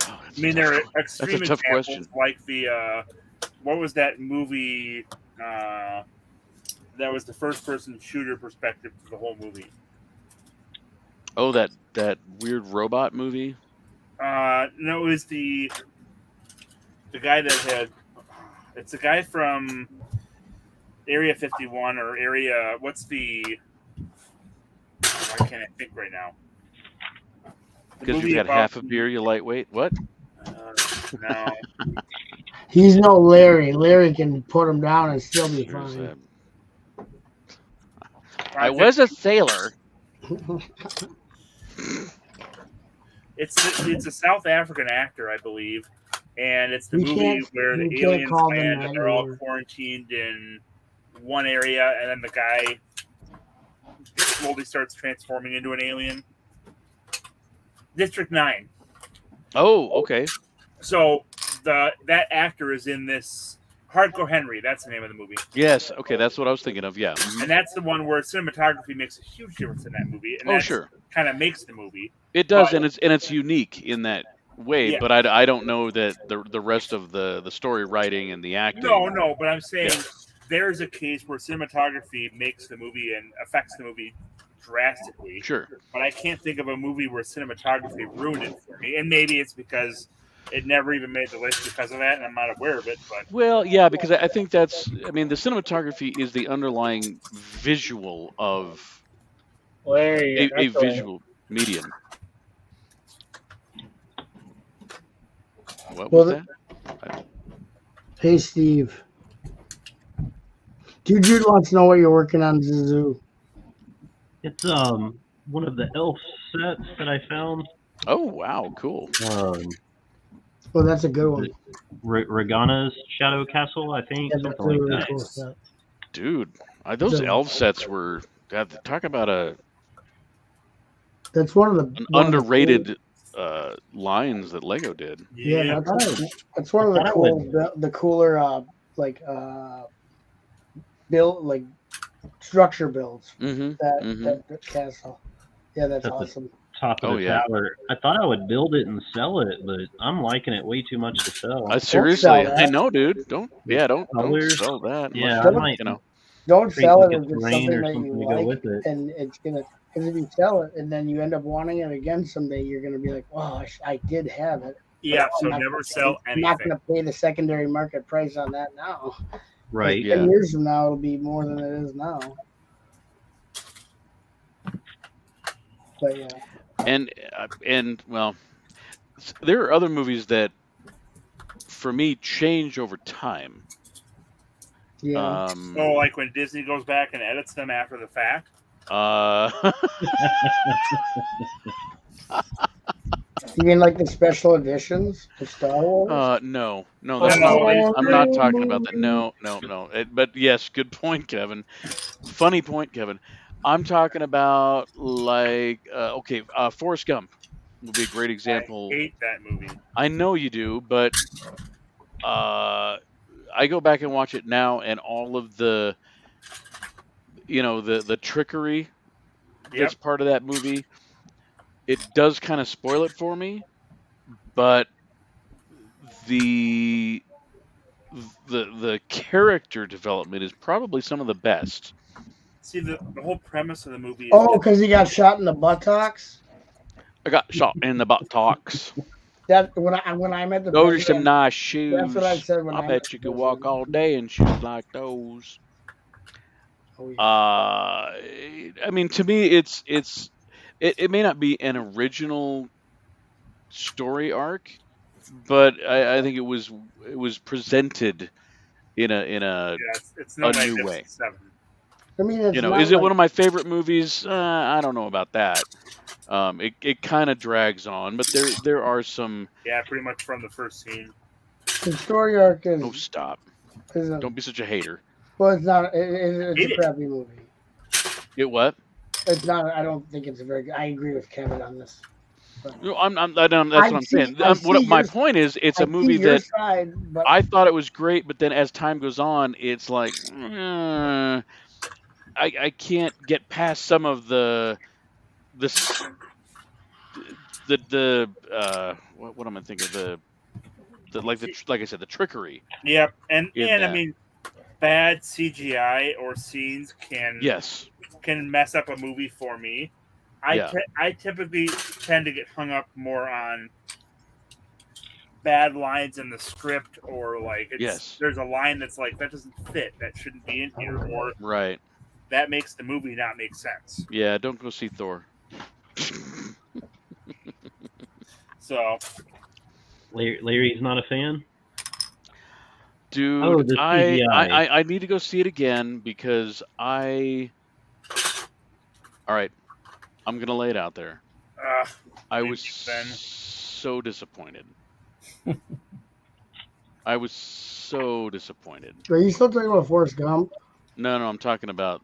I mean, there are extreme tough examples question. like the what was that movie that was the first-person shooter perspective for the whole movie? Oh, that weird robot movie. No, it was the guy that had. It's the guy from Area 51 or Area. What's the? Why can't I think right now? The Because movie you've had about half a beer, you lightweight. What? no. He's no Larry. Larry can put him down and still be fine. I was a sailor. It's a South African actor, I believe, and it's the You movie can't- where the you can't aliens call them land that and they're all anymore. quarantined in one area, and then the guy slowly starts transforming into an alien. District 9. Oh, okay. So that actor is in this. Hardcore Henry, that's the name of the movie. Yes. Okay, that's what I was thinking of. Yeah. Mhm. And that's the one where cinematography makes a huge difference in that movie. And Oh, that sure. kind of makes the movie. It does, But- and it's unique in that way. Yeah. But I don't know that the rest of the story writing and the acting. No, but I'm saying Yeah. there's a case where cinematography makes the movie and affects the movie drastically. Sure. But I can't think of a movie where cinematography ruined it for me. And maybe it's because it never even made the list because of that, and I'm not aware of it. But Well, yeah, because I think that's. I mean, the cinematography is the underlying visual of Larry, a that's all. visual medium. What Well, was that? Hey, Steve. Dude wants to know what you're working on, Zuzu. It's one of the elf sets that I found. Oh wow, cool. Oh, that's a good one. Regana's Shadow Castle, I think. Yeah, that's something a like really that. cool set. Dude, those So- elf sets were. God, talk about That's one of the an one of the underrated lines that Lego did. Yeah, that's one of the I cool, would- the cooler build like structure builds. Mhm, That, mhm. that castle. Yeah, that's At the awesome. top of Oh, the yeah. tower. I thought I would build it and sell it, but I'm liking it way too much to sell. Seriously, that. I know, dude. Don't Colors. sell that. Yeah, unless I you, might. you know. Don't create sell like it a if it's terrain something or that something you to go like, with it. and it's gonna. Because if you sell it and then you end up wanting it again someday, you're gonna be like, "Oh, I did have it." yeah, But so I'm not never gonna sell pay, I'm not anything. going to pay the secondary market price on that now. Right. Like, Yeah. 10 years from now, it'll be more than it is now. But yeah. And well, there are other movies that, for me, change over time. Yeah. Oh, like when Disney goes back and edits them after the fact? You mean like the special editions of Star Wars? No, that's not what I'm not talking about that. No. But yes, good point, Kevin. Funny point, Kevin. I'm talking about Forrest Gump would be a great example. I hate that movie. I know you do, but I go back and watch it now, and all of the the trickery that's part of that movie, it does kind of spoil it for me, but the character development is probably some of the best. See, the whole premise of the movie is Oh, because he got shot in the buttocks? I got shot in the buttocks. That when I met the Those are president, some nice shoes. That's what I said when I met bet you the could walk all day in shoes like those. Oh, yeah. I mean, to me, it may not be an original story arc, but I think it was presented in a it's no new Magnificent way. Seven. I mean, it's not Is it like, one of my favorite movies? I don't know about that. It kind of drags on, but there are some. Yeah, pretty much from the first scene. the story arc is. Oh, stop! Is Don't be such a hater. Well, it's not. It's a crappy movie. It what? It's not. I don't think it's a very good. I agree with Kevin on this. No, that's what I'm saying. My point is, it's a movie that I thought it was great, but then as time goes on, it's like I can't get past some of the what am I thinking of like I said, the trickery. Yep, and that. I mean, bad CGI or scenes can mess up a movie for me. I typically tend to get hung up more on bad lines in the script, or like there's a line that's like that doesn't fit, that shouldn't be in here, or that makes the movie not make sense. Yeah, don't go see Thor. So, Larry's not a fan? Dude, I need to go see it again because all right, I'm going to lay it out there. I was so disappointed. I was so disappointed. Are you still talking about Forrest Gump? No, I'm talking about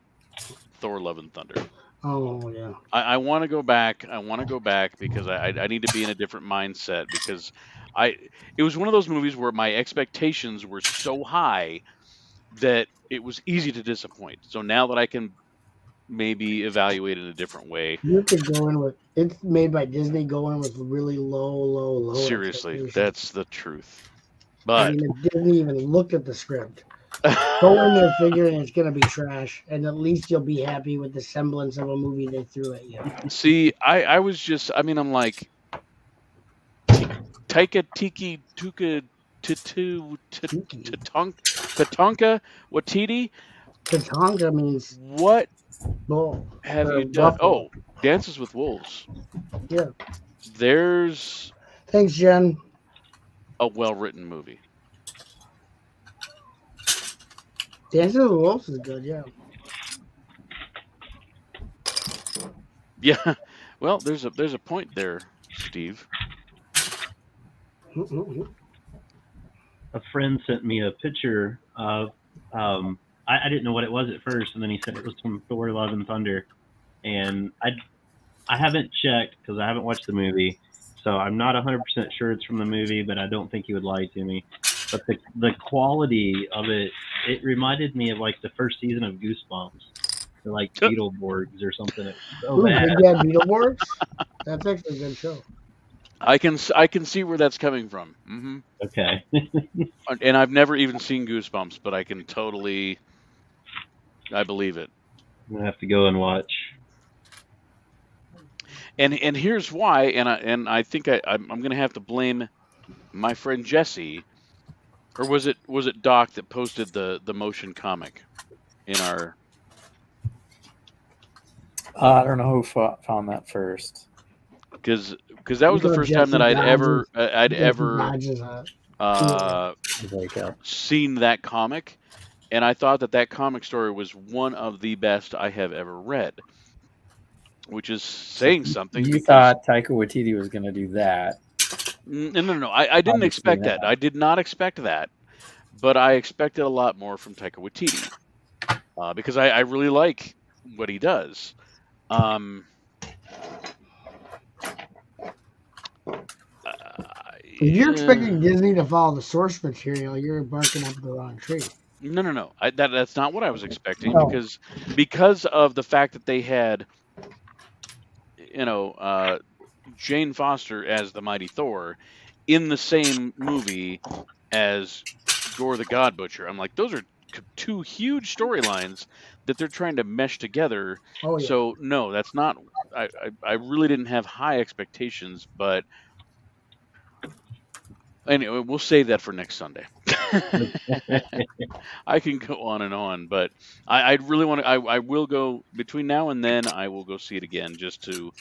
Thor: Love and Thunder. Oh, yeah. I want to go back. I want to go back because I need to be in a different mindset because it was one of those movies where my expectations were so high that it was easy to disappoint. So now that I can maybe evaluate in a different way. You could go in with, it's made by Disney, go in with really low. Seriously, that's the truth. But I mean, if Disney even looked at the script, go in there figuring it's going to be trash, and at least you'll be happy with the semblance of a movie they threw at you. See, I'm like, Taika Waititi. Tatanka means what? Bull. Have you done? Buffalo. Oh, Dances with Wolves. Yeah. There's. Thanks, Jen. A well-written movie. Dances with Wolves is good, yeah. Yeah. Well, there's a point there, Steve. A friend sent me a picture of I didn't know what it was at first, and then he said it was from Thor: Love and Thunder, and I haven't checked because I haven't watched the movie, so I'm not 100% sure it's from the movie, but I don't think he would lie to me. But the quality of it reminded me of like the first season of Goosebumps, or like Beetleborgs or something. It's so bad. Yeah, Beetleborgs. That's actually a good show. I can see where that's coming from. Mm-hmm. Okay. And I've never even seen Goosebumps, but I can totally. I believe it. I'm gonna have to go and watch. And here's why, and I think I'm gonna have to blame my friend Jesse, or was it Doc that posted the motion comic in our. I don't know who found that first. Because that was the first time that I'd ever seen that comic, and I thought that comic story was one of the best I have ever read, which is saying something. You thought Taika Waititi was going to do that? No. I didn't expect that. I did not expect that, but I expected a lot more from Taika Waititi because I really like what he does. If you're expecting Disney to follow the source material, you're barking up the wrong tree. No. That's not what I was expecting because of the fact that they had, Jane Foster as the Mighty Thor in the same movie as Gore the God Butcher. I'm like, those are two huge storylines that they're trying to mesh together. Oh, yeah. So no, that's not. I really didn't have high expectations, but anyway, we'll save that for next Sunday. I can go on, but I really want to. I will go between now and then. I will go see it again just to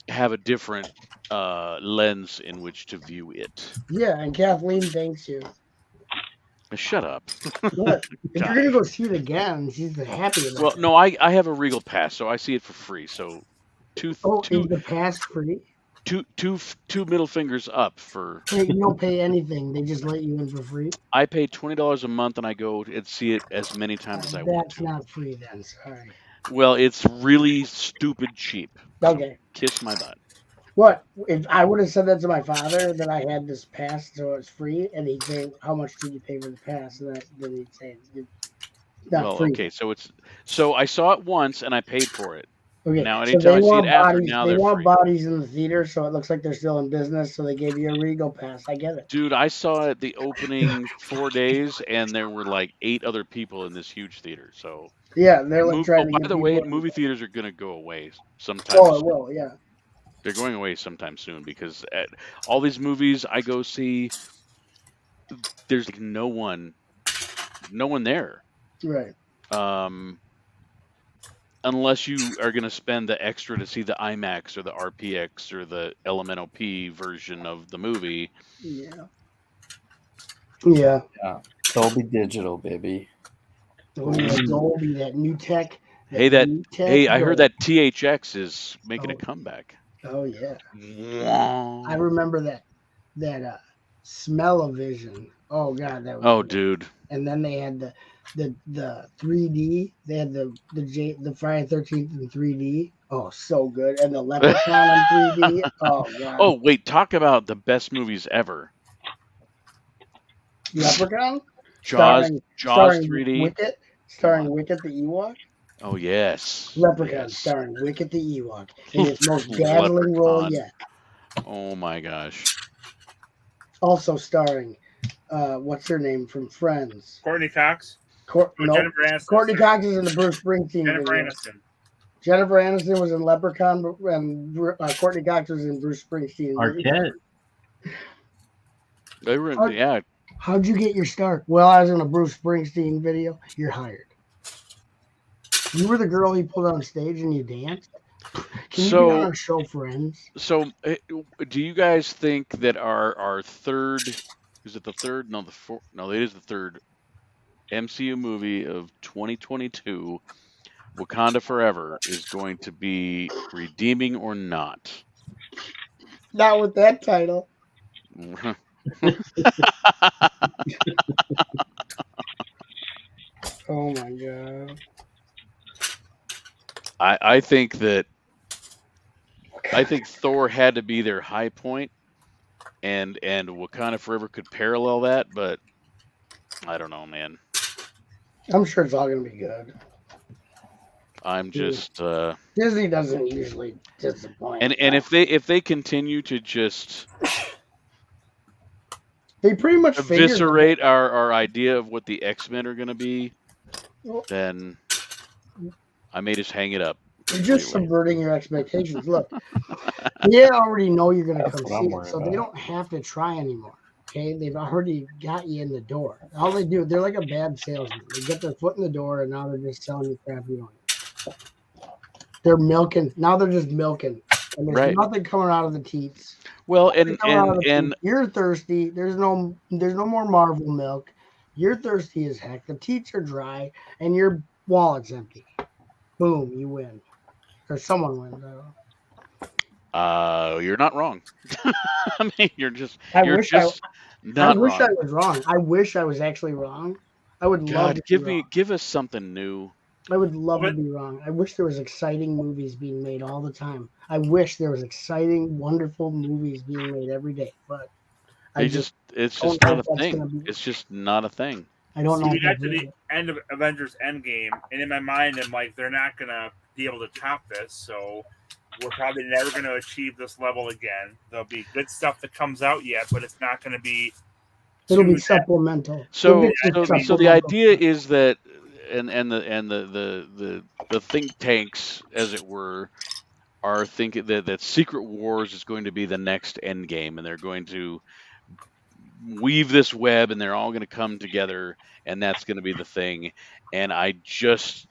have a different lens in which to view it. Yeah, and Kathleen thanks you. Shut up. What? If you're gonna go see it again, she's happy about Well, it. no, I have a Regal pass, so I see it for free. So Is the pass free? Two middle fingers up for. Hey, you don't pay anything; they just let you in for free. I pay $20 a month, and I go and see it as many times as I want to. That's not free, then. Sorry. Well, it's really stupid cheap. Okay. Kiss my butt. What if I would have said that to my father that I had this pass, so it's free, and he'd say, "How much did you pay for the pass?" And then he'd say, "It's not Well, free." okay, so I saw it once and I paid for it. Okay, Now, so anytime they I see it want after, bodies. now They they're want free. bodies in the theater, so it looks like they're still in business. So they gave you a Regal pass. I get it. Dude, I saw it the opening 4 days, and there were like 8 other people in this huge theater. So, Yeah, they're like trying to by get the people. way, in. movie theaters are going to go away sometime Oh, it soon. will. Yeah. They're going away sometime soon because all these movies I go see, there's like no one there. Right. Unless you are going to spend the extra to see the IMAX or the RPX or the LMNOP version of the movie. Yeah. Yeah. Yeah. Dolby Digital, baby. Dolby, that new tech. Hey, I heard that THX is making a comeback. Oh yeah. I remember that Smell-O-Vision. Oh god, that was. Oh, good. dude. And then they had the 3D. They had the Friday 13th in 3D. Oh, so good. And the Leprechaun in 3D. Oh god. Oh wait, talk about the best movies ever. Leprechaun. Jaws starring 3D. Wicket, starring Wicket the Ewok. Oh yes. Leprechaun, Yes. starring Wicket the Ewok in his most dazzling role Leprechaun. yet. Oh my gosh. Also starring, what's her name from Friends? Courtney Cox. No, Jennifer Aniston. Courtney Cox is in the Bruce Springsteen Jennifer video. Aniston. Jennifer Aniston was in Leprechaun, and Courtney Cox was in Bruce Springsteen. Arquette. They were in, yeah. How'd you get your start? Well, I was in a Bruce Springsteen video. You're hired. You were the girl he pulled on stage and you danced. Can you be on our show, Friends? So, do you guys think that our third, is it the third? No, the fourth. No, it is the third MCU movie of 2022, Wakanda Forever, is going to be redeeming or not? Not with that title. Oh my god. I think Thor had to be their high point, and Wakanda Forever could parallel that, but I don't know, man. I'm sure it's all gonna be good. I'm just Disney doesn't usually disappoint. and if they continue to just they pretty much eviscerate our idea of what the X-Men are going to be, then I may just hang it up. You're just subverting your expectations. Look, they already know you're going to come see it, so they don't have to try anymore. Okay, they've already got you in the door. All they do, they're like a bad salesman. They get their foot in the door, and now they're just selling you crap you don't need. They're milking. Now they're just milking, and there's nothing coming out of the teats. Well, and you're thirsty. There's no more Marvel milk. You're thirsty as heck. The teats are dry, and your wallet's empty. Boom, you win, or someone wins. I don't know. You're not wrong. I mean, you're just I not wish wrong. I was wrong. I wish I was actually wrong. I would love to give us something new. I would love to be wrong. I wish there was exciting movies being made all the time. I wish there was exciting, wonderful movies being made every day. But it's just not a thing. It's just not a thing. I don't know. We got to the end of Avengers Endgame, and in my mind, I'm like, they're not gonna be able to top this. So we're probably never going to achieve this level again. There'll be good stuff that comes out yet, but it's not going to be. It'll be supplemental. So the idea is that, and the think tanks, as it were, are thinking that Secret Wars is going to be the next end game, and they're going to weave this web, and they're all going to come together, and that's going to be the thing. And I just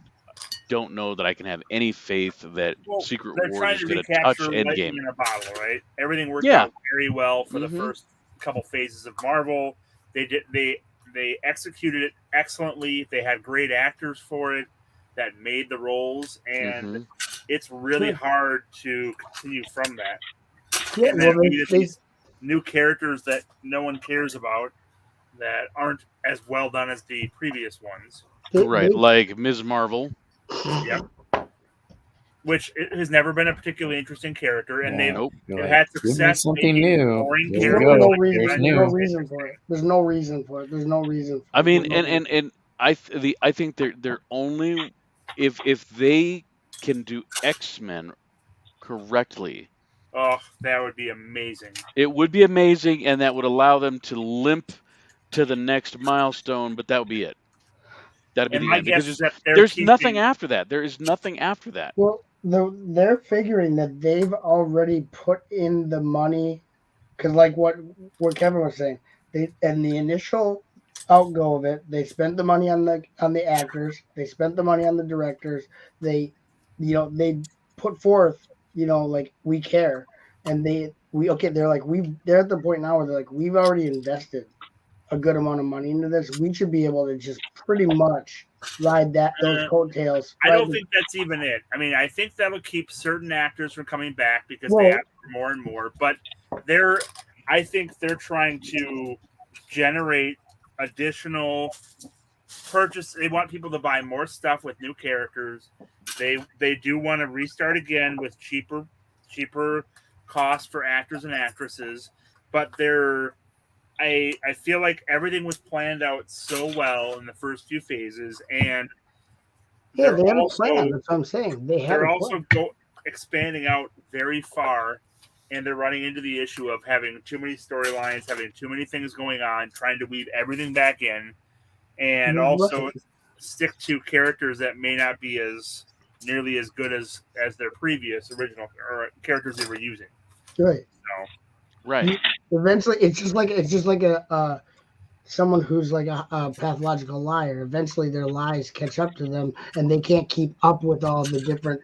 don't know that I can have any faith that Secret Wars is going to touch Endgame. In a bottle, right? Everything worked out very well for the first couple phases of Marvel. They executed it excellently. They had great actors for it that made the roles, and it's really hard to continue from that. Yeah, and then these new characters that no one cares about that aren't as well done as the previous ones. Right, like Ms. Marvel. Yep. which has never been a particularly interesting character, and Yeah. they've had Give me success something making new. boring There you characters. go. No like reason. There's There's new. no reason for it. There's no reason for it. There's no reason. I mean, for it. and I think they're only if they can do X-Men correctly, Oh, that would be amazing. it would be amazing, and that would allow them to limp to the next milestone. But that would be it. That'd be And the my end guess because is that they're there's nothing keeping. after that. There is nothing after that. Well, they're figuring that they've already put in the money, because like what Kevin was saying, they and the initial outgo of it, they spent the money on the actors, they spent the money on the directors, they put forth, like, we care, and they're at the point now where they're like, we've already invested a good amount of money into this. We should be able to just pretty much ride those coattails. I don't think that's even it. I mean, I think that'll keep certain actors from coming back because they ask for more and more. But I think they're trying to generate additional purchase. They want people to buy more stuff with new characters. They do want to restart again with cheaper costs for actors and actresses. But I feel like everything was planned out so well in the first few phases, and they had a plan. That's what I'm saying. They're also expanding out very far, and they're running into the issue of having too many storylines, having too many things going on, trying to weave everything back in, and also stick to characters that may not be nearly as good as their previous original or characters they were using. Right. So. Right. Eventually, it's just like a someone who's like a pathological liar. Eventually, their lies catch up to them, and they can't keep up with all the different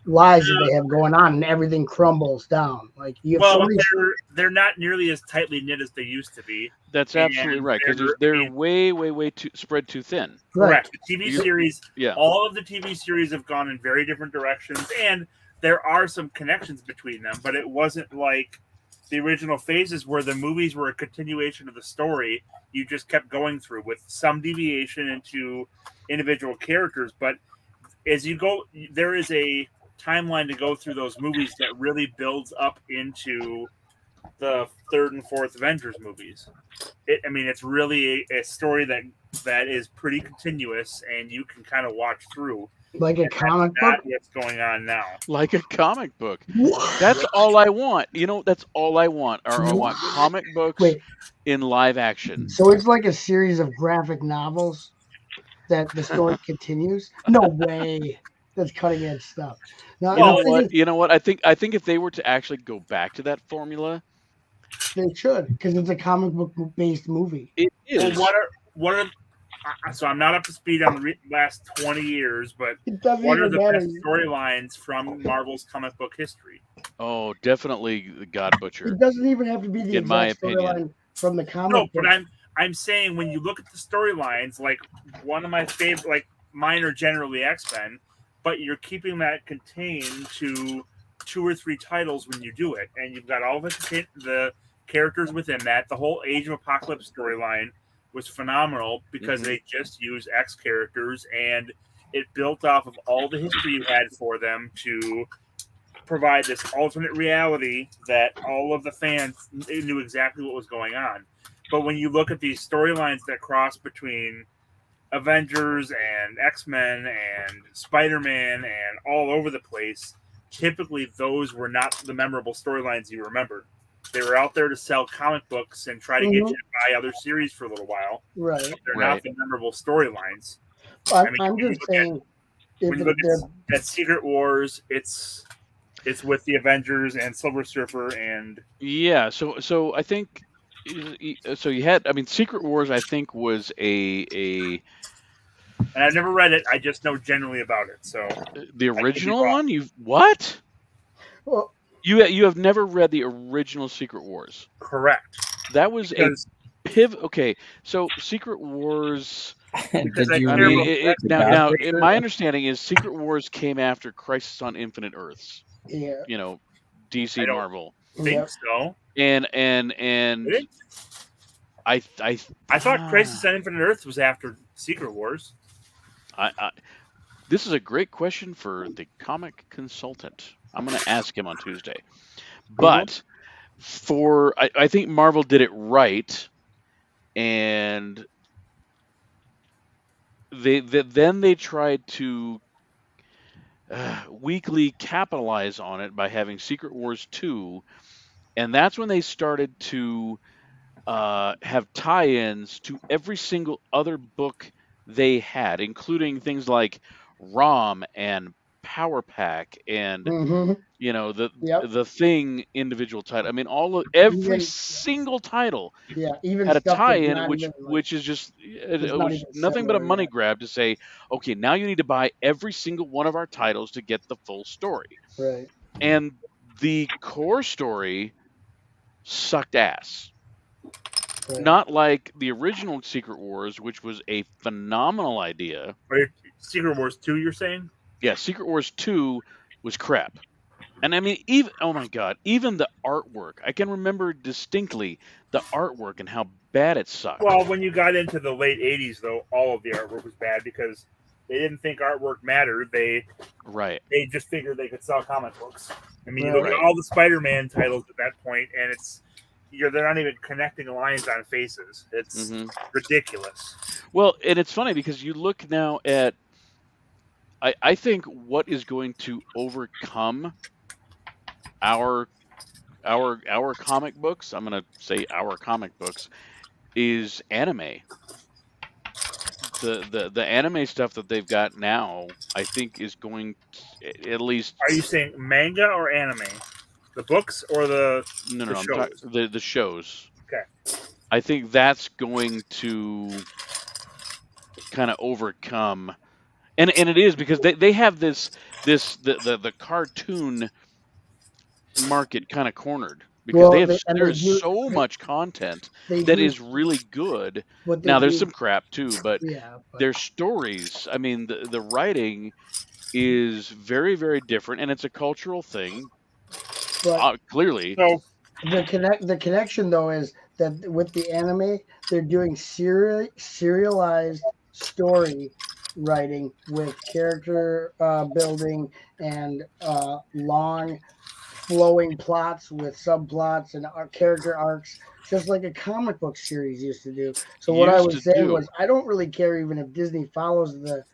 lies that they have going on, and everything crumbles down. Like they're not nearly as tightly knit as they used to be. That's absolutely right because they're way too spread too thin. Correct. The TV series, yeah. All of the TV series have gone in very different directions, and there are some connections between them, but it wasn't like the original phases where the movies were a continuation of the story. You just kept going through with some deviation into individual characters. But as you go, there is a timeline to go through those movies that really builds up into the third and fourth Avengers movies. It's really a story that is pretty continuous, and you can kind of watch through. Like a comic book? What's going on now? Like a comic book. That's all I want. That's all I want. Or I want comic books in live action. So it's like a series of graphic novels that the story continues? No way. That's cutting edge stuff. Now, you know what? I think if they were to actually go back to that formula, they should, because it's a comic book based movie. It is. Well, what are so I'm not up to speed on the last 20 years, but what are the best storylines from Marvel's comic book history? Oh, definitely the God Butcher. It doesn't even have to be the in my exact opinion storyline from the comic No, book. but I'm saying when you look at the storylines, like one of my favorite, like mine are generally X-Men, but you're keeping that contained to 2 or 3 titles when you do it, and you've got all the characters within that. The whole Age of Apocalypse storyline was phenomenal because they just used X characters, and it built off of all the history you had for them to provide this alternate reality that all of the fans knew exactly what was going on. But when you look at these storylines that cross between Avengers and X-Men and Spider-Man and all over the place, typically those were not the memorable storylines you remember. They were out there to sell comic books and try to get you to buy other series for a little while. Right. They're not the memorable storylines. I'm just saying, when you look at Secret Wars, it's with the Avengers and Silver Surfer and yeah. So I think you had. Secret Wars I think was a. And I've never read it. I just know generally about it. So the original one, what? Well, you have never read the original Secret Wars. Correct. That was a pivot. Okay, so Secret Wars. Now, my understanding is Secret Wars came after Crisis on Infinite Earths. Yeah. DC Marvel. Think so. And I thought Crisis on Infinite Earths was after Secret Wars. This is a great question for the comic consultant. I'm going to ask him on Tuesday. But I think Marvel did it right, and then they tried to weakly capitalize on it by having Secret Wars 2, and that's when they started to have tie-ins to every single other book they had, including things like ROM and Power Pack and the Thing individual title. I mean, every single title even had a stuff that's tie-in, not even, which is just it not was even nothing but a similar, money grab to say, okay, now you need to buy every single one of our titles to get the full story. Right. And the core story sucked ass. Right. Not like the original Secret Wars, which was a phenomenal idea. Secret Wars 2, you're saying? Yeah, Secret Wars 2 was crap. And I mean, even oh my god, even the artwork. I can remember distinctly the artwork and how bad it sucked. Well, when you got into the late 80s, though, all of the artwork was bad because they didn't think artwork mattered. They just figured they could sell comic books. I mean, you look at all the Spider-Man titles at that point, and they're not even connecting lines on faces. It's ridiculous. Well, and it's funny because you look now at I think what is going to overcome our comic books, I'm going to say our comic books, is anime. The anime stuff that they've got now, I think, is going to, at least. Are you saying manga or anime? The books or the shows? The shows. Okay. I think that's going to kind of overcome, and it is because they have the cartoon market kind of cornered because there's so much content that is really good. Now there's some crap too, but their stories. I mean, the writing is very, very different, and it's a cultural thing. But clearly, so the connection though is that with the anime, they're doing serialized story writing with character building and long flowing plots with subplots and character arcs, just like a comic book series used to do. So what I was saying was, I don't really care even if Disney follows the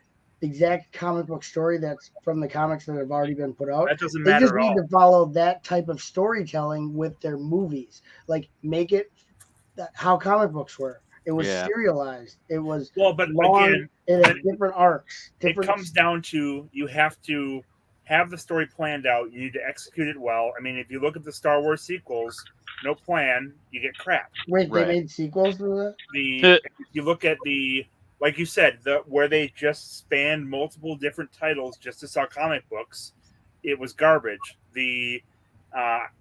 exact comic book story that's from the comics that have already been put out. That doesn't they matter just need to follow that type of storytelling with their movies. Like make it how comic books were. It was serialized. It was but long, again, it had different arcs. It comes down to you have to have the story planned out. You need to execute it well. I mean, if you look at the Star Wars sequels, no plan, you get crap. Wait, they made sequels to that? If you look at like you said, where they just spanned multiple different titles just to sell comic books, it was garbage.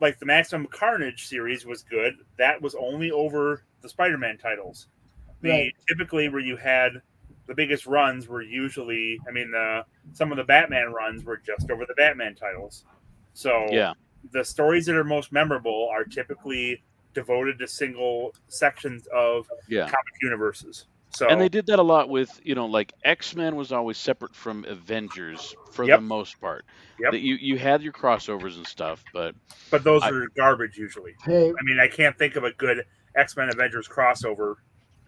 Like the Maximum Carnage series was good. That was only over the Spider-Man titles. Typically where you had the biggest runs were usually, some of the Batman runs were just over the Batman titles. So the stories that are most memorable are typically devoted to single sections of comic universes. So, and they did that a lot with, like X-Men was always separate from Avengers for the most part. That you had your crossovers and stuff, but those are garbage usually. Hey. I can't think of a good X-Men Avengers crossover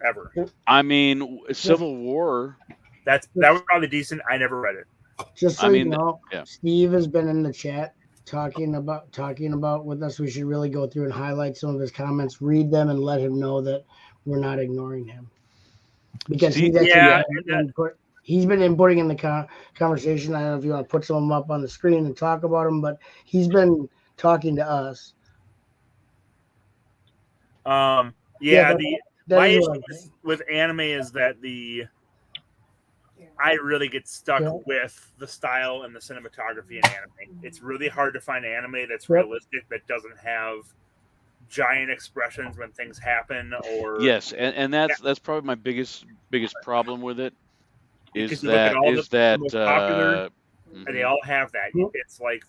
ever. I mean, Civil War. That was probably decent. I never read it. Just so you know, Steve has been in the chat talking about with us. We should really go through and highlight some of his comments, read them, and let him know that we're not ignoring him. Because he's been inputting in the conversation. I don't know if you want to put some of them up on the screen and talk about them, but he's been talking to us. My issue with anime is that I really get stuck with the style and the cinematography in anime. It's really hard to find anime that's realistic, that doesn't have giant expressions when things happen, or and that's probably my biggest problem with it is that the most popular, and they all have that. It's like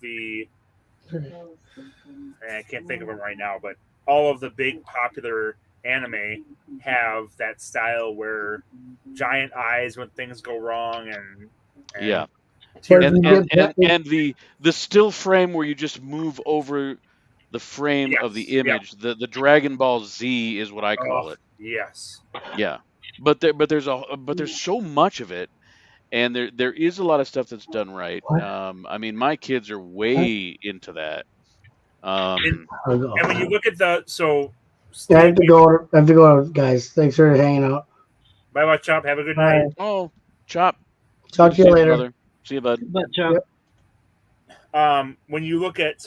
I can't think of them right now, but all of the big popular anime have that style where giant eyes when things go wrong, and But and you and get and, and the still frame where you just move over the frame of the Yes. image. The Dragon Ball Z is what I call Oh, it. yes. Yeah, but there's so much of it, and there is a lot of stuff that's done right. I mean, my kids are way into that. And, I'll go. and when you look at the Yeah, I have to go. I have to go, guys. Thanks for hanging out. bye bye Chop. Have a good Bye. night. Oh, Chop. Talk Good to see you later. brother. See you, bud. But Chop, Yep. When you look at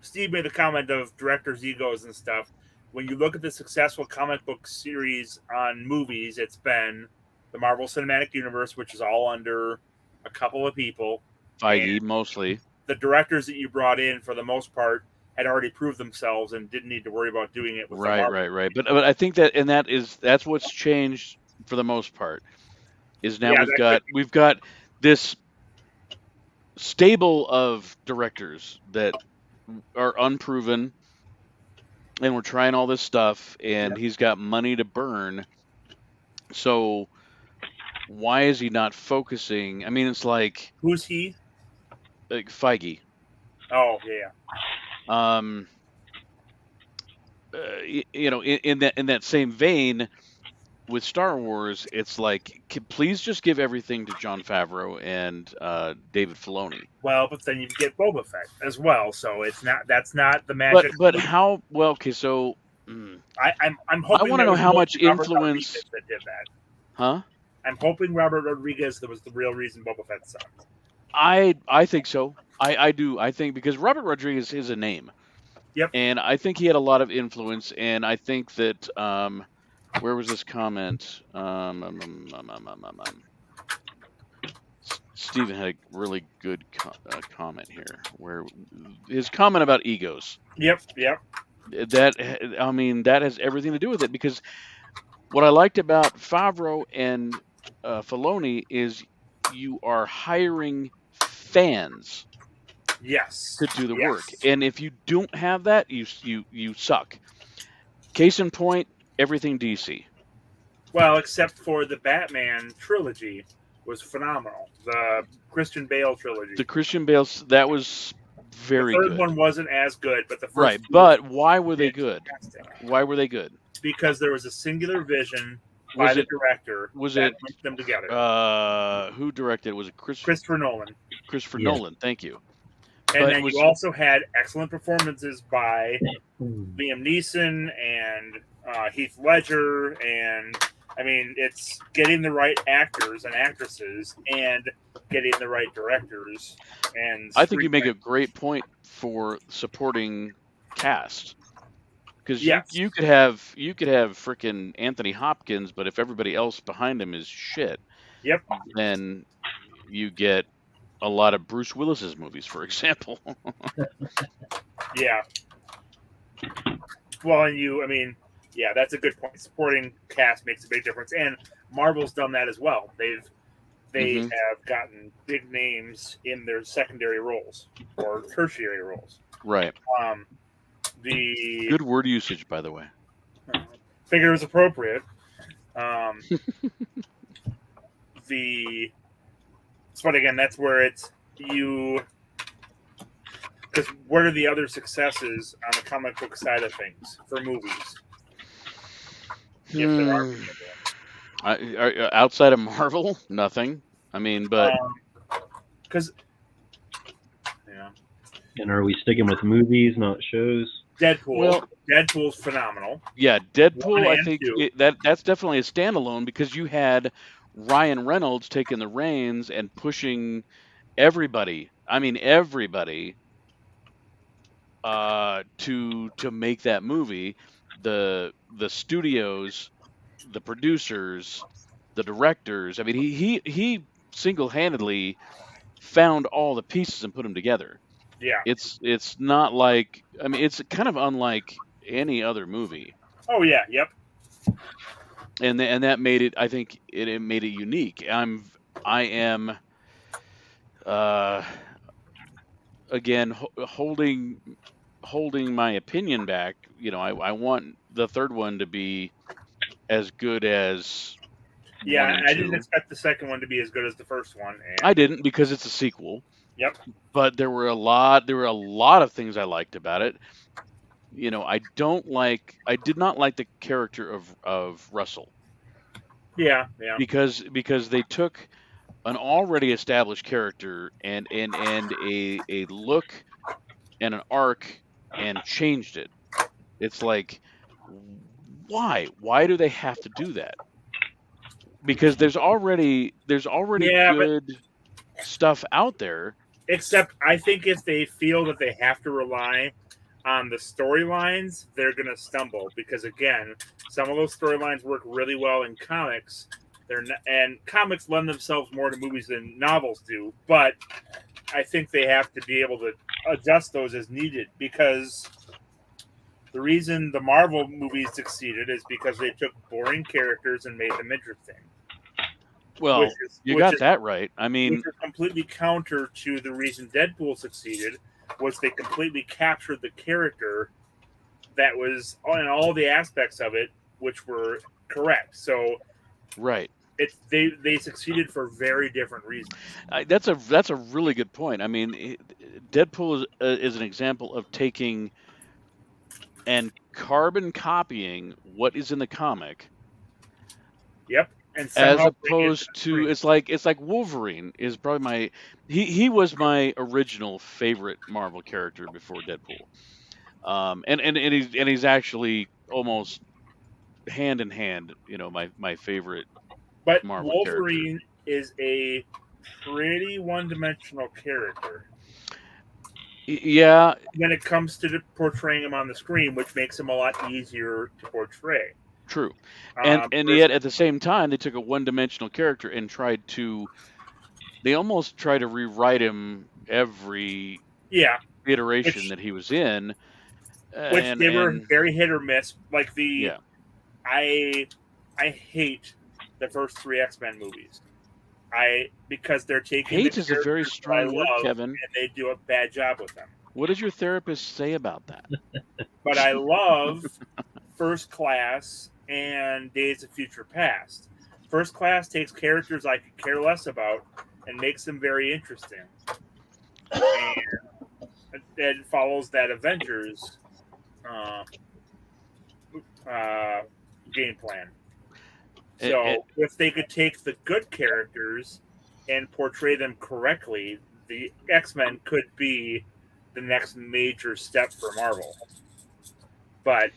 Steve made the comment of directors' egos and stuff. When you look at the successful comic book series on movies, it's been the Marvel Cinematic Universe, which is all under a couple of people. Feige mostly. The directors that you brought in, for the most part, had already proved themselves and didn't need to worry about doing it with the Marvel. Right. But I think that's what's changed for the most part. Is now we've got this stable of directors that are unproven, and we're trying all this stuff, and he's got money to burn. So why is he not focusing? I mean, it's like, who's he? Like Feige. Oh yeah. You know, in that same vein, with Star Wars, it's like, please just give everything to Jon Favreau and David Filoni. Well, but then you get Boba Fett as well, so that's not the magic. But how? Well, okay, so I'm hoping. I want to know how much Robert influence Rodriguez that did that. Huh? I'm hoping Robert Rodriguez that was the real reason Boba Fett sucked. I think so. I do. I think because Robert Rodriguez is a name. Yep. And I think he had a lot of influence, and I think that where was this comment? Steven had a really good comment here, where his comment about egos. Yep. That has everything to do with it, because what I liked about Favreau and Filoni is you are hiring fans. Yes. To do the work, and if you don't have that, you suck. Case in point, everything DC. Well, except for the Batman trilogy was phenomenal. The Christian Bale trilogy. The Christian Bale, that was very good. The third one wasn't as good, but the first right. But why were they good? Fantastic. Why were they good? Because there was a singular vision by the director that linked them together. Who directed? Was it Christopher Nolan? Christopher Nolan. Thank you. And then you also had excellent performances by Liam Neeson and Heath Ledger, and I mean, it's getting the right actors and actresses and getting the right directors. And I think you make a great point for supporting cast, because you could have freaking Anthony Hopkins, but if everybody else behind him is shit, then you get a lot of Bruce Willis's movies, for example. Yeah. Well, and that's a good point. Supporting cast makes a big difference, and Marvel's done that as well. They have gotten big names in their secondary roles or tertiary roles. Right. The good word usage, by the way. Figure it was appropriate. But again, that's where it's you. Because what are the other successes on the comic book side of things for movies? If there are outside of Marvel, nothing. I mean, but because And are we sticking with movies, not shows? Deadpool. Well, Deadpool's phenomenal. Yeah, Deadpool. 1 I and think 2. that's definitely a standalone, because you had Ryan Reynolds taking the reins and pushing everybody. I mean, everybody to make that movie. The studios, the producers, the directors. I mean, he single-handedly found all the pieces and put them together. Yeah. It's not like, I mean, it's kind of unlike any other movie. Oh yeah, yep. And that made it, I think it made it unique. I am again holding my opinion back. You know, I want the third one to be as good as Yeah, one and I didn't two. expect the second one to be as good as the first one. And, I didn't because it's a sequel. Yep. But there were a lot of things I liked about it. You know, I did not like the character of Russell Yeah. because they took an already established character and a look and an arc and changed it. It's like, why do they have to do that? Because there's already Yeah, but good stuff out there. except I think if they feel that they have to rely on the storylines, they're going to stumble because again, some of those storylines work really well in comics. And comics lend themselves more to movies than novels do, but I think they have to be able to adjust those as needed because the reason the Marvel movies succeeded is because they took boring characters and made them interesting. Well, you got that right. I mean, which is completely counter to the reason Deadpool succeeded was they completely captured the character that was on all the aspects of it, which were correct. So, right. They succeeded for very different reasons. That's a really good point. I mean, Deadpool is an example of taking and carbon copying what is in the comic. Yep. And as opposed to it's like Wolverine is probably he was my original favorite Marvel character before Deadpool. And he's actually almost hand in hand, you know, my favorite But Marvel Wolverine character. is a pretty one-dimensional character. Yeah. When it comes to portraying him on the screen, which makes him a lot easier to portray. True. And yet at the same time, they took a one-dimensional character and they almost try to rewrite him every iteration that he was in. Which they were very hit or miss. Like I hate the first 3 X-Men movies. Because they're taking hate is a very strong word, Kevin, and they do a bad job with them. What does your therapist say about that? But I love First Class and Days of Future Past. First Class takes characters I could care less about and makes them very interesting. And it follows that Avengers game plan. So if they could take the good characters and portray them correctly, the X-Men could be the next major step for Marvel. But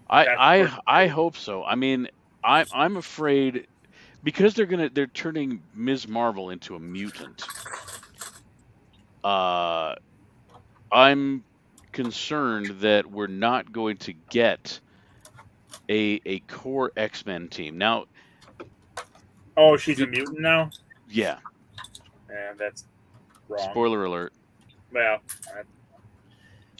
I hope so. I mean, I'm afraid because they're turning Ms. Marvel into a mutant. I'm concerned that we're not going to get a core X-Men team. Now, oh, she's a mutant now? Yeah. And that's wrong. Spoiler alert. Well,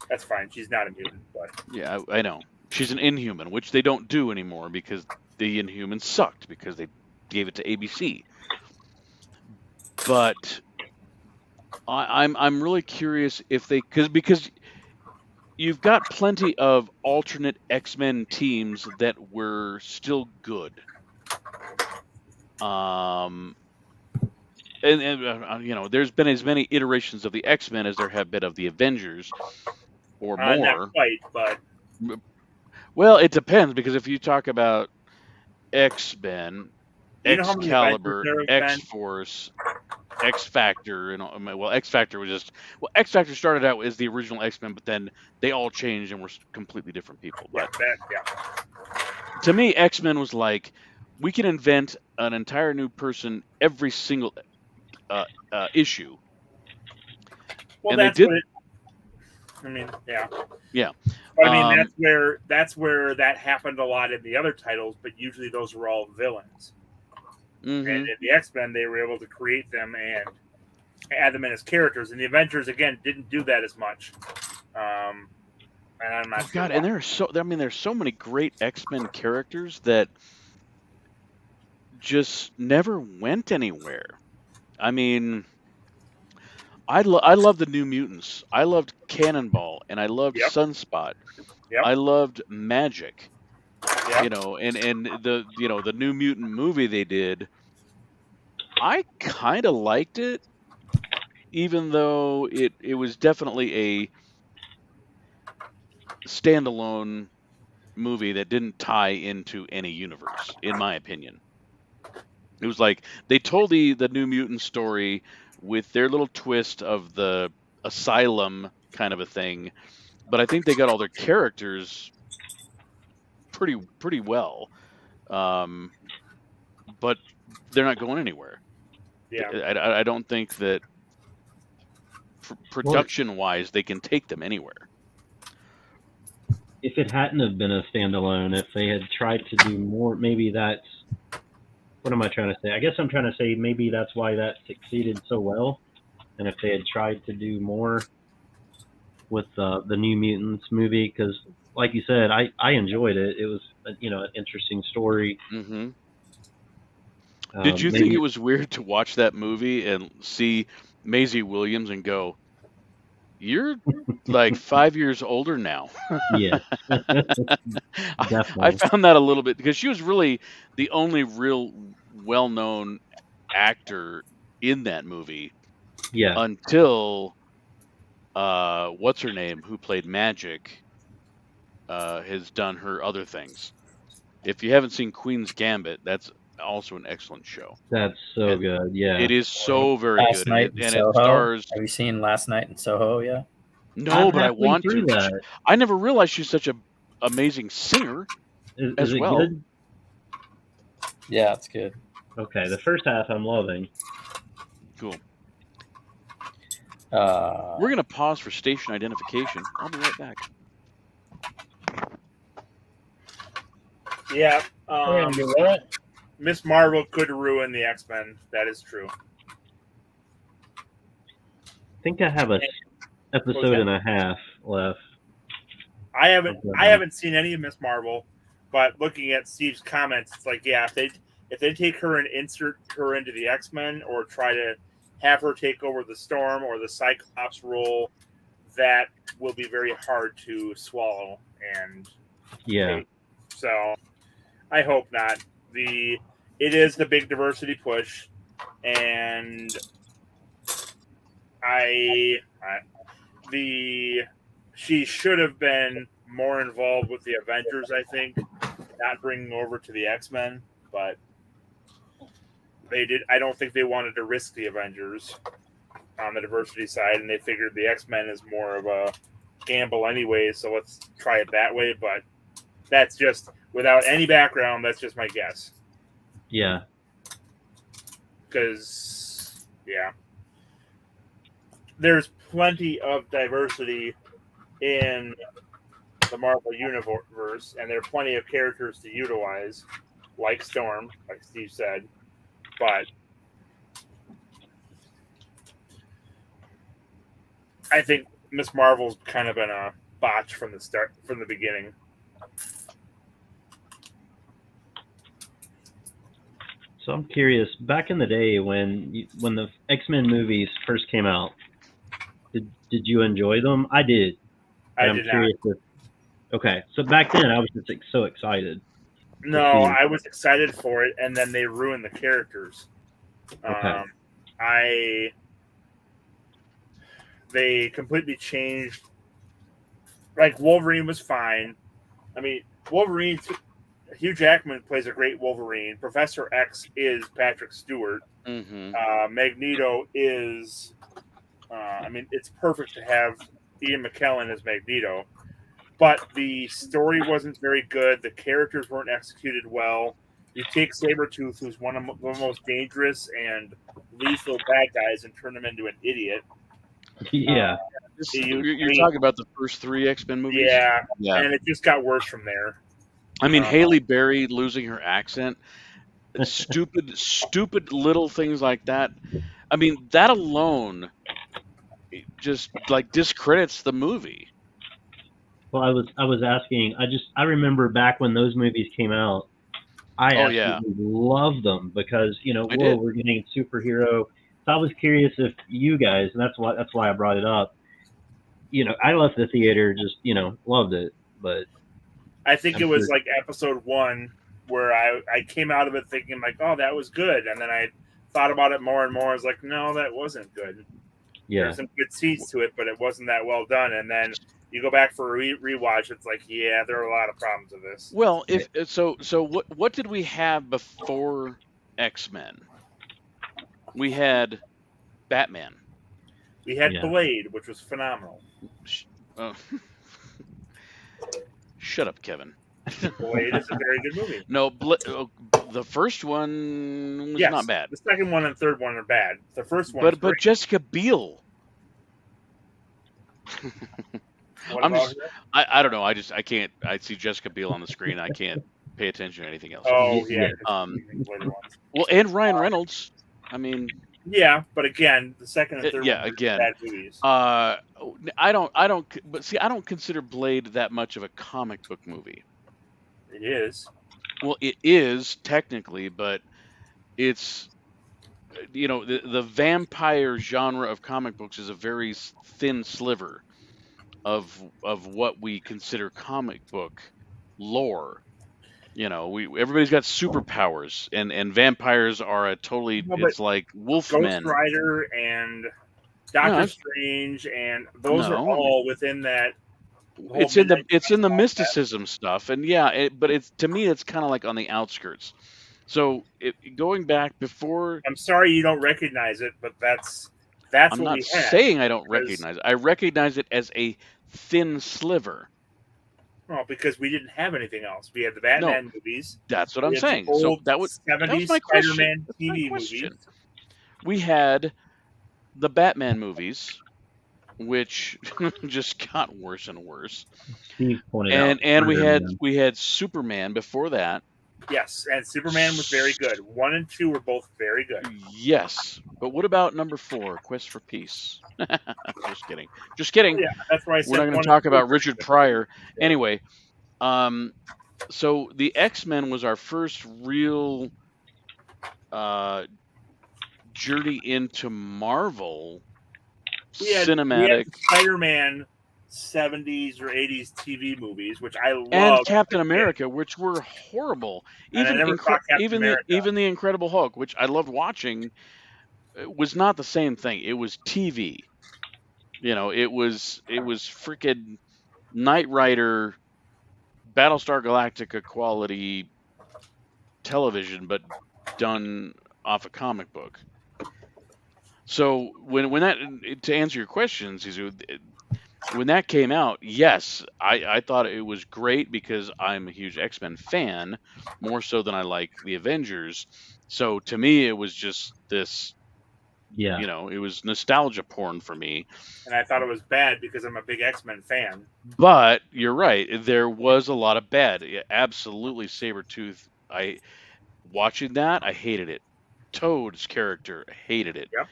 that's fine. She's not a mutant, but yeah, I know. She's an Inhuman, which they don't do anymore because the Inhumans sucked because they gave it to ABC. But I'm really curious if because you've got plenty of alternate X-Men teams that were still good. And you know, there's been as many iterations of the X-Men as there have been of the Avengers, or more. Not quite, but well, it depends because if you talk about X-Men, Excalibur, X-Force, X-Factor, and X-Factor was X-Factor started out as the original X-Men, but then they all changed and were completely different people. But to me, X-Men was like, we can invent an entire new person every single issue. Well, and that's they did. What I mean, yeah. Yeah. But I mean, that's where that happened a lot in the other titles, but usually those were all villains. Mm-hmm. And in the X-Men, they were able to create them and add them in as characters. And the Avengers, again, didn't do that as much. And I'm not sure God, why. and there's so many great X-Men characters that just never went anywhere. I mean, I love the New Mutants. I loved Cannonball, and I loved Sunspot. Yep. I loved Magic. You know, and the the New Mutant movie they did, I kind of liked it, even though it was definitely a standalone movie that didn't tie into any universe, in my opinion. It was like they told the New Mutant story with their little twist of the asylum kind of a thing, but I think they got all their characters pretty well. But they're not going anywhere. Yeah. I don't think that production wise they can take them anywhere. If it hadn't have been a standalone, if they had tried to do more, maybe that's what am I trying to say? I guess I'm trying to say maybe that's why that succeeded so well. And if they had tried to do more with the New Mutants movie, because like you said, I enjoyed it. It was an interesting story. Mm-hmm. Did you think it was weird to watch that movie and see Maisie Williams and go, "You're like 5 years older now"? Yeah, I found that a little bit because she was really the only real well-known actor in that movie. Yeah. Until what's her name, who played Magic, has done her other things. If you haven't seen Queen's Gambit, that's also an excellent show. That's so good. Yeah, it is so very Last good, Night and in it Soho. stars. Have you seen Last Night in Soho yet? No, but I halfway want through to. that. I never realized she's such a amazing singer Is as it well. good? Yeah, it's good. Okay, the first half I'm loving. Cool. Uh, We're gonna pause for station identification. I'll be right back. Yeah. We're gonna do what? Miss Marvel could ruin the X-Men. That is true. I think I have a episode and a half left. I haven't seen any of Miss Marvel, but looking at Steve's comments, it's like, yeah, if they take her and insert her into the X-Men or try to have her take over the Storm or the Cyclops role, that will be very hard to swallow. And Yeah. so I hope not. It is the big diversity push, and she should have been more involved with the Avengers, I think, not bringing over to the X-Men, but they did. I don't think they wanted to risk the Avengers on the diversity side, and they figured the X-Men is more of a gamble anyway, so let's try it that way. But that's just, without any background, that's just my guess. Yeah. Because, yeah, there's plenty of diversity in the Marvel Universe, and there are plenty of characters to utilize, like Storm, like Steve said, but I think Miss Marvel's kind of been a botch from the beginning. So I'm curious. Back in the day when the X-Men movies first came out, did you enjoy them? I did. I I'm did curious not. Okay, so back then I was just so excited. No, I was excited for it, and then they ruined the characters. Okay. They completely changed. Like, Wolverine was fine. I mean, Wolverine. Hugh Jackman plays a great Wolverine. Professor X is Patrick Stewart. Mm-hmm. Magneto is. It's perfect to have Ian McKellen as Magneto, but the story wasn't very good. The characters weren't executed well. You take Sabretooth, who's one of the most dangerous and lethal bad guys, and turn him into an idiot. Yeah. You're talking about the first 3 X-Men movies? Yeah, Yeah. and it just got worse from there. I mean, Haley Berry losing her accent, stupid little things like that. I mean, that alone just like discredits the movie. Well, I was asking. I remember back when those movies came out. I absolutely loved them because we're getting superhero. So I was curious if you guys, and that's why I brought it up. I left the theater just loved it, but I think I'm it was sure. like episode 1 where I came out of it thinking like, oh, that was good, and then I thought about it more and more. I was like, no, that wasn't good. Yeah. There's some good seeds to it, but it wasn't that well done. And then you go back for a rewatch, it's like, yeah, there are a lot of problems with this. Well, if so, what did we have before X-Men? We had Batman. We had Yeah. Blade, which was phenomenal. Shut up, Kevin. Blade is a very good movie. No, the first one was Yes, not bad. The second one and third one are bad. The first one, But Jessica Biel. What I'm about just her? I don't know. I can't. I see Jessica Biel on the screen. I can't pay attention to anything else. Oh yeah. Well, and Ryan Reynolds. I mean. Yeah, but again, the second and third Yeah, ones are again. bad movies. I don't. But see, I don't consider Blade that much of a comic book movie. It is. Well, it is technically, but it's the vampire genre of comic books is a very thin sliver of what we consider comic book lore. Everybody's got superpowers, and vampires are a totally. No, it's like Wolfmen. Ghost Rider and Doctor Strange, and those are all within that. It's in the mysticism stuff, and but it's to me it's kind of like on the outskirts. So going back before, I'm sorry you don't recognize it, but that's I'm what not we had. saying I don't recognize it. I recognize it as a thin sliver. Well, because we didn't have anything else. We had the Batman movies. That's what We I'm had the saying. So old that was 70s my question. Spider-Man That's my TV question. movies. We had the Batman movies, which just got worse and worse. Steve pointed out. And we had Superman before that. Yes, and Superman was very good. 1 and 2 were both very good. Yes, but what about number 4, Quest for Peace? Just kidding. Just kidding. Yeah, that's why I said we're not going 1 to talk and 2 about were Richard good. Pryor. Anyway, so the X-Men was our first real journey into Marvel cinematic. We had Spider-Man 70s or 80s TV movies, which I love. And Captain America, which were horrible. And I never saw Captain even America. even the Incredible Hulk, which I loved watching, was not the same thing. It was TV. It was freaking Knight Rider, Battlestar Galactica quality television, but done off a comic book. So when that, to answer your question, Zizu, when that came out, yes, I thought it was great because I'm a huge X-Men fan, more so than I like the Avengers. So to me, it was just this, it was nostalgia porn for me. And I thought it was bad because I'm a big X-Men fan. But you're right, there was a lot of bad. Yeah, absolutely, Sabretooth. Watching that, I hated it. Toad's character, I hated it. Yep.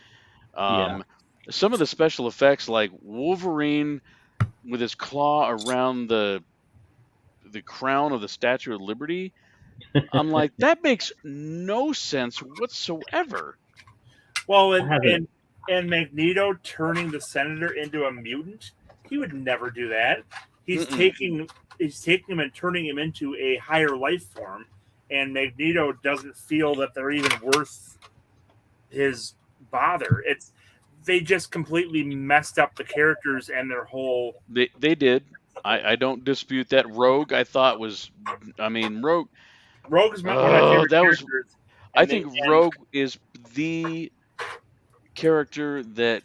Some of the special effects, like Wolverine with his claw around the crown of the Statue of Liberty, I'm like, that makes no sense whatsoever. Well, and Magneto turning the Senator into a mutant, he would never do that. He's taking him and turning him into a higher life form, and Magneto doesn't feel that they're even worth his bother. They just completely messed up the characters and their whole. They did. I don't dispute that. Rogue, I thought was, Rogue. Rogue is one of my favorite characters. I think Rogue is the character that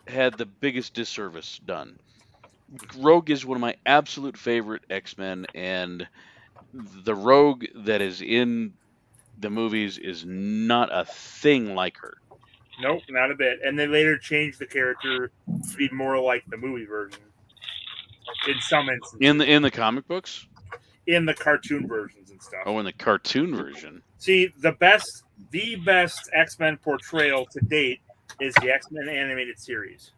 had the biggest disservice done. Rogue is one of my absolute favorite X-Men, and the Rogue that is in the movies is not a thing like her. Nope, not a bit. And they later changed the character to be more like the movie version. In some instances. In the comic books? In the cartoon versions and stuff. Oh, in the cartoon version. See, the best X-Men portrayal to date is the X-Men animated series.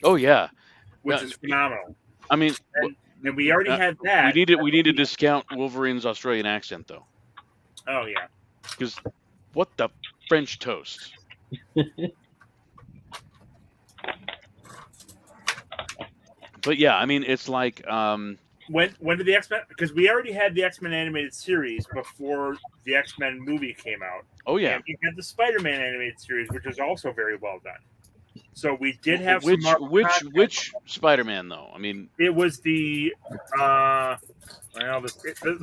Oh yeah. Which is phenomenal. And we already had that. We need to discount Wolverine's Australian accent though. Oh yeah. Because what the French toast? But yeah, it's like when did the X-Men? Because we already had the X-Men animated series before the X-Men movie came out. Oh yeah. And we had the Spider-Man animated series, which was also very well done. So we did have some which Spider-Man though? I mean, it was the the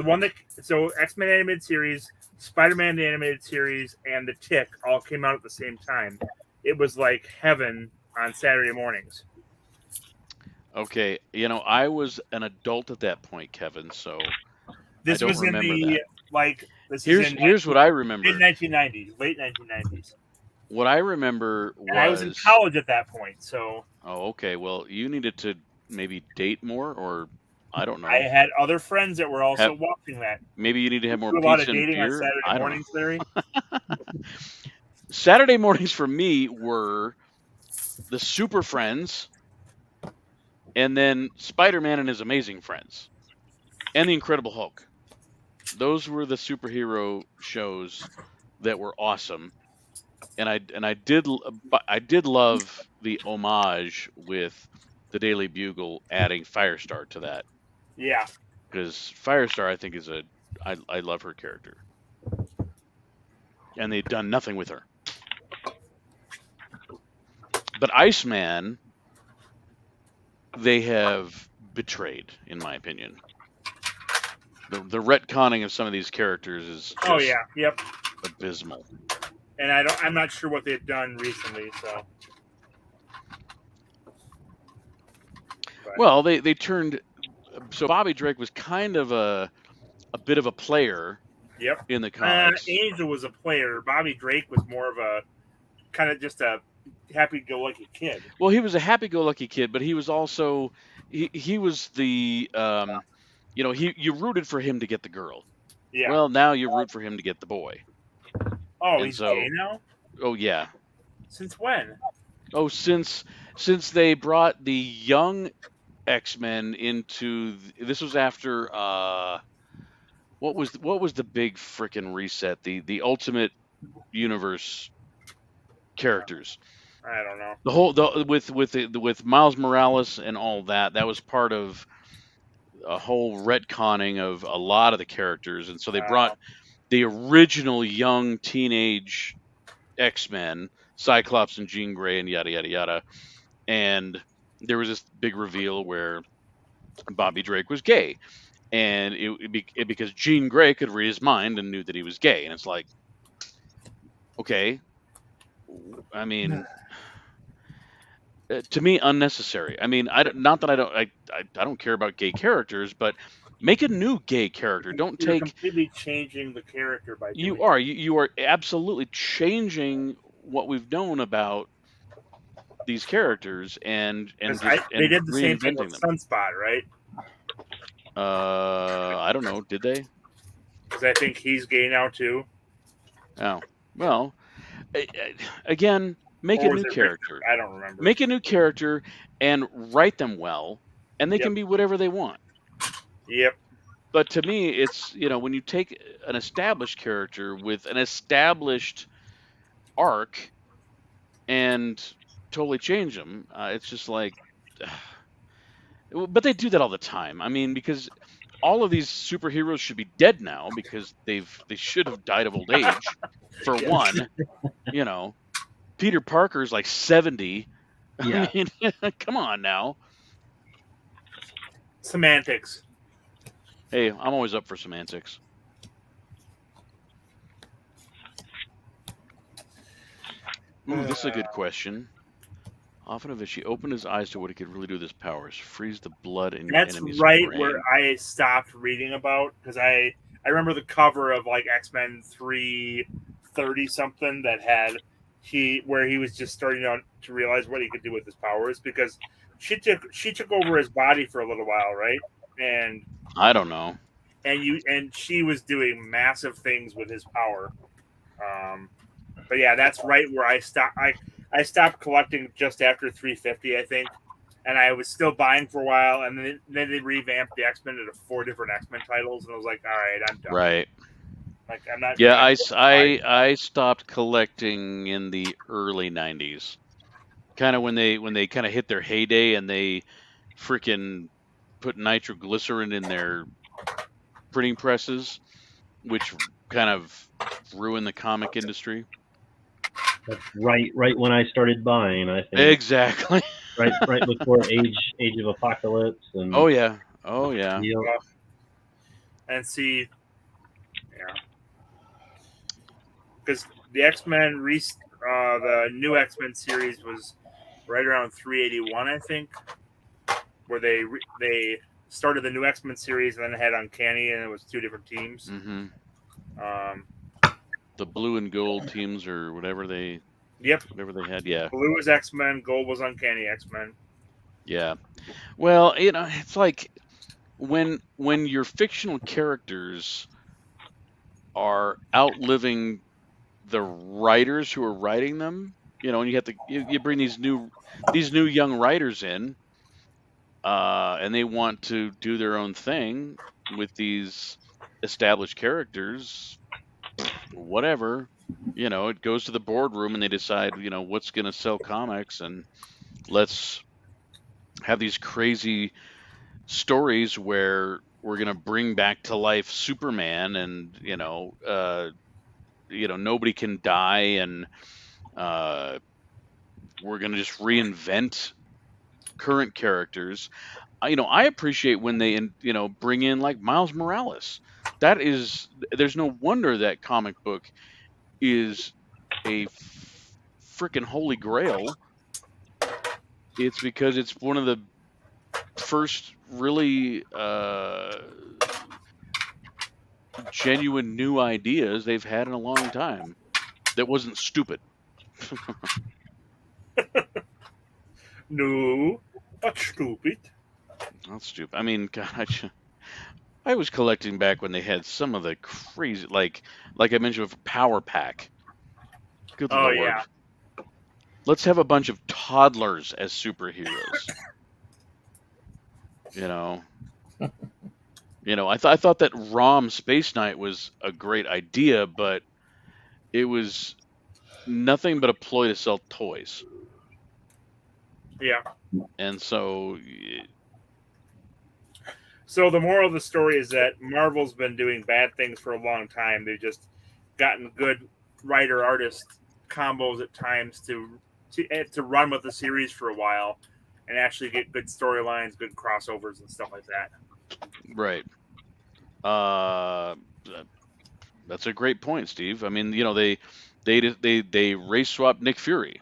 one that X-Men animated series, Spider-Man the animated series, and the Tick all came out at the same time. It was like heaven on Saturday mornings. okay, I was an adult at that point, Kevin. So This I don't was in remember the that. Here's what I remember. Mid 1990s, late 1990s. What I remember was, and I was in college at that point, so. Oh, okay. Well, you needed to maybe date more, or I don't know. I had other friends that were also watching that. Maybe you need to have more a lot of pizza and dating on beer. Saturday I don't mornings, know. Larry. Saturday mornings for me were the Super Friends, and then Spider-Man and His Amazing Friends, and the Incredible Hulk. Those were the superhero shows that were awesome. And I did love the homage with the Daily Bugle adding Firestar to that. Yeah. Because Firestar, I think, I love her character. And they've done nothing with her. But Iceman, they have betrayed, in my opinion. The retconning of some of these characters is just abysmal. And I'm not sure what they've done recently, so. But. Well, they turned. So Bobby Drake was kind of a bit of a player. Yep. In the comics. Angel was a player. Bobby Drake was more of a kind of just a happy-go-lucky kid. Well, he was a happy-go-lucky kid, but he was also he was the you rooted for him to get the girl. Yeah. Well, now you root for him to get the boy. Oh, he's gay now? Oh yeah. Since when? Oh, since they brought the young X-Men into this was after what was the big frickin' reset? The Ultimate Universe characters. I don't know. The whole with Miles Morales and all that was part of a whole retconning of a lot of the characters, and so they brought the original young teenage X-Men, Cyclops and Jean Grey and yada yada yada, and there was this big reveal where Bobby Drake was gay, and it because Jean Grey could read his mind and knew that he was gay, and it's like, okay, I mean, to me unnecessary. I mean, I don't care about gay characters, but make a new gay character. Don't You're take completely changing the character by doing you are absolutely changing what we've known about these characters and they did the same thing with Sunspot, right? I don't know. Did they? Because I think he's gay now too. Oh well, again, make a new character. I don't remember. Make a new character and write them well, and they can be whatever they want. Yep. But to me, it's when you take an established character with an established arc and totally change them, it's just like. But they do that all the time. I mean, because all of these superheroes should be dead now because they should have died of old age. For one, Peter Parker's like 70. Yeah. I mean, come on now. Semantics. Hey, I'm always up for semantics. Ooh, this is a good question. Often if he opened his eyes to what he could really do with his powers, freeze the blood in your enemy's right brain. where I stopped reading about, because I remember the cover of like X-Men 330 something that had where he was just starting to realize what he could do with his powers, because she took over his body for a little while, right? And I don't know. And she was doing massive things with his power. But yeah, that's right where I stopped. I stopped collecting just after 350, I think, and I was still buying for a while, and then they revamped the X-Men into 4 different X-Men titles, and I was like, all right, I'm done. Right. Like, I'm not. Yeah, I stopped collecting in the early 90s, kind of when they kind of hit their heyday, and they freaking put nitroglycerin in their printing presses, which kind of ruined the comic industry. That's right when I started buying, I think. Exactly. right before Age of Apocalypse and Oh yeah. Yep. And see, yeah, because the X-Men, the new X-Men series was right around 381, I think, where they started the new X-Men series and then had Uncanny, and it was 2 different teams. Mm-hmm. The blue and gold teams or whatever they. Yep. Whatever they had, yeah. Blue was X-Men, gold was Uncanny X-Men. Yeah. Well, it's like when your fictional characters are outliving the writers who are writing them, and you have to you bring these new young writers in, and they want to do their own thing with these established characters, whatever. It goes to the boardroom and they decide, what's going to sell comics, and let's have these crazy stories where we're going to bring back to life Superman, and nobody can die, and we're going to just reinvent current characters. I appreciate when they bring in like Miles Morales. There's no wonder that comic book is a freaking holy grail. It's because it's one of the first really genuine new ideas they've had in a long time that wasn't stupid. No, not stupid. Not stupid. I mean, God, I was collecting back when they had some of the crazy, like I mentioned with Power Pack. Good Lord. Yeah. Let's have a bunch of toddlers as superheroes. I thought that ROM Space Knight was a great idea, but it was nothing but a ploy to sell toys. Yeah. And so the moral of the story is that Marvel's been doing bad things for a long time. They've just gotten good writer-artist combos at times to run with the series for a while and actually get good storylines, good crossovers, and stuff like that. Right. That's a great point, Steve. I mean, they race swapped Nick Fury.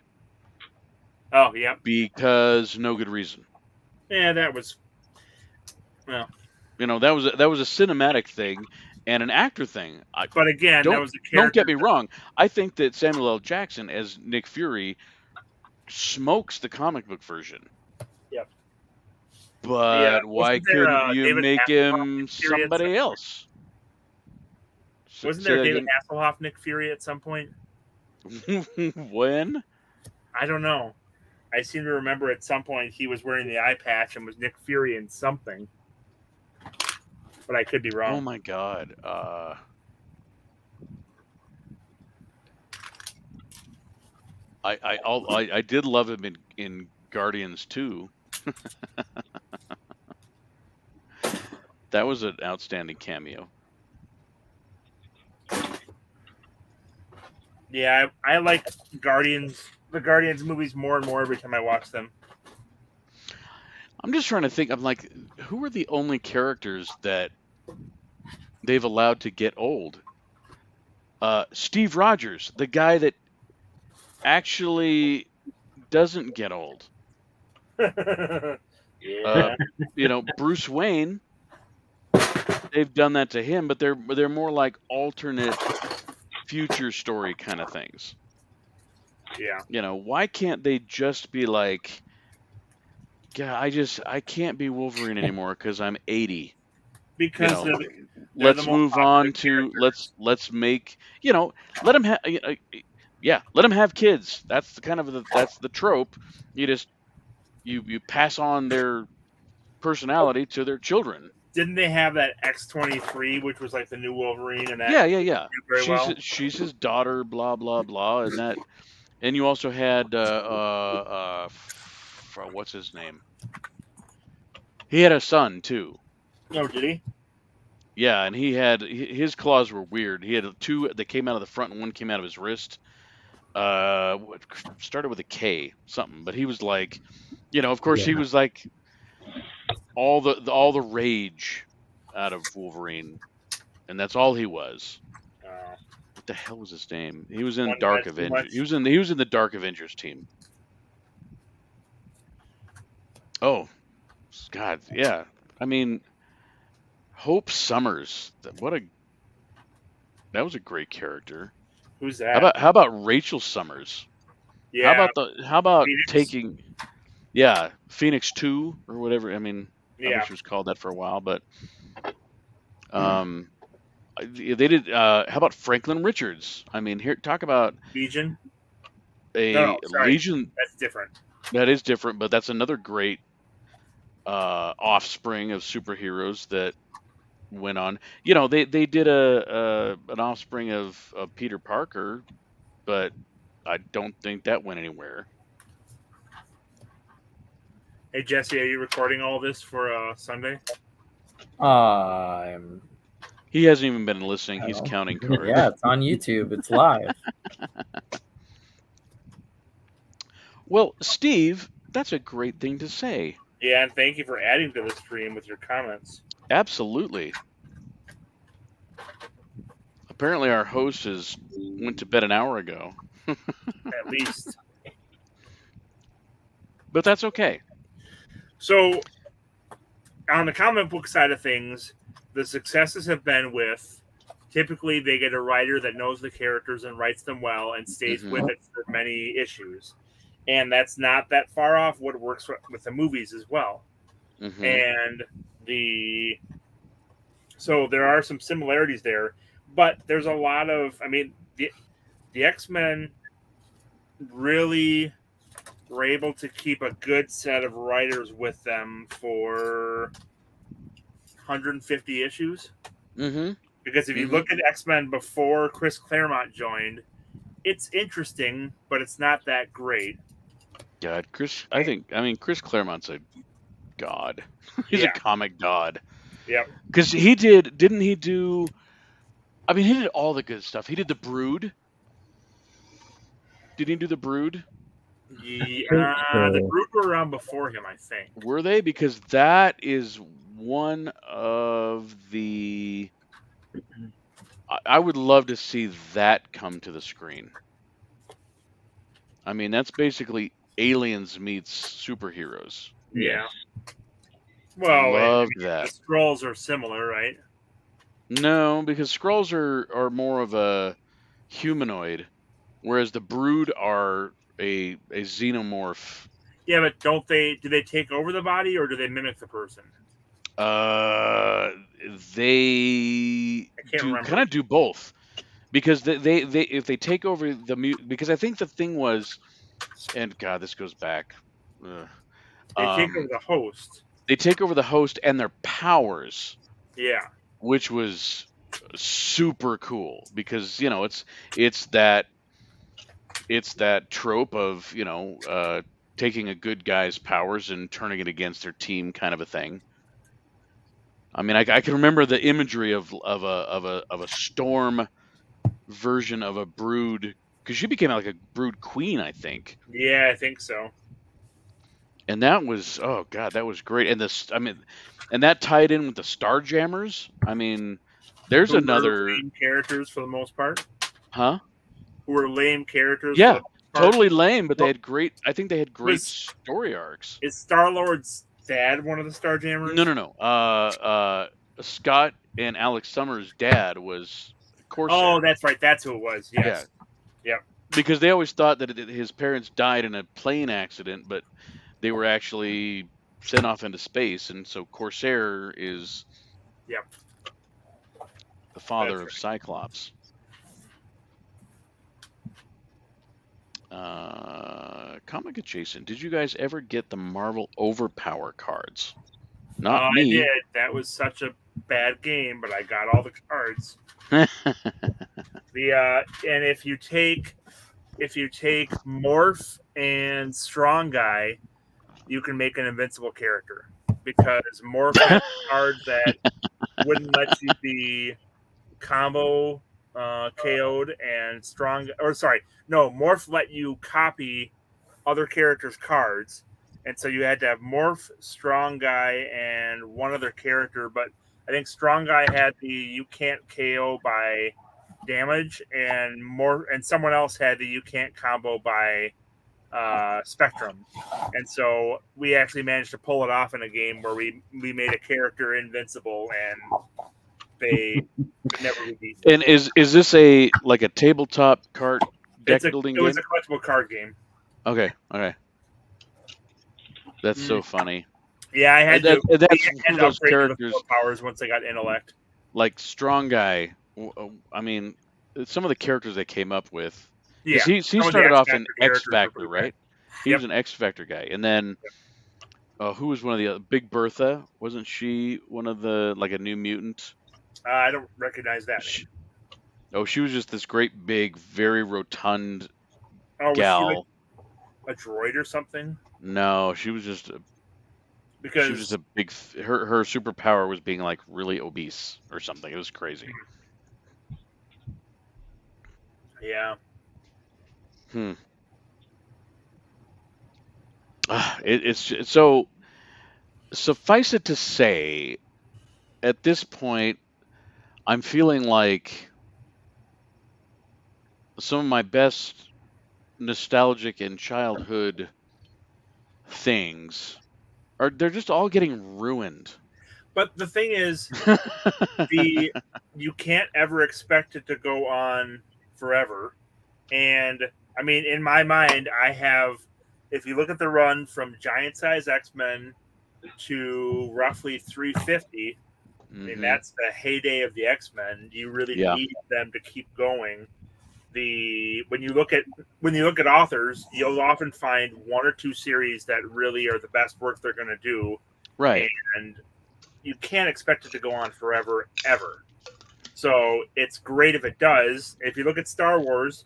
Oh, yeah. Because no good reason. Yeah, that was. Well. That was a cinematic thing and an actor thing. But again, that was a character. Don't get me wrong. I think that Samuel L. Jackson as Nick Fury smokes the comic book version. Yep. But why couldn't you make him somebody else? Wasn't there David Hasselhoff Nick Fury at some point? When? I don't know. I seem to remember at some point he was wearing the eye patch and was Nick Fury in something. But I could be wrong. Oh my God. I did love him in Guardians 2. That was an outstanding cameo. Yeah, I like the Guardians movies more and more every time I watch them. I'm just trying to think. I'm like, who are the only characters that they've allowed to get old? Steve Rogers, the guy that actually doesn't get old. Yeah. Bruce Wayne. They've done that to him, but they're more like alternate future story kind of things. Yeah. Why can't they just be like, yeah, I can't be Wolverine anymore because I'm 80. Because let's move on to let's make let them have let them have kids. That's that's the trope. You pass on their personality to their children. Didn't they have that X-23, which was like the new Wolverine? And that Yeah. She's his daughter. Blah blah blah, and you also had what's his name? He had a son too. Oh, did he? Yeah, and his claws were weird. He had two that came out of the front, and one came out of his wrist. What started with a K something, but he was like, of course he was like all the rage out of Wolverine, and that's all he was. What the hell was his name? He was in One Dark had too Avengers. much. He was in the Dark Avengers team. Oh, God, yeah. I mean, Hope Summers. That was a great character. Who's that? How about Rachel Summers? Yeah. How about Phoenix? taking Phoenix 2 or whatever. I mean, I Yeah. wish it was called that for a while, but they did how about Franklin Richards? I mean, here talk about Legion. a No, sorry. Legion. That's different. That is different, but that's another great offspring of superheroes that went on. They did an offspring of Peter Parker, but I don't think that went anywhere. Hey Jesse, are you recording all this for Sunday? He hasn't even been listening. He's counting cards. Yeah, it's on YouTube. It's live. Well, Steve, that's a great thing to say. Yeah, and thank you for adding to the stream with your comments. Absolutely. Apparently, our host went to bed an hour ago. At least. But that's okay. So, on the comic book side of things, the successes have been with typically they get a writer that knows the characters and writes them well and stays with it for many issues. And that's not that far off what works with the movies as well. And so there are some similarities there, but there's a lot of, the X-Men really were able to keep a good set of writers with them for 150 issues. Because if you look at X-Men before Chris Claremont joined, it's interesting, but it's not that great. God, Chris Claremont's a god. He's a comic god. Yep. Because he didn't he do? He did all the good stuff. He did the Brood. Did he do the Brood? Yeah, the Brood were around before him, I think. Were they? Because that is one of the. I would love to see that come to the screen. That's basically Aliens meets superheroes. Yeah. Well, love that. The Skrulls are similar, right? No, because Skrulls are more of a humanoid, whereas the Brood are a xenomorph. Yeah, but do they take over the body or do they mimic the person? They kind of do both, because they if they take over because I think the thing was, and God, this goes back. They take over the host. They take over the host and their powers. Yeah. Which was super cool because it's that trope of taking a good guy's powers and turning it against their team, kind of a thing. I can remember the imagery of a Storm version of a Brood, because she became like a Brood queen, I think. Yeah, I think so. And that was that was great. And and that tied in with the Starjammers. There's Who another were lame characters for the most part. Huh? Who were lame characters? Yeah, for the most part. totally lame, but they had great. I think they had great story arcs. Is Star-Lord's dad one of the Starjammers? No. Scott and Alex Summers' dad was Corsair. Oh, that's right. That's who it was. Yes. Yeah. Because they always thought that his parents died in a plane accident, but they were actually sent off into space, and so Corsair is the father of Cyclops. Comic Adjacent, did you guys ever get the Marvel Overpower cards? Not me. I did. That was such a bad game, but I got all the cards. And if you take Morph and Strong Guy, you can make an invincible character. because Morph had cards that wouldn't let you be combo KO'd, and Morph let you copy other characters' cards, and so you had to have Morph, Strong Guy, and one other character. But I think Strong Guy had the you can't KO by damage, and someone else had the you can't combo by Spectrum. And so we actually managed to pull it off in a game where we made a character invincible, and they could never be beaten. And is this a tabletop card deck building It was game? a collectible card game. Okay. That's so funny. Yeah, I had that's to one of those upgrade to the characters. 4 powers once I got intellect. Like Strong Guy. I mean, some of the characters they came up with. Yeah, He some of the started off X in Factor X characters were Factor, pretty right? He Yep. was an X Factor guy, and then who was one of the other? Big Bertha? Wasn't she one of the a New Mutant? I don't recognize that name. Oh, she was just this great big, very rotund Was gal. she like a droid or something? No, she was just a big. Her superpower was being really obese or something. It was crazy. Yeah. It's so. Suffice it to say, at this point, I'm feeling like some of my best nostalgic and childhood things they're just all getting ruined. But the thing is, you can't ever expect it to go on forever. And I mean, in my mind, if you look at the run from Giant Size X-Men to roughly 350, I mean, that's the heyday of the X-Men. You really need them to keep going. When you look at authors, you'll often find 1 or 2 series that really are the best work they're going to do. Right. And you can't expect it to go on forever, ever. So it's great if it does. If you look at Star Wars,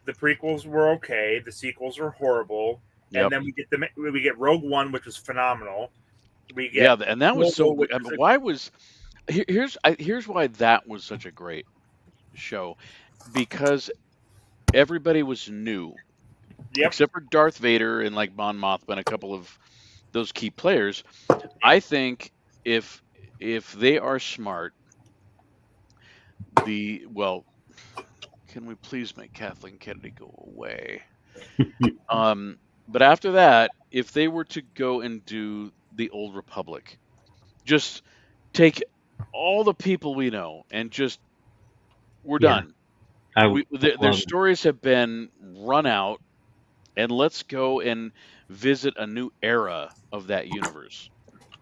the prequels were okay, the sequels were horrible, and then we get Rogue One, which was phenomenal. And that was so. Why was here's why that was such a great show, because everybody was new, except for Darth Vader and Mon Mothma and a couple of those key players. I think if they are smart, can we please make Kathleen Kennedy go away? But after that, if they were to go and do the Old Republic, just take all the people we know and just we're done. Their stories have been run out, and let's go and visit a new era of that universe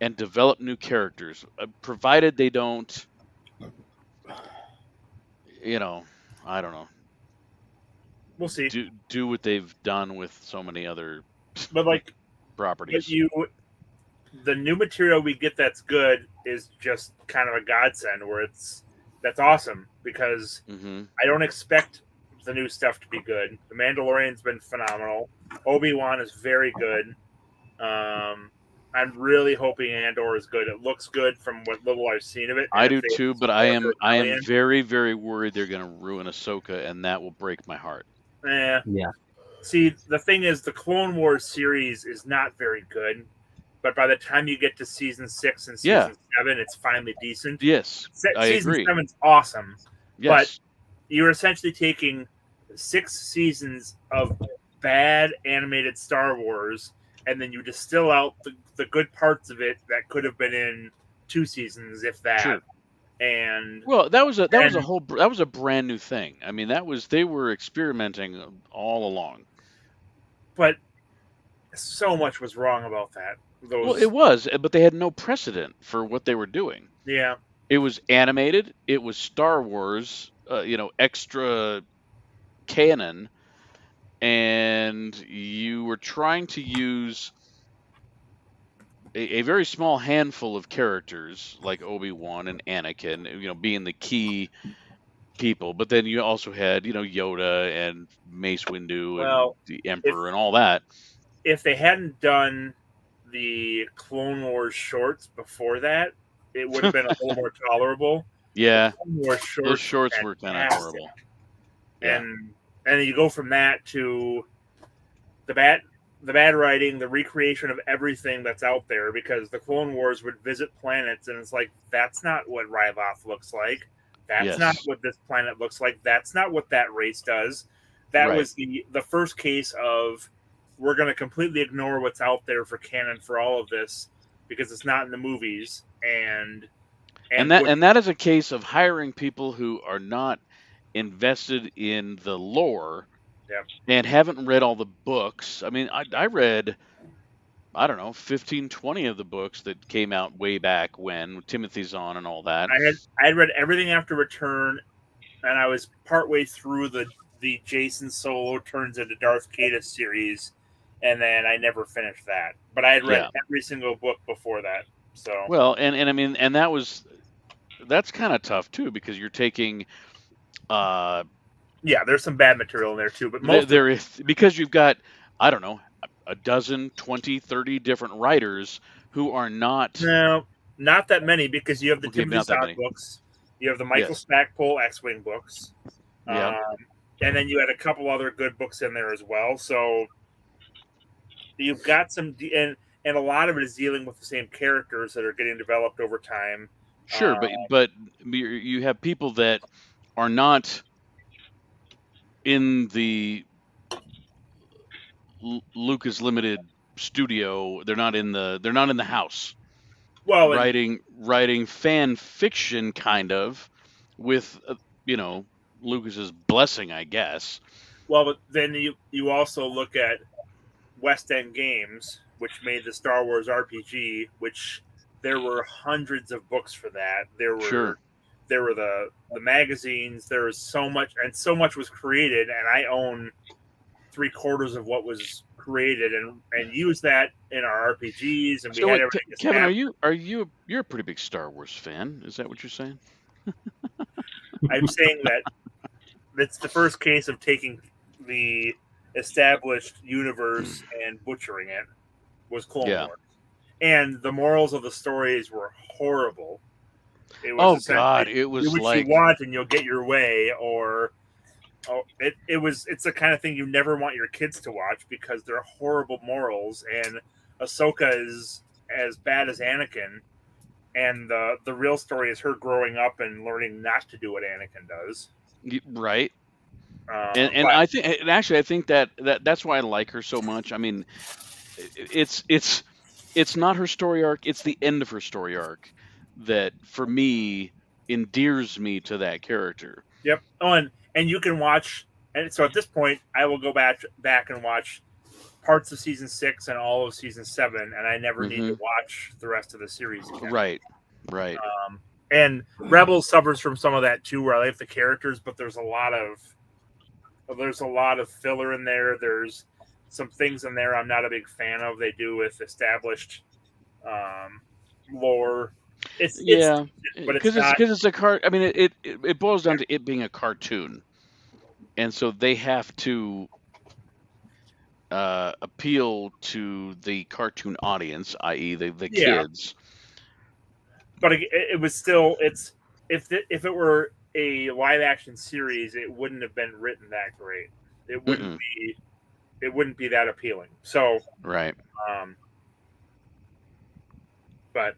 and develop new characters, provided they don't, I don't know. We'll see. Do what they've done with so many other properties. The new material we get that's good is just kind of a godsend, where that's awesome, because I don't expect the new stuff to be good. The Mandalorian's been phenomenal. Obi-Wan is very good. I'm really hoping Andor is good. It looks good from what little I've seen of it. I do too, but I am very, very worried they're going to ruin Ahsoka, and that will break my heart. Yeah. See, the thing is, the Clone Wars series is not very good, but by the time you get to season 6 and season 7, it's finally decent. Yes, I season agree. 7's awesome. Yes. But you're essentially taking 6 seasons of bad animated Star Wars, and then you distill out the good parts of it that could have been in 2 seasons, if that. Sure. And that was a brand new thing. I mean, they were experimenting all along. But so much was wrong about that. Well, it was, but they had no precedent for what they were doing. Yeah. It was animated. It was Star Wars, extra canon, and you were trying to use a very small handful of characters like Obi-Wan and Anakin, being the key people. But then you also had, Yoda and Mace Windu and the Emperor and all that. If they hadn't done the Clone Wars shorts before that, it would have been a little more tolerable. Yeah, Clone Wars those shorts shorts were kind of fantastic. horrible. Yeah. And then you go from that to the bad writing, the recreation of everything that's out there, because the Clone Wars would visit planets, and it's like, that's not what Ryloth looks like. That's not Yes. what this planet looks like. That's not what that race does. That Right. was the first case of, we're going to completely ignore what's out there for canon for all of this because it's not in the movies. And that is a case of hiring people who are not invested in the lore Yep. and haven't read all the books. I mean, I read, I don't know, 15, 20 of the books that came out way back when, Timothy Zahn and all that. I had read everything after Return, and I was partway through the Jason Solo turns into Darth Caedus series, and then I never finished that. But I had read every single book before that. So Well, and I mean, and that's kind of tough too, because you're taking yeah, there's some bad material in there too, but most there is, because you've got, I don't know, a dozen, 20, 30 different writers who are not. No, not that many, because you have the Okay, Timothy not that Zahn many. books, you have the Michael Yes. Stackpole X-Wing books, Yeah. and then you had a couple other good books in there as well. So you've got some, and a lot of it is dealing with the same characters that are getting developed over time. Sure, but you have people that are not in the Lucas Limited studio. They're not in the house. Well, writing fan fiction, kind of, with Lucas's blessing, I guess. Well, but then you also look at West End Games, which made the Star Wars RPG, which there were hundreds of books for that. There were the magazines. There was so much, and so much was created, and I own 3/4 of what was created and used that in our RPGs, and we had everything. Kevin, you're a pretty big Star Wars fan? Is that what you're saying? I'm saying that it's the first case of taking the established universe and butchering it was Clone Wars, and the morals of the stories were horrible. It was it was do what like, you want and you'll get your way, or it's the kind of thing you never want your kids to watch because they're horrible morals, and Ahsoka is as bad as Anakin, and the real story is her growing up and learning not to do what Anakin does. Right. And I think, and actually, I think that's why I like her so much. I mean, it's not her story arc; it's the end of her story arc that, for me, endears me to that character. Yep. Oh, and you can watch, and so at this point, I will go back and watch parts of season 6 and all of season 7, and I never need to watch the rest of the series again. Right. And Rebels suffers from some of that too, where I like the characters, but there's a lot of filler in there. There's some things in there I'm not a big fan of. They do with established lore. But it's not, because it's a I mean, it boils down to it being a cartoon, and so they have to appeal to the cartoon audience, i.e., the kids. But it was still, if it were a live action series, it wouldn't have been written that great. It wouldn't be that appealing. So right. But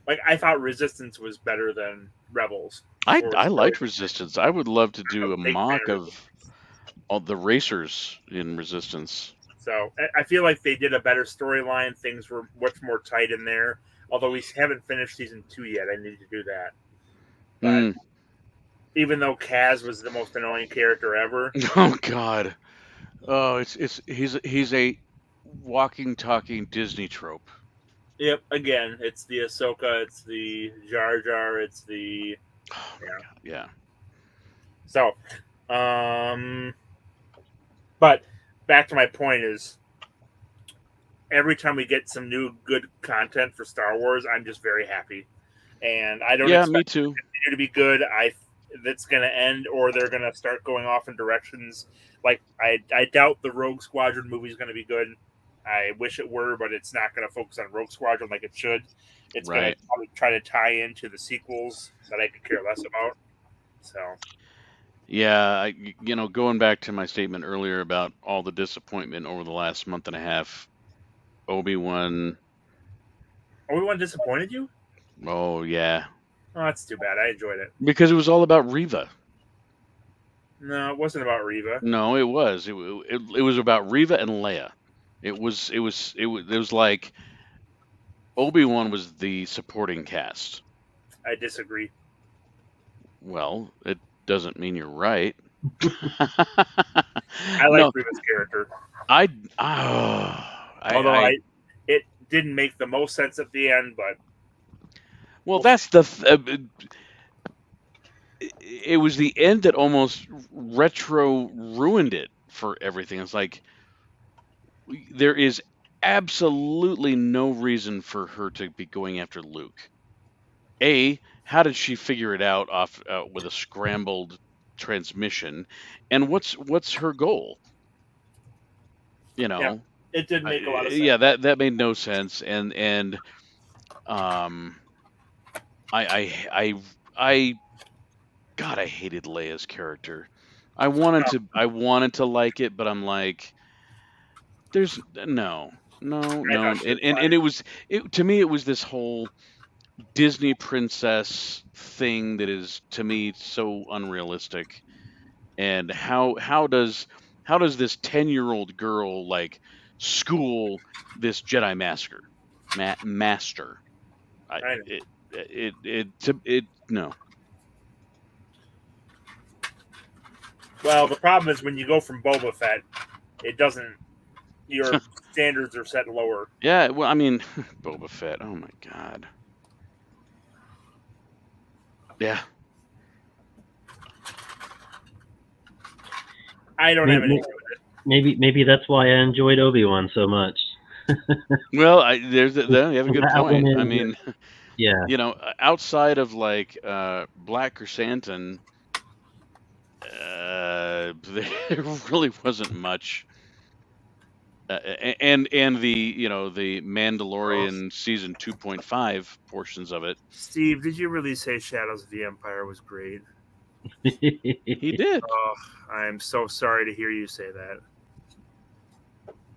like, I thought Resistance was better than Rebels. I liked Resistance. I would love to do a mock of all the racers in Resistance. So I feel like they did a better storyline. Things were much more tight in there. Although we haven't finished season 2 yet, I need to do that. But even though Kaz was the most annoying character ever. Oh God. Oh, he's a walking, talking Disney trope. Yep. Again, it's the Ahsoka, it's the Jar Jar, it's the yeah. So, but back to my point is, every time we get some new good content for Star Wars, I'm just very happy, and I don't expect me too. it to be good. That's going to end, or they're going to start going off in directions. Like I doubt the Rogue Squadron movie is going to be good. I wish it were, but it's not going to focus on Rogue Squadron like it should. It's going Right. to probably try to tie into the sequels that I could care less about. So, Yeah, going back to my statement earlier about all the disappointment over the last month and a half, Obi-Wan. Obi-Wan disappointed you? Oh yeah, Oh, that's too bad. I enjoyed it. because it was all about Reva. No, it wasn't about Reva. No, it was. It was about Reva and Leia. It was like Obi-Wan was the supporting cast. I disagree. Well, it doesn't mean you're right. I like No, Reva's character. I It didn't make the most sense at the end, but well, that's the. It was the end that almost retro ruined it for everything. It's like there is absolutely no reason for her to be going after Luke. How did she figure it out with a scrambled transmission? And what's her goal? yeah, it did make a lot of sense. Yeah, that made no sense. And I God, I hated Leia's character. I wanted to like it, but I'm like, there's no. And to me it was this whole Disney princess thing that is, to me, so unrealistic. And how does this 10-year-old girl like school this Jedi master? No. Well, the problem is when you go from Boba Fett, it doesn't. Your standards are set lower. Yeah, well, I mean, Boba Fett. Oh my God. Yeah. I don't have any. Maybe that's why I enjoyed Obi-Wan so much. Well, you have a good point. I mean, yeah, outside of like Black Chrysanthemum, there really wasn't much. And the Mandalorian season 2.5 portions of it. Steve, did you really say Shadows of the Empire was great? He did. Oh, I'm so sorry to hear you say that.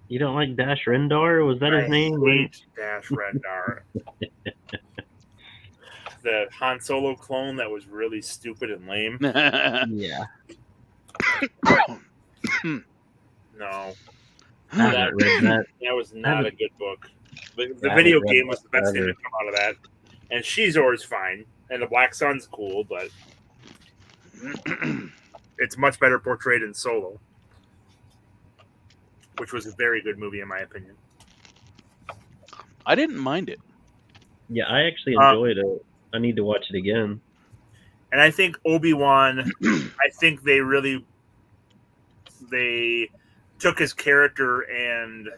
You don't like Dash Rendar? Was that his name? I hate Dash Rendar. The Han Solo clone that was really stupid and lame. Yeah. No. I haven't read that. That was not a good book. The video game was the best thing to come out of that. And Shizor's fine. And the Black Sun's cool, but it's much better portrayed in Solo, which was a very good movie in my opinion. I didn't mind it. Yeah, I actually enjoyed it. I need to watch it again. And I think Obi-Wan, I think they took his character and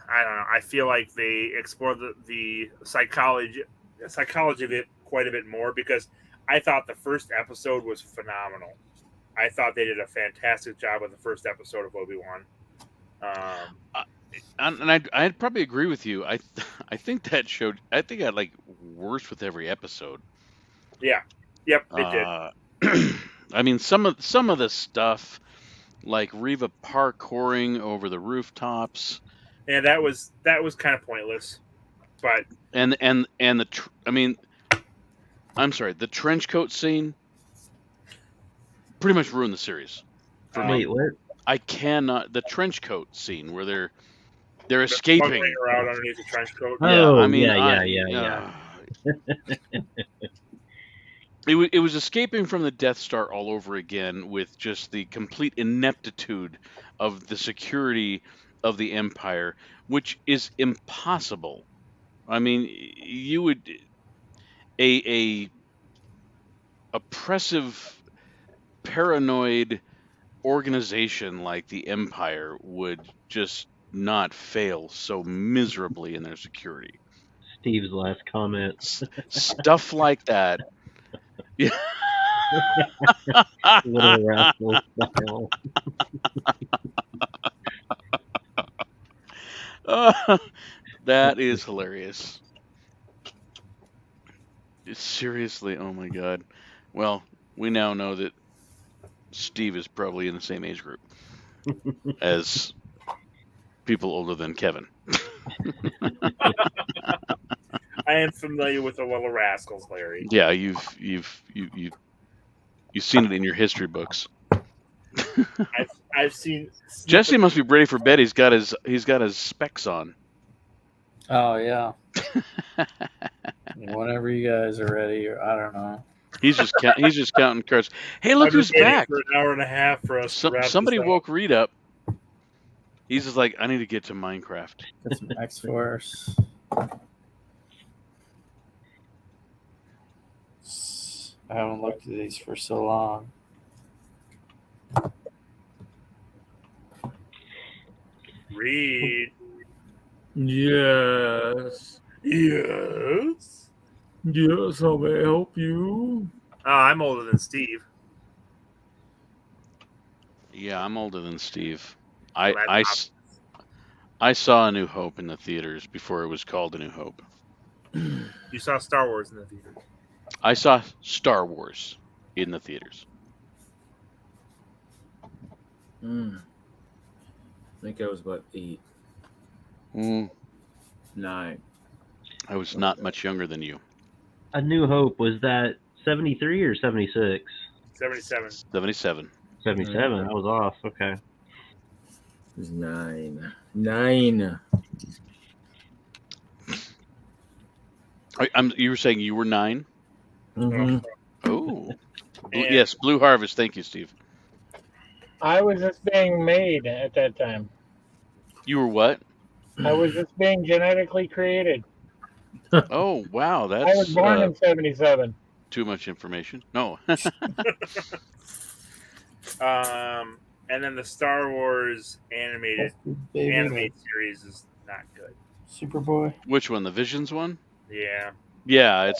I don't know. I feel like they explored the psychology of it quite a bit more because I thought the first episode was phenomenal. I thought they did a fantastic job with the first episode of Obi-Wan. And I'd probably agree with you. I think that showed. I think I like worse with every episode. Yeah. Yep. It did. I mean, some of the stuff, like Reva parkouring over the rooftops. Yeah, that was kind of pointless. But the trench coat scene pretty much ruined the series. For me. Wait, what? I cannot. The trench coat scene where they're escaping around underneath the trench coat. Oh, yeah, I mean, yeah. It was escaping from the Death Star all over again with just the complete ineptitude of the security of the Empire, which is impossible. I mean, you would a oppressive, paranoid organization like the Empire would just not fail so miserably in their security. Steve's last comment. Stuff like that. Yeah. Little rascal style. That is hilarious. Seriously, oh my god. Well, we now know that Steve is probably in the same age group as people older than Kevin. I am familiar with the Little Rascals, Larry. Yeah, you've seen it in your history books. I've seen. Jesse must be ready for bed. He's got his specs on. Oh yeah. Whenever you guys are ready, or I don't know. He's just counting cards. Hey, look I've who's been waiting back! for an hour and a half for us. To wrap Somebody this up. woke Reed up. He's just like, I need to get to Minecraft. Get some X-Force. I haven't looked at these for so long. Read. Yes. Yes. Yes, how may I help you? I'm older than Steve. Yeah, I'm older than Steve. I saw A New Hope in the theaters before it was called A New Hope. You saw Star Wars in the theater. I saw Star Wars in the theaters. I think I was about 8, 9. I was not much younger than you. A New Hope, was that 73 or 76? 77. 77. 77. I was off. Okay. It was 9. 9. You were saying you were 9? Mm-hmm. Oh. Yes, Blue Harvest. Thank you, Steve. I was just being made at that time. You were what? I was just being genetically created. Oh, wow. That's I was born in 77. too much information. No. And then the Star Wars animated series is not good. Superboy. Which one? The Visions one? Yeah. Yeah, I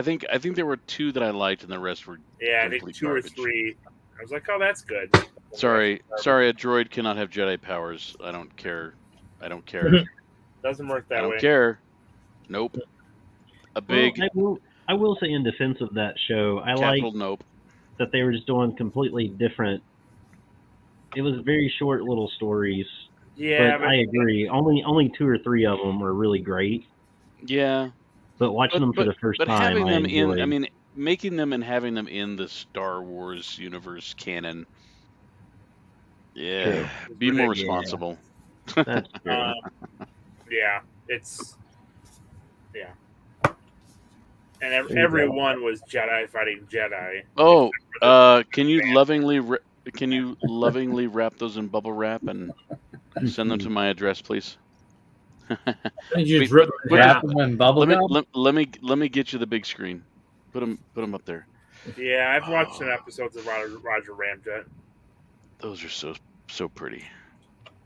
think there were 2 that I liked and the rest were Yeah, I think complete 2 garbage. or 3. I was like, oh, that's good. Sorry, a droid cannot have Jedi powers. I don't care. Doesn't work I that don't way. care. Nope. A big Well, I will say in defense of that show, I capital like nope. that they were just doing completely different. It was very short little stories. Yeah, but I agree. Only 2 or 3 of them were really great. Yeah. But watching them for the first but time, having them enjoyed. I mean, making them and having them in the Star Wars universe canon. Yeah. True. Be more Yeah. responsible. That's true. Yeah, it's and everyone was Jedi fighting Jedi. Oh, can you lovingly wrap those in bubble wrap and send them to my address, please? Did you drip them in bubble gum? Let me get you the big screen. Put them up there. Yeah, I've watched some episodes of Roger Ramjet. Those are so pretty.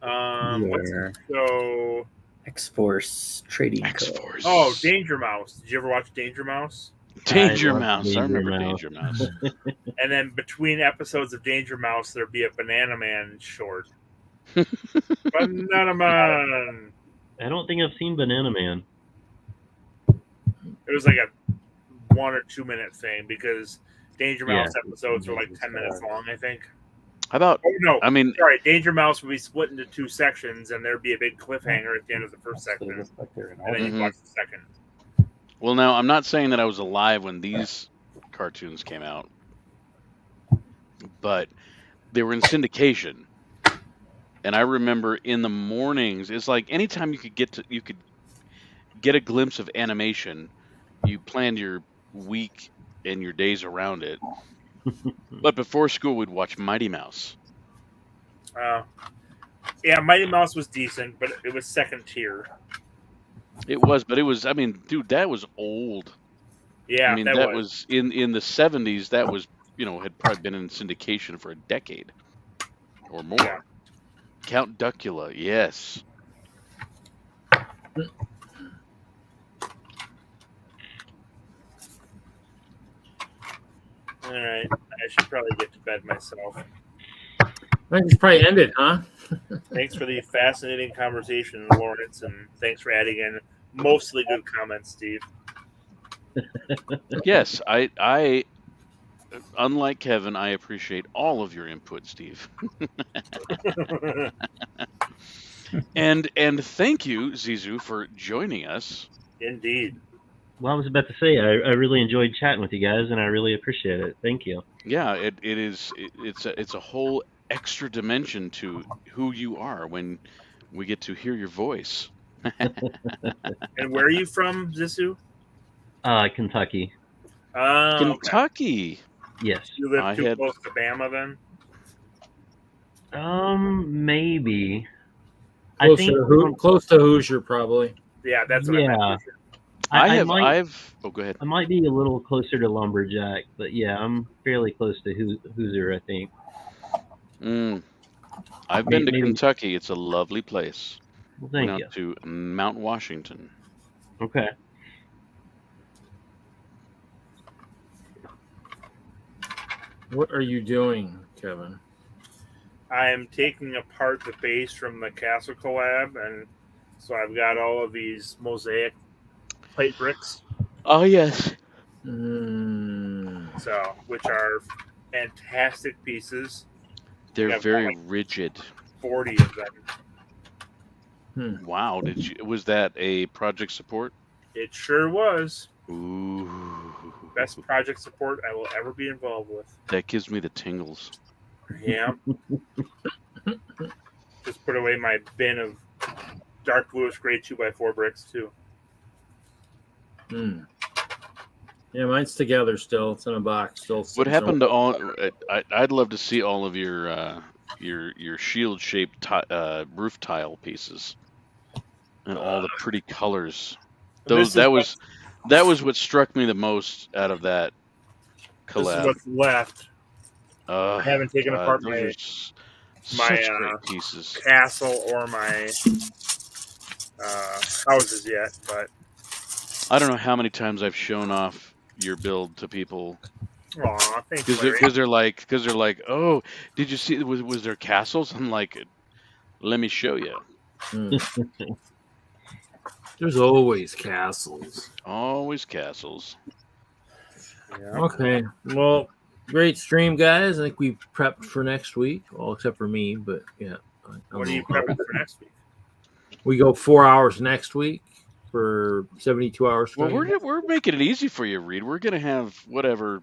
So X-Force trading. X-Force. Oh, Danger Mouse. Did you ever watch Danger Mouse? Danger Mouse. I remember Danger Mouse. And then between episodes of Danger Mouse, there'd be a Banana Man short. Banana Man. I don't think I've seen Banana Man. It was like a 1 or 2 minute thing because Danger Mouse episodes were like 10 minutes long, I think. How about? Oh no! I mean, sorry. Danger Mouse would be split into 2 sections, and there'd be a big cliffhanger at the end of the first section, and then you'd watch the second. Well, now I'm not saying that I was alive when these cartoons came out, but they were in syndication, and I remember in the mornings. It's like anytime you could get a glimpse of animation, you planned your week and your days around it. But before school, we'd watch Mighty Mouse. Yeah, Mighty Mouse was decent, but it was second tier. It was, but it was. I mean, dude, that was old. Yeah, I mean, that was in the 70s. That was, had probably been in syndication for a decade or more. Yeah. Count Duckula, yes. All right, I should probably get to bed myself. I just probably ended, huh? Thanks for the fascinating conversation, Lawrence, and thanks for adding in mostly good comments, Steve. Yes, I unlike Kevin, I appreciate all of your input, Steve. and thank you, Zizu, for joining us. Indeed. Well, I was about to say I really enjoyed chatting with you guys, and I really appreciate it. Thank you. Yeah, it's a whole extra dimension to who you are when we get to hear your voice. And where are you from, Zisu? Kentucky. Oh, okay. Kentucky. Yes. You live too close to Bama, then? Maybe. Close to Hoosier, probably. Yeah, that's what I meant. Yeah. Oh, go ahead. I might be a little closer to Lumberjack, but yeah, I'm fairly close to Hoosier, I think. I've been to Kentucky. It's a lovely place. Well, thank Went you. out to Mount Washington. Okay. What are you doing, Kevin? I am taking apart the base from the Castle Collab, and so I've got all of these mosaic plate bricks. Oh, yes. So, which are fantastic pieces. They're very rigid. 40 of them. Wow, was that a project support? It sure was. Ooh. Best project support I will ever be involved with. That gives me the tingles. Yeah. Just put away my bin of dark bluish gray 2x4 bricks too. Yeah, mine's together still. It's in a box still. What happened to all? I'd love to see all of your shield shaped roof tile pieces and all the pretty colors. That was what struck me the most out of that collab. This is what's left. I haven't taken apart my great pieces. castle or my houses yet, but I don't know how many times I've shown off your build to people. Aw, thanks. Because they're like, oh, did you see? Was there castles? I'm like, let me show you. There's always castles. Always castles. Yeah. Okay. Well, great stream, guys. I think we prepped for next week. Well, except for me, but yeah. What are you prepping for next week? We go 4 hours next week for 72 hours. Well, we're making it easy for you, Reed. We're gonna have whatever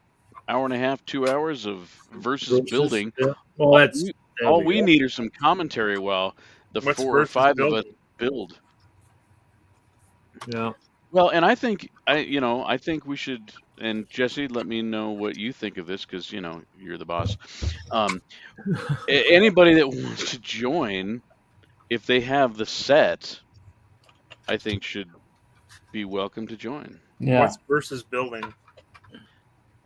hour and a half, 2 hours of versus building. Yeah. Well, all we need are some commentary while the What's 4 or 5 building? of us build. Yeah. Well, and I think we should. And Jesse, let me know what you think of this because you're the boss. Anybody that wants to join, if they have the set, I think should be welcome to join. Yeah. What's versus building?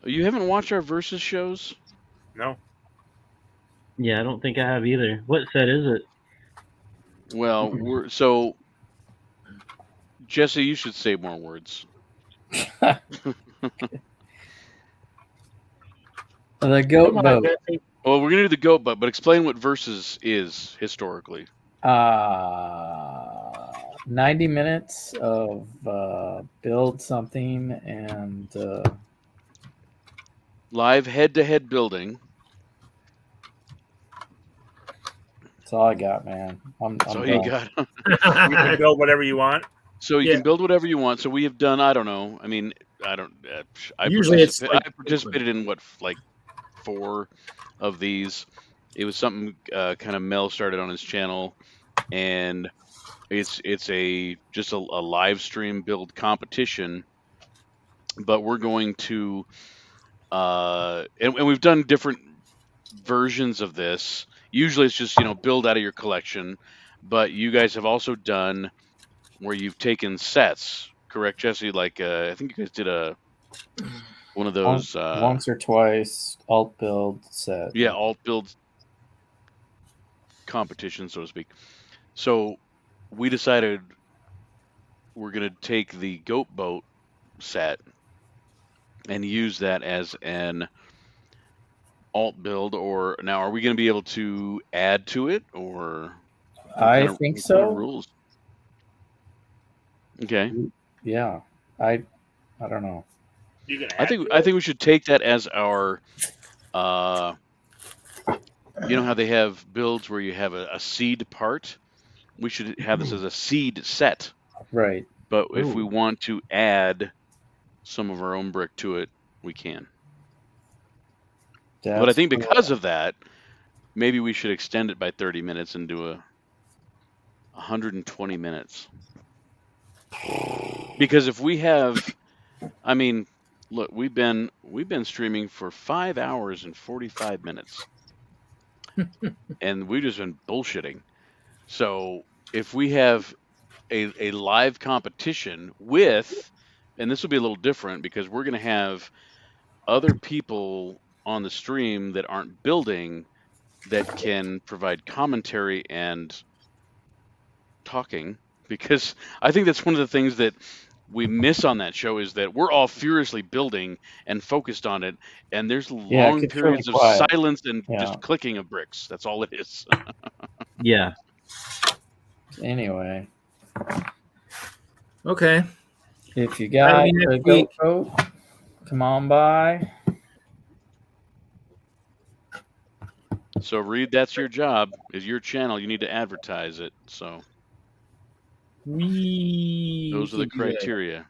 You haven't watched our versus shows? No. Yeah, I don't think I have either. What set is it? Well, Jesse, you should say more words. The goat boat. Well, we're gonna do the goat boat, but explain what versus is historically. 90 minutes of build something and Live head-to-head building. that's all I got, man. I'm You done. got. You can build whatever you want. So you can build whatever you want. So we have done. I don't know. I mean, I don't. I Usually it's like- I participated in what 4 of these. It was something kind of Mel started on his channel, and it's just a live stream build competition. But we're going to, and we've done different versions of this. Usually it's just build out of your collection, but you guys have also done where you've taken sets, correct, Jesse? Like I think you guys did one of those once or twice alt build set. Yeah, alt build competition, so to speak. So we decided we're going to take the goat boat set and use that as an alt build, or now are we going to be able to add to it, or I think what kind so. of rules? Okay. Yeah, I don't know. You can I add think to I it? think we should take that as our you know how they have builds where you have a seed part? We should have this as a seed set. Right. But if we Ooh. want to add some of our own brick to it, we can. But I That's think cool. because of that, maybe we should extend it by 30 minutes and do a 120 minutes. Because if we have, I mean, look, we've been streaming for 5 hours and 45 minutes. And we've just been bullshitting. So if we have a live competition with, and this will be a little different because we're going to have other people on the stream that aren't building that can provide commentary and talking, because I think that's one of the things that we miss on that show is that we're all furiously building and focused on it, and there's Yeah, it long gets really periods of quiet. silence and Yeah. just clicking of bricks. That's all it is. Yeah. Anyway, Okay. if you got Maybe a next week. GoPro, come on by. So Reed, that's your job, is your channel. You need to advertise it. So those are the can do that. criteria.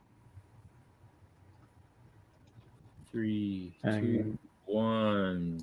3, And 2, 1.